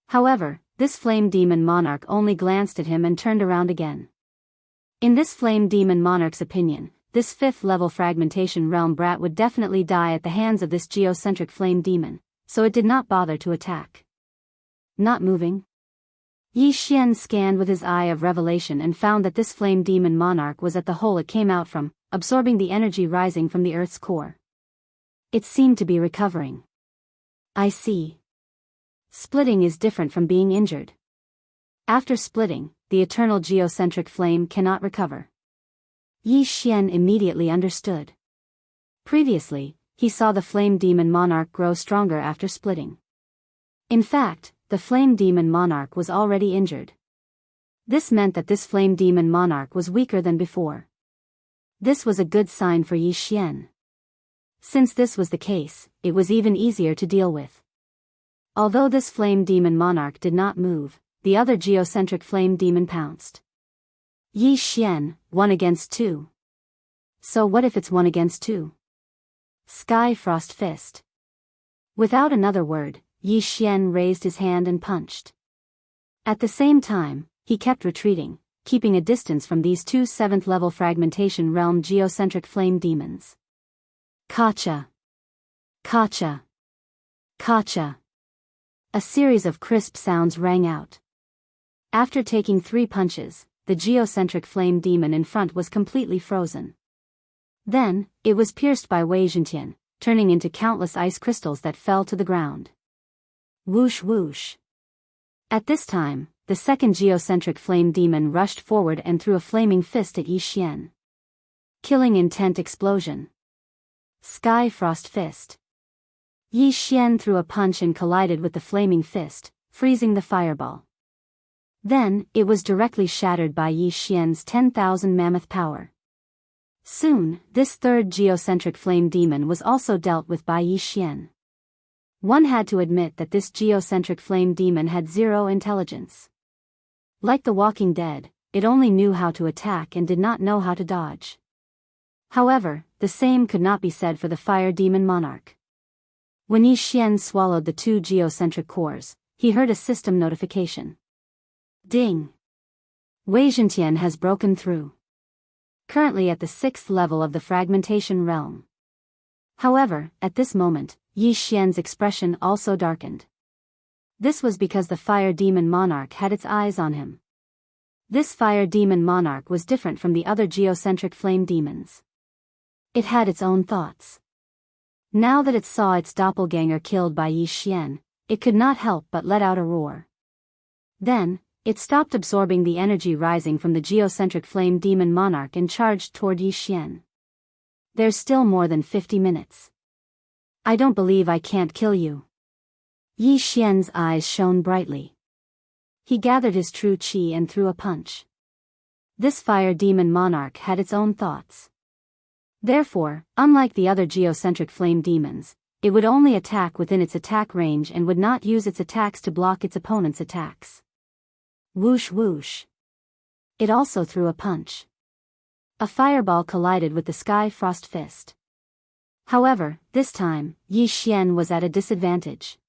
However, this flame demon monarch only glanced at him and turned around again. In this flame demon monarch's opinion, this 5th level fragmentation realm brat would definitely die at the hands of this geocentric flame demon, so it did not bother to attack. Not moving? Yi Xian scanned with his eye of revelation and found that this flame demon monarch was at the hole it came out from, absorbing the energy rising from the Earth's core. It seemed to be recovering. I see. Splitting is different from being injured. After splitting, the eternal geocentric flame cannot recover. Yi Xian immediately understood. Previously, he saw the flame demon monarch grow stronger after splitting. In fact, the flame demon monarch was already injured. This meant that this flame demon monarch was weaker than before. This was a good sign for Yi Xian. Since this was the case, it was even easier to deal with. Although this flame demon monarch did not move, the other geocentric flame demon pounced. Yi Xian, 1 against 2. So what if it's 1 against 2? Sky Frost Fist. Without another word, Yi Xian raised his hand and punched. At the same time, he kept retreating, keeping a distance from these two 7th level fragmentation realm geocentric flame demons. Kacha! Kacha! Kacha! A series of crisp sounds rang out. After taking 3 punches, the geocentric flame demon in front was completely frozen. Then, it was pierced by Wei Zhentian, turning into countless ice crystals that fell to the ground. Whoosh whoosh. At this time, the second geocentric flame demon rushed forward and threw a flaming fist at Yi Xian. Killing intent explosion. Sky Frost Fist. Yi Xian threw a punch and collided with the flaming fist, freezing the fireball. Then, it was directly shattered by Yi Xian's 10,000 mammoth power. Soon, this third geocentric flame demon was also dealt with by Yi Xian. One had to admit that this geocentric flame demon had 0 intelligence. Like the Walking Dead, it only knew how to attack and did not know how to dodge. However, the same could not be said for the fire demon monarch. When Yi Xian swallowed the 2 geocentric cores, he heard a system notification. Ding! Wei Zhentian has broken through. Currently at the 6th level of the fragmentation realm. However, at this moment, Yi Xian's expression also darkened. This was because the fire demon monarch had its eyes on him. This fire demon monarch was different from the other geocentric flame demons. It had its own thoughts. Now that it saw its doppelganger killed by Yi Xian, it could not help but let out a roar. Then, it stopped absorbing the energy rising from the geocentric flame demon monarch and charged toward Yi Xian. There's still more than 50 minutes. I don't believe I can't kill you. Yi Xian's eyes shone brightly. He gathered his true qi and threw a punch. This fire demon monarch had its own thoughts. Therefore, unlike the other geocentric flame demons, it would only attack within its attack range and would not use its attacks to block its opponent's attacks. Whoosh whoosh. It also threw a punch. A fireball collided with the Sky Frost Fist. However, this time, Yi Xian was at a disadvantage.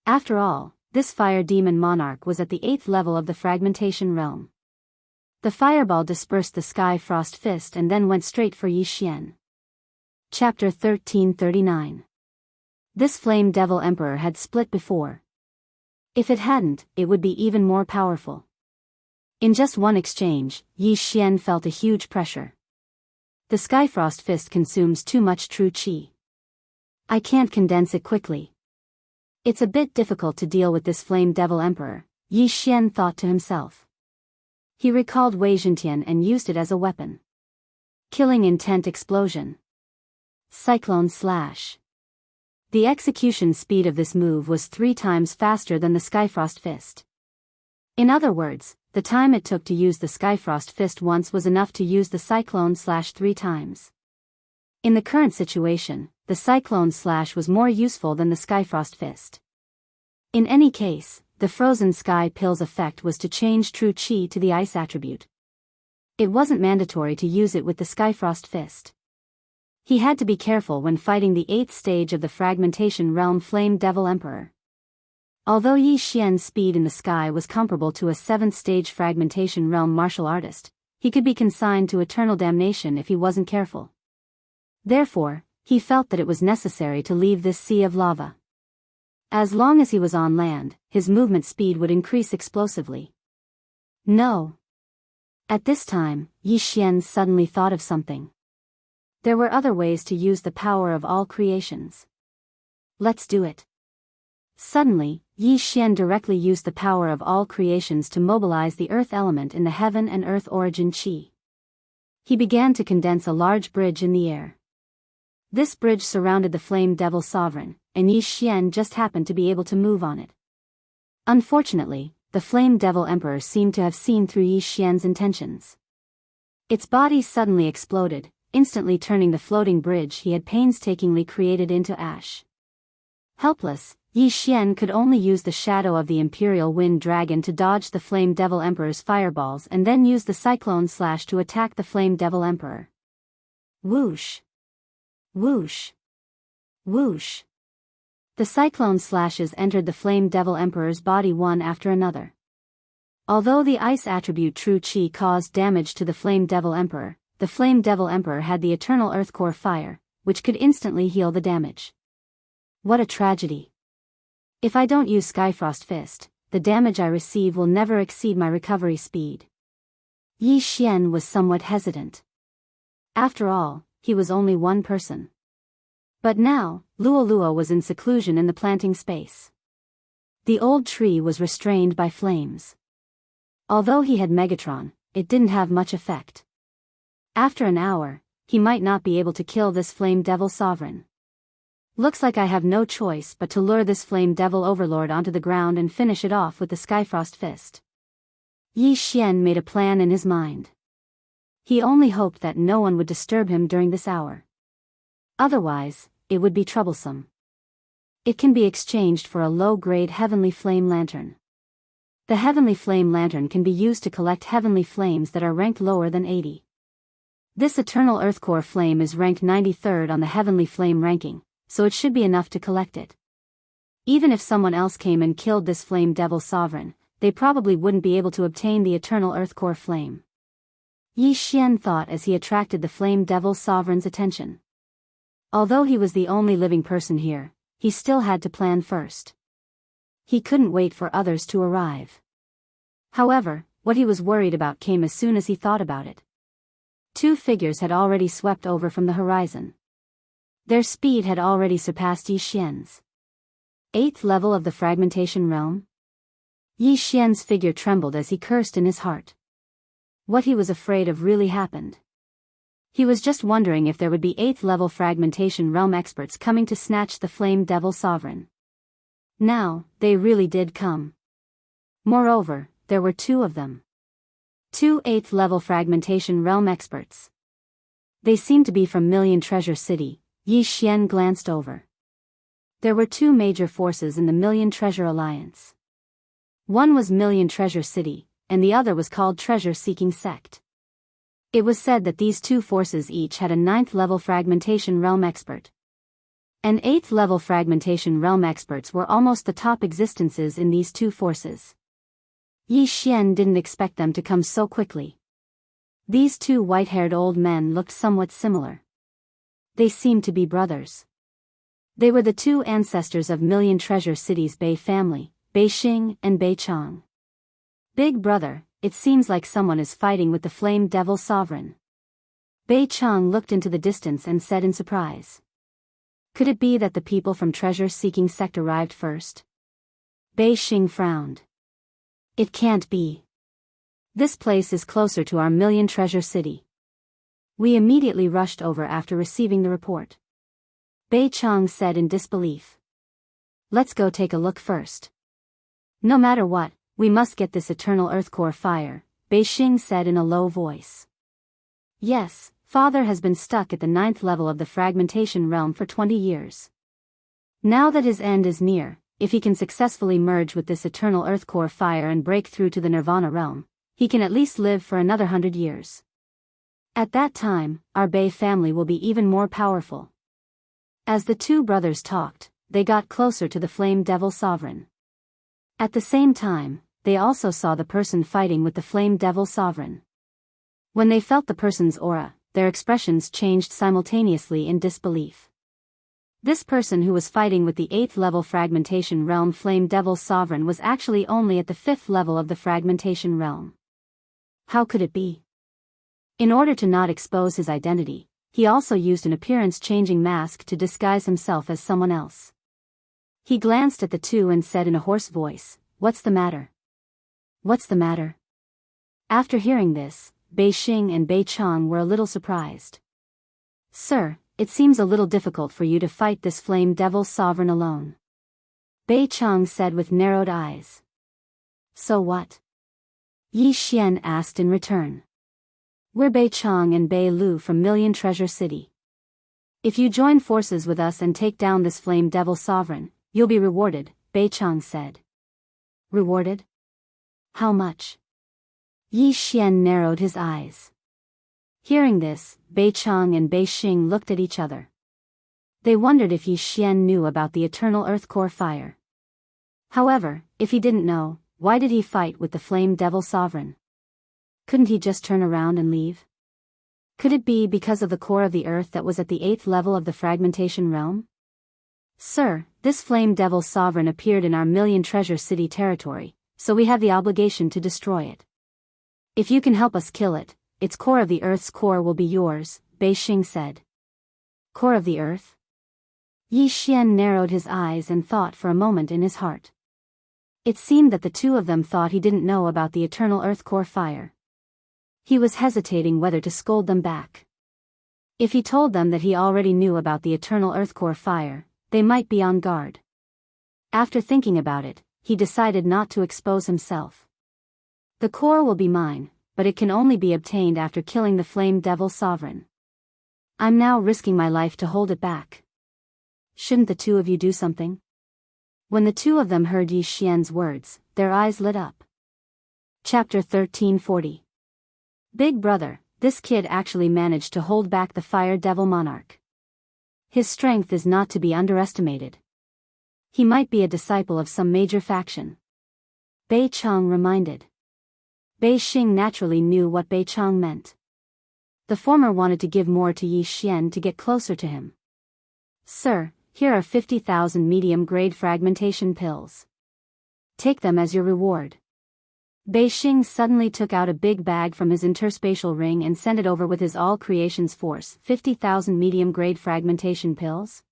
After all, this fire demon monarch was at the 8th level of the fragmentation realm. The fireball dispersed the Sky Frost Fist and then went straight for Yi Xian. Chapter 1339. This Flame Devil Emperor had split before. If it hadn't, it would be even more powerful. In just one exchange, Yi Xian felt a huge pressure. The Skyfrost Fist consumes too much true qi. I can't condense it quickly. It's a bit difficult to deal with this Flame Devil Emperor, Yi Xian thought to himself. He recalled Wei Zhentian and used it as a weapon. Killing intent explosion. Cyclone Slash. The execution speed of this move was 3 times faster than the Skyfrost Fist. In other words, the time it took to use the Skyfrost Fist once was enough to use the Cyclone Slash 3 times. In the current situation, the Cyclone Slash was more useful than the Skyfrost Fist. In any case, the Frozen Sky Pill's effect was to change True Chi to the Ice attribute. It wasn't mandatory to use it with the Skyfrost Fist. He had to be careful when fighting the 8th stage of the Fragmentation Realm Flame Devil Emperor. Although Yi Xian's speed in the sky was comparable to a 7th stage Fragmentation Realm martial artist, he could be consigned to eternal damnation if he wasn't careful. Therefore, he felt that it was necessary to leave this sea of lava. As long as he was on land, his movement speed would increase explosively. No. At this time, Yi Xian suddenly thought of something. There were other ways to use the power of all creations. Let's do it. Suddenly, Yi Xian directly used the power of all creations to mobilize the earth element in the heaven and earth origin chi. He began to condense a large bridge in the air. This bridge surrounded the Flame Devil Sovereign, and Yi Xian just happened to be able to move on it. Unfortunately, the Flame Devil Emperor seemed to have seen through Yi Xian's intentions. Its body suddenly exploded, instantly turning the floating bridge he had painstakingly created into ash. Helpless, Yi Xian could only use the shadow of the Imperial Wind Dragon to dodge the Flame Devil Emperor's fireballs and then use the Cyclone Slash to attack the Flame Devil Emperor. Whoosh! Whoosh! Whoosh! The Cyclone Slashes entered the Flame Devil Emperor's body one after another. Although the Ice attribute True Chi caused damage to the Flame Devil Emperor, the Flame Devil Emperor had the Eternal Earth Core Fire, which could instantly heal the damage. What a tragedy. If I don't use Skyfrost Fist, the damage I receive will never exceed my recovery speed. Yi Xian was somewhat hesitant. After all, he was only one person. But now, Luolua was in seclusion in the planting space. The old tree was restrained by flames. Although he had Megatron, it didn't have much effect. After an hour, he might not be able to kill this Flame Devil Sovereign. Looks like I have no choice but to lure this Flame Devil Overlord onto the ground and finish it off with the Skyfrost Fist. Yi Xian made a plan in his mind. He only hoped that no one would disturb him during this hour. Otherwise, it would be troublesome. It can be exchanged for a low-grade Heavenly Flame Lantern. The Heavenly Flame Lantern can be used to collect heavenly flames that are ranked lower than 80. This Eternal Earth Core Flame is ranked 93rd on the Heavenly Flame ranking, so it should be enough to collect it. Even if someone else came and killed this Flame Devil Sovereign, they probably wouldn't be able to obtain the Eternal Earth Core Flame. Yi Xian thought as he attracted the Flame Devil Sovereign's attention. Although he was the only living person here, he still had to plan first. He couldn't wait for others to arrive. However, what he was worried about came as soon as he thought about it. 2 figures had already swept over from the horizon. Their speed had already surpassed Yi Xian's. 8th level of the Fragmentation Realm? Yi Xian's figure trembled as he cursed in his heart. What he was afraid of really happened. He was just wondering if there would be 8th level Fragmentation Realm experts coming to snatch the Flame Devil Sovereign. Now, they really did come. Moreover, there were 2 of them. 2 8th level Fragmentation Realm experts. They seemed to be from Million Treasure City. Yi Xian glanced over. There were 2 major forces in the Million Treasure Alliance. One was Million Treasure City, and the other was called Treasure Seeking Sect. It was said that these 2 forces each had a 9th level Fragmentation Realm expert. And 8th level Fragmentation Realm experts were almost the top existences in these 2 forces. Yi Xian didn't expect them to come so quickly. These 2 white-haired old men looked somewhat similar. They seemed to be brothers. They were the 2 ancestors of Million Treasure City's Bei family, Bei Xing and Bei Chang. Big brother, it seems like someone is fighting with the Flame Devil Sovereign. Bei Chang looked into the distance and said in surprise. Could it be that the people from Treasure Seeking Sect arrived first? Bei Xing frowned. It can't be. This place is closer to our Million Treasure City. We immediately rushed over after receiving the report. Bei Chong said in disbelief. Let's go take a look first. No matter what, we must get this eternal earth core fire, Bei Xing said in a low voice. Yes, Father has been stuck at the 9th level of the fragmentation realm for 20 years. Now that his end is near, if he can successfully merge with this eternal earth core fire and break through to the Nirvana realm, he can at least live for another 100 years. At that time, our Bei family will be even more powerful. As the two brothers talked, they got closer to the Flame Devil Sovereign. At the same time, they also saw the person fighting with the Flame Devil Sovereign. When they felt the person's aura, their expressions changed simultaneously in disbelief. This person who was fighting with the 8th level fragmentation realm Flame Devil Sovereign was actually only at the 5th level of the fragmentation realm. How could it be? In order to not expose his identity, he also used an appearance-changing mask to disguise himself as someone else. He glanced at the two and said in a hoarse voice, "What's the matter? What's the matter?" After hearing this, Bei Xing and Bei Chong were a little surprised. "Sir, it seems a little difficult for you to fight this Flame Devil Sovereign alone," Bei Chong said with narrowed eyes. "So what?" Yi Xian asked in return. "We're Bei Chong and Bei Lu from Million Treasure City. If you join forces with us and take down this Flame Devil Sovereign, you'll be rewarded," Bei Chong said. "Rewarded? How much?" Yi Xian narrowed his eyes. Hearing this, Bei Chong and Bei Xing looked at each other. They wondered if Yi Xian knew about the eternal earth core fire. However, if he didn't know, why did he fight with the Flame Devil Sovereign? Couldn't he just turn around and leave? Could it be because of the core of the earth that was at the 8th level of the fragmentation realm? "Sir, this Flame Devil Sovereign appeared in our Million Treasure City territory, so we have the obligation to destroy it. If you can help us kill it, its core of the earth's core will be yours," Bei Xing said. "Core of the earth?" Yi Xian narrowed his eyes and thought for a moment in his heart. It seemed that the two of them thought he didn't know about the eternal earth core fire. He was hesitating whether to scold them back. If he told them that he already knew about the eternal earth core fire, they might be on guard. After thinking about it, he decided not to expose himself. "The core will be mine, but it can only be obtained after killing the Flame Devil Sovereign. I'm now risking my life to hold it back. Shouldn't the two of you do something?" When the two of them heard Yi Xian's words, their eyes lit up. Chapter 1340. Big brother, this kid actually managed to hold back the Fire Devil Monarch. His strength is not to be underestimated. He might be a disciple of some major faction. Bei Chong reminded. Bei Xing naturally knew what Bei Chong meant. The former wanted to give more to Yi Xian to get closer to him. "Sir, here are 50,000 medium-grade fragmentation pills. Take them as your reward." Bei Xing suddenly took out a big bag from his interspatial ring and sent it over with his all creations force. 50,000 medium-grade fragmentation pills?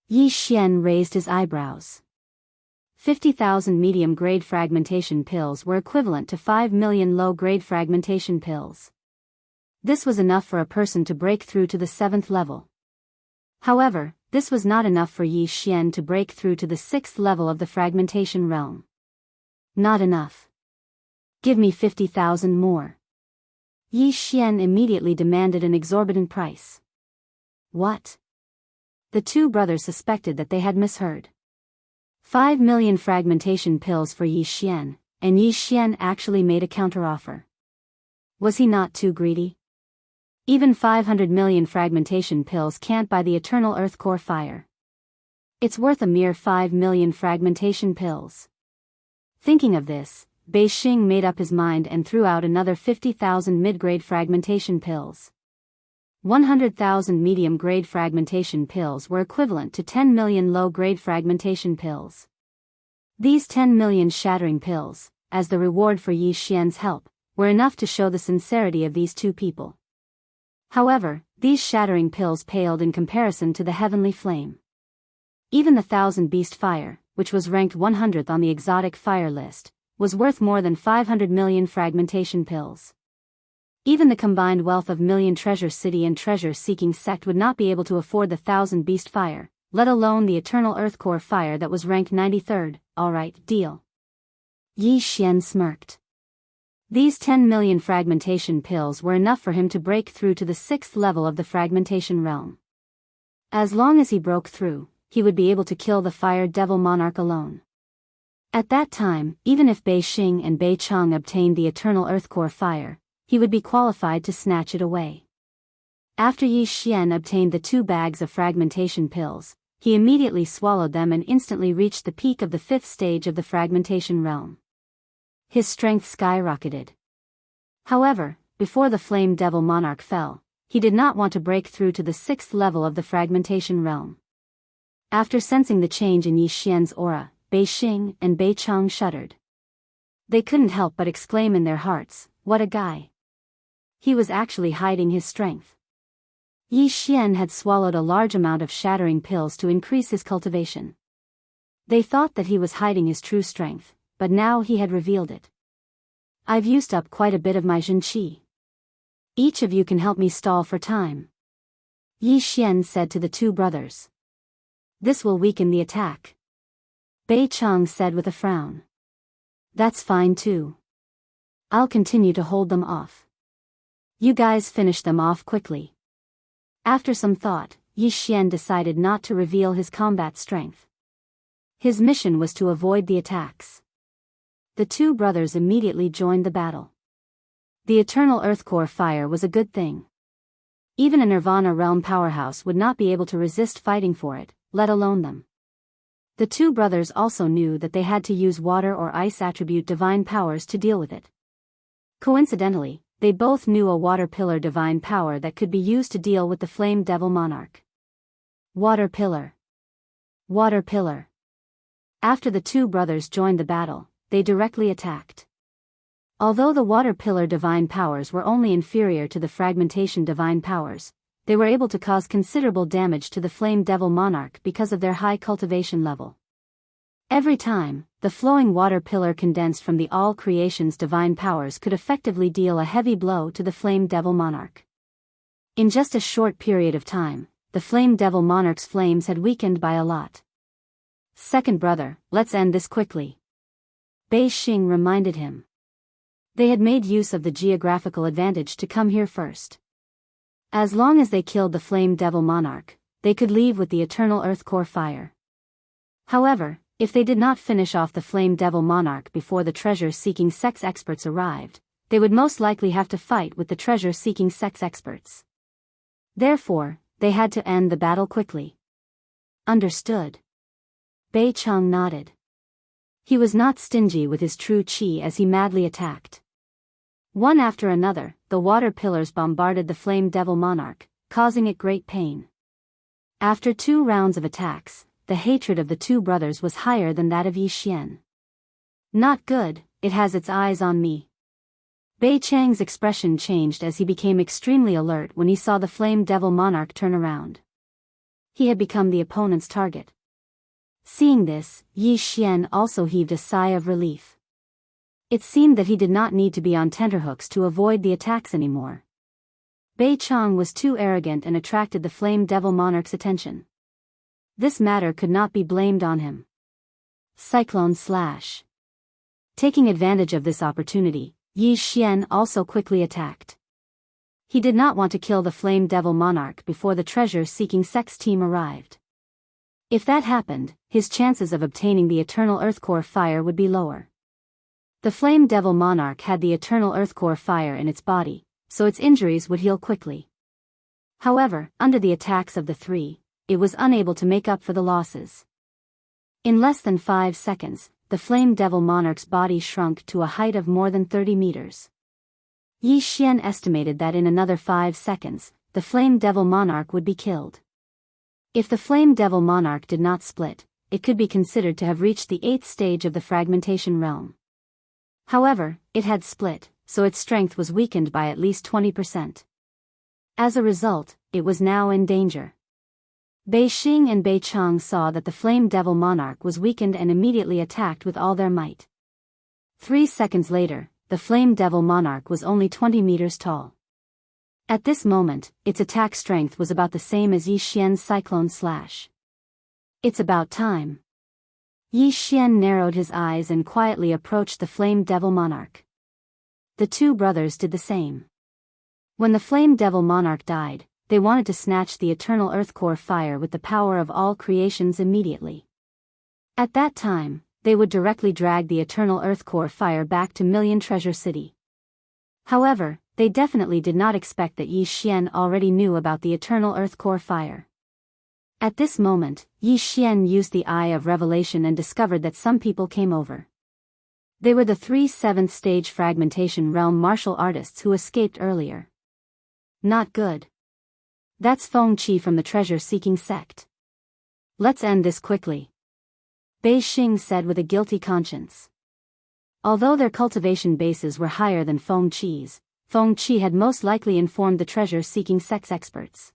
Yi Xian raised his eyebrows. 50,000 medium-grade fragmentation pills were equivalent to 5 million low-grade fragmentation pills. This was enough for a person to break through to the 7th level. However, this was not enough for Yi Xian to break through to the 6th level of the fragmentation realm. Not enough. "Give me 50,000 more." Yi Xian immediately demanded an exorbitant price. What? The two brothers suspected that they had misheard. 5 million fragmentation pills for Yi Xian, and Yi Xian actually made a counteroffer. Was he not too greedy? Even 500 million fragmentation pills can't buy the eternal earth core fire. It's worth a mere 5 million fragmentation pills. Thinking of this, Bei Xing made up his mind and threw out another 50,000 mid-grade fragmentation pills. 100,000 medium-grade fragmentation pills were equivalent to 10 million low-grade fragmentation pills. These 10 million shattering pills, as the reward for Yi Xian's help, were enough to show the sincerity of these two people. However, these shattering pills paled in comparison to the heavenly flame. Even the 1,000 Beast Fire, which was ranked 100th on the exotic fire list, was worth more than 500 million fragmentation pills. Even the combined wealth of Million Treasure City and treasure-seeking sect would not be able to afford the 1,000 Beast Fire, let alone the Eternal Earth Core Fire that was ranked 93rd. Alright, deal. Yi Xian smirked. These 10 million fragmentation pills were enough for him to break through to the 6th level of the fragmentation realm. As long as he broke through, he would be able to kill the Fire Devil Monarch alone. At that time, even if Bei Xing and Bei Cheng obtained the Eternal Earth Core Fire, he would be qualified to snatch it away. After Yi Xian obtained the 2 bags of fragmentation pills, he immediately swallowed them and instantly reached the peak of the 5th stage of the fragmentation realm. His strength skyrocketed. However, before the Flame Devil Monarch fell, he did not want to break through to the 6th level of the fragmentation realm. After sensing the change in Yi Xian's aura, Bei Xing and Bei Cheng shuddered. They couldn't help but exclaim in their hearts, "What a guy!" He was actually hiding his strength. Yi Xian had swallowed a large amount of shattering pills to increase his cultivation. They thought that he was hiding his true strength, but now he had revealed it. "I've used up quite a bit of my Zhen Qi. Each of you can help me stall for time," Yi Xian said to the 2 brothers. "This will weaken the attack," Bei Cheng said with a frown. "That's fine too. I'll continue to hold them off. You guys finish them off quickly." After some thought, Yi Xian decided not to reveal his combat strength. His mission was to avoid the attacks. The 2 brothers immediately joined the battle. The Eternal Earth Core Fire was a good thing. Even a Nirvana Realm powerhouse would not be able to resist fighting for it, let alone them. The 2 brothers also knew that they had to use water or ice attribute divine powers to deal with it. Coincidentally, they both knew a water pillar divine power that could be used to deal with the Flame Devil Monarch. Water pillar. Water pillar. After the 2 brothers joined the battle, they directly attacked. Although the water pillar divine powers were only inferior to the fragmentation divine powers, they were able to cause considerable damage to the Flame Devil Monarch because of their high cultivation level. Every time, the flowing water pillar condensed from the all creation's divine powers could effectively deal a heavy blow to the Flame Devil Monarch. In just a short period of time, the Flame Devil Monarch's flames had weakened by a lot. "Second brother, let's end this quickly," Bei Xing reminded him. They had made use of the geographical advantage to come here first. As long as they killed the Flame Devil Monarch, they could leave with the Eternal Earth Core Fire. However, if they did not finish off the Flame Devil Monarch before the treasure-seeking sex experts arrived, they would most likely have to fight with the treasure-seeking sex experts. Therefore, they had to end the battle quickly. Understood. Bei Cheng nodded. He was not stingy with his true qi as he madly attacked. One after another, the water pillars bombarded the Flame Devil Monarch, causing it great pain. After 2 rounds of attacks, the hatred of the 2 brothers was higher than that of Yi Xian. "Not good, it has its eyes on me." Bei Cheng's expression changed as he became extremely alert when he saw the Flame Devil Monarch turn around. He had become the opponent's target. Seeing this, Yi Xian also heaved a sigh of relief. It seemed that he did not need to be on tenterhooks to avoid the attacks anymore. Bei Cheng was too arrogant and attracted the Flame Devil Monarch's attention. This matter could not be blamed on him. Cyclone Slash. Taking advantage of this opportunity, Yi Xian also quickly attacked. He did not want to kill the Flame Devil Monarch before the treasure-seeking sex team arrived. If that happened, his chances of obtaining the Eternal Earth Core Fire would be lower. The Flame Devil Monarch had the Eternal Earth Core Fire in its body, so its injuries would heal quickly. However, under the attacks of the 3, it was unable to make up for the losses. In less than 5 seconds, the Flame Devil Monarch's body shrunk to a height of more than 30 meters. Yi Xian estimated that in another 5 seconds, the Flame Devil Monarch would be killed. If the Flame Devil Monarch did not split, it could be considered to have reached the 8th stage of the fragmentation realm. However, it had split, so its strength was weakened by at least 20%. As a result, it was now in danger. Bei Xing and Bei Cheng saw that the Flame Devil Monarch was weakened and immediately attacked with all their might. 3 seconds later, the Flame Devil Monarch was only 20 meters tall. At this moment, its attack strength was about the same as Yi Xian's Cyclone Slash. It's about time. Yi Xian narrowed his eyes and quietly approached the Flame Devil Monarch. The two brothers did the same. When the Flame Devil Monarch died, they wanted to snatch the eternal Earth Core fire with the power of all creations immediately. At that time, they would directly drag the eternal Earth Core fire back to Million Treasure City. However, they definitely did not expect that Yi Xian already knew about the eternal Earth Core fire. At this moment, Yi Xian used the Eye of Revelation and discovered that some people came over. They were the 3 7th stage fragmentation realm martial artists who escaped earlier. Not good. That's Feng Qi from the treasure-seeking sect. Let's end this quickly, Bei Xing said with a guilty conscience. Although their cultivation bases were higher than Feng Qi's, Feng Qi had most likely informed the treasure-seeking sect's experts.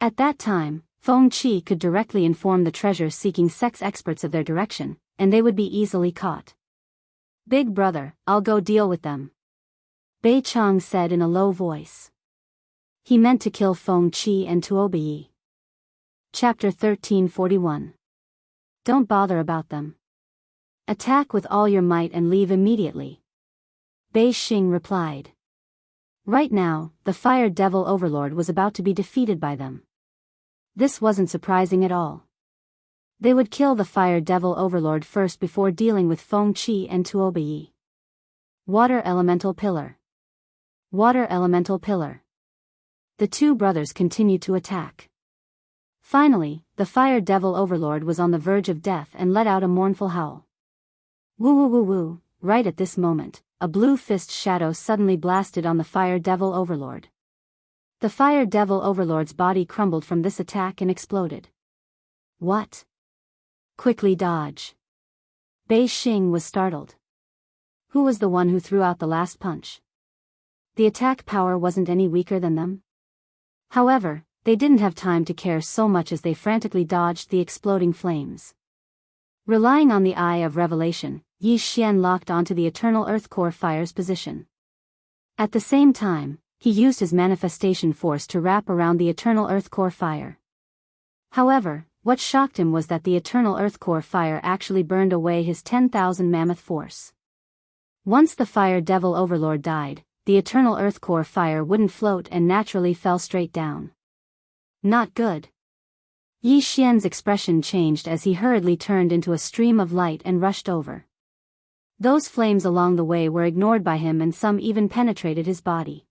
At that time, Feng Qi could directly inform the treasure-seeking sect's experts of their direction, and they would be easily caught. Big brother, I'll go deal with them, Bei Chang said in a low voice. He meant to kill Feng Qi and Tuobiyi. Chapter 1341. Don't bother about them. Attack with all your might and leave immediately, Bei Xing replied. Right now, the Fire Devil Overlord was about to be defeated by them. This wasn't surprising at all. They would kill the Fire Devil Overlord first before dealing with Feng Qi and Tuobiyi. Water Elemental Pillar. Water Elemental Pillar. The two brothers continued to attack. Finally, the Fire Devil Overlord was on the verge of death and let out a mournful howl. Woo woo woo woo, right at this moment, a blue fist shadow suddenly blasted on the Fire Devil Overlord. The Fire Devil Overlord's body crumbled from this attack and exploded. What? Quickly dodge. Bei Xing was startled. Who was the one who threw out the last punch? The attack power wasn't any weaker than them? However, they didn't have time to care so much as they frantically dodged the exploding flames. Relying on the Eye of Revelation, Yi Xian locked onto the eternal Earth Core fire's position. At the same time, he used his manifestation force to wrap around the eternal Earth Core fire. However, what shocked him was that the eternal Earth Core fire actually burned away his 10,000 mammoth force. Once the Fire Devil Overlord died, the eternal Earth Core fire wouldn't float and naturally fell straight down. Not good. Yi Xian's expression changed as he hurriedly turned into a stream of light and rushed over. Those flames along the way were ignored by him and some even penetrated his body.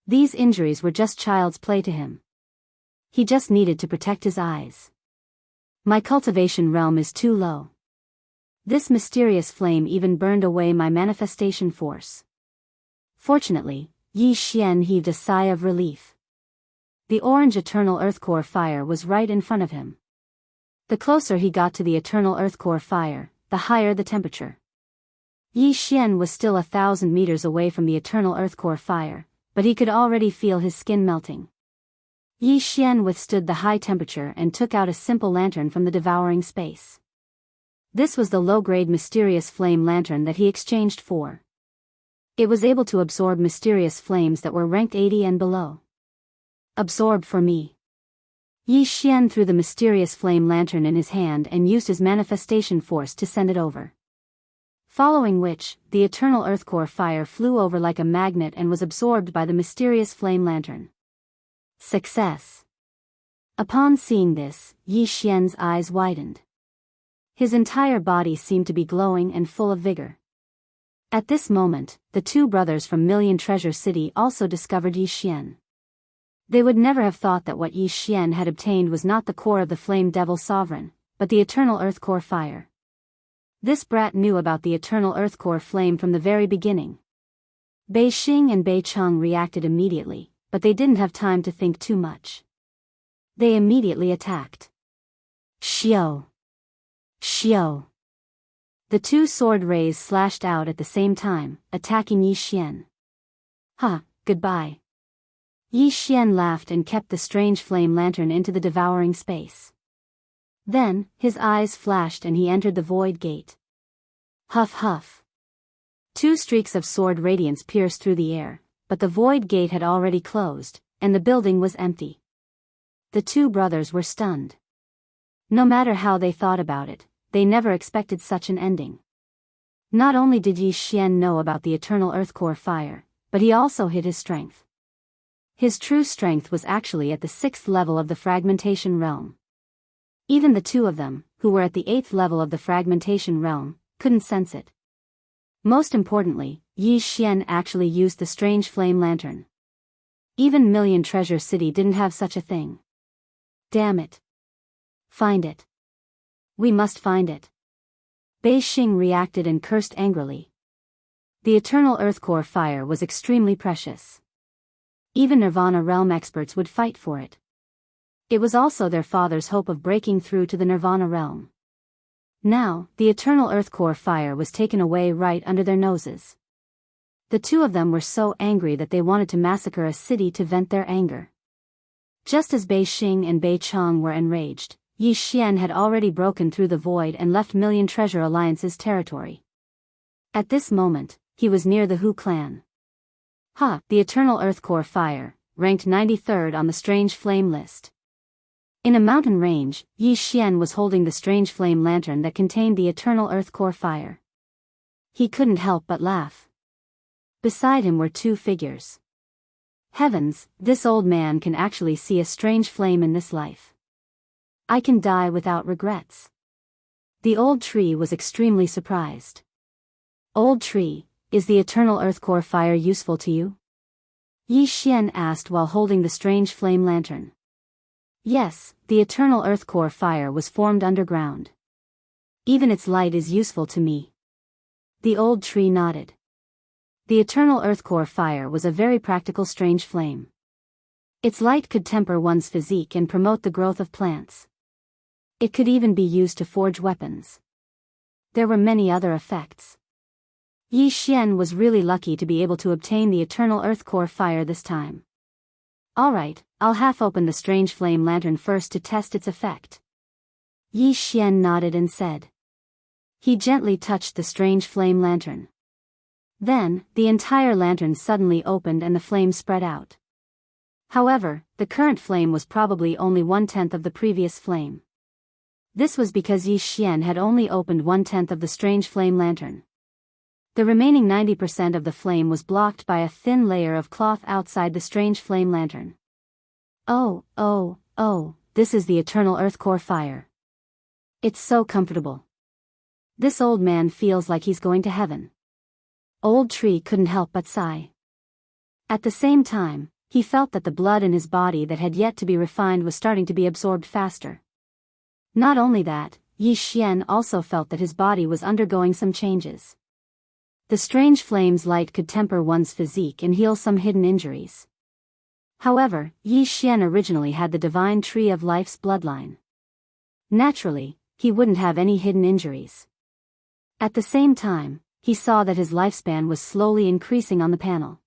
These injuries were just child's play to him. He just needed to protect his eyes. My cultivation realm is too low. This mysterious flame even burned away my manifestation force. Fortunately, Yi Xian heaved a sigh of relief. The orange eternal Earth Core fire was right in front of him. The closer he got to the eternal Earth Core fire, the higher the temperature. Yi Xian was still 1,000 meters away from the eternal Earth Core fire, but he could already feel his skin melting. Yi Xian withstood the high temperature and took out a simple lantern from the devouring space. This was the low-grade mysterious flame lantern that he exchanged for. It was able to absorb mysterious flames that were ranked 80 and below. Absorb for me. Yi Xian threw the mysterious flame lantern in his hand and used his manifestation force to send it over. Following which, the eternal Earth Core fire flew over like a magnet and was absorbed by the mysterious flame lantern. Success. Upon seeing this, Yi Xian's eyes widened. His entire body seemed to be glowing and full of vigor. At this moment, the two brothers from Million Treasure City also discovered Yi Xian. They would never have thought that what Yi Xian had obtained was not the core of the Flame Devil Sovereign, but the eternal Earth Core fire. This brat knew about the eternal Earth Core flame from the very beginning. Bei Xing and Bei Chang reacted immediately, but they didn't have time to think too much. They immediately attacked. Xiao! Xiao! The two sword rays slashed out at the same time, attacking Yi Xian. Ha, goodbye. Yi Xian laughed and kept the strange flame lantern into the devouring space. Then, his eyes flashed and he entered the void gate. Huff huff. Two streaks of sword radiance pierced through the air, but the void gate had already closed, and the building was empty. The two brothers were stunned. No matter how they thought about it, they never expected such an ending. Not only did Yi Xian know about the eternal earth core fire, but he also hid his strength. His true strength was actually at the 6th level of the fragmentation realm. Even the two of them, who were at the 8th level of the fragmentation realm, couldn't sense it. Most importantly, Yi Xian actually used the strange flame lantern. Even Million Treasure City didn't have such a thing. Damn it. Find it. We must find it. Bei Xing reacted and cursed angrily. The eternal earth core fire was extremely precious. Even Nirvana realm experts would fight for it. It was also their father's hope of breaking through to the Nirvana realm. Now, the eternal earth core fire was taken away right under their noses. The two of them were so angry that they wanted to massacre a city to vent their anger. Just as Bei Xing and Bei Chong were enraged, Yi Xian had already broken through the void and left Million Treasure Alliance's territory. At this moment, he was near the Hu clan. The eternal earth core fire, ranked 93rd on the strange flame list. In a mountain range, Yi Xian was holding the strange flame lantern that contained the eternal earth core fire. He couldn't help but laugh. Beside him were two figures. Heavens, this old man can actually see a strange flame in this life. I can die without regrets. The old tree was extremely surprised. Old tree, is the eternal earth core fire useful to you? Yi Xian asked while holding the strange flame lantern. Yes, the eternal earth core fire was formed underground. Even its light is useful to me. The old tree nodded. The eternal earth core fire was a very practical strange flame. Its light could temper one's physique and promote the growth of plants. It could even be used to forge weapons. There were many other effects. Yi Xian was really lucky to be able to obtain the eternal earth core fire this time. Alright, I'll half open the strange flame lantern first to test its effect. Yi Xian nodded and said. He gently touched the strange flame lantern. Then, the entire lantern suddenly opened and the flame spread out. However, the current flame was probably only 1/10 of the previous flame. This was because Yi Xian had only opened 1/10 of the strange flame lantern. The remaining 90% of the flame was blocked by a thin layer of cloth outside the strange flame lantern. Oh, this is the eternal earth core fire. It's so comfortable. This old man feels like he's going to heaven. Old tree couldn't help but sigh. At the same time, he felt that the blood in his body that had yet to be refined was starting to be absorbed faster. Not only that, Yi Xian also felt that his body was undergoing some changes. The strange flame's light could temper one's physique and heal some hidden injuries. However, Yi Xian originally had the divine tree of life's bloodline. Naturally, he wouldn't have any hidden injuries. At the same time, he saw that his lifespan was slowly increasing on the panel.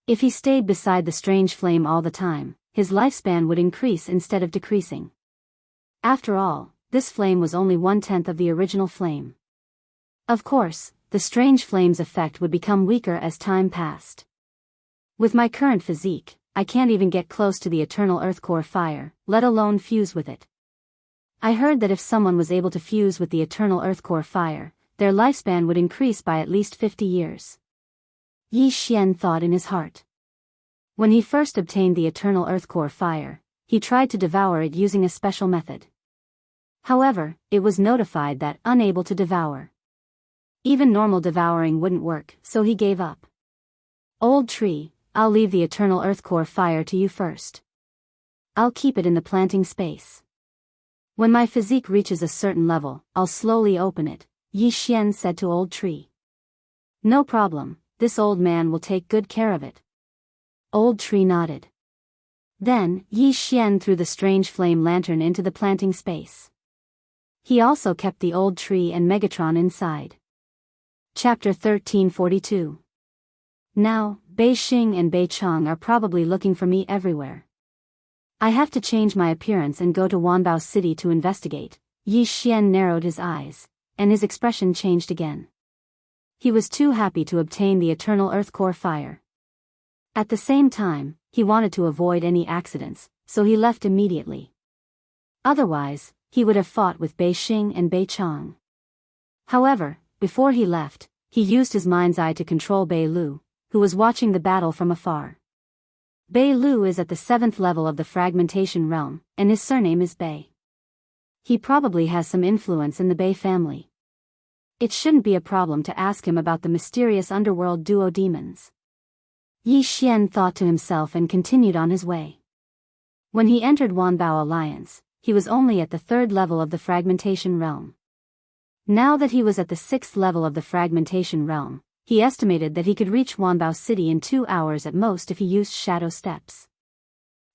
If he stayed beside the strange flame all the time, his lifespan would increase instead of decreasing. After all, this flame was only 1/10 of the original flame. Of course, the strange flame's effect would become weaker as time passed. With my current physique, I can't even get close to the eternal earth core fire, let alone fuse with it. I heard that if someone was able to fuse with the eternal earth core fire, their lifespan would increase by at least 50 years. Yi Xian thought in his heart. When he first obtained the eternal earth core fire, he tried to devour it using a special method. However, it was notified that unable to devour. Even normal devouring wouldn't work, so he gave up. Old tree, I'll leave the eternal earth core fire to you first. I'll keep it in the planting space. When my physique reaches a certain level, I'll slowly open it, Yi Xian said to old tree. No problem, this old man will take good care of it. Old tree nodded. Then, Yi Xian threw the strange flame lantern into the planting space. He also kept the old tree and Megatron inside. Chapter 1342. Now, Bei Xing and Bei Chong are probably looking for me everywhere. I have to change my appearance and go to Wanbao City to investigate. Yi Xian narrowed his eyes, and his expression changed again. He was too happy to obtain the eternal earth core fire. At the same time, he wanted to avoid any accidents, so he left immediately. Otherwise, he would have fought with Bei Xing and Bei Chang. However, before he left, he used his mind's eye to control Bei Lu, who was watching the battle from afar. Bei Lu is at the 7th level of the fragmentation realm, and his surname is Bei. He probably has some influence in the Bei family. It shouldn't be a problem to ask him about the mysterious underworld duo demons. Yi Xian thought to himself and continued on his way. When he entered Wanbao Alliance, he was only at the 3rd level of the fragmentation realm. Now that he was at the 6th level of the fragmentation realm, he estimated that he could reach Wanbao City in 2 hours at most if he used shadow steps.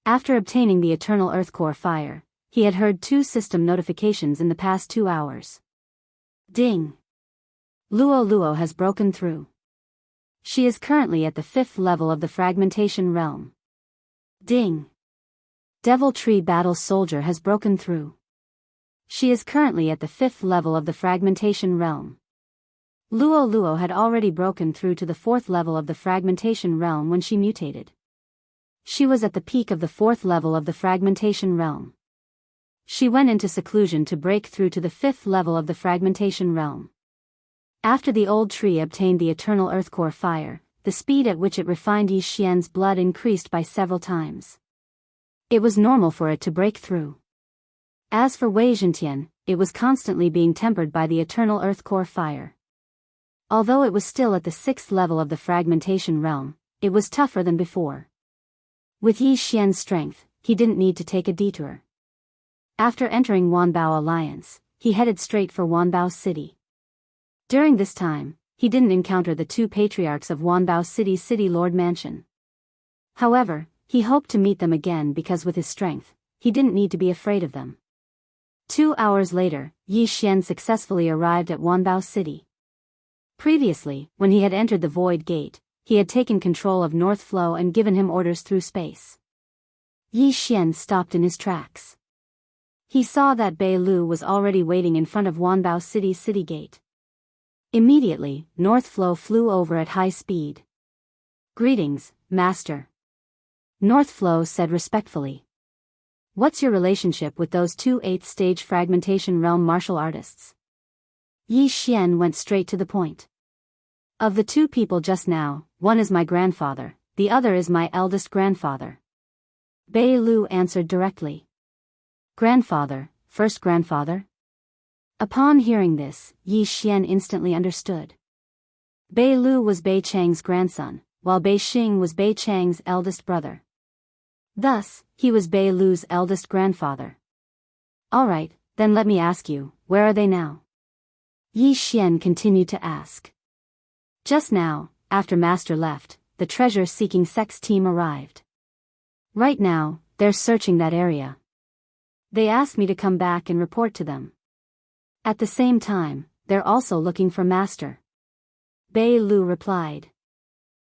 After obtaining the eternal earth core fire, he had heard 2 system notifications in the past 2 hours. Ding! Luo Luo has broken through. She is currently at the 5th level of the fragmentation realm. Ding! Devil Tree Battle Soldier has broken through. She is currently at the 5th level of the fragmentation realm. Luo Luo had already broken through to the 4th level of the fragmentation realm when she mutated. She was at the peak of the 4th level of the fragmentation realm. She went into seclusion to break through to the 5th level of the fragmentation realm. After the old tree obtained the eternal earth core fire, the speed at which it refined Yi Xian's blood increased by several times. It was normal for it to break through. As for Wei Zhentian, it was constantly being tempered by the eternal earth core fire. Although it was still at the 6th level of the fragmentation realm, it was tougher than before. With Yi Xian's strength, he didn't need to take a detour. After entering Wanbao Alliance, he headed straight for Wanbao City. During this time, he didn't encounter the 2 patriarchs of Wanbao City's City Lord Mansion. However, he hoped to meet them again because with his strength, he didn't need to be afraid of them. 2 hours later, Yi Xian successfully arrived at Wanbao City. Previously, when he had entered the Void Gate, he had taken control of North Flow and given him orders through space. Yi Xian stopped in his tracks. He saw that Bei Lu was already waiting in front of Wanbao City's city gate. Immediately, North Flow flew over at high speed. "Greetings, Master." North Flow said respectfully. "What's your relationship with those 2 8th-stage fragmentation realm martial artists?" Yi Xian went straight to the point. "Of the 2 people just now, one is my grandfather, the other is my eldest grandfather." Bei Lu answered directly. "Grandfather, first grandfather?" Upon hearing this, Yi Xian instantly understood. Bei Lu was Bei Chang's grandson, while Bei Xing was Bei Chang's eldest brother. Thus, he was Bei Lu's eldest grandfather. "Alright, then let me ask you, where are they now?" Yi Xian continued to ask. "Just now, after Master left, the treasure-seeking sex team arrived. Right now, they're searching that area. They asked me to come back and report to them. At the same time, they're also looking for Master." Bei Lu replied.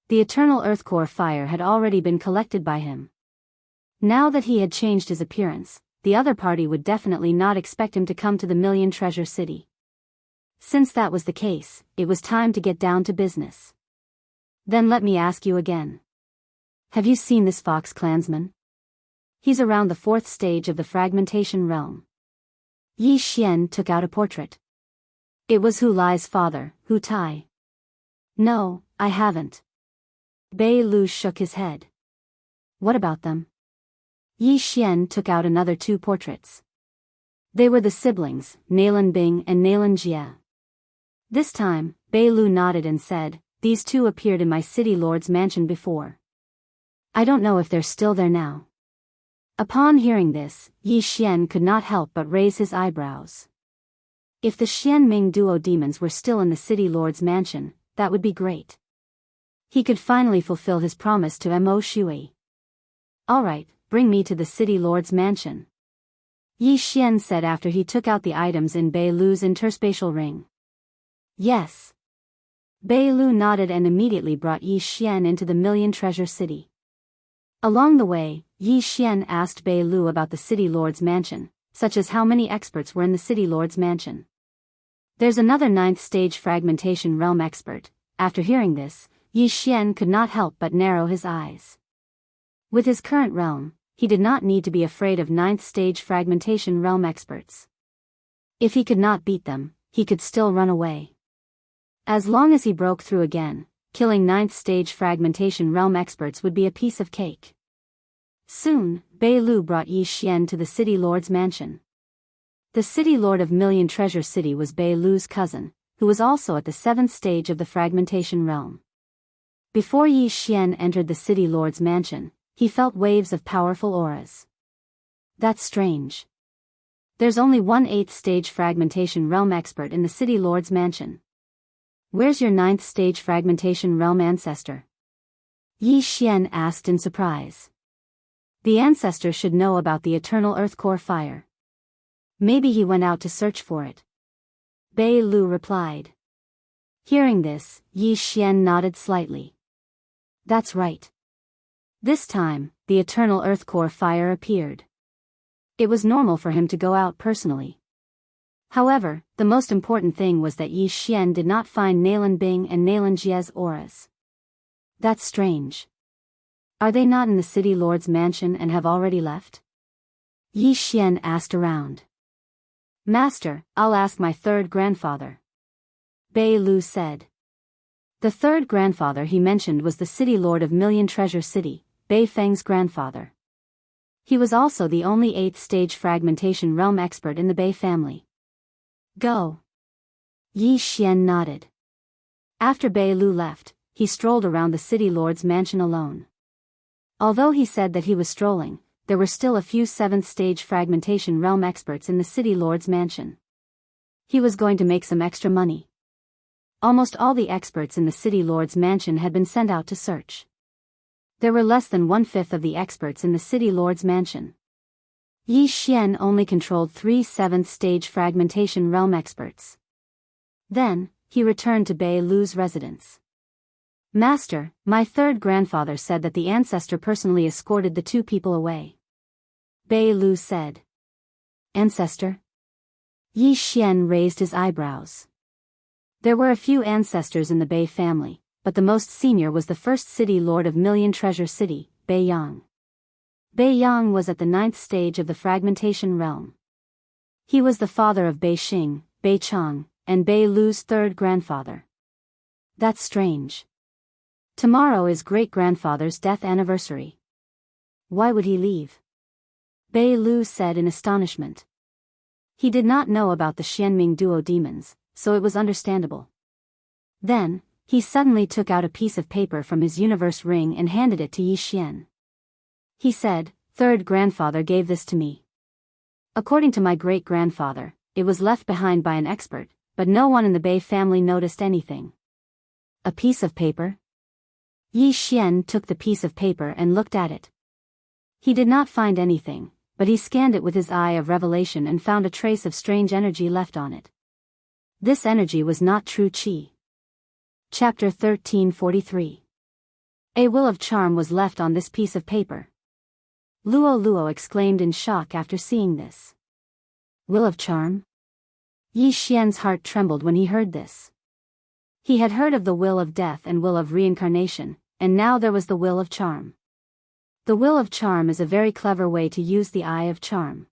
The eternal earth core fire had already been collected by him. Now that he had changed his appearance, the other party would definitely not expect him to come to the Million Treasure City. Since that was the case, it was time to get down to business. "Then let me ask you again. Have you seen this Fox clansman? He's around the 4th stage of the fragmentation realm." Yi Xian took out a portrait. It was Hu Lai's father, Hu Tai. "No, I haven't." Bei Lu shook his head. "What about them?" Yi Xian took out another 2 portraits. They were the siblings, Nailan Bing and Nailan Jie. This time, Bei Lu nodded and said, "These 2 appeared in my city lord's mansion before. I don't know if they're still there now." Upon hearing this, Yi Xian could not help but raise his eyebrows. If the Xianming duo demons were still in the city lord's mansion, that would be great. He could finally fulfill his promise to Mo Shui. "Alright, bring me to the city lord's mansion," Yi Xian said after he took out the items in Bei Lu's interspatial ring. "Yes." Bei Lu nodded and immediately brought Yi Xian into the Million Treasure City. Along the way, Yi Xian asked Bei Lu about the city lord's mansion, such as how many experts were in the city lord's mansion. There's another 9th stage fragmentation realm expert. After hearing this, Yi Xian could not help but narrow his eyes. With his current realm, he did not need to be afraid of 9th stage fragmentation realm experts. If he could not beat them, he could still run away. As long as he broke through again, killing 9th stage fragmentation realm experts would be a piece of cake. Soon, Bei Lu brought Yi Xian to the city lord's mansion. The city lord of Million Treasure City was Bei Lu's cousin, who was also at the 7th stage of the fragmentation realm. Before Yi Xian entered the city lord's mansion, he felt waves of powerful auras. That's strange. There's only one 8th stage fragmentation realm expert in the city lord's mansion. Where's your 9th stage fragmentation realm ancestor? Yi Xian asked in surprise. The ancestor should know about the eternal earth core fire. Maybe he went out to search for it. Bei Lu replied. Hearing this, Yi Xian nodded slightly. That's right. This time, the eternal earth core fire appeared. It was normal for him to go out personally. However, the most important thing was that Yi Xian did not find Nalan Bing and Nalan Jie's auras. That's strange. Are they not in the city lord's mansion and have already left? Yi Xian asked around. Master, I'll ask my third grandfather. Bei Lu said. The third grandfather he mentioned was the city lord of Million Treasure City, Bei Feng's grandfather. He was also the only 8th stage fragmentation realm expert in the Bei family. Go. Yi Xian nodded. After Bei Lu left, he strolled around the city lord's mansion alone. Although he said that he was strolling, there were still a few 7th stage fragmentation realm experts in the city lord's mansion. He was going to make some extra money. Almost all the experts in the city lord's mansion had been sent out to search. There were less than 1/5 of the experts in the city lord's mansion. Yi Xian only controlled 3 7th stage fragmentation realm experts. Then, he returned to Bei Lu's residence. Master, my third grandfather said that the ancestor personally escorted the 2 people away. Bei Lu said. Ancestor? Yi Xian raised his eyebrows. There were a few ancestors in the Bei family, but the most senior was the first city lord of Million Treasure City, Bei Yang. Bei Yang was at the 9th stage of the fragmentation realm. He was the father of Bei Xing, Bei Chang, and Bei Lu's third grandfather. That's strange. Tomorrow is great-grandfather's death anniversary. Why would he leave? Bei Lu said in astonishment. He did not know about the Xianming duo demons, so it was understandable. Then, he suddenly took out a piece of paper from his universe ring and handed it to Yi Xian. He said, Third grandfather gave this to me. According to my great-grandfather, it was left behind by an expert, but no one in the Bei family noticed anything. A piece of paper? Yi Xian took the piece of paper and looked at it. He did not find anything, but he scanned it with his eye of revelation and found a trace of strange energy left on it. This energy was not true qi. Chapter 1343. A will of charm was left on this piece of paper. Luo Luo exclaimed in shock after seeing this. Will of charm? Yi Xian's heart trembled when he heard this. He had heard of the will of death and will of reincarnation, and now there was the will of charm. The will of charm is a very clever way to use the eye of charm.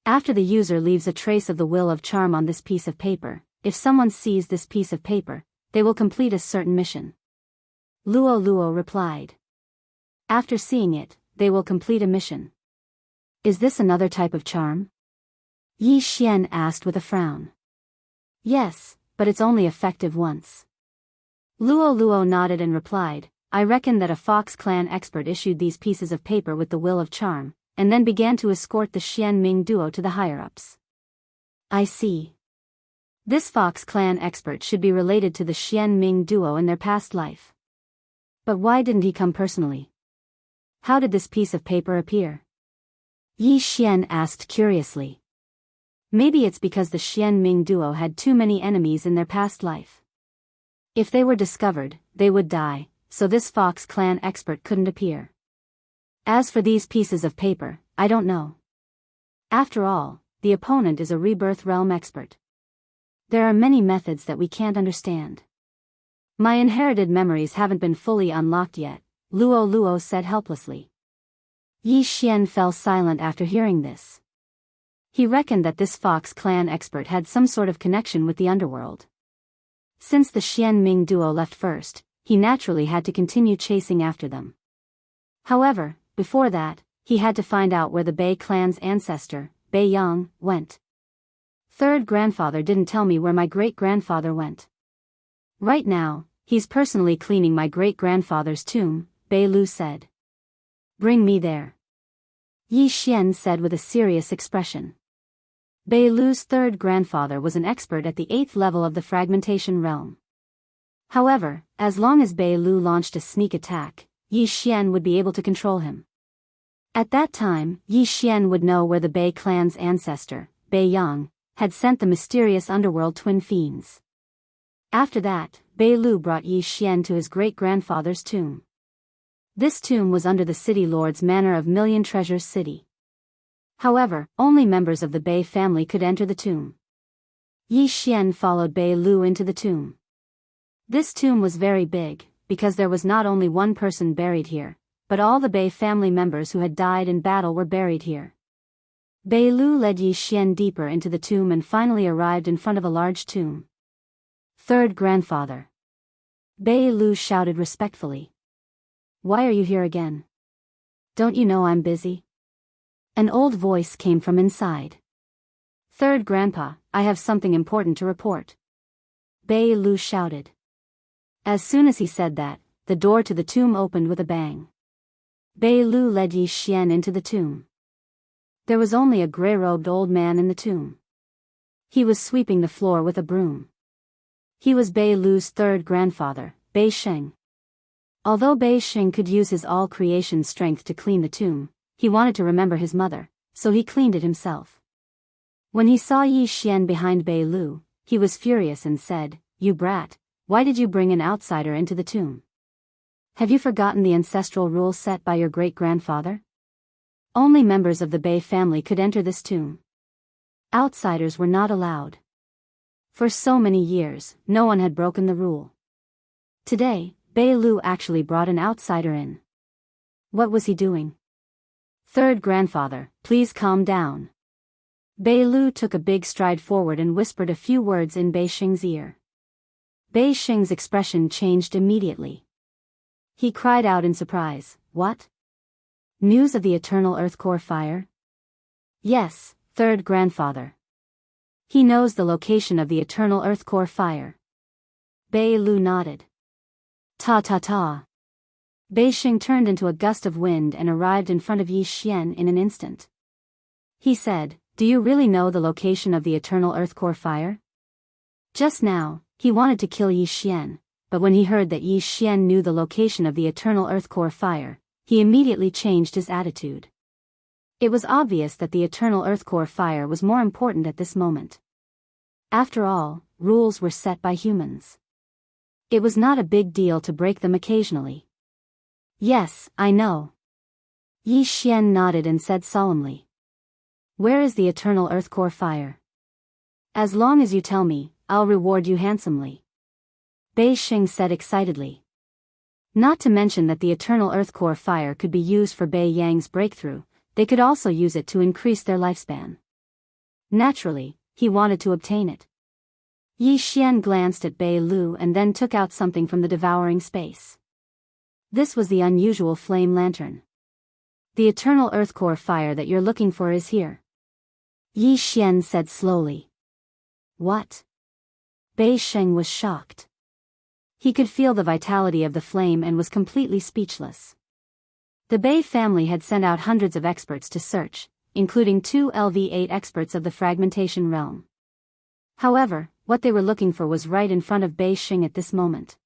After the user leaves a trace of the will of charm on this piece of paper, if someone sees this piece of paper, they will complete a certain mission. Luo Luo replied. After seeing it, they will complete a mission. Is this another type of charm? Yi Xian asked with a frown. Yes, but it's only effective once. Luo Luo nodded and replied, I reckon that a Fox clan expert issued these pieces of paper with the will of charm, and then began to escort the Xianming duo to the higher-ups. I see. This Fox clan expert should be related to the Xianming duo in their past life. But why didn't he come personally? How did this piece of paper appear? Yi Xian asked curiously. Maybe it's because the Xianming duo had too many enemies in their past life. If they were discovered, they would die, so this Fox clan expert couldn't appear. As for these pieces of paper, I don't know. After all, the opponent is a rebirth realm expert. There are many methods that we can't understand. My inherited memories haven't been fully unlocked yet, Luo Luo said helplessly. Yi Xian fell silent after hearing this. He reckoned that this Fox clan expert had some sort of connection with the underworld. Since the Xian Ming duo left first, he naturally had to continue chasing after them. However, before that, he had to find out where the Bei clan's ancestor, Bei Yang, went. Third grandfather didn't tell me where my great-grandfather went. Right now, he's personally cleaning my great-grandfather's tomb, Bei Lu said. Bring me there. Yi Xian said with a serious expression. Bei Lu's third grandfather was an expert at the 8th level of the fragmentation realm. However, as long as Bei Lu launched a sneak attack, Yi Xian would be able to control him. At that time, Yi Xian would know where the Bei clan's ancestor, Bei Yang, had sent the mysterious underworld twin fiends. After that, Bei Lu brought Yi Xian to his great-grandfather's tomb. This tomb was under the city lord's manor of Million Treasures City. However, only members of the Bei family could enter the tomb. Yi Xian followed Bei Lu into the tomb. This tomb was very big, because there was not only one person buried here, but all the Bei family members who had died in battle were buried here. Bei Lu led Yi Xian deeper into the tomb and finally arrived in front of a large tomb. Third grandfather. Bei Lu shouted respectfully. Why are you here again? Don't you know I'm busy? An old voice came from inside. Third grandpa, I have something important to report. Bei Lu shouted. As soon as he said that, the door to the tomb opened with a bang. Bei Lu led Yi Xian into the tomb. There was only a gray-robed old man in the tomb. He was sweeping the floor with a broom. He was Bei Lu's third grandfather, Bei Sheng. Although Bei Sheng could use his all-creation strength to clean the tomb, he wanted to remember his mother, so he cleaned it himself. When he saw Yi Xian behind Bei Lu, he was furious and said, "You brat, why did you bring an outsider into the tomb? Have you forgotten the ancestral rules set by your great-grandfather? Only members of the Bei family could enter this tomb. Outsiders were not allowed." For so many years, no one had broken the rule. Today, Bei Lu actually brought an outsider in. What was he doing? Third grandfather, please calm down. Bei Lu took a big stride forward and whispered a few words in Bei Sheng's ear. Bei Sheng's expression changed immediately. He cried out in surprise, "What? News of the eternal earth core fire?" "Yes, third grandfather. He knows the location of the eternal earth core fire." Bei Lu nodded. Ta ta ta. Bei Sheng turned into a gust of wind and arrived in front of Yi Xian in an instant. He said, "Do you really know the location of the eternal earth core fire?" Just now, he wanted to kill Yi Xian, but when he heard that Yi Xian knew the location of the eternal earth core fire, he immediately changed his attitude. It was obvious that the eternal earth core fire was more important at this moment. After all, rules were set by humans. It was not a big deal to break them occasionally. "Yes, I know." Yi Xian nodded and said solemnly. "Where is the eternal earth core fire? As long as you tell me, I'll reward you handsomely." Bei Sheng said excitedly. Not to mention that the eternal earth core fire could be used for Bei Yang's breakthrough, they could also use it to increase their lifespan. Naturally, he wanted to obtain it. Yi Xian glanced at Bei Lu and then took out something from the devouring space. This was the unusual flame lantern. "The eternal earth core fire that you're looking for is here," Yi Xian said slowly. "What?" Bei Sheng was shocked. He could feel the vitality of the flame and was completely speechless. The Bei family had sent out hundreds of experts to search, including 2 LV8 experts of the fragmentation realm. However, what they were looking for was right in front of Bei Sheng at this moment.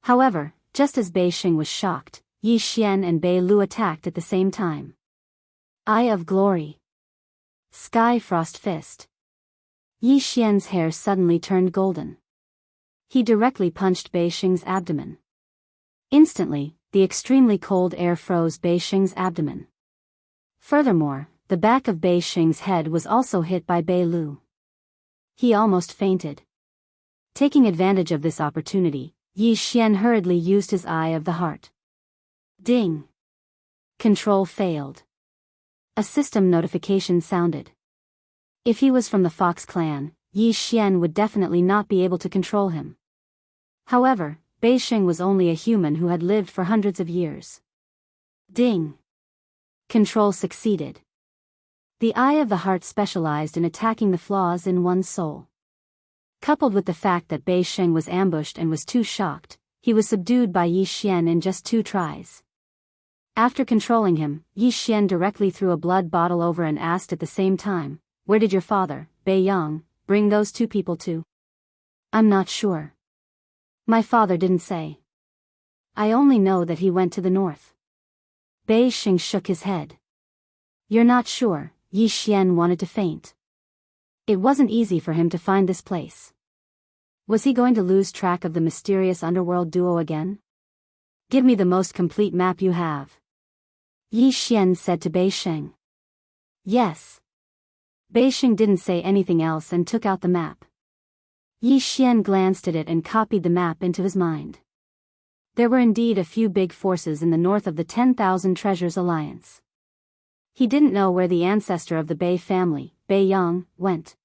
However, just as Bei Sheng was shocked, Yi Xian and Bei Lu attacked at the same time. Eye of Glory. Sky Frost Fist. Yi Xian's hair suddenly turned golden. He directly punched Bei Sheng's abdomen. Instantly, the extremely cold air froze Bei Sheng's abdomen. Furthermore, the back of Bei Sheng's head was also hit by Bei Lu. He almost fainted. Taking advantage of this opportunity, Yi Xian hurriedly used his Eye of the Heart. Ding! Control failed. A system notification sounded. If he was from the Fox clan, Yi Xian would definitely not be able to control him. However, Bei Sheng was only a human who had lived for hundreds of years. Ding! Control succeeded. The Eye of the Heart specialized in attacking the flaws in one's soul. Coupled with the fact that Bei Sheng was ambushed and was too shocked, he was subdued by Yi Xian in just 2 tries. After controlling him, Yi Xian directly threw a blood bottle over and asked at the same time, "Where did your father, Bei Yang, bring those 2 people to?" "I'm not sure. My father didn't say. I only know that he went to the north." Bei Sheng shook his head. "You're not sure?" Yi Xian wanted to faint. It wasn't easy for him to find this place. Was he going to lose track of the mysterious underworld duo again? "Give me the most complete map you have," Yi Xian said to Bei Sheng. "Yes." Bei Sheng didn't say anything else and took out the map. Yi Xian glanced at it and copied the map into his mind. There were indeed a few big forces in the north of the 10,000 Treasures Alliance. He didn't know where the ancestor of the Bei family, Bei Yang, went.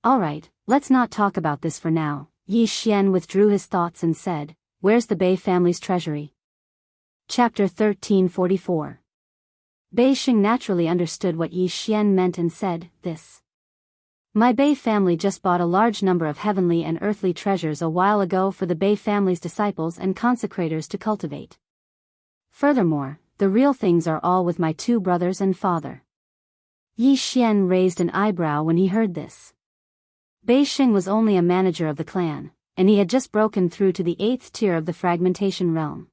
"Alright, let's not talk about this for now." Yi Xian withdrew his thoughts and said, "Where's the Bei family's treasury?" Chapter 1344. Bei Sheng naturally understood what Yi Xian meant and said, "This. My Bei family just bought a large number of heavenly and earthly treasures a while ago for the Bei family's disciples and consecrators to cultivate. Furthermore, the real things are all with my 2 brothers and father." Yi Xian raised an eyebrow when he heard this. Bei Sheng was only a manager of the clan, and he had just broken through to the 8th tier of the fragmentation realm.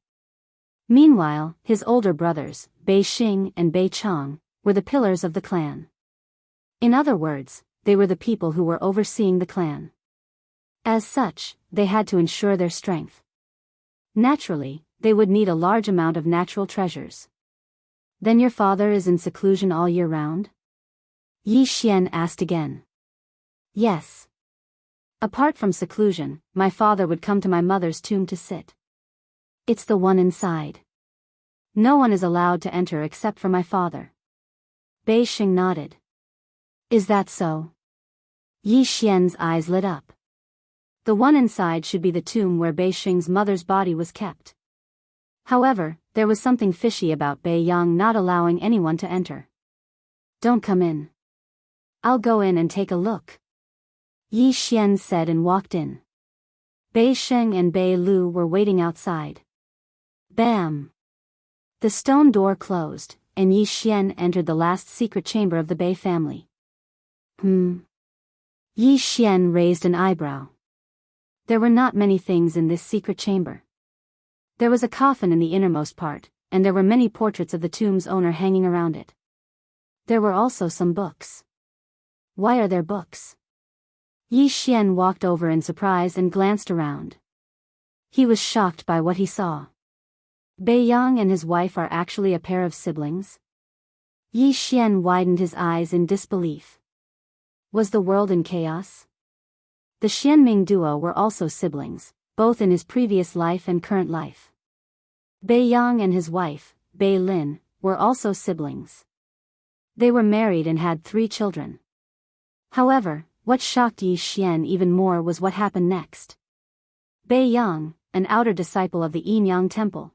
Meanwhile, his older brothers, Bei Xing and Bei Chang, were the pillars of the clan. In other words, they were the people who were overseeing the clan. As such, they had to ensure their strength. Naturally, they would need a large amount of natural treasures. "Then your father is in seclusion all year round?" Yi Xian asked again. "Yes. Apart from seclusion, my father would come to my mother's tomb to sit. It's the one inside. No one is allowed to enter except for my father." Bei Sheng nodded. "Is that so?" Yi Xian's eyes lit up. The one inside should be the tomb where Bei Sheng's mother's body was kept. However, there was something fishy about Bei Yang not allowing anyone to enter. "Don't come in. I'll go in and take a look," Yi Xian said and walked in. Bei Sheng and Bei Lu were waiting outside. Bam! The stone door closed, and Yi Xian entered the last secret chamber of the Bei family. Yi Xian raised an eyebrow. There were not many things in this secret chamber. There was a coffin in the innermost part, and there were many portraits of the tomb's owner hanging around it. There were also some books. Why are there books? Yi Xian walked over in surprise and glanced around. He was shocked by what he saw. Bei Yang and his wife are actually a pair of siblings? Yi Xian widened his eyes in disbelief. Was the world in chaos? The Xianming duo were also siblings, both in his previous life and current life. Bei Yang and his wife, Bei Lin, were also siblings. They were married and had 3 children. However, what shocked Yi Xian even more was what happened next. Bei Yang, an outer disciple of the Yin Yang Temple.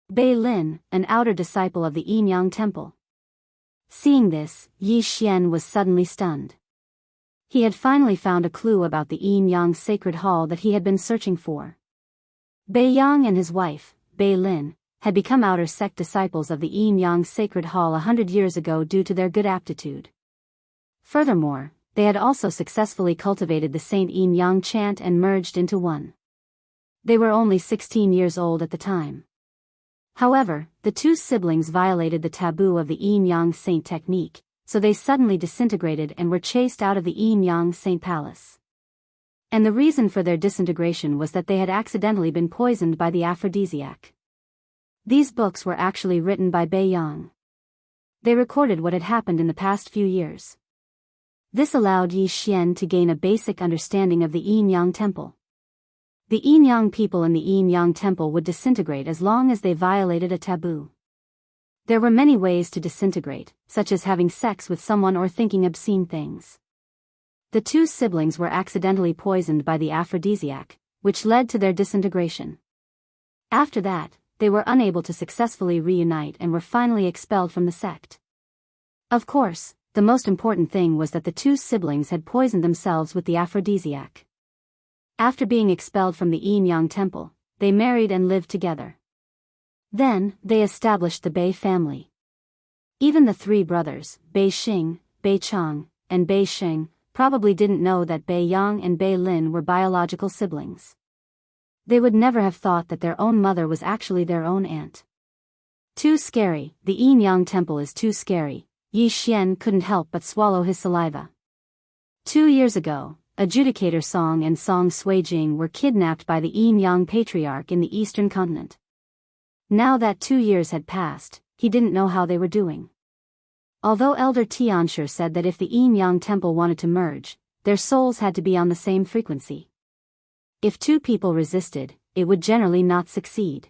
Bei Lin, an outer disciple of the Yin Yang Temple. Seeing this, Yi Xian was suddenly stunned. He had finally found a clue about the Yin Yang Sacred Hall that he had been searching for. Bei Yang and his wife, Bei Lin, had become outer sect disciples of the Yin Yang Sacred Hall 100 years ago due to their good aptitude. Furthermore, they had also successfully cultivated the Saint Yin Yang chant and merged into one. They were only 16 years old at the time. However, the 2 siblings violated the taboo of the Yin Yang Saint technique, so they suddenly disintegrated and were chased out of the Yin Yang Saint Palace. And the reason for their disintegration was that they had accidentally been poisoned by the aphrodisiac. These books were actually written by Bei Yang. They recorded what had happened in the past few years. This allowed Yi Xian to gain a basic understanding of the Yin-Yang Temple. The Yin-Yang people in the Yin-Yang Temple would disintegrate as long as they violated a taboo. There were many ways to disintegrate, such as having sex with someone or thinking obscene things. The two siblings were accidentally poisoned by the aphrodisiac, which led to their disintegration. After that, they were unable to successfully reunite and were finally expelled from the sect. Of course, the most important thing was that the two siblings had poisoned themselves with the aphrodisiac. After being expelled from the Yin-Yang Temple, they married and lived together. Then, they established the Bei family. Even the three brothers, Bei Xing, Bei Chang, and Bei Sheng, probably didn't know that Bei Yang and Bei Lin were biological siblings. They would never have thought that their own mother was actually their own aunt. Too scary, the Yin-Yang Temple is too scary. Yi Xian couldn't help but swallow his saliva. 2 years ago, Adjudicator Song and Song Suijing were kidnapped by the Yin-Yang Patriarch in the Eastern Continent. Now that 2 years had passed, he didn't know how they were doing. Although Elder Tianshi said that if the Yin-Yang Temple wanted to merge, their souls had to be on the same frequency. If two people resisted, it would generally not succeed.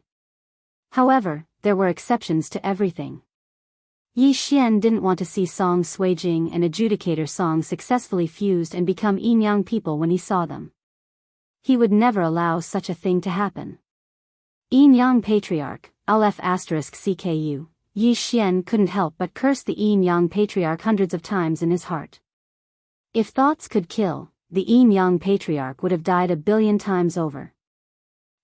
However, there were exceptions to everything. Yi Xian didn't want to see Song Suijing and Adjudicator Song successfully fused and become Yin-Yang people when he saw them. He would never allow such a thing to happen. Yin-Yang Patriarch, Aleph *CKU, Yi Xian couldn't help but curse the Yin-Yang Patriarch hundreds of times in his heart. If thoughts could kill, the Yin-Yang Patriarch would have died 1 billion times over.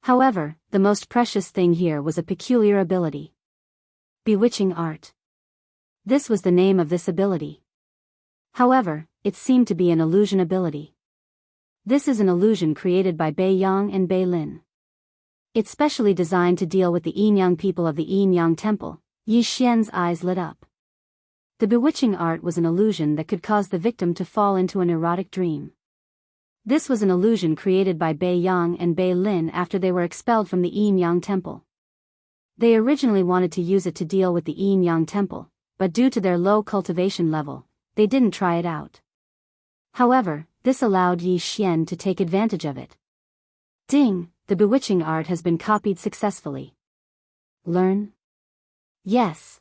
However, the most precious thing here was a peculiar ability. Bewitching art. This was the name of this ability. However, it seemed to be an illusion ability. This is an illusion created by Bei Yang and Bei Lin. It's specially designed to deal with the Yin-Yang people of the Yin-Yang Temple. Yi Xian's eyes lit up. The bewitching art was an illusion that could cause the victim to fall into an erotic dream. This was an illusion created by Bei Yang and Bei Lin after they were expelled from the Yin-Yang Temple. They originally wanted to use it to deal with the Yin-Yang Temple, but due to their low cultivation level, they didn't try it out. However, this allowed Yi Xian to take advantage of it. Ding! The bewitching art has been copied successfully. Learn? Yes.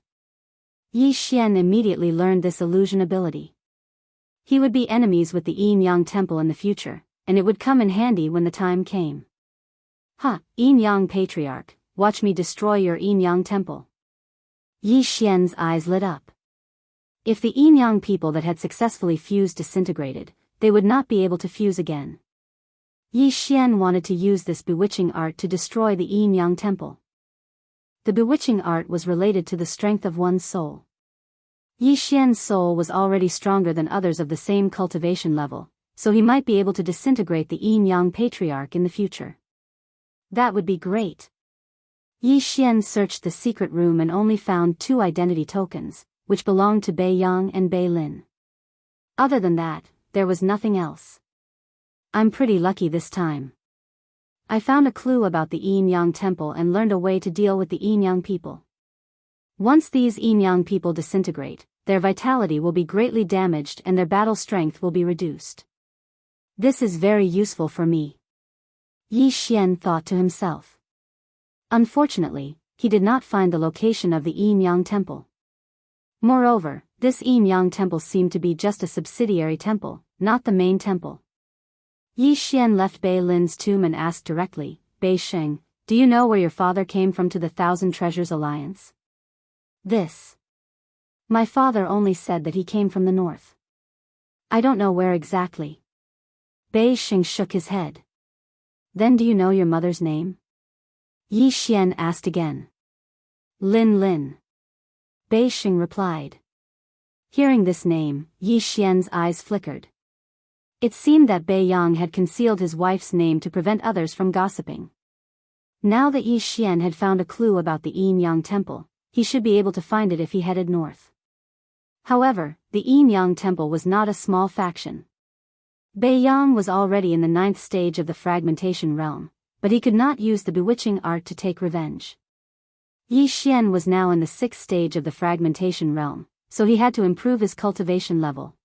Yi Xian immediately learned this illusion ability. He would be enemies with the Yin-Yang Temple in the future, and it would come in handy when the time came. Yin-Yang Patriarch, watch me destroy your Yin-Yang Temple. Yi Xian's eyes lit up. If the Yin-Yang people that had successfully fused disintegrated, they would not be able to fuse again. Yi Xian wanted to use this bewitching art to destroy the Yin-Yang Temple. The bewitching art was related to the strength of one's soul. Yi Xian's soul was already stronger than others of the same cultivation level, so he might be able to disintegrate the Yin-Yang Patriarch in the future. That would be great. Yi Xian searched the secret room and only found 2 identity tokens, which belonged to Bei Yang and Bei Lin. Other than that, there was nothing else. I'm pretty lucky this time. I found a clue about the Yin-Yang Temple and learned a way to deal with the Yin-Yang people. Once these Yin-Yang people disintegrate, their vitality will be greatly damaged and their battle strength will be reduced. This is very useful for me. Yi Xian thought to himself. Unfortunately, he did not find the location of the Yin-Yang Temple. Moreover, this Yin-Yang Temple seemed to be just a subsidiary temple, not the main temple. Yi Xian left Bei Lin's tomb and asked directly, Bei Sheng, do you know where your father came from to the Thousand Treasures Alliance? This. My father only said that he came from the north. I don't know where exactly. Bei Sheng shook his head. Then do you know your mother's name? Yi Xian asked again. Lin Lin. Bei Sheng replied. Hearing this name, Yi Xian's eyes flickered. It seemed that Bei Yang had concealed his wife's name to prevent others from gossiping. Now that Yi Xian had found a clue about the Yin-Yang Temple, he should be able to find it if he headed north. However, the Yin-Yang Temple was not a small faction. Bei Yang was already in the 9th stage of the fragmentation realm, but he could not use the bewitching art to take revenge. Yi Xian was now in the 6th stage of the fragmentation realm, so he had to improve his cultivation level.